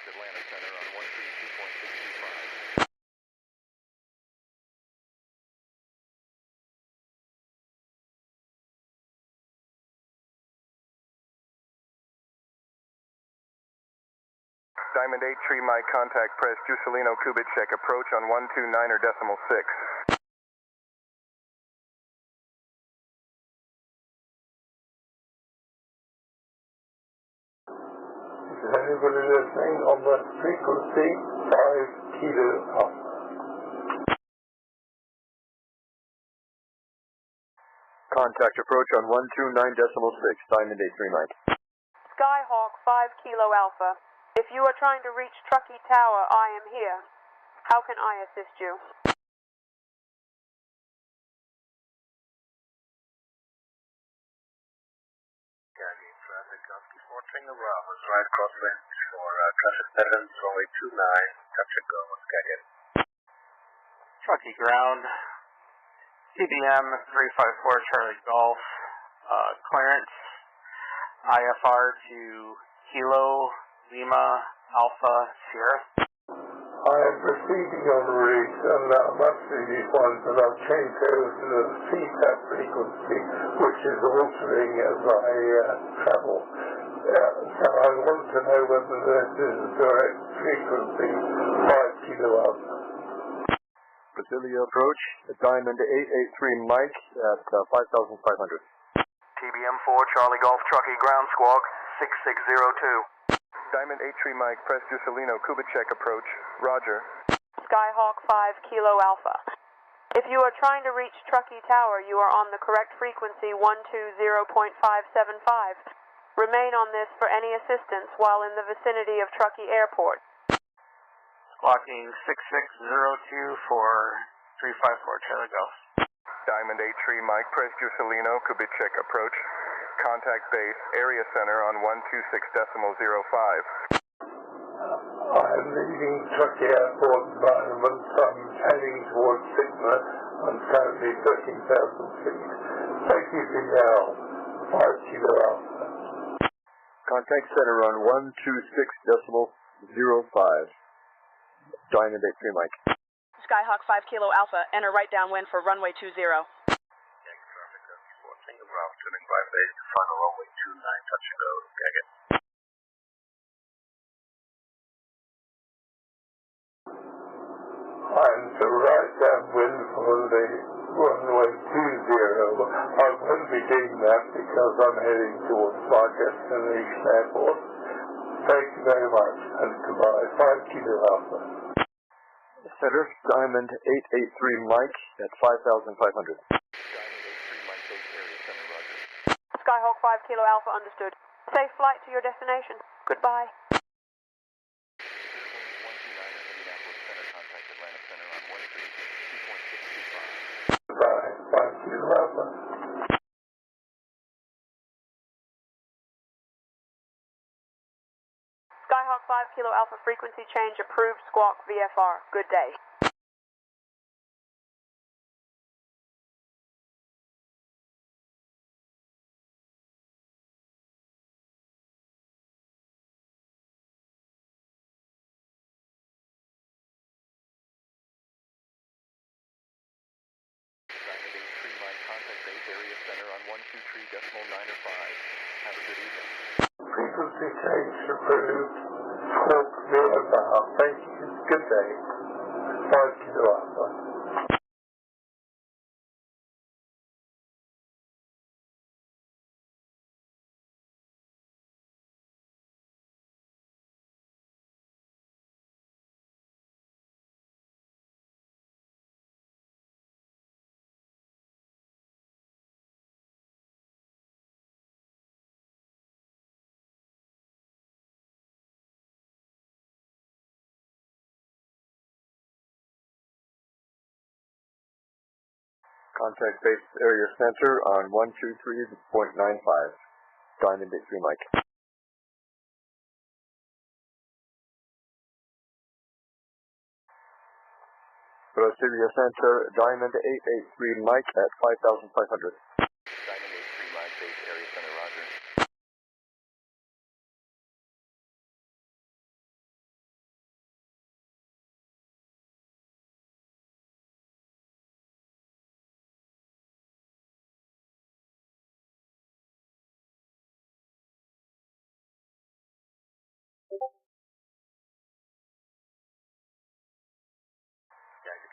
Atlanta Center on 132.625. Diamond 8 Tree Mike, contact press Juscelino Kubitschek, approach on 129.6. Is anybody listening on the frequency 5 kilo Alpha? Contact approach on 129.6, Diamond 8 Tree Mike. Skyhawk 5 Kilo Alpha. If you are trying to reach Truckee Tower, I am here. How can I assist you? Canyon traffic, Husky 4 Tango Bravo, right crosswind for traffic patterns, runway 29, touch and go, Skagit. Truckee ground, CBM 354 Charlie Golf, clearance, IFR to Kilo, Lima, Alpha, Sierra. I am proceeding on the route and I'm absolutely fine, but I've changed over to the CTAP frequency, which is altering as I travel. So I want to know whether this is a direct frequency 5 kilo Alpha. Brasilia approach, Diamond 883 Mike at 5,500. TBM 4 Charlie Golf Truckee ground squawk 6602. Diamond 8 Tree Mike, press Juscelino Kubitschek, approach. Roger. Skyhawk 5 Kilo Alpha. If you are trying to reach Truckee Tower, you are on the correct frequency 120.575. Remain on this for any assistance while in the vicinity of Truckee Airport. Squawking 6602 for 354 Charlie Golf. Diamond 8 Tree Mike, press Juscelino Kubitschek, approach. Contact base, area center on 126.05. I'm leaving Truckee Airport environment, I'm heading towards Sigma. I'm currently 13,000 feet. Thank you for now. 5 kilo Alpha. Contact center on 126.05. Diamond 8 Tree Mike. Skyhawk 5 Kilo Alpha, enter right downwind for runway 20. Tango Bravo, turning by base, final runway 29, touch and go, Skagit. I'm to right downwind for the runway 20. I won't be doing that because I'm heading towards my destination airport. Thank you very much and goodbye. 5 kilo Alpha. Center, Diamond 883 Mike at 5,500. Skyhawk 5 Kilo Alpha, understood. Safe flight to your destination. Goodbye. Goodbye. 5 kilo Alpha. Skyhawk 5 Kilo Alpha, frequency change approved, squawk VFR. Good day. Frequency change approved. Squawk VFR. Thank you. Good day. 5 kilo Alpha. Contact base area center on 123.95. Diamond 8 Tree Mike. Brasilia Center, Diamond 883 Mike at 5,500. Diamond 8 Tree Mike, base area center, roger.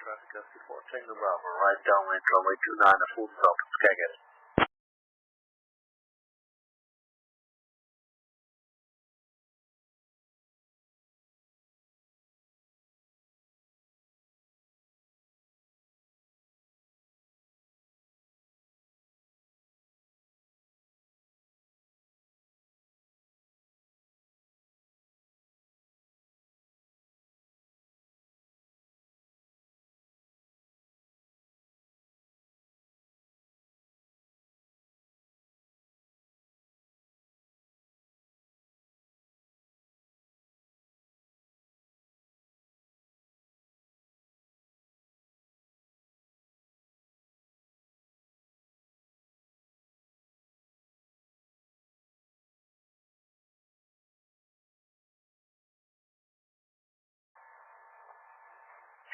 traffic ST4 Tango Bravo, right downwind runway 29 at full stop, Skagit.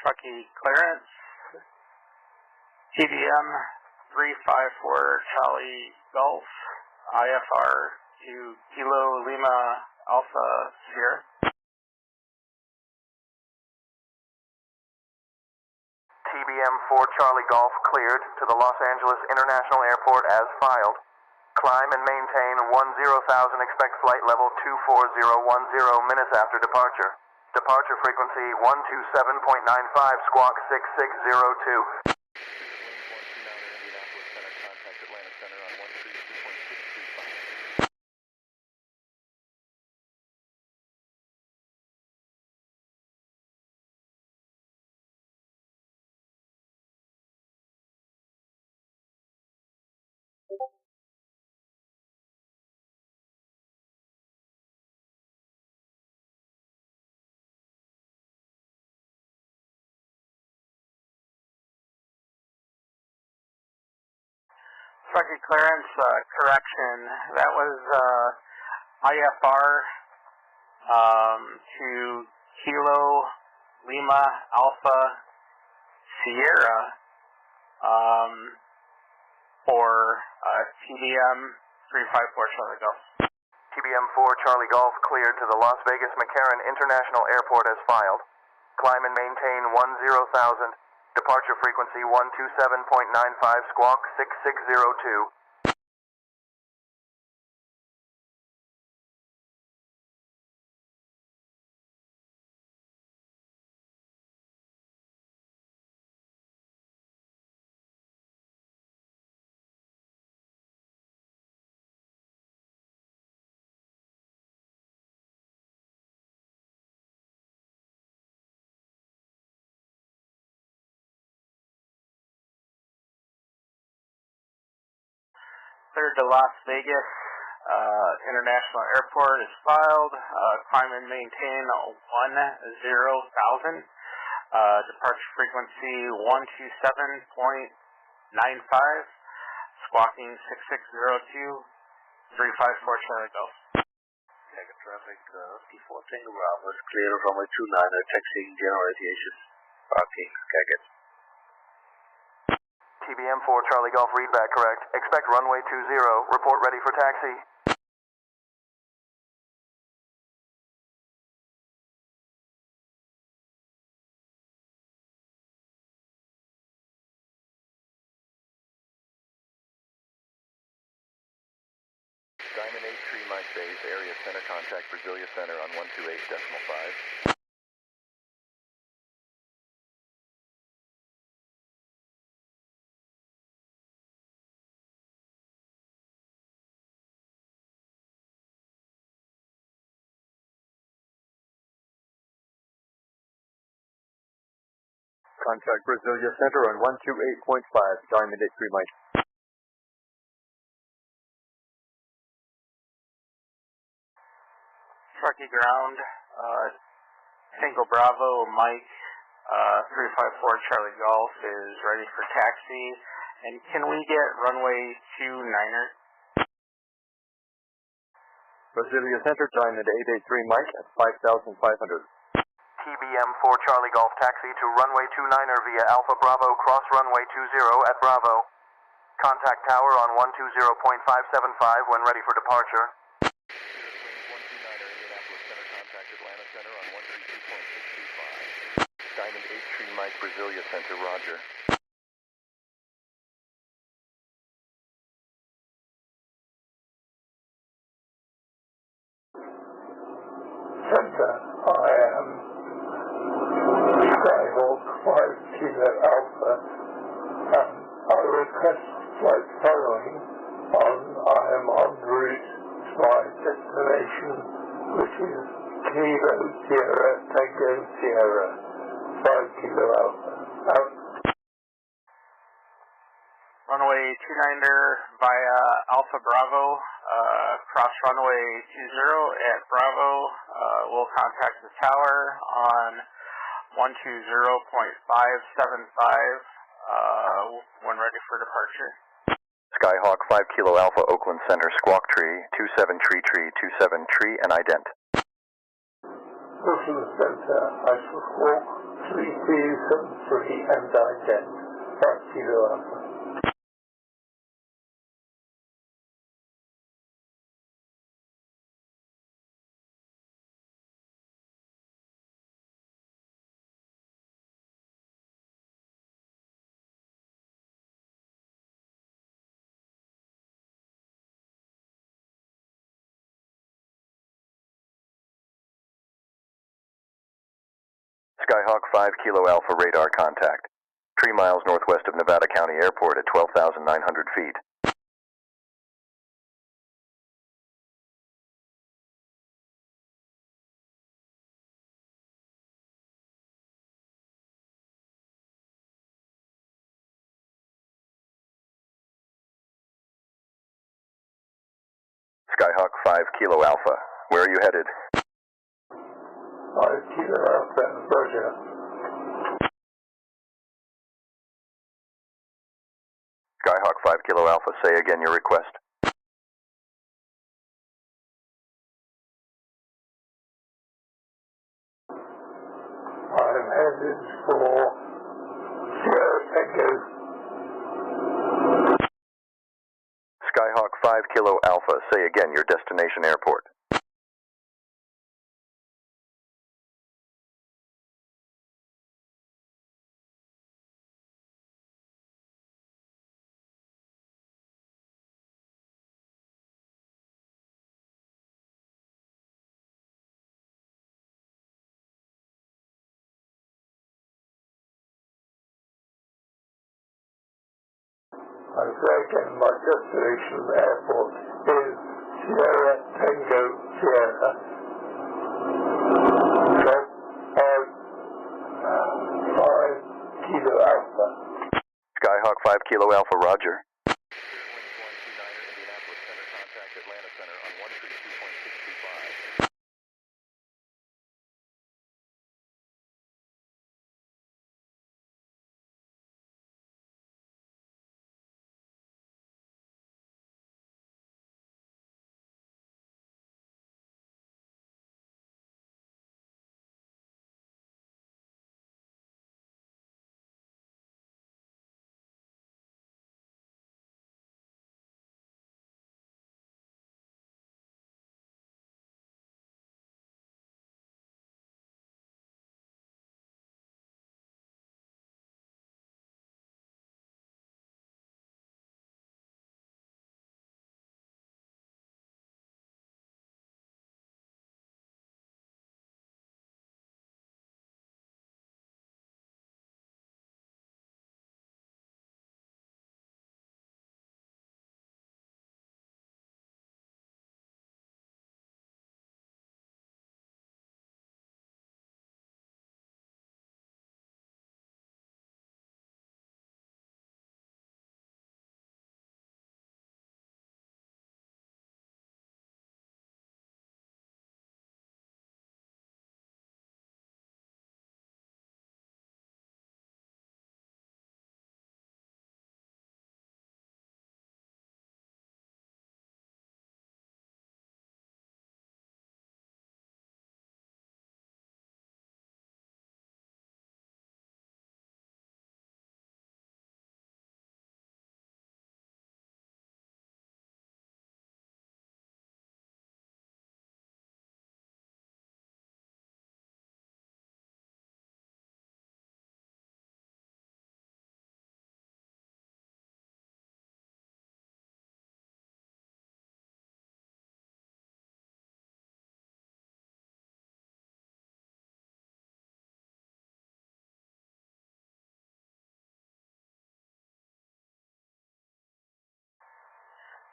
Truckee clearance, TBM 354 Charlie Golf, IFR to Kilo Lima Alpha Sierra. TBM 4 Charlie Golf cleared to the Los Angeles International Airport as filed. Climb and maintain 10,000, expect flight level 24010 minutes after departure. Departure frequency 127.95, squawk 6602. Truckee clearance, correction, that was IFR to Kilo Lima Alpha Sierra for TBM 354 Charlie Golf. TBM 4 Charlie Golf cleared to the Las Vegas McCarran International Airport as filed. Climb and maintain 10,000. Departure frequency 127.95, squawk 6602. Cleared to Las Vegas International Airport is filed. Climb and maintain 10,000. Departure frequency 127.95. Squawking 6602. 354 Charlie Golf. Takeoff traffic ST4 Tango Bravo is clear of runway 29 at taxiing general aviation. Parking Skagit. TBM 4 Charlie Golf readback correct. Expect runway 20. Report ready for taxi. Diamond 8 Tree Mike Base, area center contact Brasilia Center on 128.5. Contact Brasilia Center on 128.5, Diamond 8 Tree Mike. Truckee ground, Tango Bravo, Mike, 354 Charlie Golf is ready for taxi. And can we get runway 29er? Brasilia Center, Diamond 883 Mike at 5,500. TBM 4 Charlie Golf taxi to runway 29er via Alpha Bravo, cross runway 20 at Bravo. Contact tower on 120.575 when ready for departure. Diamond 8 Tree Mike Brasilia Center, roger. Center, I am Skyhawk 5 Kilo Alpha. I request flight following I am en route to my destination, which is Kilo Sierra Tango Sierra 5 Kilo Alpha. Out. Runway 29er via Alpha Bravo, cross runway 20 at Bravo. We'll contact the tower on 120.575 when ready for departure. Skyhawk 5 Kilo Alpha Oakland Center, squawk tree, 27 tree, 27 tree, and ident. Oakland Center, I squawk 3273 and ident 5 Kilo Alpha. Skyhawk 5 Kilo Alpha radar contact. 3 miles northwest of Nevada County Airport at 12,900 feet. Skyhawk 5 Kilo Alpha, where are you headed? 5 Kilo Alpha, roger. Skyhawk 5 Kilo Alpha, say again your request. I'm headed for Sierra Tango. Skyhawk 5 Kilo Alpha, say again your destination airport. I say again, my destination airport is Sierra Tango Sierra. 5 Kilo Alpha. Skyhawk 5 Kilo Alpha, roger.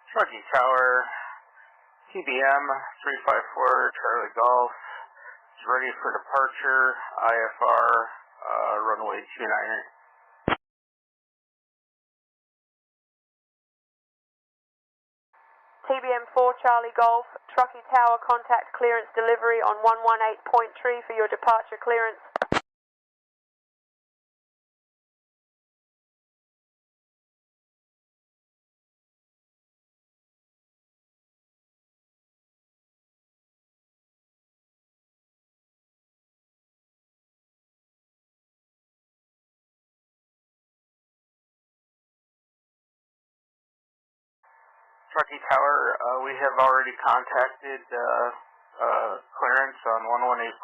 Truckee Tower, TBM 354 Charlie Golf is ready for departure, IFR, runway 29. TBM 4 Charlie Golf, Truckee Tower contact clearance delivery on 118.3 for your departure clearance. Truckee Tower, we have already contacted clearance on 118.3.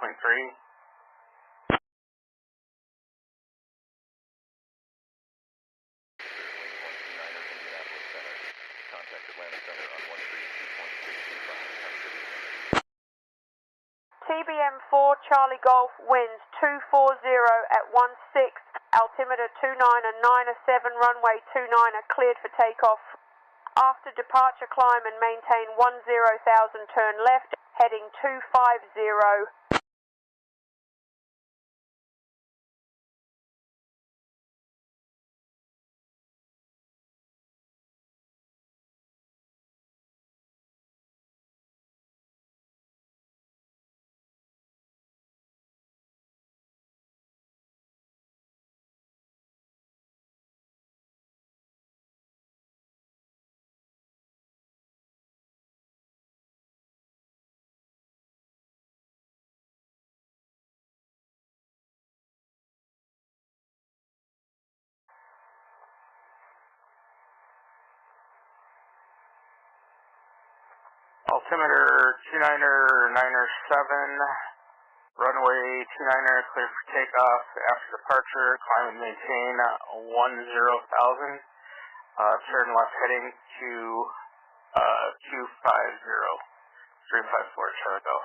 TBM 4 Charlie Golf winds 240 at 16, altimeter 29 and 907, runway 29 are cleared for takeoff. After departure, climb and maintain 10,000, turn left, heading 250. Altimeter 29er 907, runway 29er clear for takeoff. After departure, climb and maintain 10,000. Turn left heading to 250, 354 Charlie Golf.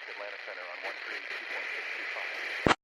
Atlanta Center on 132.625.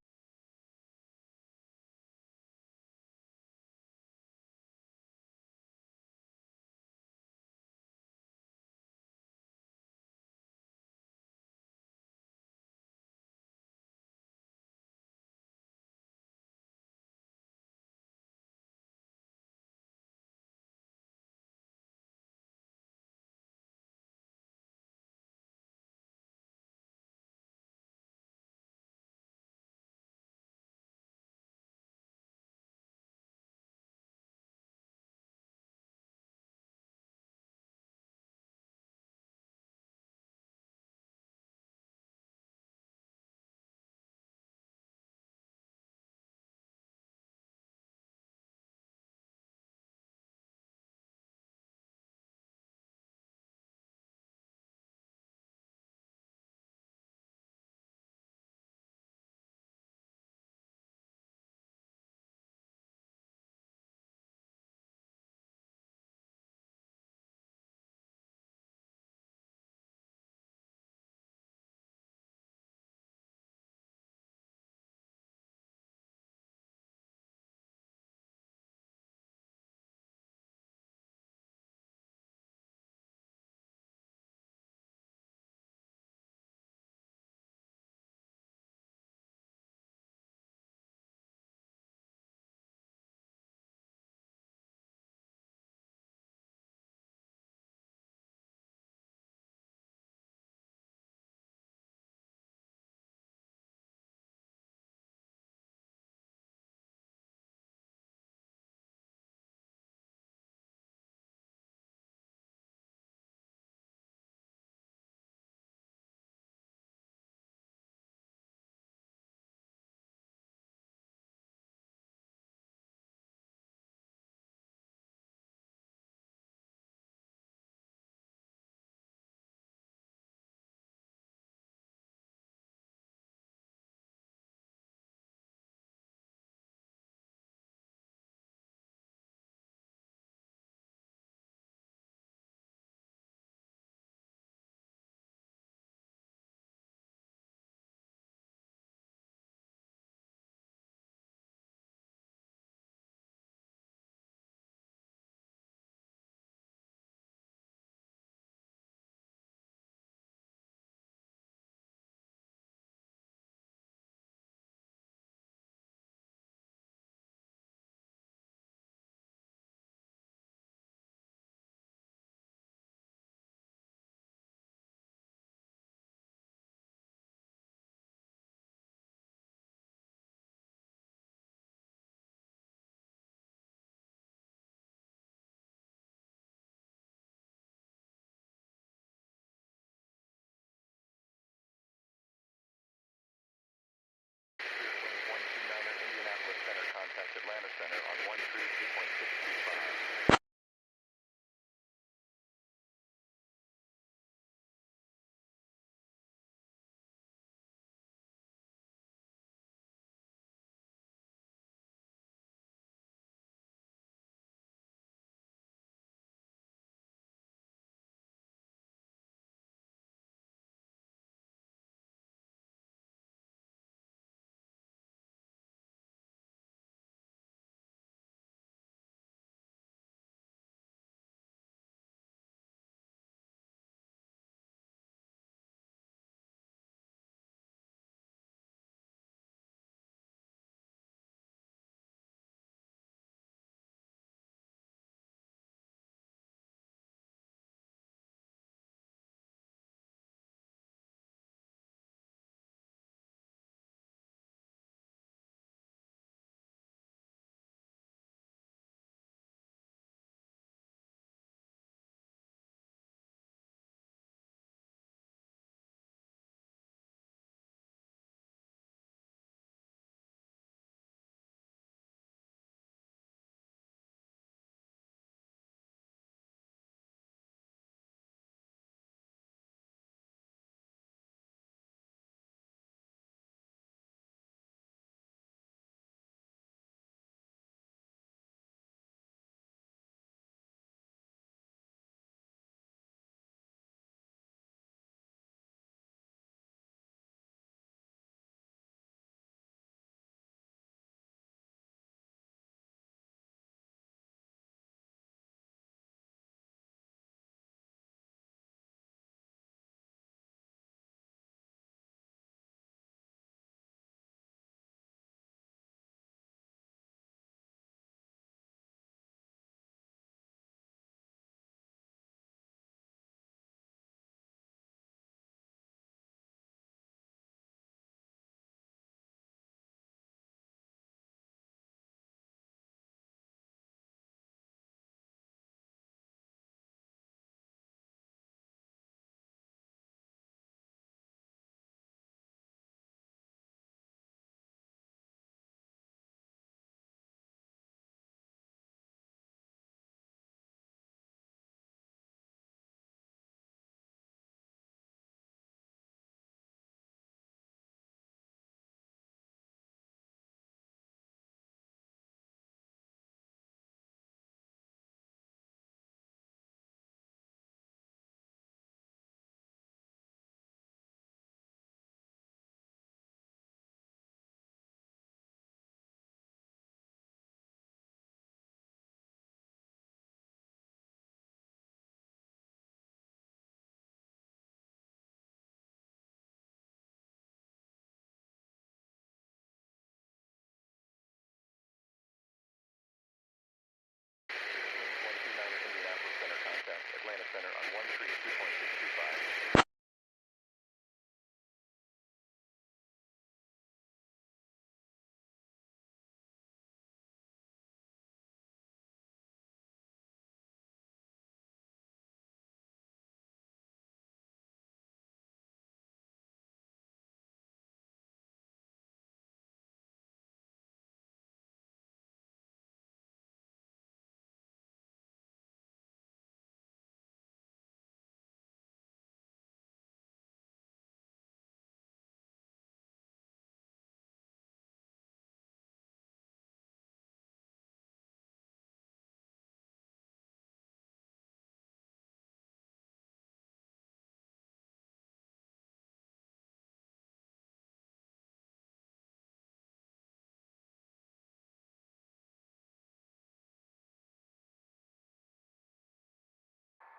center on 132.625.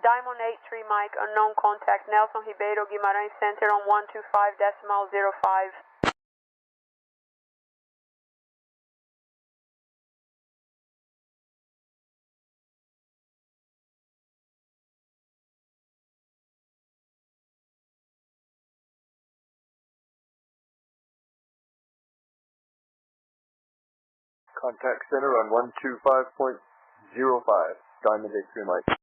Diamond 83 Mike, unknown contact, Nelson Ribeiro, Guimarães Center on 125.05. Contact center on 125.05, Diamond 83 Mike.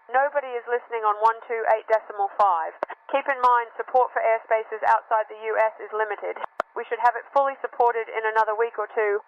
Nobody is listening on 128.5. Keep in mind, support for airspaces outside the US is limited. We should have it fully supported in another week or two.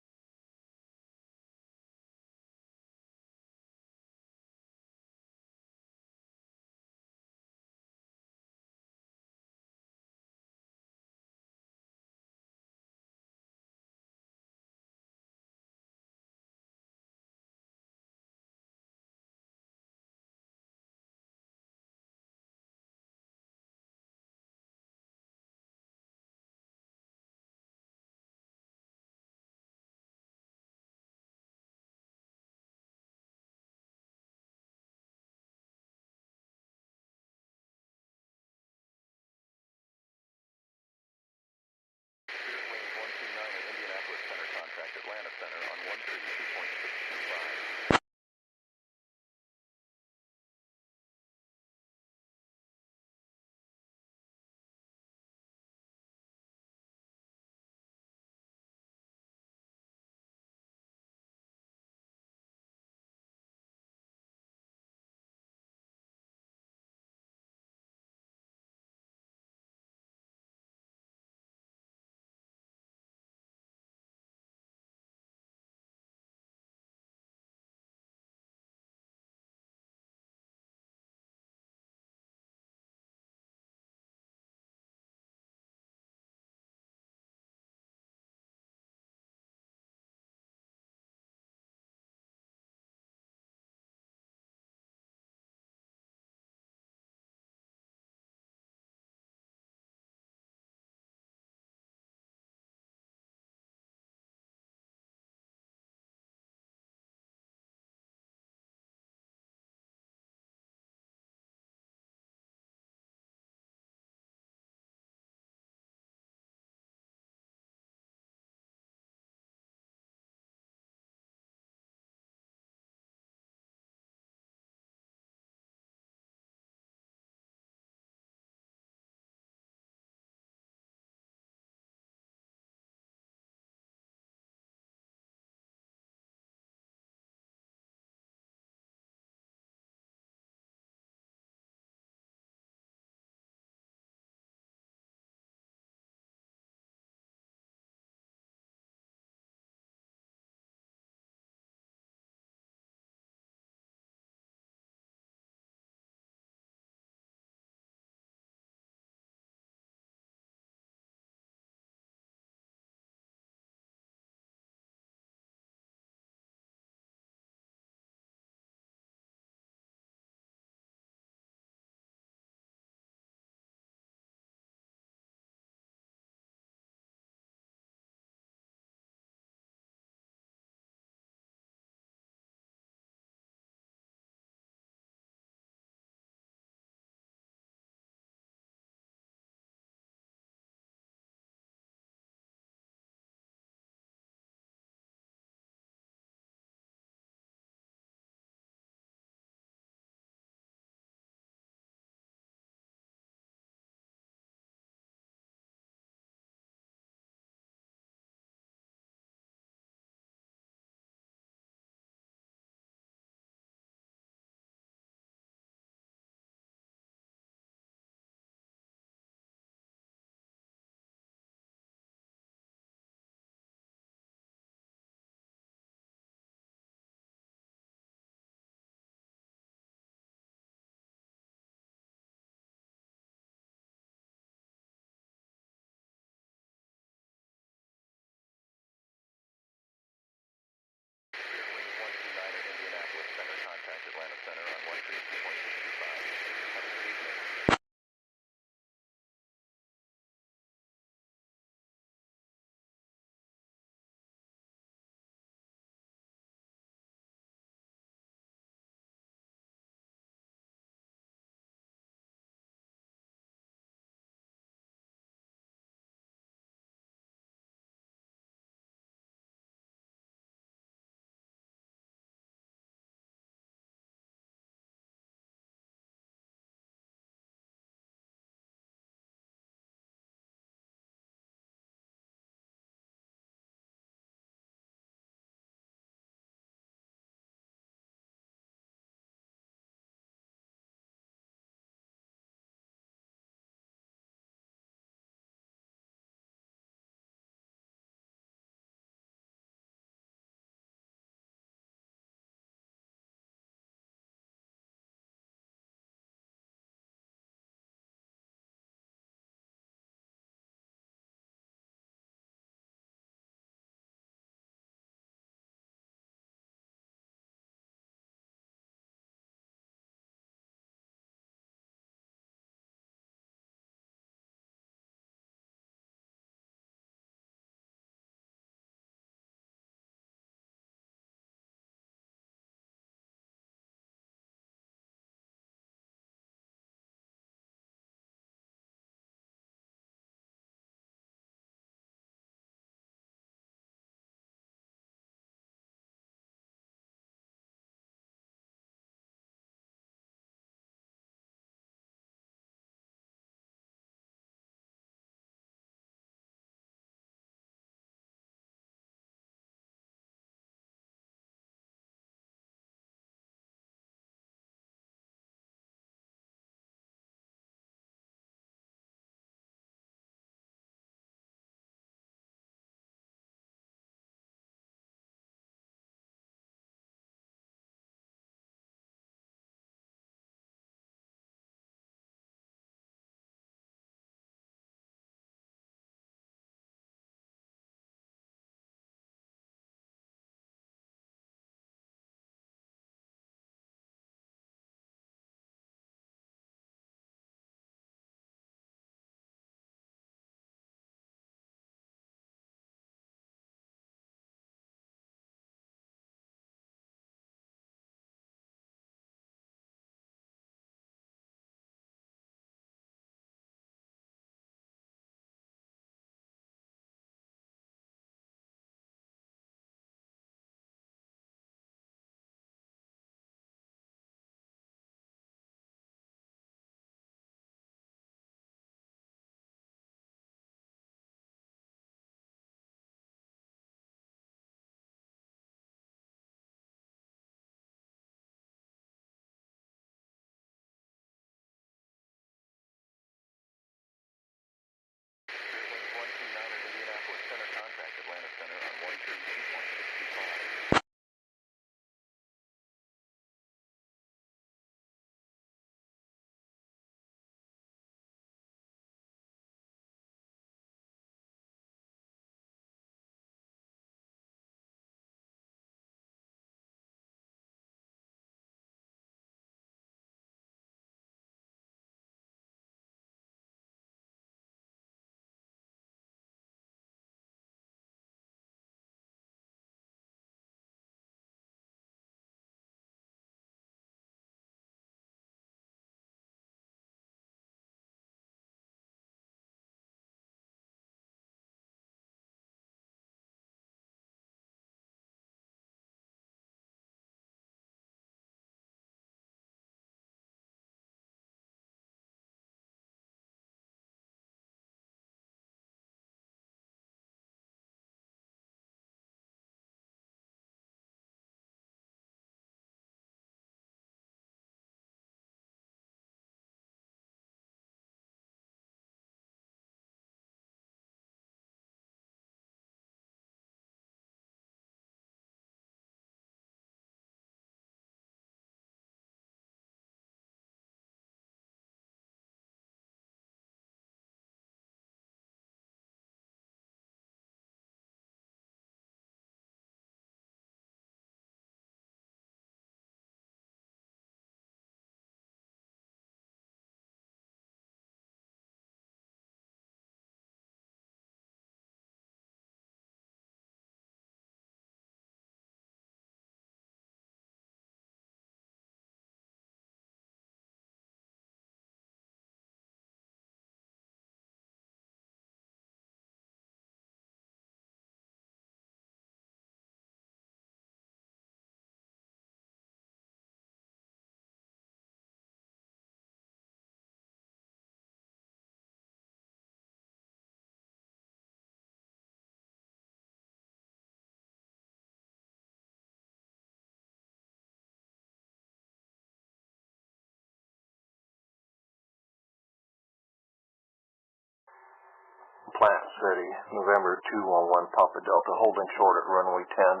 Plant City, November 211 Papa Delta, holding short at runway 10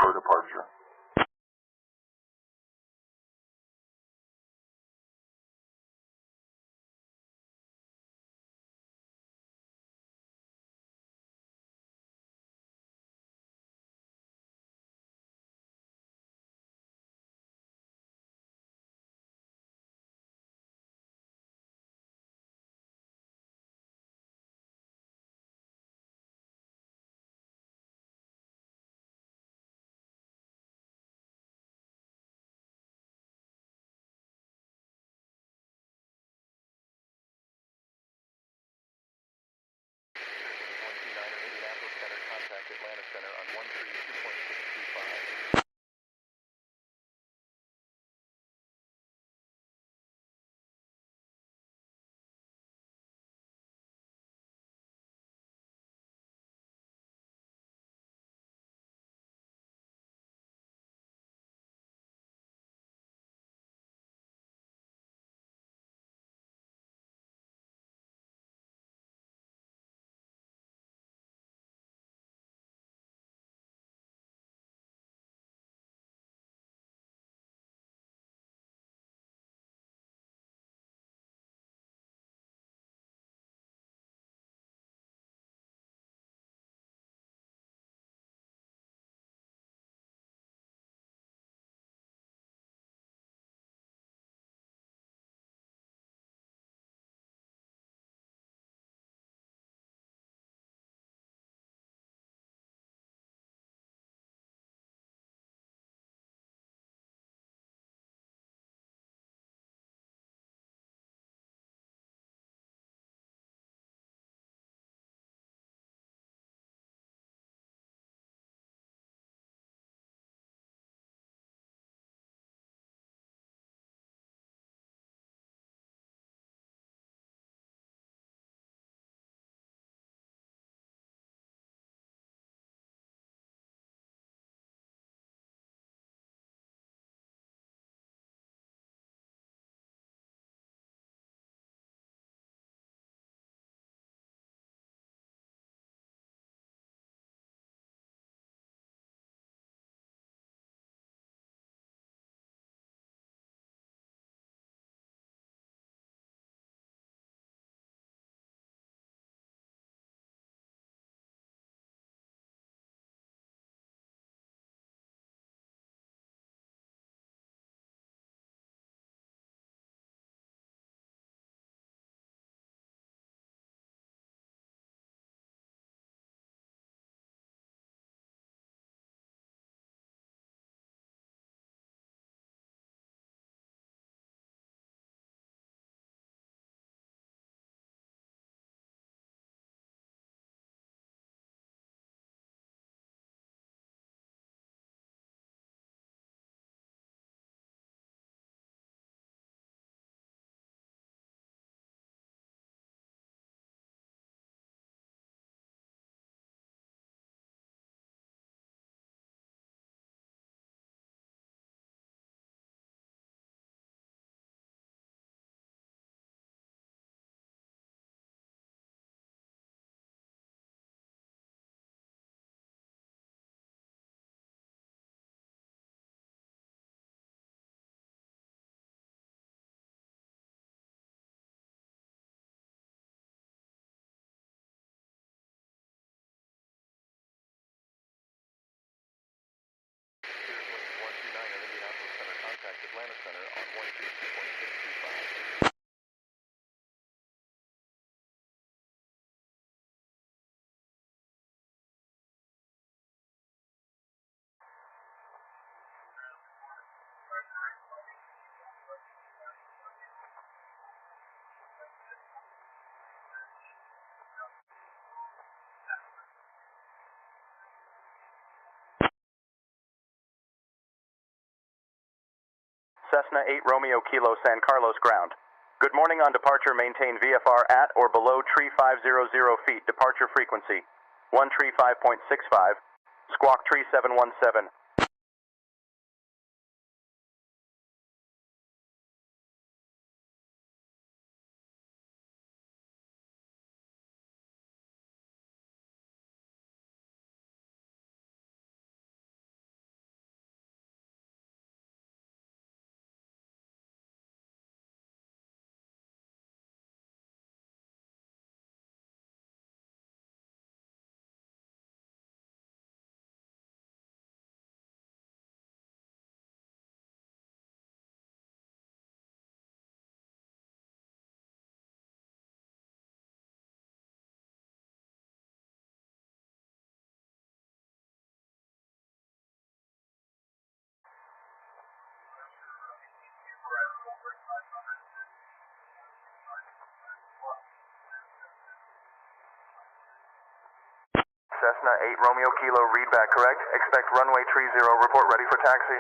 for departure. Atlanta Center on 132.625. Atlanta Center on 132.625. Cessna 8 Romeo Kilo San Carlos ground. Good morning. On departure, maintain VFR at or below tree 500 feet. Departure frequency 1 tree 5.65. Squawk tree 717. Cessna 8 Romeo Kilo, readback correct. Expect runway 30, report ready for taxi.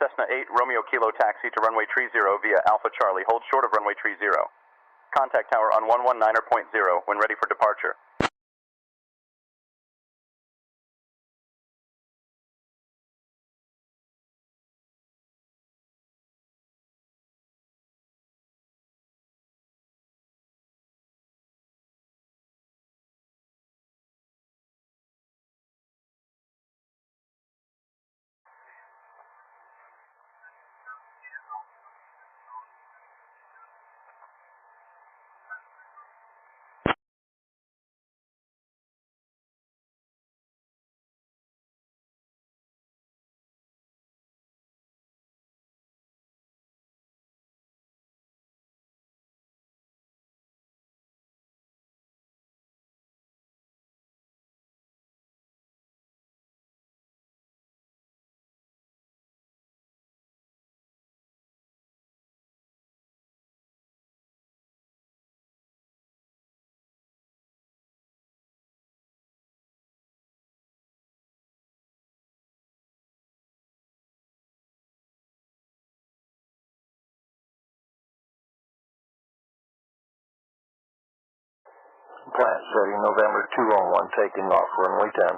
Cessna 8 Romeo Kilo taxi to runway 30 via Alpha Charlie. Hold short of runway 30. Contact tower on 119.0 when ready for departure. Plant setting November 201, taking off runway 10.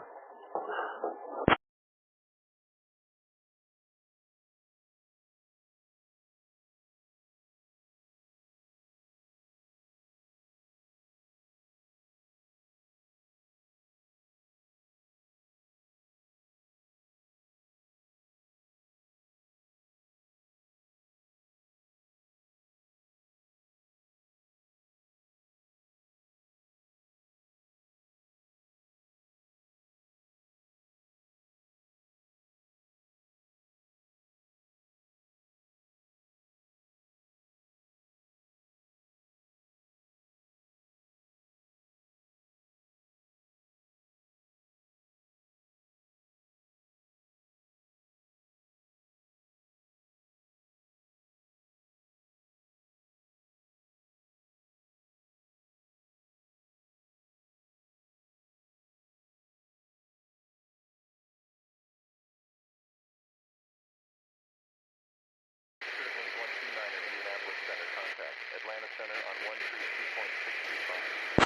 Atlanta Center on 132.625.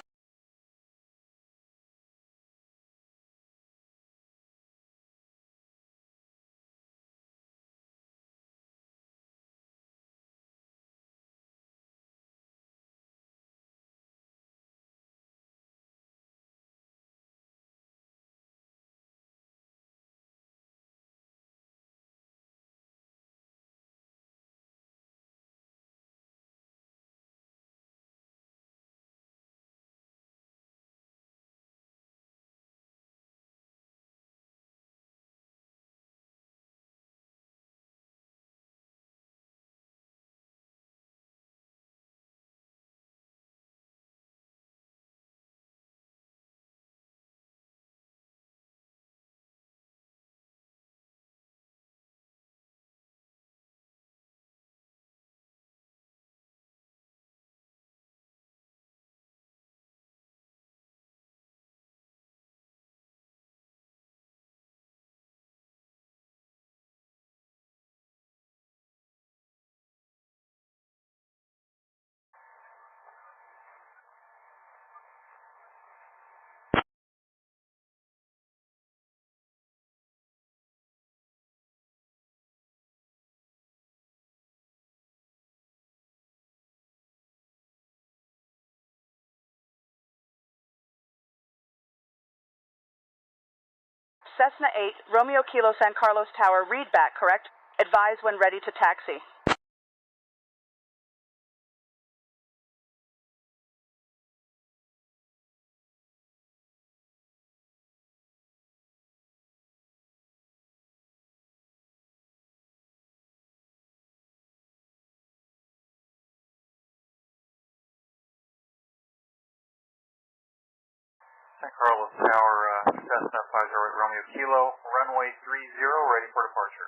Cessna 8, Romeo Kilo San Carlos Tower, read back, correct? Advise when ready to taxi. San Carlos Tower, Cessna 508 Romeo Kilo, runway 30, ready for departure.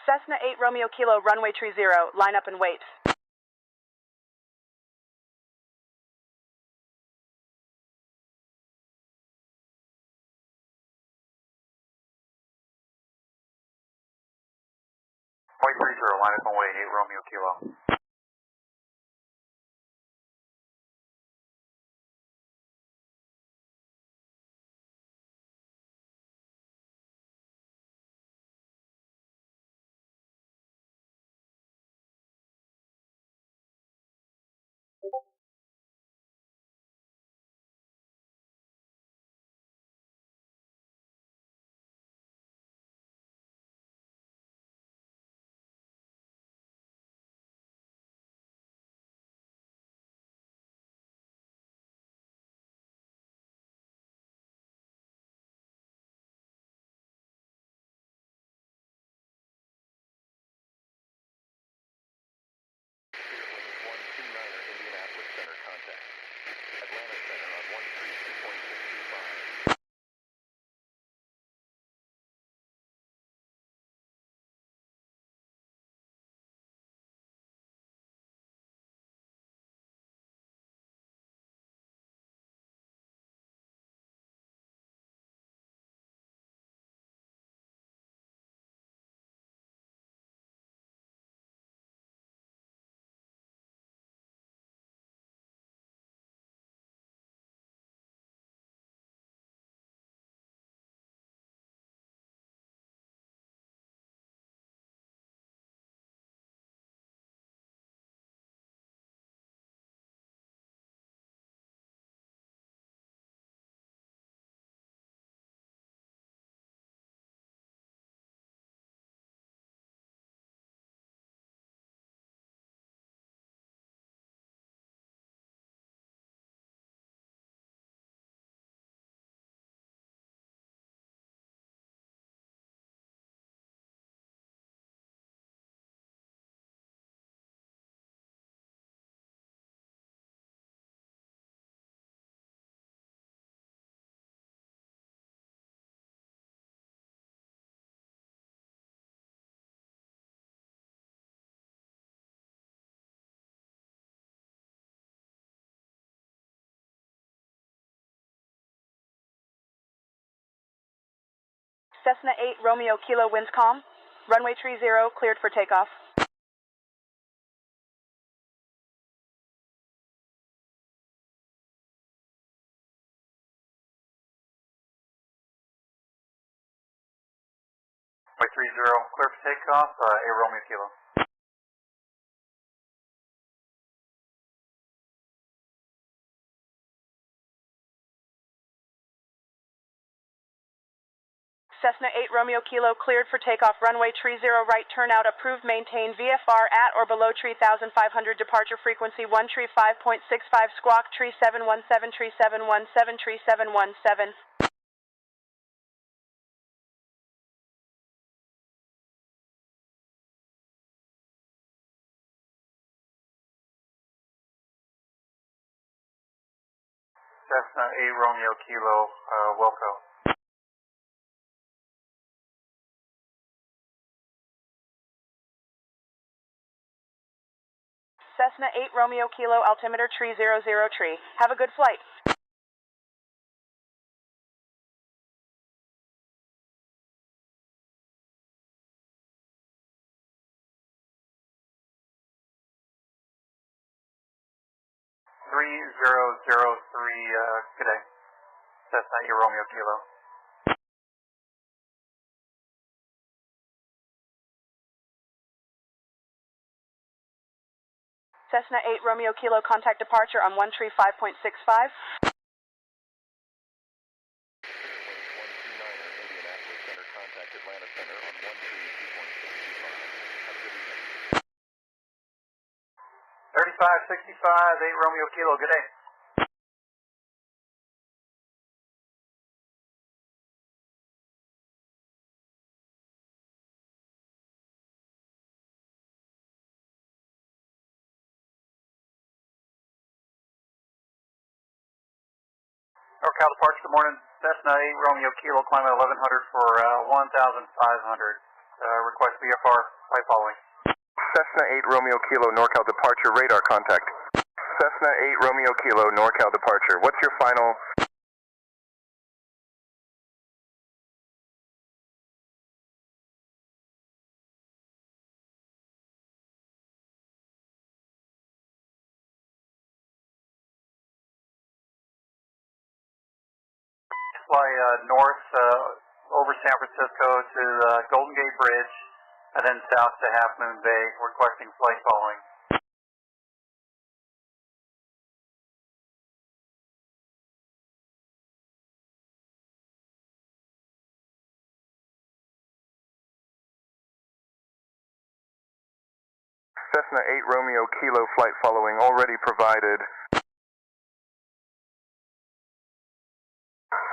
Cessna 8 Romeo Kilo, runway 30, line up and wait. departure, line up runway 8 Romeo Kilo. Cessna 8 Romeo Kilo winds calm. Runway 30 cleared for takeoff. Runway 30, clear for takeoff, 8 Romeo Kilo. Cessna 8 Romeo Kilo cleared for takeoff. Runway 30 right turnout approved. Maintain VFR at or below tree 1500. Departure frequency 1 tree 5.65. Squawk tree 717 tree 717 tree 717. Cessna 8 Romeo Kilo, Wilco. Cessna 8 Romeo Kilo altimeter tree 00 tree. Have a good flight. Good day. Cessna 8 Romeo Kilo. Cessna 8 Romeo Kilo contact departure on 1 tree 5.65. Contact Atlanta Center on 1 tree 2.625. 3565, 8 Romeo Kilo, good day. NorCal departure, good morning. Cessna 8 Romeo Kilo, Climbout 1100 for 1,500. Request VFR, flight following. Cessna 8 Romeo Kilo, NorCal departure, radar contact. Cessna 8 Romeo Kilo, NorCal departure. What's your final fly north over San Francisco to Golden Gate Bridge, and then south to Half Moon Bay, requesting flight following. Cessna 8 Romeo Kilo flight following already provided.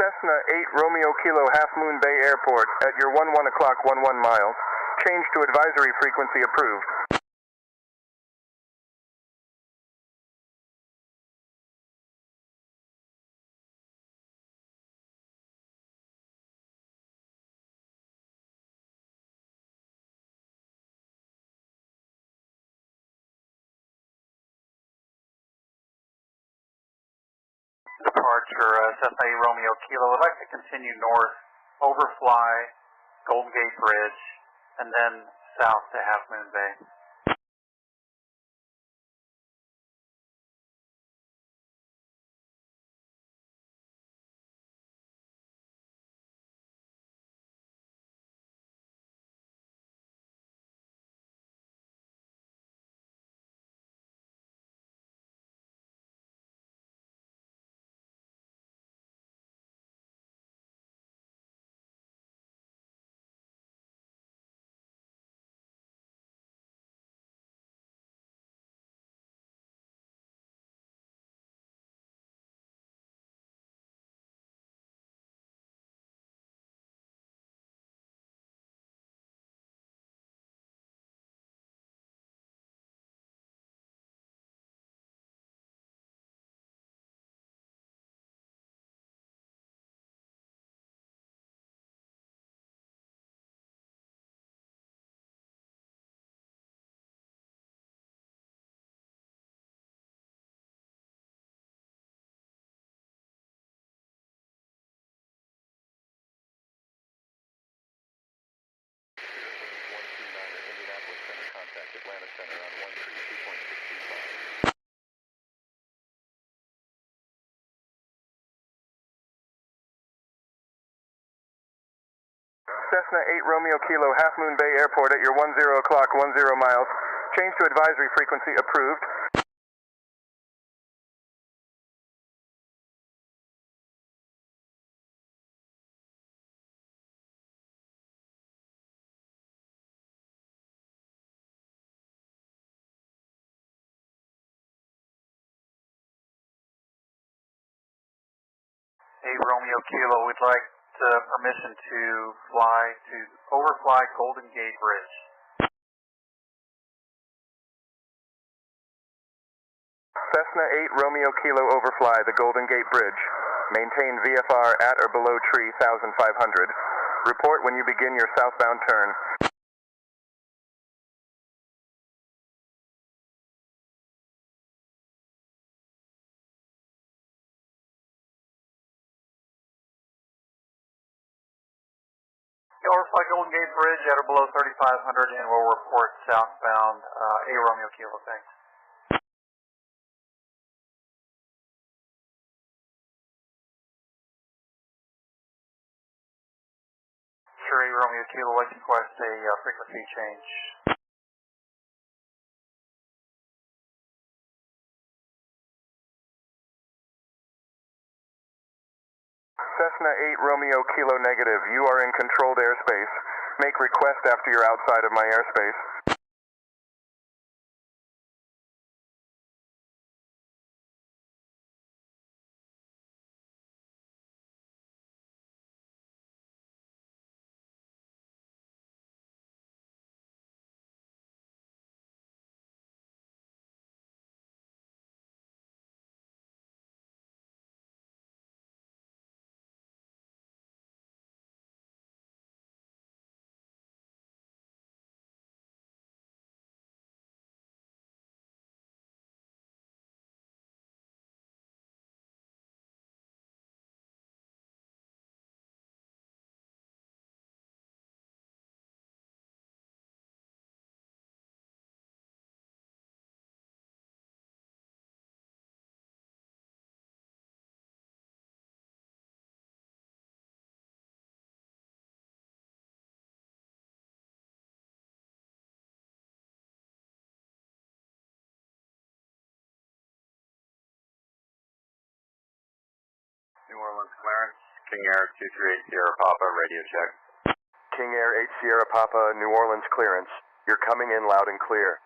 Cessna 8 Romeo Kilo Half Moon Bay Airport at your 11 o'clock 11 miles. Change to advisory frequency approved. Departure Cessna 8 Romeo Kilo. Would like to continue north, overfly Golden Gate Bridge, and then south to Half Moon Bay. Cessna 8 Romeo Kilo Half Moon Bay Airport at your 10 o'clock 10 miles. Change to advisory frequency approved. Romeo Kilo, we'd like permission to overfly Golden Gate Bridge. Cessna 8 Romeo Kilo overfly the Golden Gate Bridge. Maintain VFR at or below tree 1,500. Report when you begin your southbound turn. Overfly Golden Gate Bridge at or below 3,500, and we'll report southbound 8 Romeo Kilo. Thanks. Sure, 8 Romeo Kilo, let's request a frequency change. Cessna 8 Romeo Kilo negative. You are in controlled airspace. Make request after you're outside of my airspace. Orleans clearance. King Air 238 Sierra Papa, radio check. King Air 8 Sierra Papa, New Orleans clearance. You're coming in loud and clear.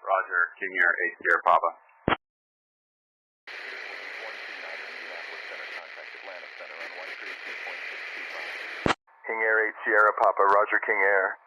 Roger, King Air 8 Sierra Papa. King Air 8 Sierra Papa, Roger King Air.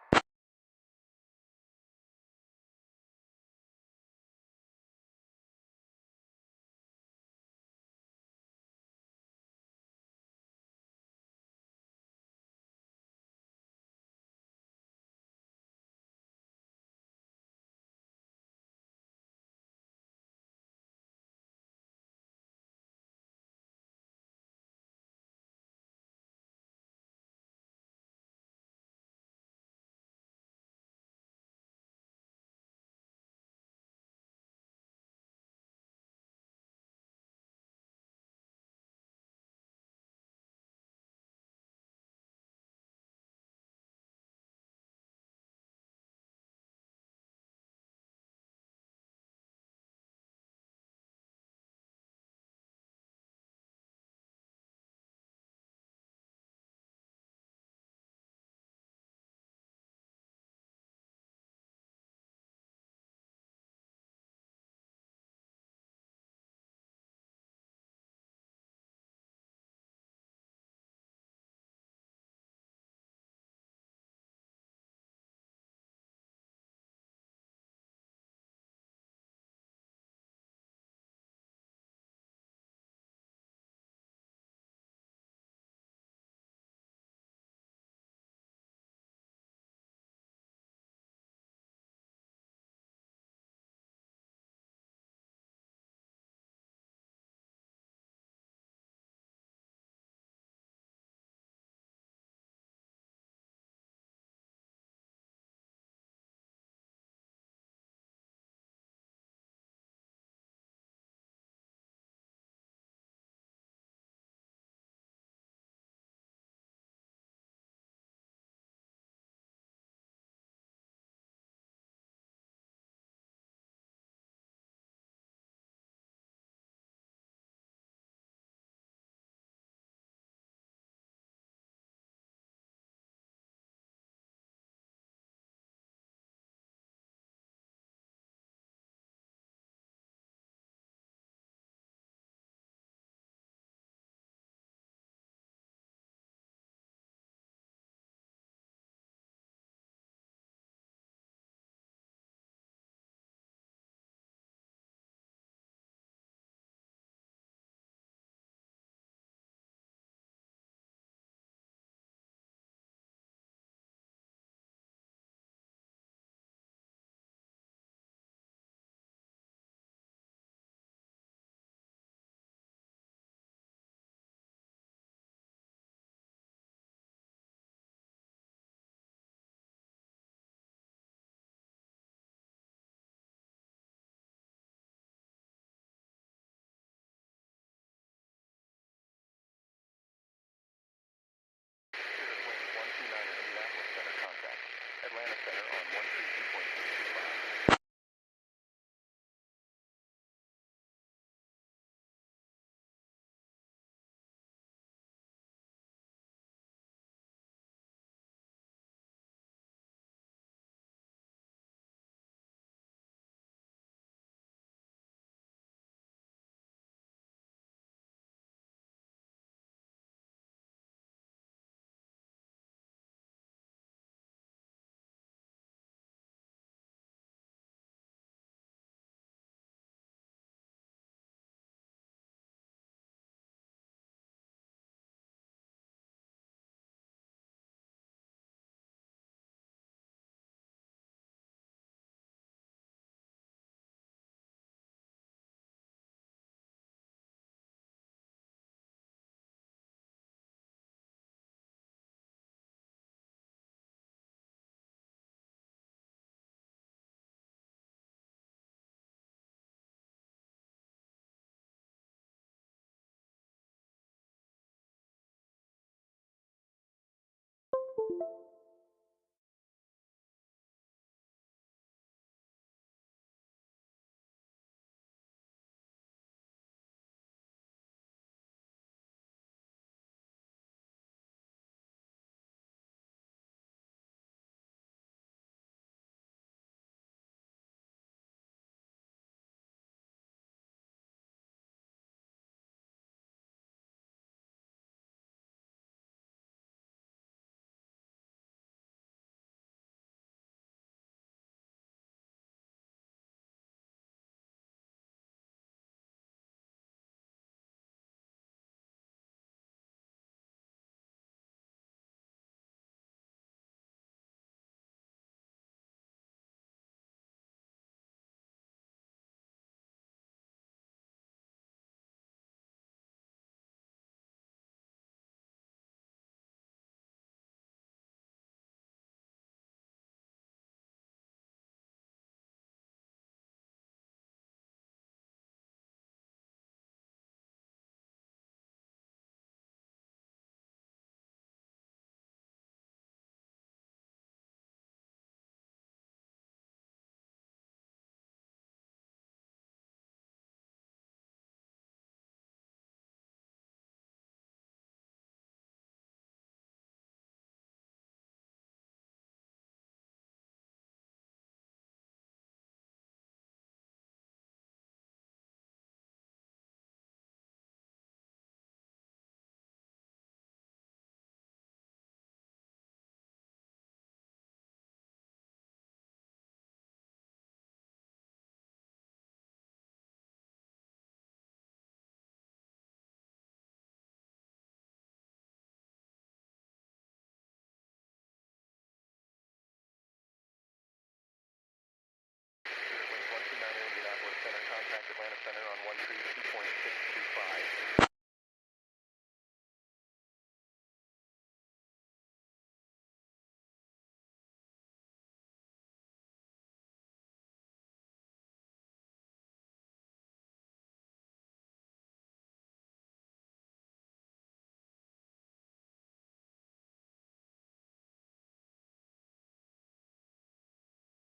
contact Atlanta Center on 132.625.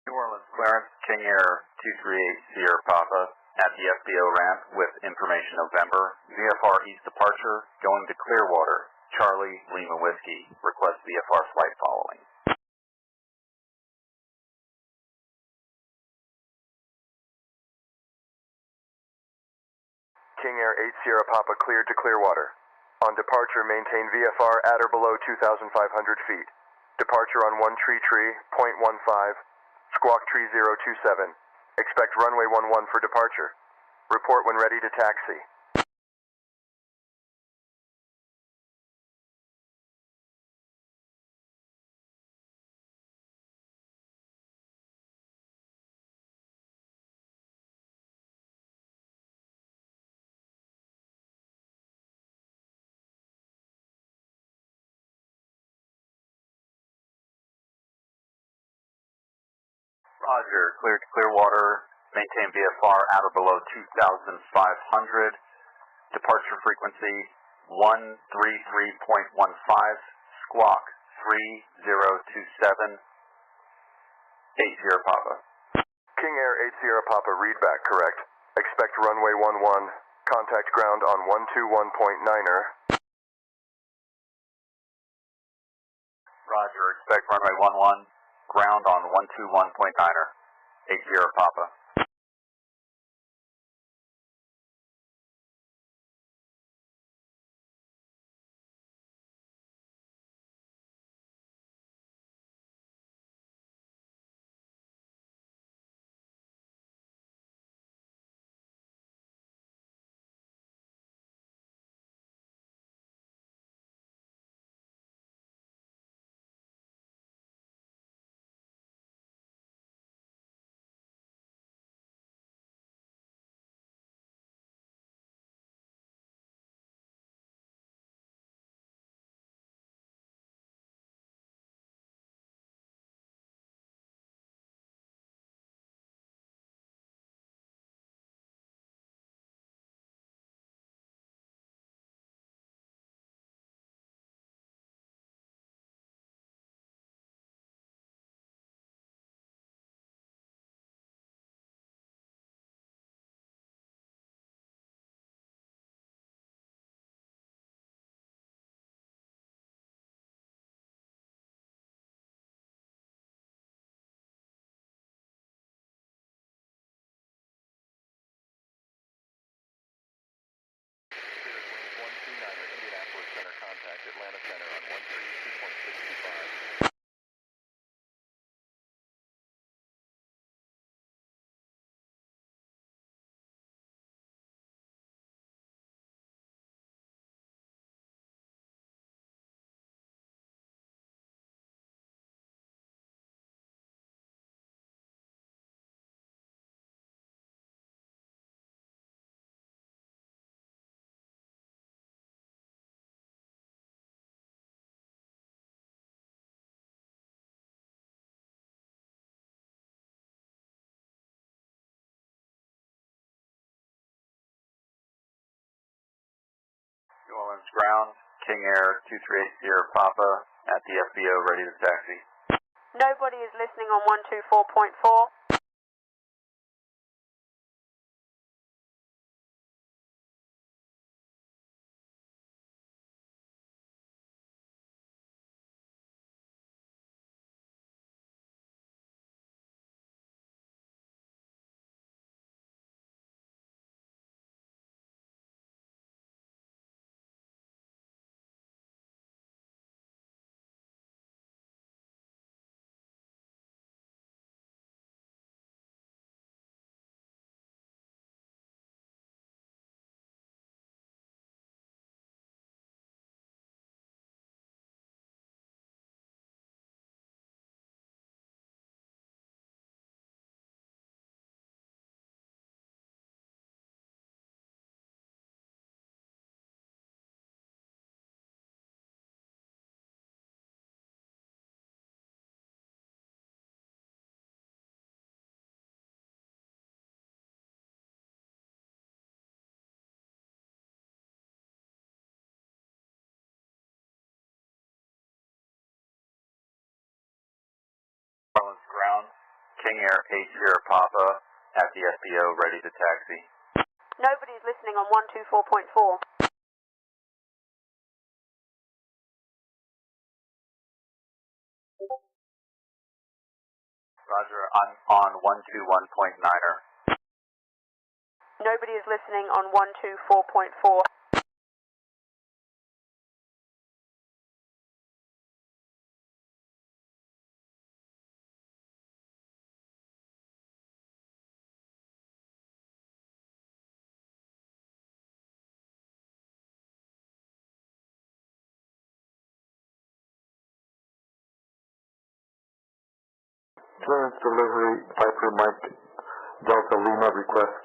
New Orleans clearance, King Air 238 Sierra Papa at the FBO ramp with information November. VFR East departure going to Clearwater. Charlie Lima Whiskey. Request VFR flight following. King Air 8 Sierra Papa cleared to Clearwater. On departure, maintain VFR at or below 2,500 feet. Departure on 1 tree, 0.15, squawk tree 027. Expect runway 11 for departure. Report when ready to taxi. Roger, cleared to Clearwater. Maintain VFR at or below 2,500. Departure frequency 133.15. Squawk 3027. 8 Sierra Papa. King Air 8 Sierra Papa, read back correct. Expect runway 11. Contact ground on 121.9er. Roger, expect runway 11. Ground on 121.9er. 8 Sierra Papa. Indianapolis Center, contact Atlanta Center on 132.625. New Orleans ground, King Air 238 Sierra Papa at the FBO ready to taxi. Nobody is listening on 124.4. ground. King Air 8 Sierra Papa at the FBO, ready to taxi. Nobody's listening on 124.4. Roger, I'm on 121.9er. Nobody is listening on 124.4. Clearance delivery, Piper Mike Delta Lima request,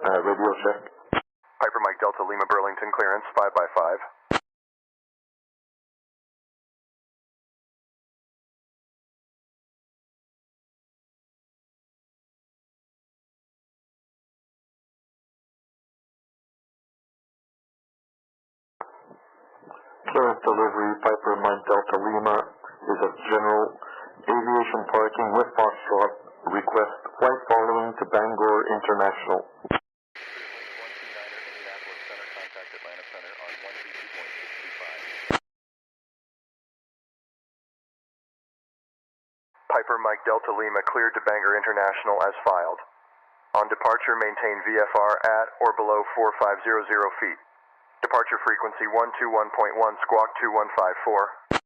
radio check. Piper Mike Delta Lima Burlington clearance 5x5. Clearance delivery, Piper Mike Delta Lima is a general aviation parking with Foxtrot request flight following to Bangor International. Piper Mike Delta Lima cleared to Bangor International as filed. On departure, maintain VFR at or below 4500 feet. Departure frequency 121.1 squawk 2154.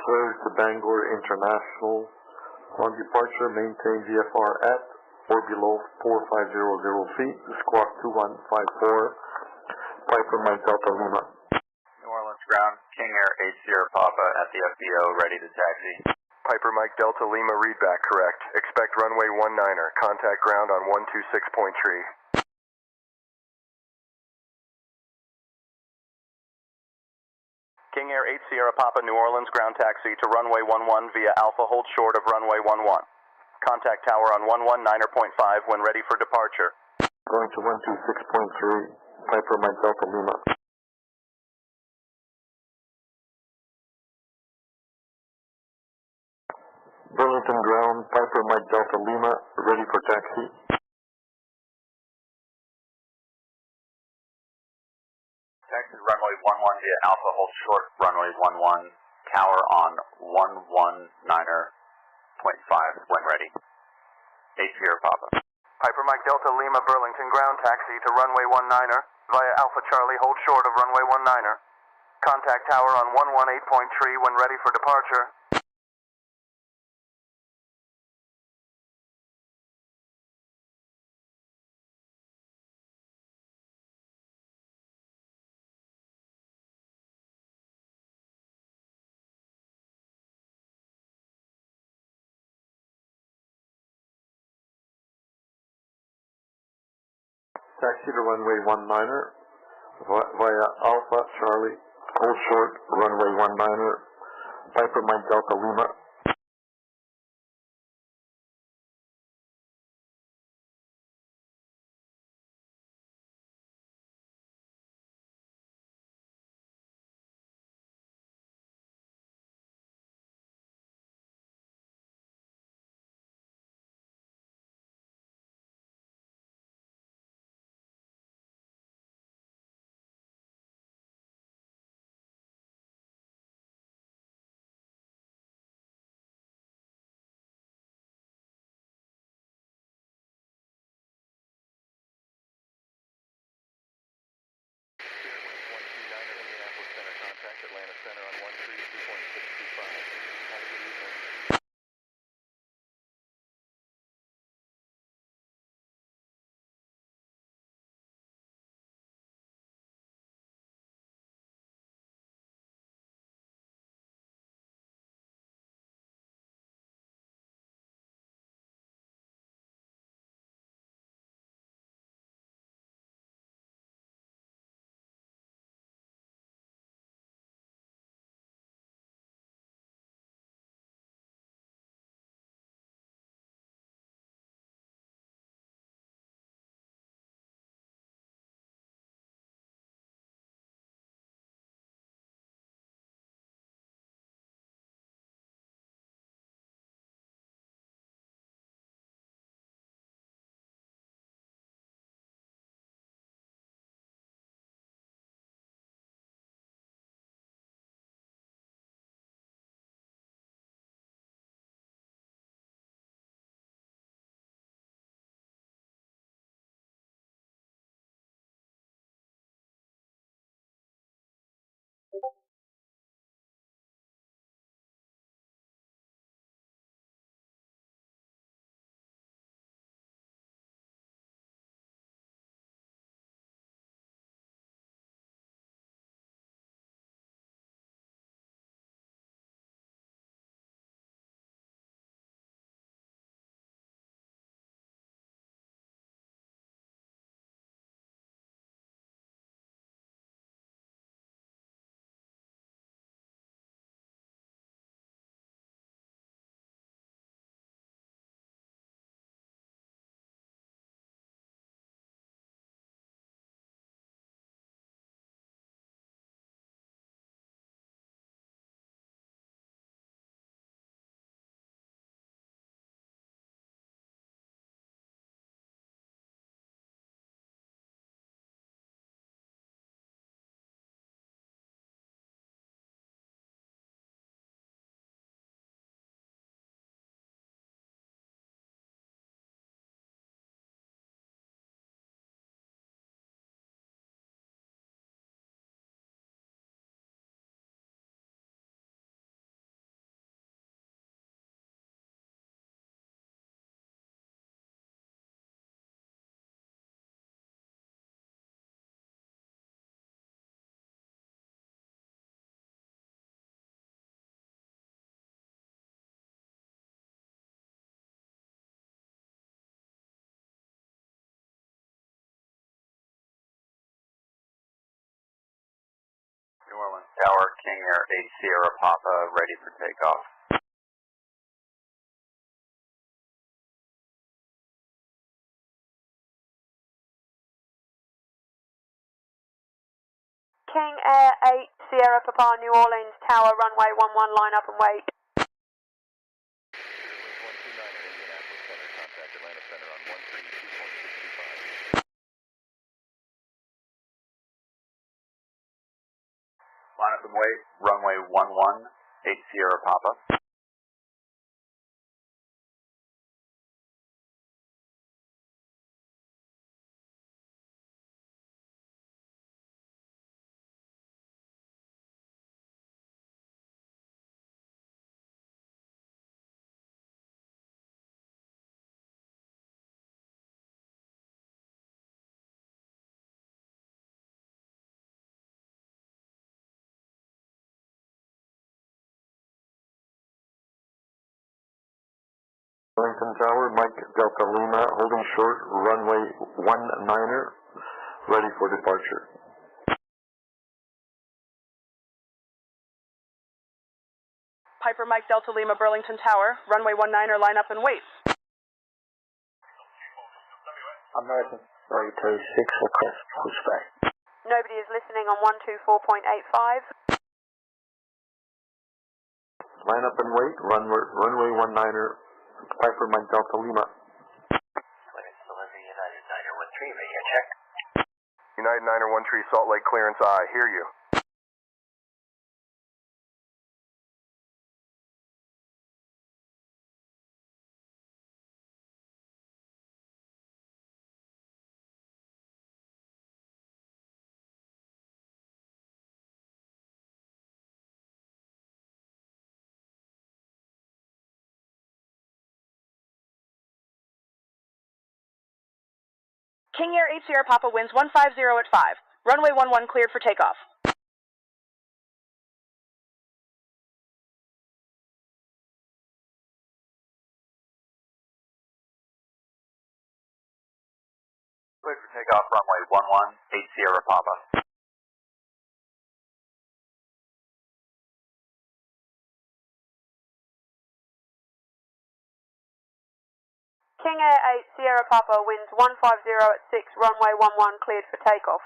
Cleared to Bangor International. On departure, maintain VFR at or below 4500 feet, squawk 2154, Piper Mike Delta Lima. New Orleans ground, King Air 8 Sierra Papa at the FBO, ready to taxi. Piper Mike Delta Lima readback correct. Expect runway 19er. Contact ground on 126.3. King Air 8 Sierra Papa New Orleans ground taxi to runway 11 via Alpha hold short of runway 11. Contact tower on 119.5 when ready for departure. Going to 126.3, Piper Mike Delta Lima. Burlington ground, Piper Mike Delta Lima, ready for taxi. Taxi runway 11 via Alpha hold short runway 11, tower on 119.5 when ready. 8 Sierra Papa. Piper Mike Delta Lima Burlington ground taxi to runway 19er via Alpha Charlie hold short of runway 19er. Contact tower on 118.3 when ready for departure. Taxi to runway 19er via Alpha Charlie hold short runway 19er, Piper Mike Delta Lima. New Orleans Tower, King Air 8 Sierra Papa, ready for takeoff. King Air 8 Sierra Papa, New Orleans Tower, runway 11, line up and wait. Line up and wait, runway 11, 8 Sierra Papa. Wellington Tower, Mike Delta Lima, holding short, runway 19er, ready for departure. Piper Mike Delta Lima, Burlington Tower, runway 19er, line up and wait. American 32, 6 request pushback. Nobody is listening on 124.85. Line up and wait, runway 19er, Piper Mike Delta Lima. United 913, radio check. United 913, Salt Lake clearance, I hear you. King Air 8 Sierra Papa winds 150 at 5. Runway 11 cleared for takeoff. Cleared for takeoff, runway 11, 8 Sierra Papa. King Air 8 Sierra Papa winds 150 at 6, runway 11 cleared for takeoff.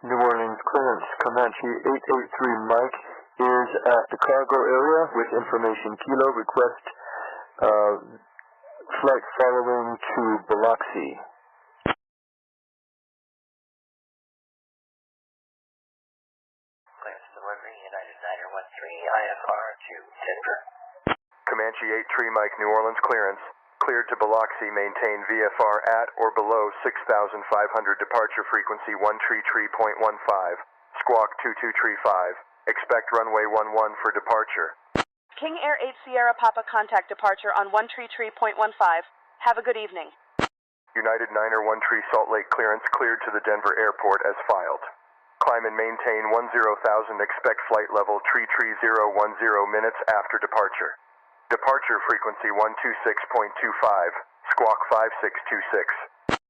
New Orleans clearance, Comanche 883 Mike is at the cargo area with information Kilo, request flight following to Biloxi. Clearance delivery, United 913, IFR to Denver. Comanche 83 Mike, New Orleans clearance. Cleared to Biloxi, maintain VFR at or below 6,500, departure frequency 133.15, squawk 2235. Expect runway 11 for departure. King Air 8 Sierra Papa contact departure on 133.15. Have a good evening. United 913 Salt Lake clearance cleared to the Denver airport as filed. Climb and maintain 10,000, expect flight level 33010 minutes after departure. Departure frequency 126.25, squawk 5626.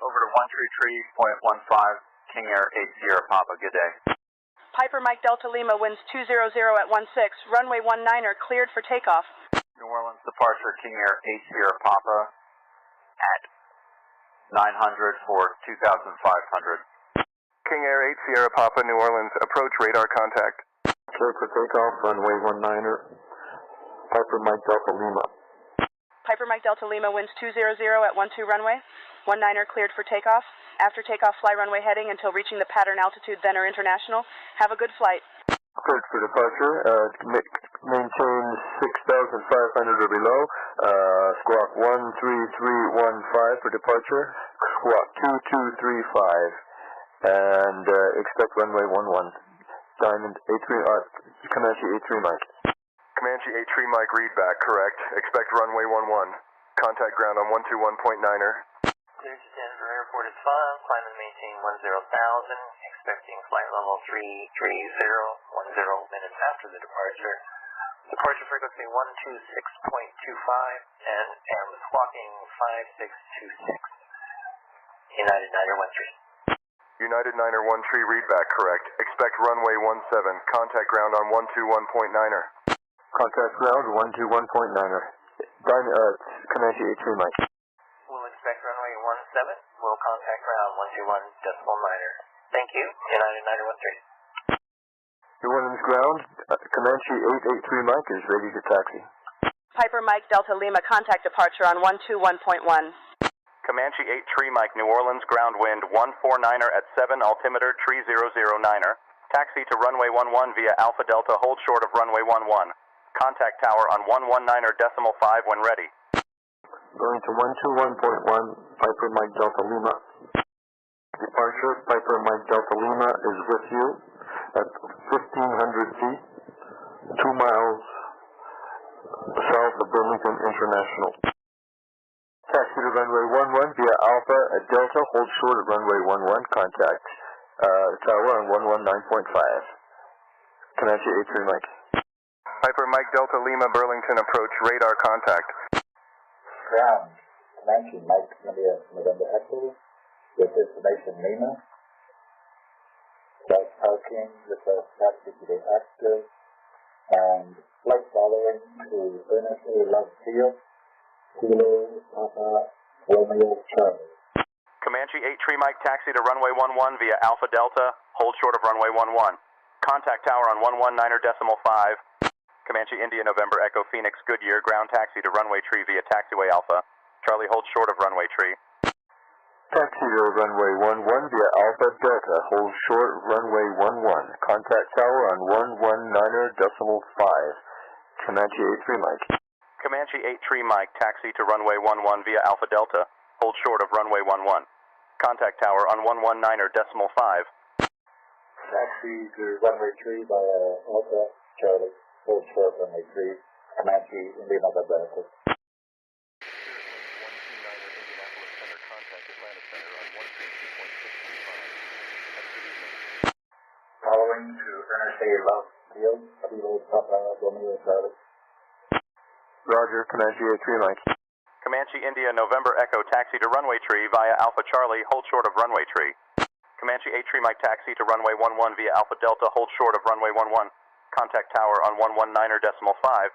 Over to 133.15, King Air 8 Sierra Papa, good day. Piper Mike Delta Lima winds 200 at 16, runway 19er cleared for takeoff. New Orleans departure, King Air 8 Sierra Papa at 900 for 2,500. King Air 8 Sierra Papa, New Orleans, approach radar contact. Clear for takeoff, runway 19er, Piper Mike Delta Lima. Piper Mike Delta Lima winds 200 at 12 runway. 19er cleared for takeoff. After takeoff, fly runway heading until reaching the pattern altitude, then or international. Have a good flight. Cleared for departure, maintain 6,500 or below, squawk 13315 for departure, squawk 2235. And expect runway 11. Diamond A3, Comanche A3 Mike. Comanche 8 Tree Mike readback, correct. Expect runway 11. Contact ground on 121.9er. Clear to Denver Airport is 5, climb and maintain 10,000, expecting flight level 330, 10 minutes after the departure. Departure frequency 126.25 and am squawking 5626. United Niner 13. United Niner 1 Tree readback, correct. Expect runway 17. Contact ground on 121.9er. Contact ground 121.9er. Comanche 8 Tree Mike. We'll expect runway 17. We'll contact ground 121.9er. Thank you. United Niner 13. New Orleans ground, Comanche 883 Mike is ready to taxi. Piper Mike Delta Lima, contact departure on 121.1. Comanche 8 Tree Mike, New Orleans ground wind 149er at 7, altimeter 3009er. Taxi to runway 11 via Alpha Delta, hold short of runway 11. Contact tower on 119er decimal 5 when ready. Going to 121.1, Piper Mike Delta Lima. Departure, Piper Mike Delta Lima is with you at 1,500 feet, 2 miles south of Burlington International. Taxi to runway 11 via Alpha at Delta, hold short at runway 11, contact tower on 119.5. Comanche 83 Mike. Piper Mike Delta Lima, Burlington approach, radar contact. Ground, Comanche Mike India November Echo, with information Lima. South parking, request taxi to the active, and flight following to Ernest A. Love Field, Kilo, Papa, Romeo, Charlie. Comanche 8 Tree Mike, taxi to runway 11 via Alpha Delta, hold short of runway 11. Contact tower on 119er decimal 5. Comanche India November Echo Phoenix Goodyear, ground taxi to runway tree via taxiway Alpha. Charlie, hold short of runway tree. Taxi to runway 11 via Alpha Delta, hold short runway 11. Contact tower on 119er decimal 5. Comanche 83 Mike. Comanche 8 Tree Mike, taxi to runway 11 via Alpha Delta, hold short of runway 11. Contact tower on 119er decimal 5. Taxi to runway 3 via Alpha, Charlie, hold short runway 3, Comanche India November Echo. Following to Ernest A. Love Field, Kilo, Papa, Romeo, Charlie. Roger, Comanche 83 Mike. Comanche India November Echo, taxi to runway tree via Alpha Charlie, hold short of runway tree. Comanche 8 Tree Mike, taxi to runway 11 via Alpha Delta, hold short of runway 11. Contact tower on 119er decimal 5.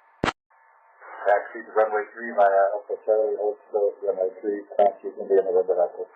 Taxi to runway 3 via Alpha Charlie, hold short runway 3, Comanche India November Echo.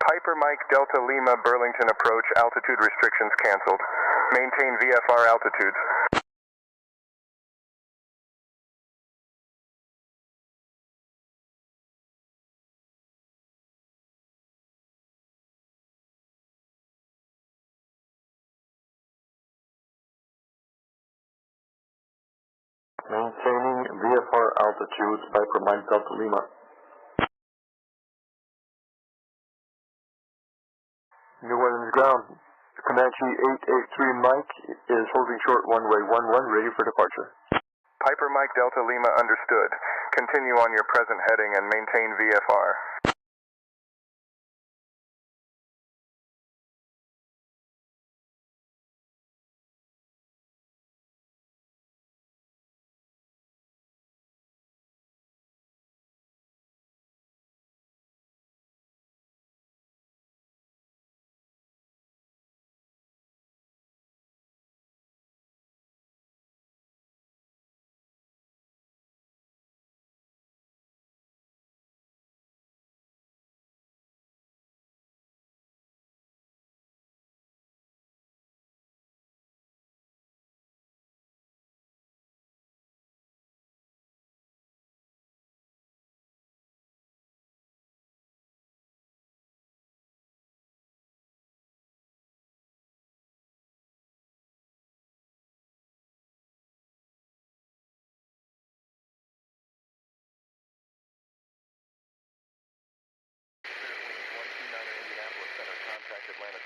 Piper Mike Delta Lima, Burlington approach, altitude restrictions canceled. Maintain VFR altitudes. Maintaining VFR altitudes, Piper Mike Delta Lima. New Orleans ground, Comanche 883 Mike is holding short runway 11, ready for departure. Piper Mike Delta Lima understood. Continue on your present heading and maintain VFR.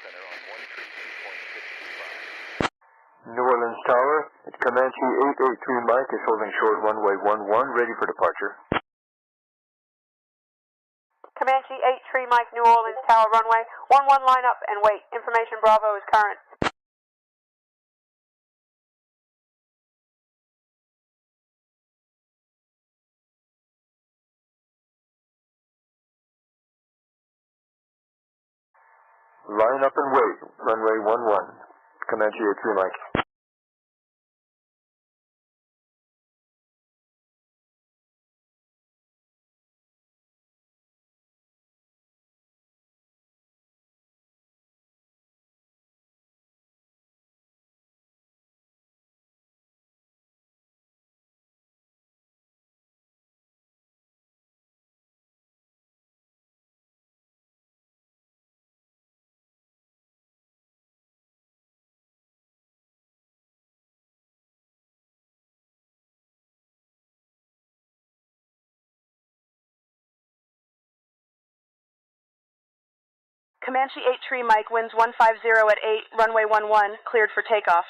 Center on 132.625. New Orleans Tower, Comanche 883 Mike is holding short runway 11, ready for departure. Comanche 83 Mike, New Orleans Tower, runway 11, line up and wait. Information Bravo is current. Line up and wait. Runway 11. Comanche 83 Mike. Comanche 83 Mike, winds 150 at 8, runway 11, cleared for takeoff.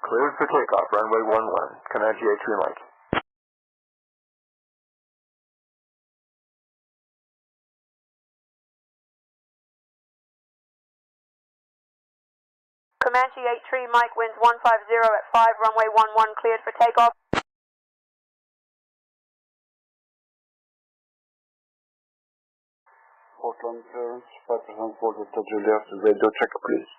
Cleared for takeoff, runway 11. Comanche 83 Mike. Comanche 83 Mike, winds 150 at 5, runway 11, cleared for takeoff. Portland clearance, 5% for Delta Juliet, radio check please.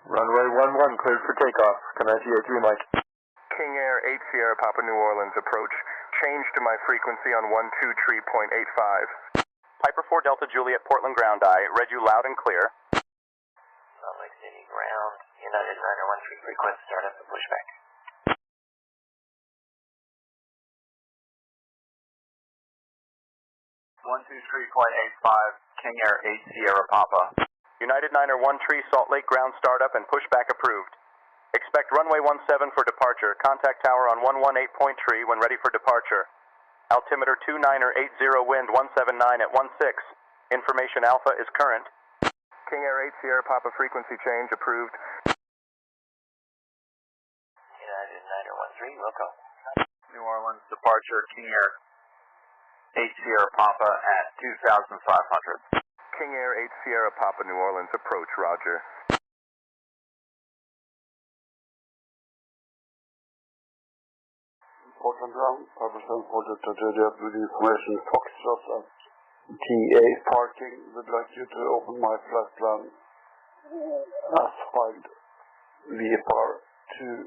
Runway 11, cleared for takeoff. Comanche 83 Mike. King Air 8 Sierra Papa New Orleans approach. Change to my frequency on 123.85. Piper 4 Delta Juliet, Portland ground eye. Read you loud and clear. Salt Lake City ground, United 913 frequent startup and pushback. 123.85, King Air 8 Sierra Papa. United 913 Salt Lake ground startup and pushback approved. Expect runway 17 for departure. Contact tower on 118.3 when ready for departure. Altimeter 2980, wind 179 at 16. Information Alpha is current. King Air 8 Sierra Papa frequency change approved. United 913, loco. New Orleans departure, King Air 8 Sierra Papa at 2,500. King Air 8 Sierra Papa New Orleans approach, roger. Portland ground, 5% for Delta Juliet with information Foxtrot at TA parking. Would like you to open my flat plan as filed. VFR to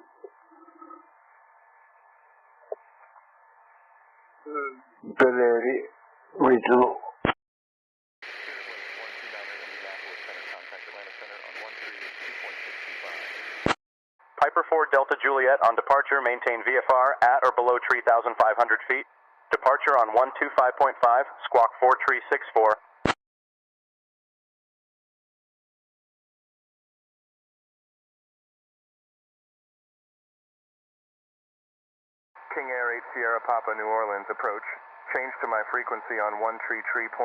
Beleri Regional. Piper 4 Delta Juliet on departure, maintain VFR at or below 3,500 feet. Departure on 125.5, squawk 4364. King Air 8 Sierra Papa New Orleans approach. Change to my frequency on 133.15.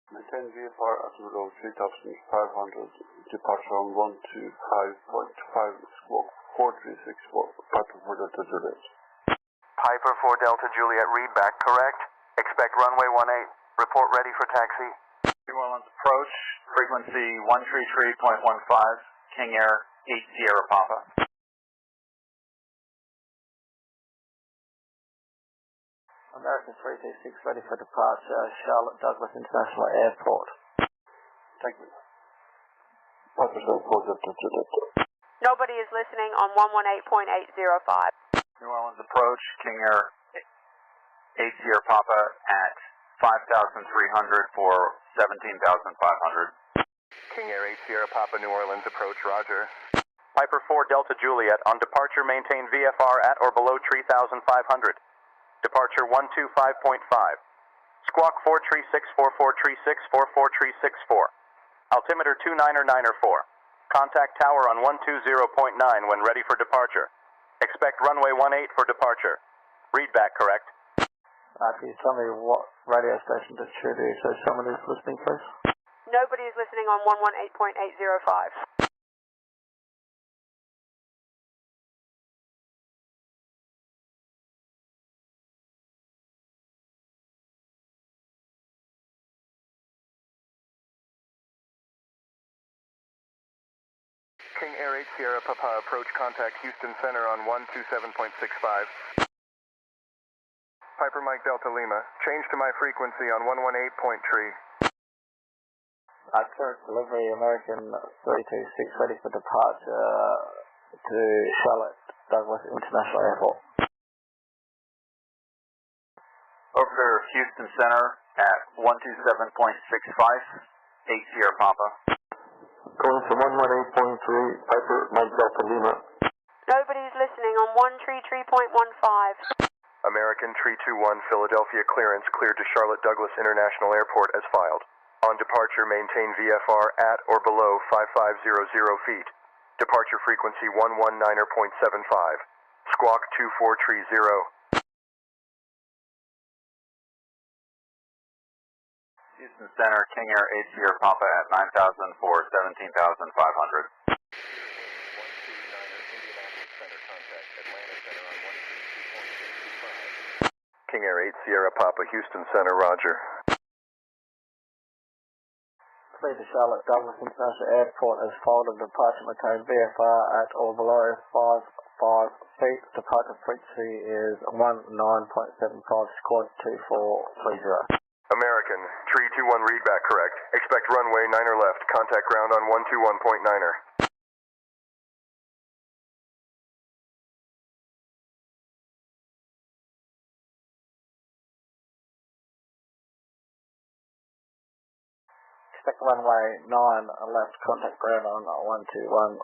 Maintain VFR at below 3,500. Departure on 125.5, squawk 4364. Piper 4 Delta Juliet. Piper 4 Delta Juliet, read back correct. Expect runway 18. Report ready for taxi. New Orleans approach, frequency 133.15, King Air 8 Sierra Papa. American 326 ready for departure, Charlotte Douglas International Airport. Thank you. 5% for Delta Juliet. Nobody is listening on 118.805. New Orleans approach, King Air 8 Sierra Papa at 5,300 for 17,500. King Air 8 Sierra Papa New Orleans approach, roger. Piper 4 Delta Juliet on departure, maintain VFR at or below 3,500. Departure 125.5. Squawk 43644364434. Altimeter 299er4. Contact tower on 120.9 when ready for departure. Expect runway 18 for departure. Read back correct. Can you tell me what radio station this should be so someone is listening, please? Nobody is listening on 118.805. King Air 8 Sierra Papa, approach contact Houston Center on 127.65. Piper Mike Delta Lima, change to my frequency on 118.3. Current delivery, American 326, ready for departure to Charlotte Douglas International Airport. Over Houston Center at 127.65, 8 Sierra Papa. Going from 118.3, Piper Mike Delta Lima. Nobody's listening on 133.15. American 321 Philadelphia clearance cleared to Charlotte Douglas International Airport as filed. On departure, maintain VFR at or below 5500 feet. Departure frequency 119.75. Squawk 2430. Houston Center, King Air 8 Sierra Papa at 9,000 for 17,500. King Air 8 Sierra Papa, Houston Center, roger. Clear to Charlotte Douglas International Airport as followed. Departure maintain VFR at or below 55 feet. Departure frequency is 19.75, squawk 2430. American 321 readback correct. Expect runway 9er left. Contact ground on 121.9er. Expect runway 9 left, contact ground on 121.9.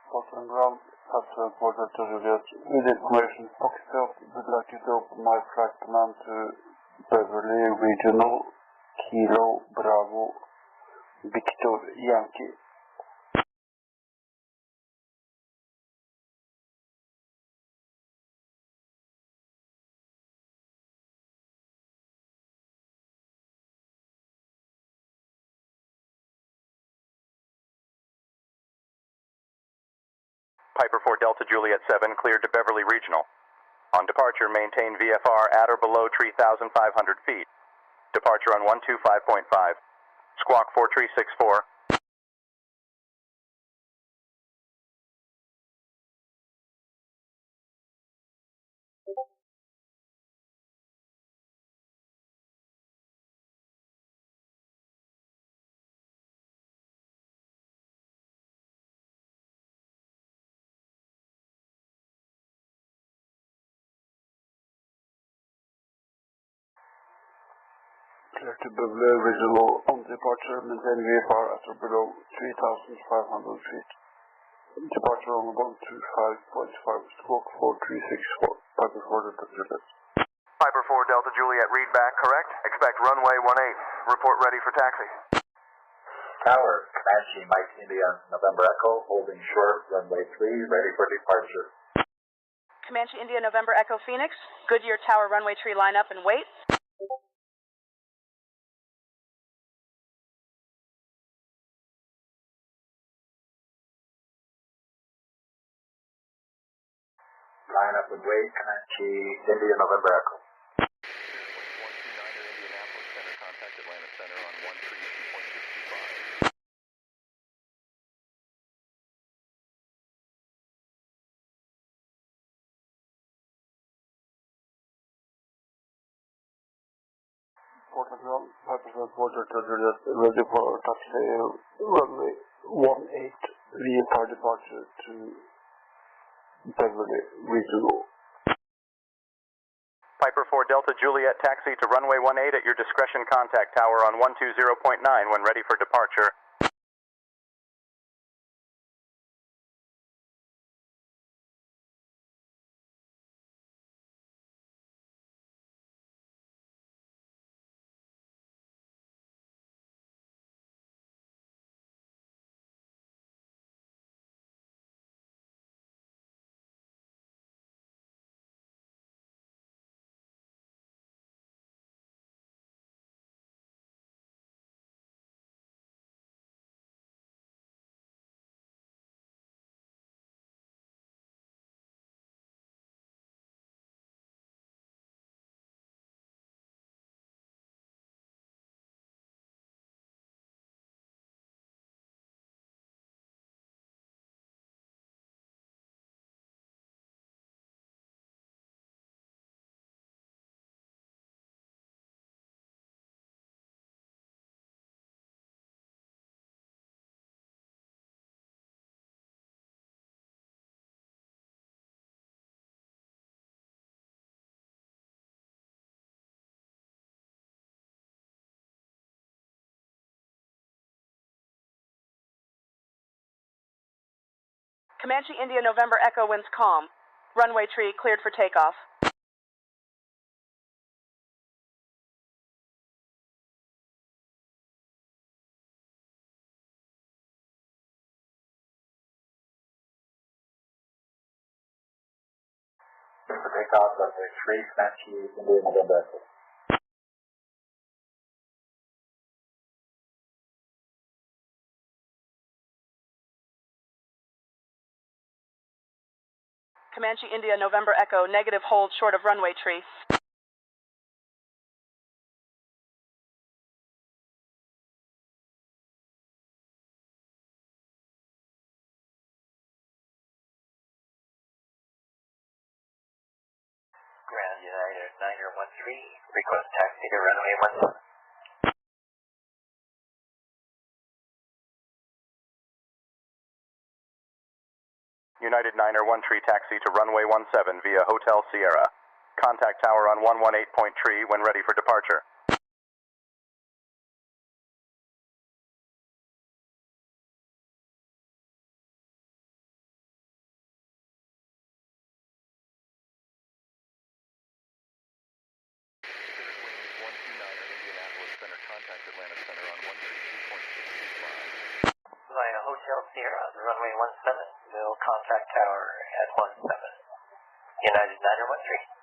Bottom ground, after quarter to Juliet. With information Foxtrot, would like you to open my flight plan to Beverly Regional, Kilo, Bravo, Victor, Yankee. Piper 4 Delta Juliet 7 cleared to Beverly Regional. On departure, maintain VFR at or below 3,500 feet. Departure on 125.5. Squawk 4364. Clear to Beverly Regional on departure, maintain VFR at or below 3,500 feet. Departure on 125.5, squawk 4364, Piper 4 Delta Juliet. Piper 4 Delta Juliet, read back correct. Expect runway 18. Report ready for taxi. Tower, Comanche Mike India November Echo, holding short, runway 3, ready for departure. Comanche India November Echo Phoenix, Goodyear Tower runway 3 line up and wait. Line up and wait, Comanche, India, November Echo. Indianapolis Center, contact Atlanta Center on 132.625. Portland Ground, 5% water to Juliet, ready for taxi, runway 18, VFR departure to Beverly, regional. Piper 4 Delta Juliet, taxi to runway 18 at your discretion, contact tower on 120.9 when ready for departure. Comanche India November Echo winds calm. Runway tree cleared for takeoff. For takeoff, runway 3, Comanche, India, November Echo. Comanche India November Echo, negative hold short of runway tree. Ground United 913, request taxi to runway 17. United 913 taxi to runway 17 via Hotel Sierra. Contact tower on 118.3 when ready for departure. Indianapolis Center, contact Atlanta Center on 132.625. Via Hotel Sierra, runway 17, will contact tower at 17. United 913.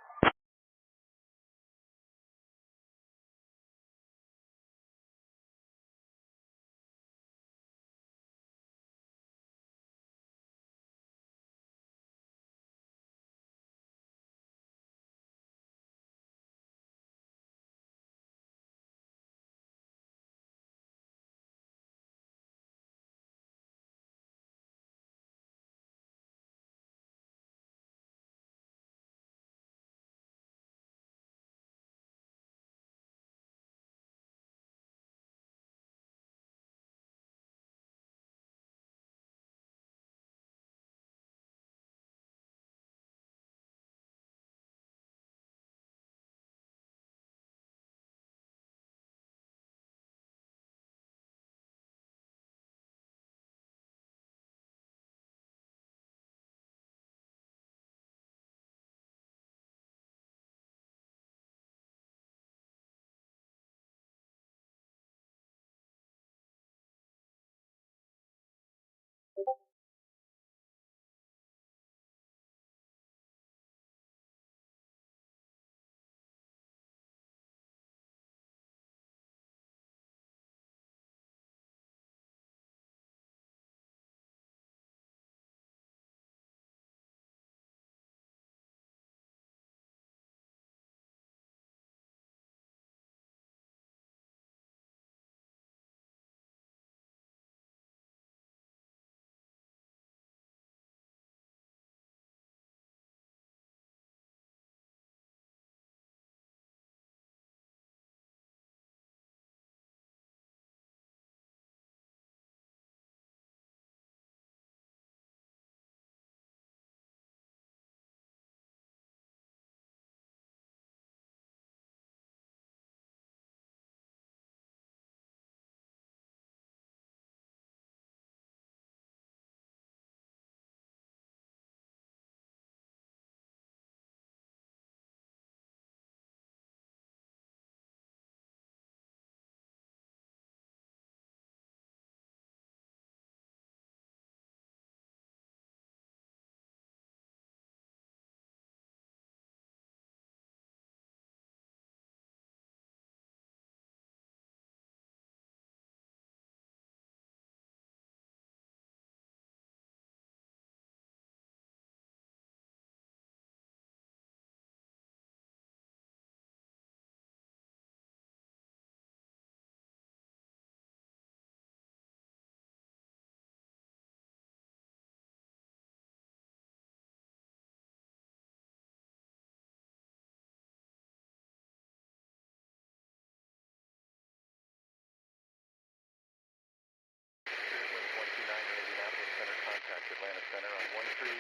Center on 132.625.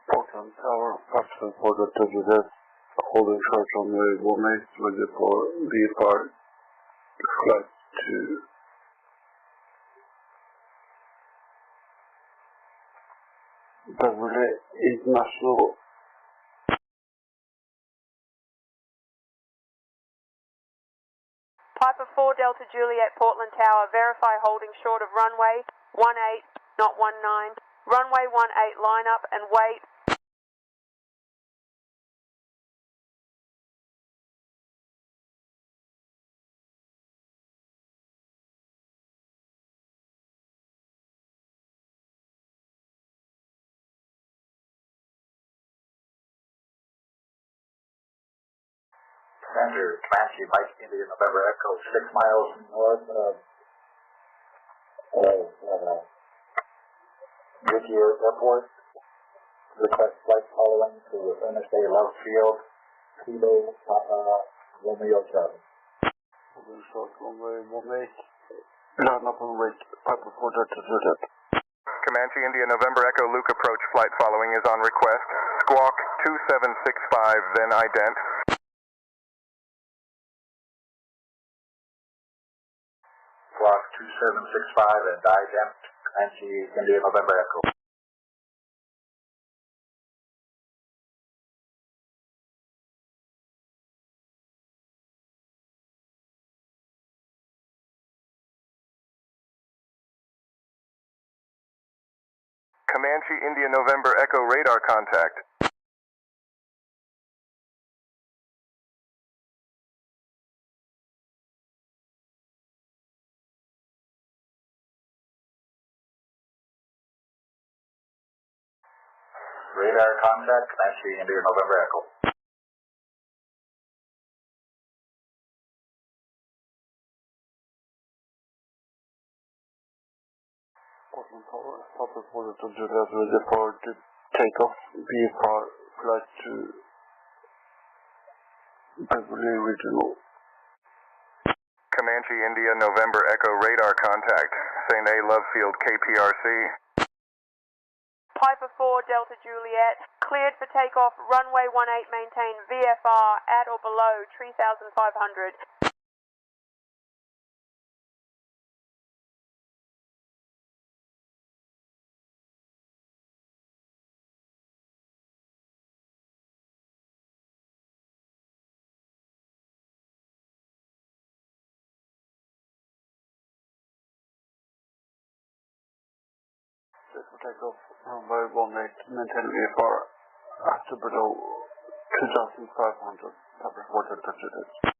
Portland Tower, Captain for the WZ, holding short runway 18, ready for VFR, flight 2. Beverly International. Piper 4 Delta Juliet, Portland Tower, verify holding short of runway 18, not 19. Runway 18, line up and wait. Commander, Comanche, Mike India, November Echo, 6 miles north of Goodyear Airport. Request flight following to Interstate Love Field, Kilo, Papa, Romeo Charlie. Holding short runway 18, line up and wait, Piper for the WZ. Comanche India November Echo Luke approach flight following is on request. Squawk 2765, then ident. Squawk 2765 and ident, Comanche India November Echo. Comanche India November Echo radar contact. Radar contact, Comanche India November Echo. Portland Tower, Piper for the WZ, ready for the takeoff, VFR, flight 2, Beverly Regional. Comanche India November Echo radar contact. St. A Love Field KPRC. Piper 4 Delta Juliet, cleared for takeoff, runway 18, maintain VFR at or below 3,500. Takeoff, runway 18, maintain VFR at or below 2,500, Piper for the WZ.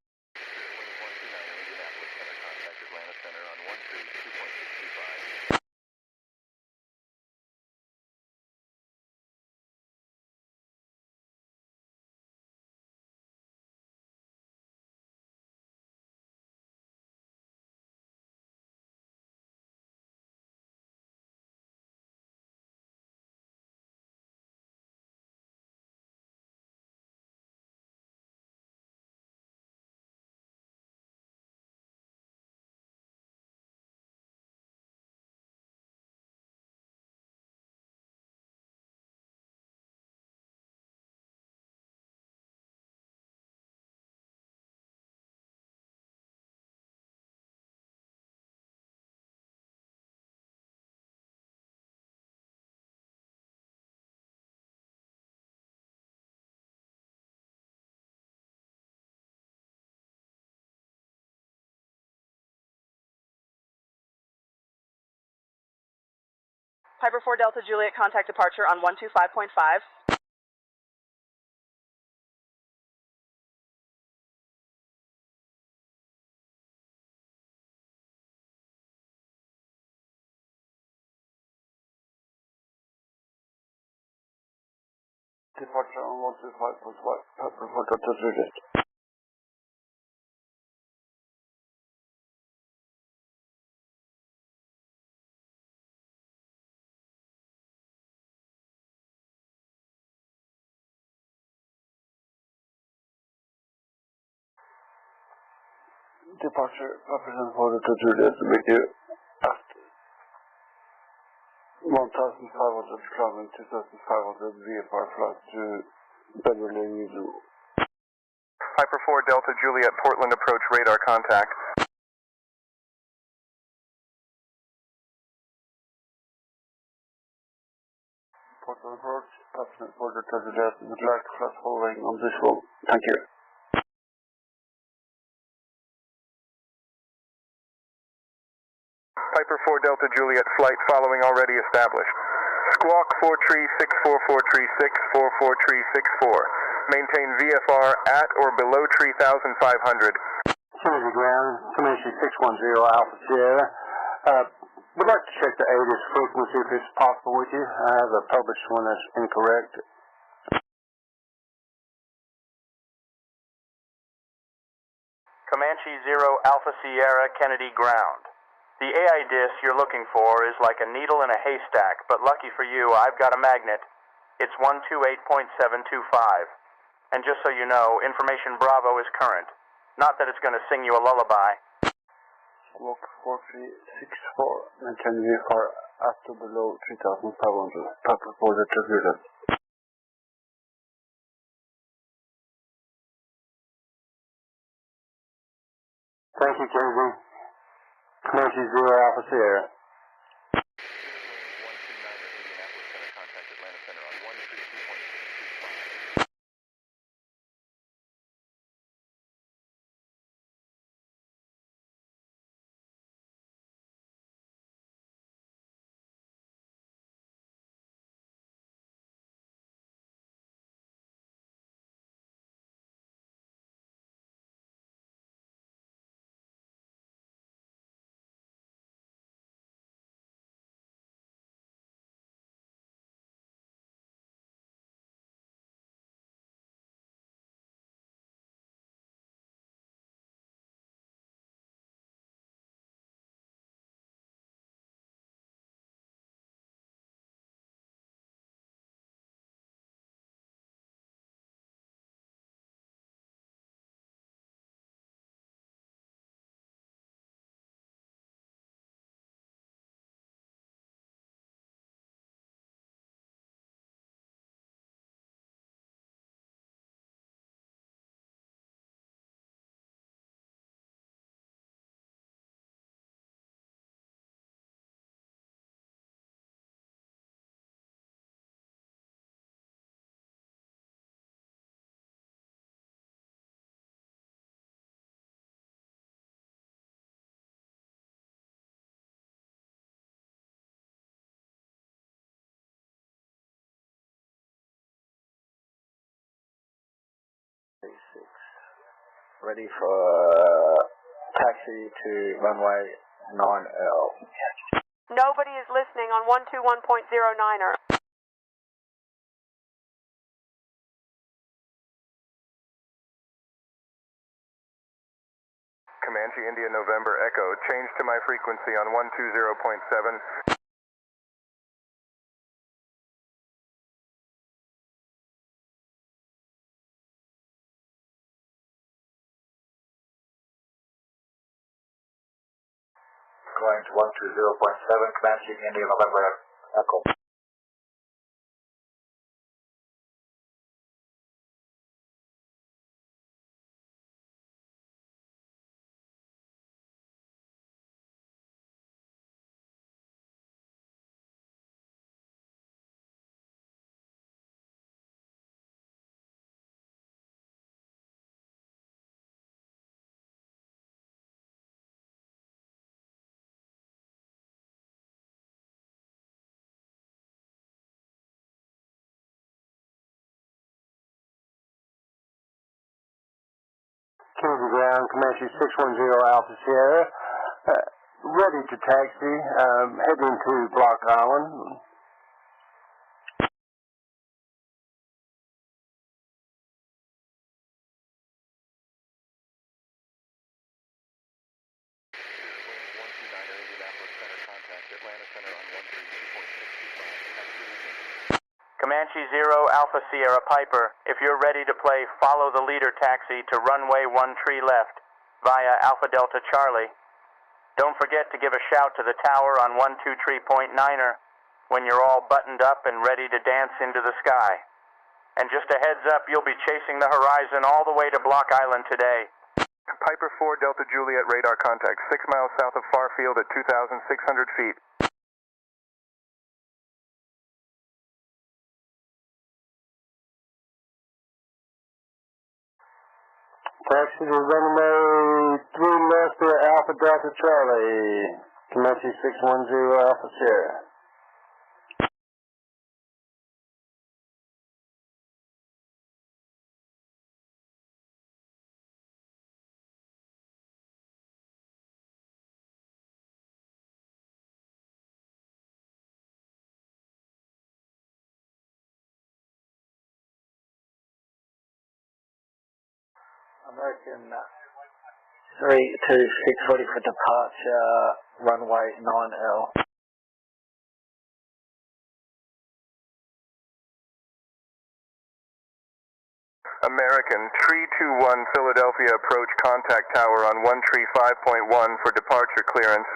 Piper 4 Delta Juliet, contact departure on 125.5. Departure on 125.5, Piper for the WZ. Departure represent order to Juliet with you at 1,500 climbing 2,500 VFR flight to Beverly, New York. Piper 4 Delta Juliet Portland approach radar contact. Portland approach, represent order to Juliet would like flight following on this one. Thank you. Piper 4 Delta Juliet flight following already established. Squawk 436443644364. Maintain VFR at or below 3,500. Kennedy ground, Comanche 610 Alpha Sierra. Would like to check the ATIS frequency if it's possible with you. I have a published one that's incorrect. Comanche 0 Alpha Sierra Kennedy ground. The AIDIS you're looking for is like a needle in a haystack, but lucky for you, I've got a magnet. It's 128.725. And just so you know, information Bravo is current. Not that it's going to sing you a lullaby. Squawk 4364, maintain VFR at or below 3,500. Piper 4 Delta Juliet. Thank you, Kennedy. Comanche 0 Alpha Sierra. Ready for taxi to runway 9L. Nobody is listening on 121.09er. Comanche India November Echo, change to my frequency on 120.7. Going to 120.7, Comanche India November Echo. Kennedy ground, Comanche 610 Alpha Sierra. Ready to taxi, heading to Block Island. Comanche 0 Alpha Sierra Piper, if you're ready to play follow the leader taxi to runway 1 tree left. via Alpha Delta Charlie. Don't forget to give a shout to the tower on 123.9er when you're all buttoned up and ready to dance into the sky. And just a heads up, you'll be chasing the horizon all the way to Block Island today. Piper 4 Delta Juliet radar contact, 6 miles south of Farfield at 2,600 feet. Taxi to runway 3 left for Alpha Delta Charlie. Comanche 610 Alpha Sierra. American 326 ready for departure, runway 9L. American 321 Philadelphia approach contact tower on 135.1 for departure clearance.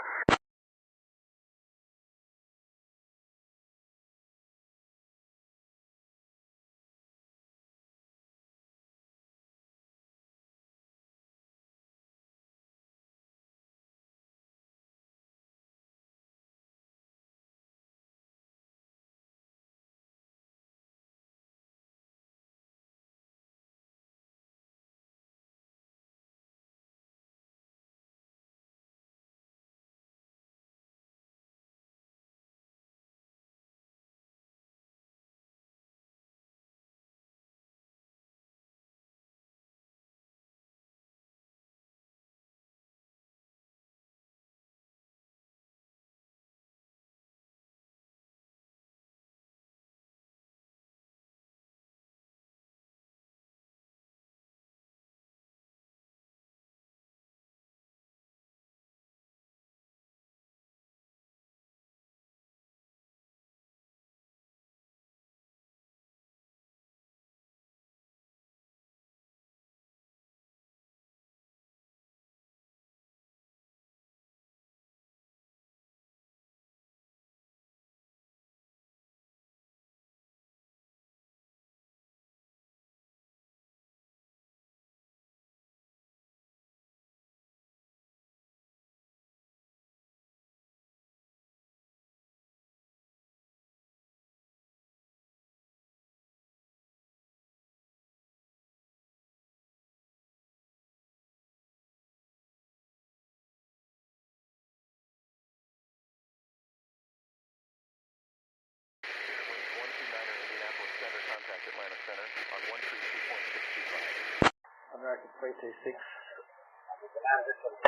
American 326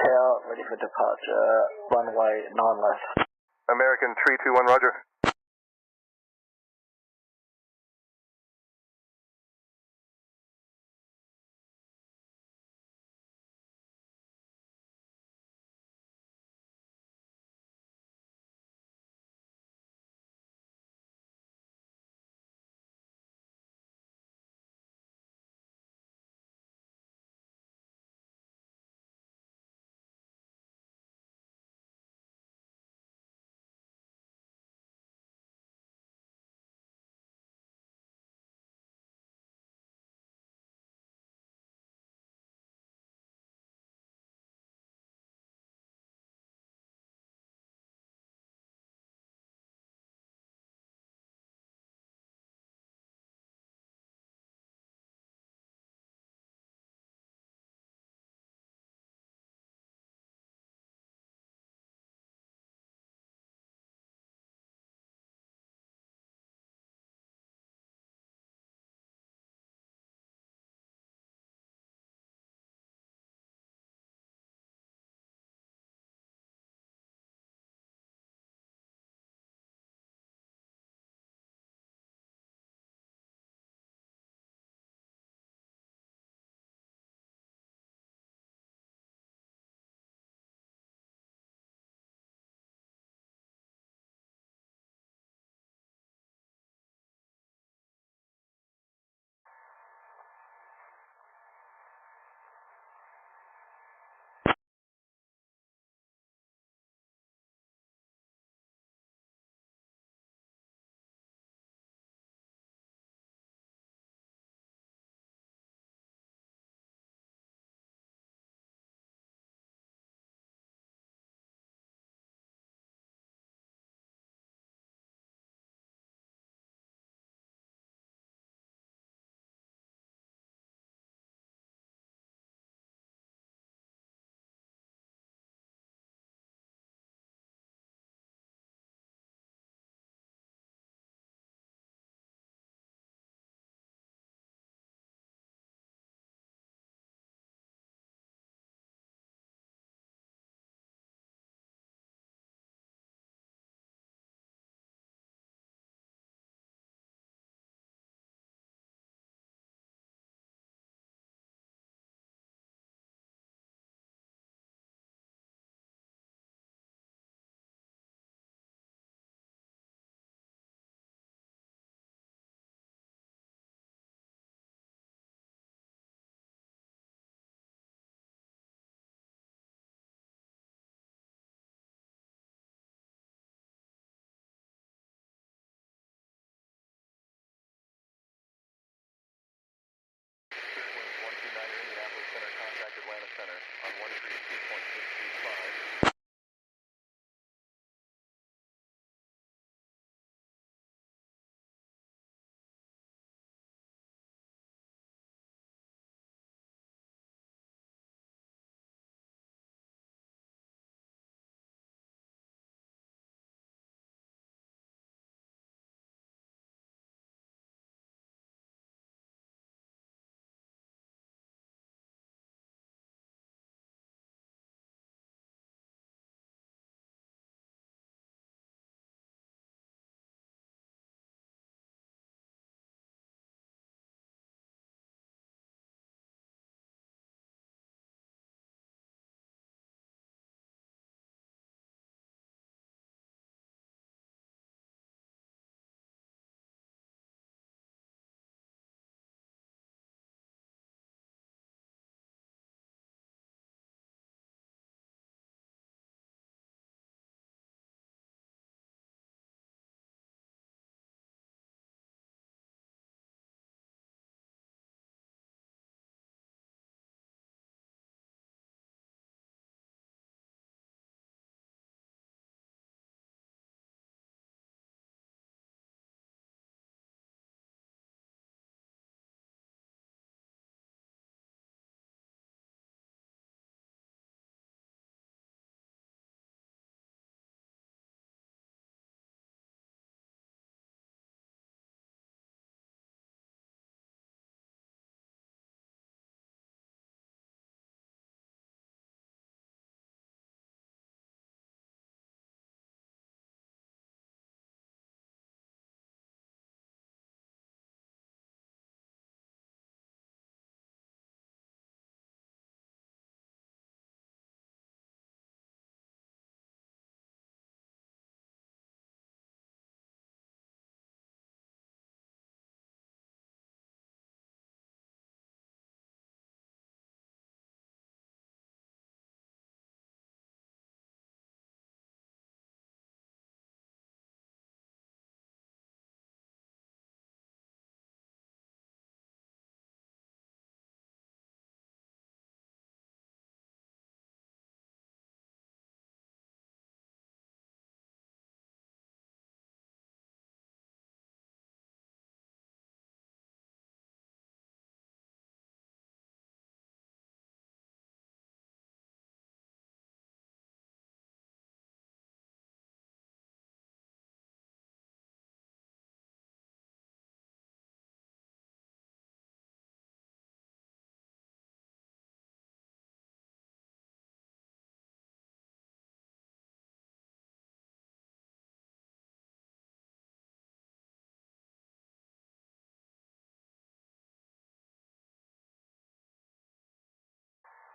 tower ready for departure, runway 9 left. American 321, roger. Center on 132.625.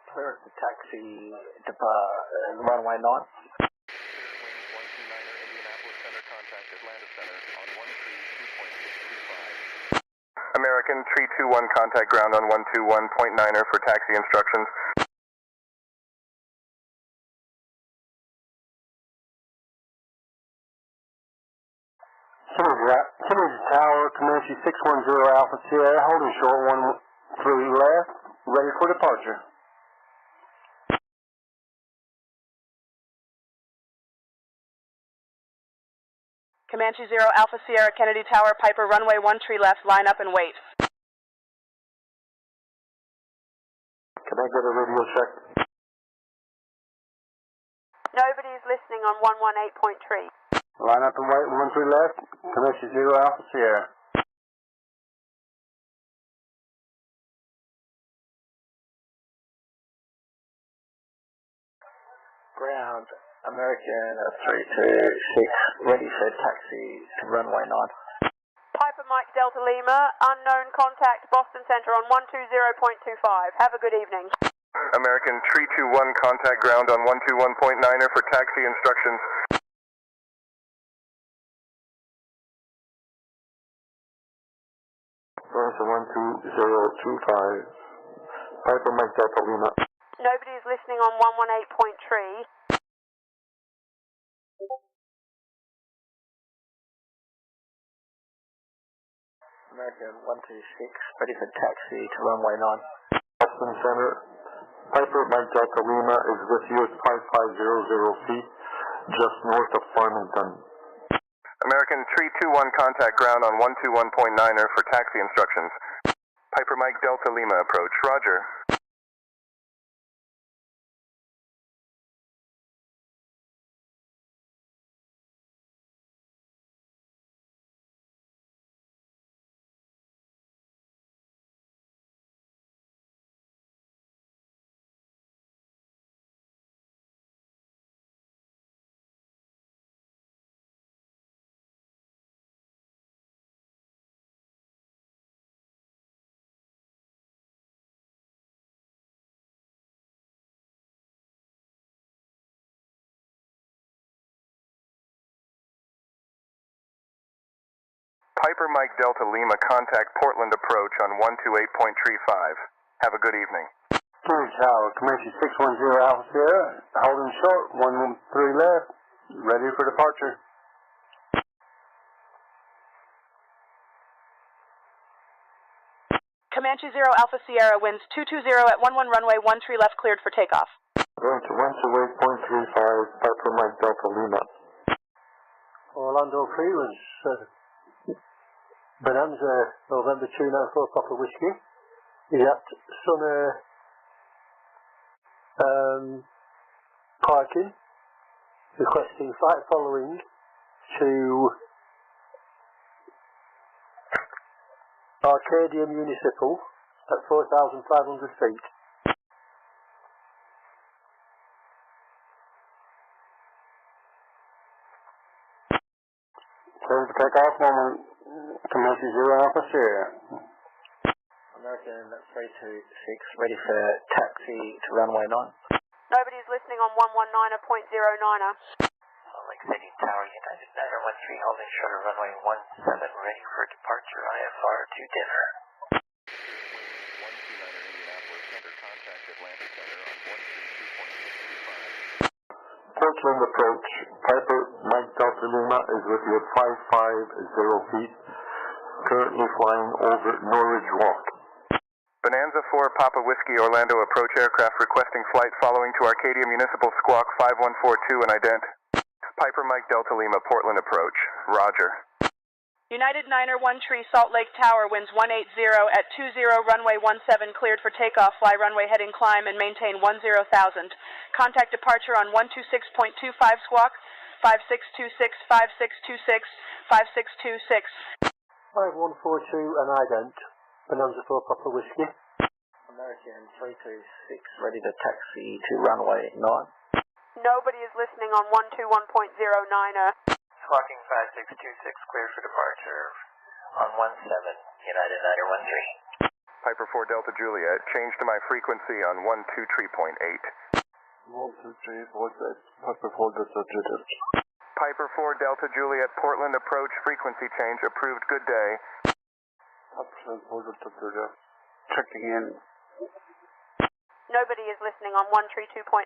Clear the taxi runway 9. American 321 contact ground on 121.9er for taxi instructions. Kennedy Tower, Comanche 610 Alpha Sierra, holding short 13 left, ready for departure. Comanche 0 Alpha Sierra, Kennedy Tower, Piper, runway 13 left, line up and wait. Can I get a radio check? Nobody is listening on 118.3. Line up and wait, 13 left, Comanche 0 Alpha Sierra. Ground, American 326, ready for taxi to runway 9. Piper Mike Delta Lima, unknown contact Boston Center on 120.25. Have a good evening. American 321 contact ground on 121.9er for taxi instructions. Versa 12025. Piper Mike Delta Lima. Nobody is listening on 118.3. American 126, ready for taxi to runway 9. Boston Center, Piper Mike Delta Lima is with you at 5500 feet, just north of Farmington. American 321 contact ground on 121.9er for taxi instructions. Piper Mike Delta Lima approach. Roger. Piper Mike Delta Lima, contact Portland approach on 128.35. Have a good evening. George Tower, Comanche 610 Alpha Sierra, holding short, 113 left, ready for departure. Comanche 0 Alpha Sierra, winds 220 at 11 runway, 13 left cleared for takeoff. Going to 128.35, Piper Mike Delta Lima. Orlando Freelands, Bonanza, November 294 Papa Whiskey, is at Sunner parking, requesting flight following to Arcadia Municipal at 4,500 feet. Clear for takeoff, moment. Comanche 0 Alpha Sierra. American 326, ready for taxi to runway 9. Nobody's listening on 119.09er. Salt Lake City Tower, United 913, holding short of runway 17, ready for departure, IFR to Denver. Portland approach, Piper Mike Delta Lima is with you at 550 feet, currently flying over Norridge Walk. Bonanza 4 Papa Whiskey Orlando approach aircraft requesting flight following to Arcadia Municipal Squawk 5142 and ident. Piper Mike Delta Lima Portland approach. Roger. United 913 Salt Lake Tower, winds 180 at 20 runway 17 cleared for takeoff, fly runway heading climb and maintain 10,000. Contact departure on 126.25 squawk, 5626, 5626, 5626. 5142 and ident, Bonanza 4 Papa Whiskey. American 326, ready to taxi to runway 9. Nobody is listening on 121.09er. Squawking 5626, clear for departure on 17, United 913. Piper 4 Delta Juliet, change to my frequency on 123.8. 123, what's that? Piper 4 Delta Juliet. Piper 4 Delta Juliet, Portland approach, frequency change approved, good day. Piper 4 Delta Juliet, checking in. Nobody is listening on 132.8.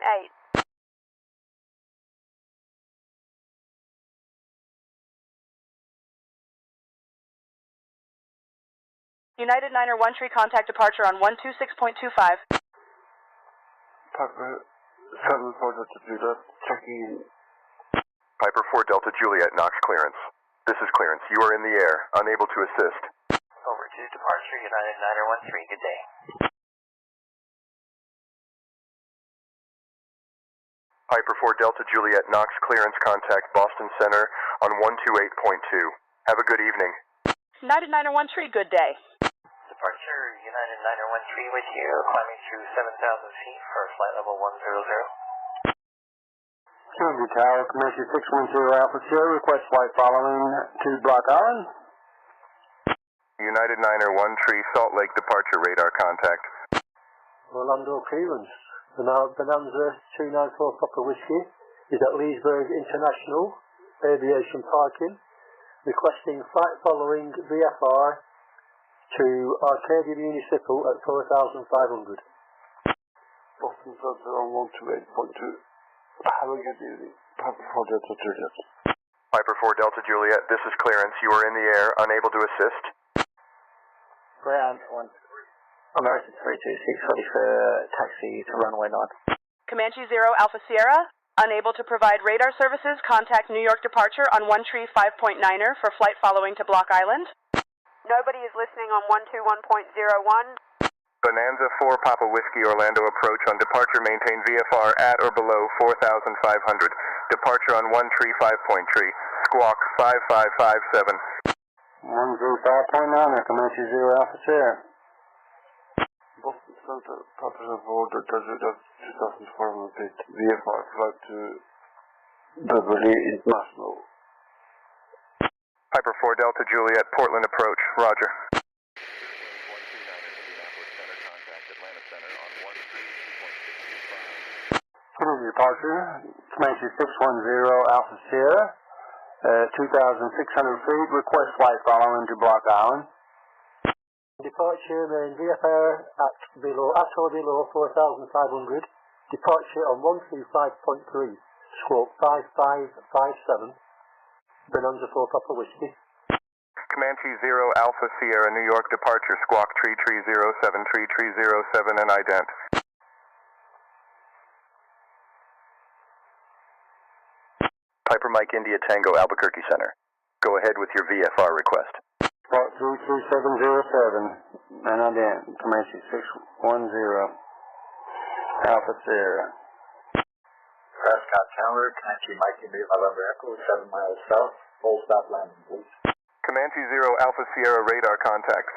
United 913, contact departure on 126.25. Piper 7 4 Delta Juliet, checking in. Piper 4 Delta Juliet, Knox clearance. This is clearance. You are in the air, unable to assist. Over to departure, United 913, good day. Piper 4 Delta Juliet, Knox clearance, contact Boston Center on 128.2. Have a good evening. United 913, good day. Departure, United 913 with you, climbing through 7,000 feet for flight level 100. Kennedy Tower, Comanche 610 Alpha Sierra, request flight following to Block Island. United 913, Salt Lake departure radar contact. Orlando Clearance, Bonanza 294 Papa Whiskey, is at Leesburg International Aviation Parking, requesting flight following VFR to Arcadia Municipal at 4,500. Boston Center on 128.2. Have a good evening. Piper 4 Delta Juliet. Piper 4 Delta Juliet, this is clearance. You are in the air, unable to assist. Ground American 326 ready for taxi to runway 9. Comanche 0 Alpha Sierra, unable to provide radar services, contact New York departure on 135.9er for flight following to Block Island. Nobody is listening on 121.01. Bonanza 4 Papa Whiskey Orlando approach on departure maintain VFR at or below 4,500. Departure on 135.3. Squawk 5557. 135.9, Comanche 0 Alpha Sierra. Boston Center, passenger board Diverts 2400 feet, VFR flight to Beverly International. Piper 4 Delta Juliet, Portland approach, roger. Clear departure, Comanche 610 Alpha Sierra, 2,600 feet, request flight following to Block Island. Departure main VFR at or below 4,500. Departure on 135.3. Squawk 5557. Bonanza 4 Papa Whiskey. Comanche 0 Alpha Sierra, New York departure, squawk 3307 and ident. Piper Mike India Tango Albuquerque Center. Go ahead with your VFR request. Squawk 33707 and ident. Comanche 610 Alpha Sierra. Prescott Tower, Comanche Mike India November Echo, 7 miles south. Full stop landing, please. Comanche 0 Alpha Sierra radar contact.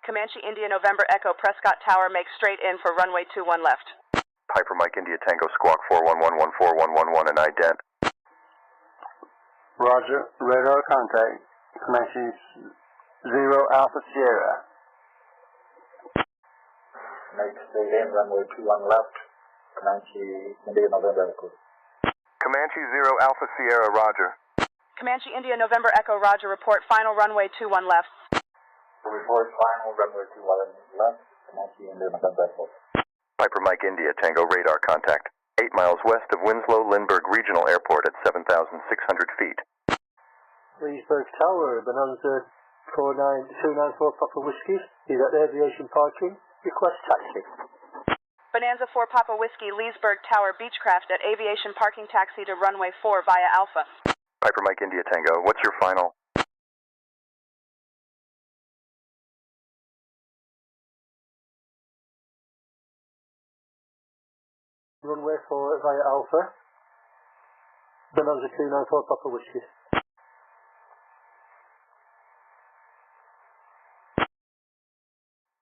Comanche India November Echo Prescott Tower makes straight in for runway 21 left. Piper Mike India Tango squawk 4111411 and ident. Roger, radar contact. Comanche 0 Alpha Sierra. Make straight in, runway 21 left. Comanche India November Echo. Comanche 0 Alpha Sierra, roger. Comanche India November Echo Roger, report final runway 21 left. Report final runway 21 left. Comanche India November Echo. Piper Mike India Tango radar contact. 8 miles west of Winslow Lindbergh Regional Airport at 7,600 feet. Leesburg Tower, Bonanza 294 Papa Whiskey. Is at aviation parking. Request taxi. Bonanza 4 Papa Whiskey, Leesburg Tower Beechcraft at aviation parking taxi to runway 4 via Alpha. Piper Mike India Tango, what's your final? Runway 4 via Alpha. Bonanza 294 Papa Whiskey.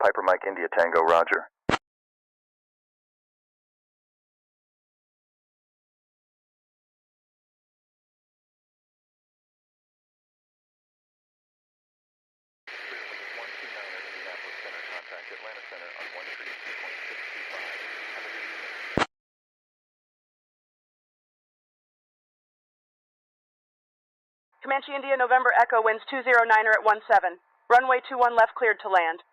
Piper Mike India Tango, roger. Comanche India November Echo winds 209er at 17. Runway 21 left cleared to land.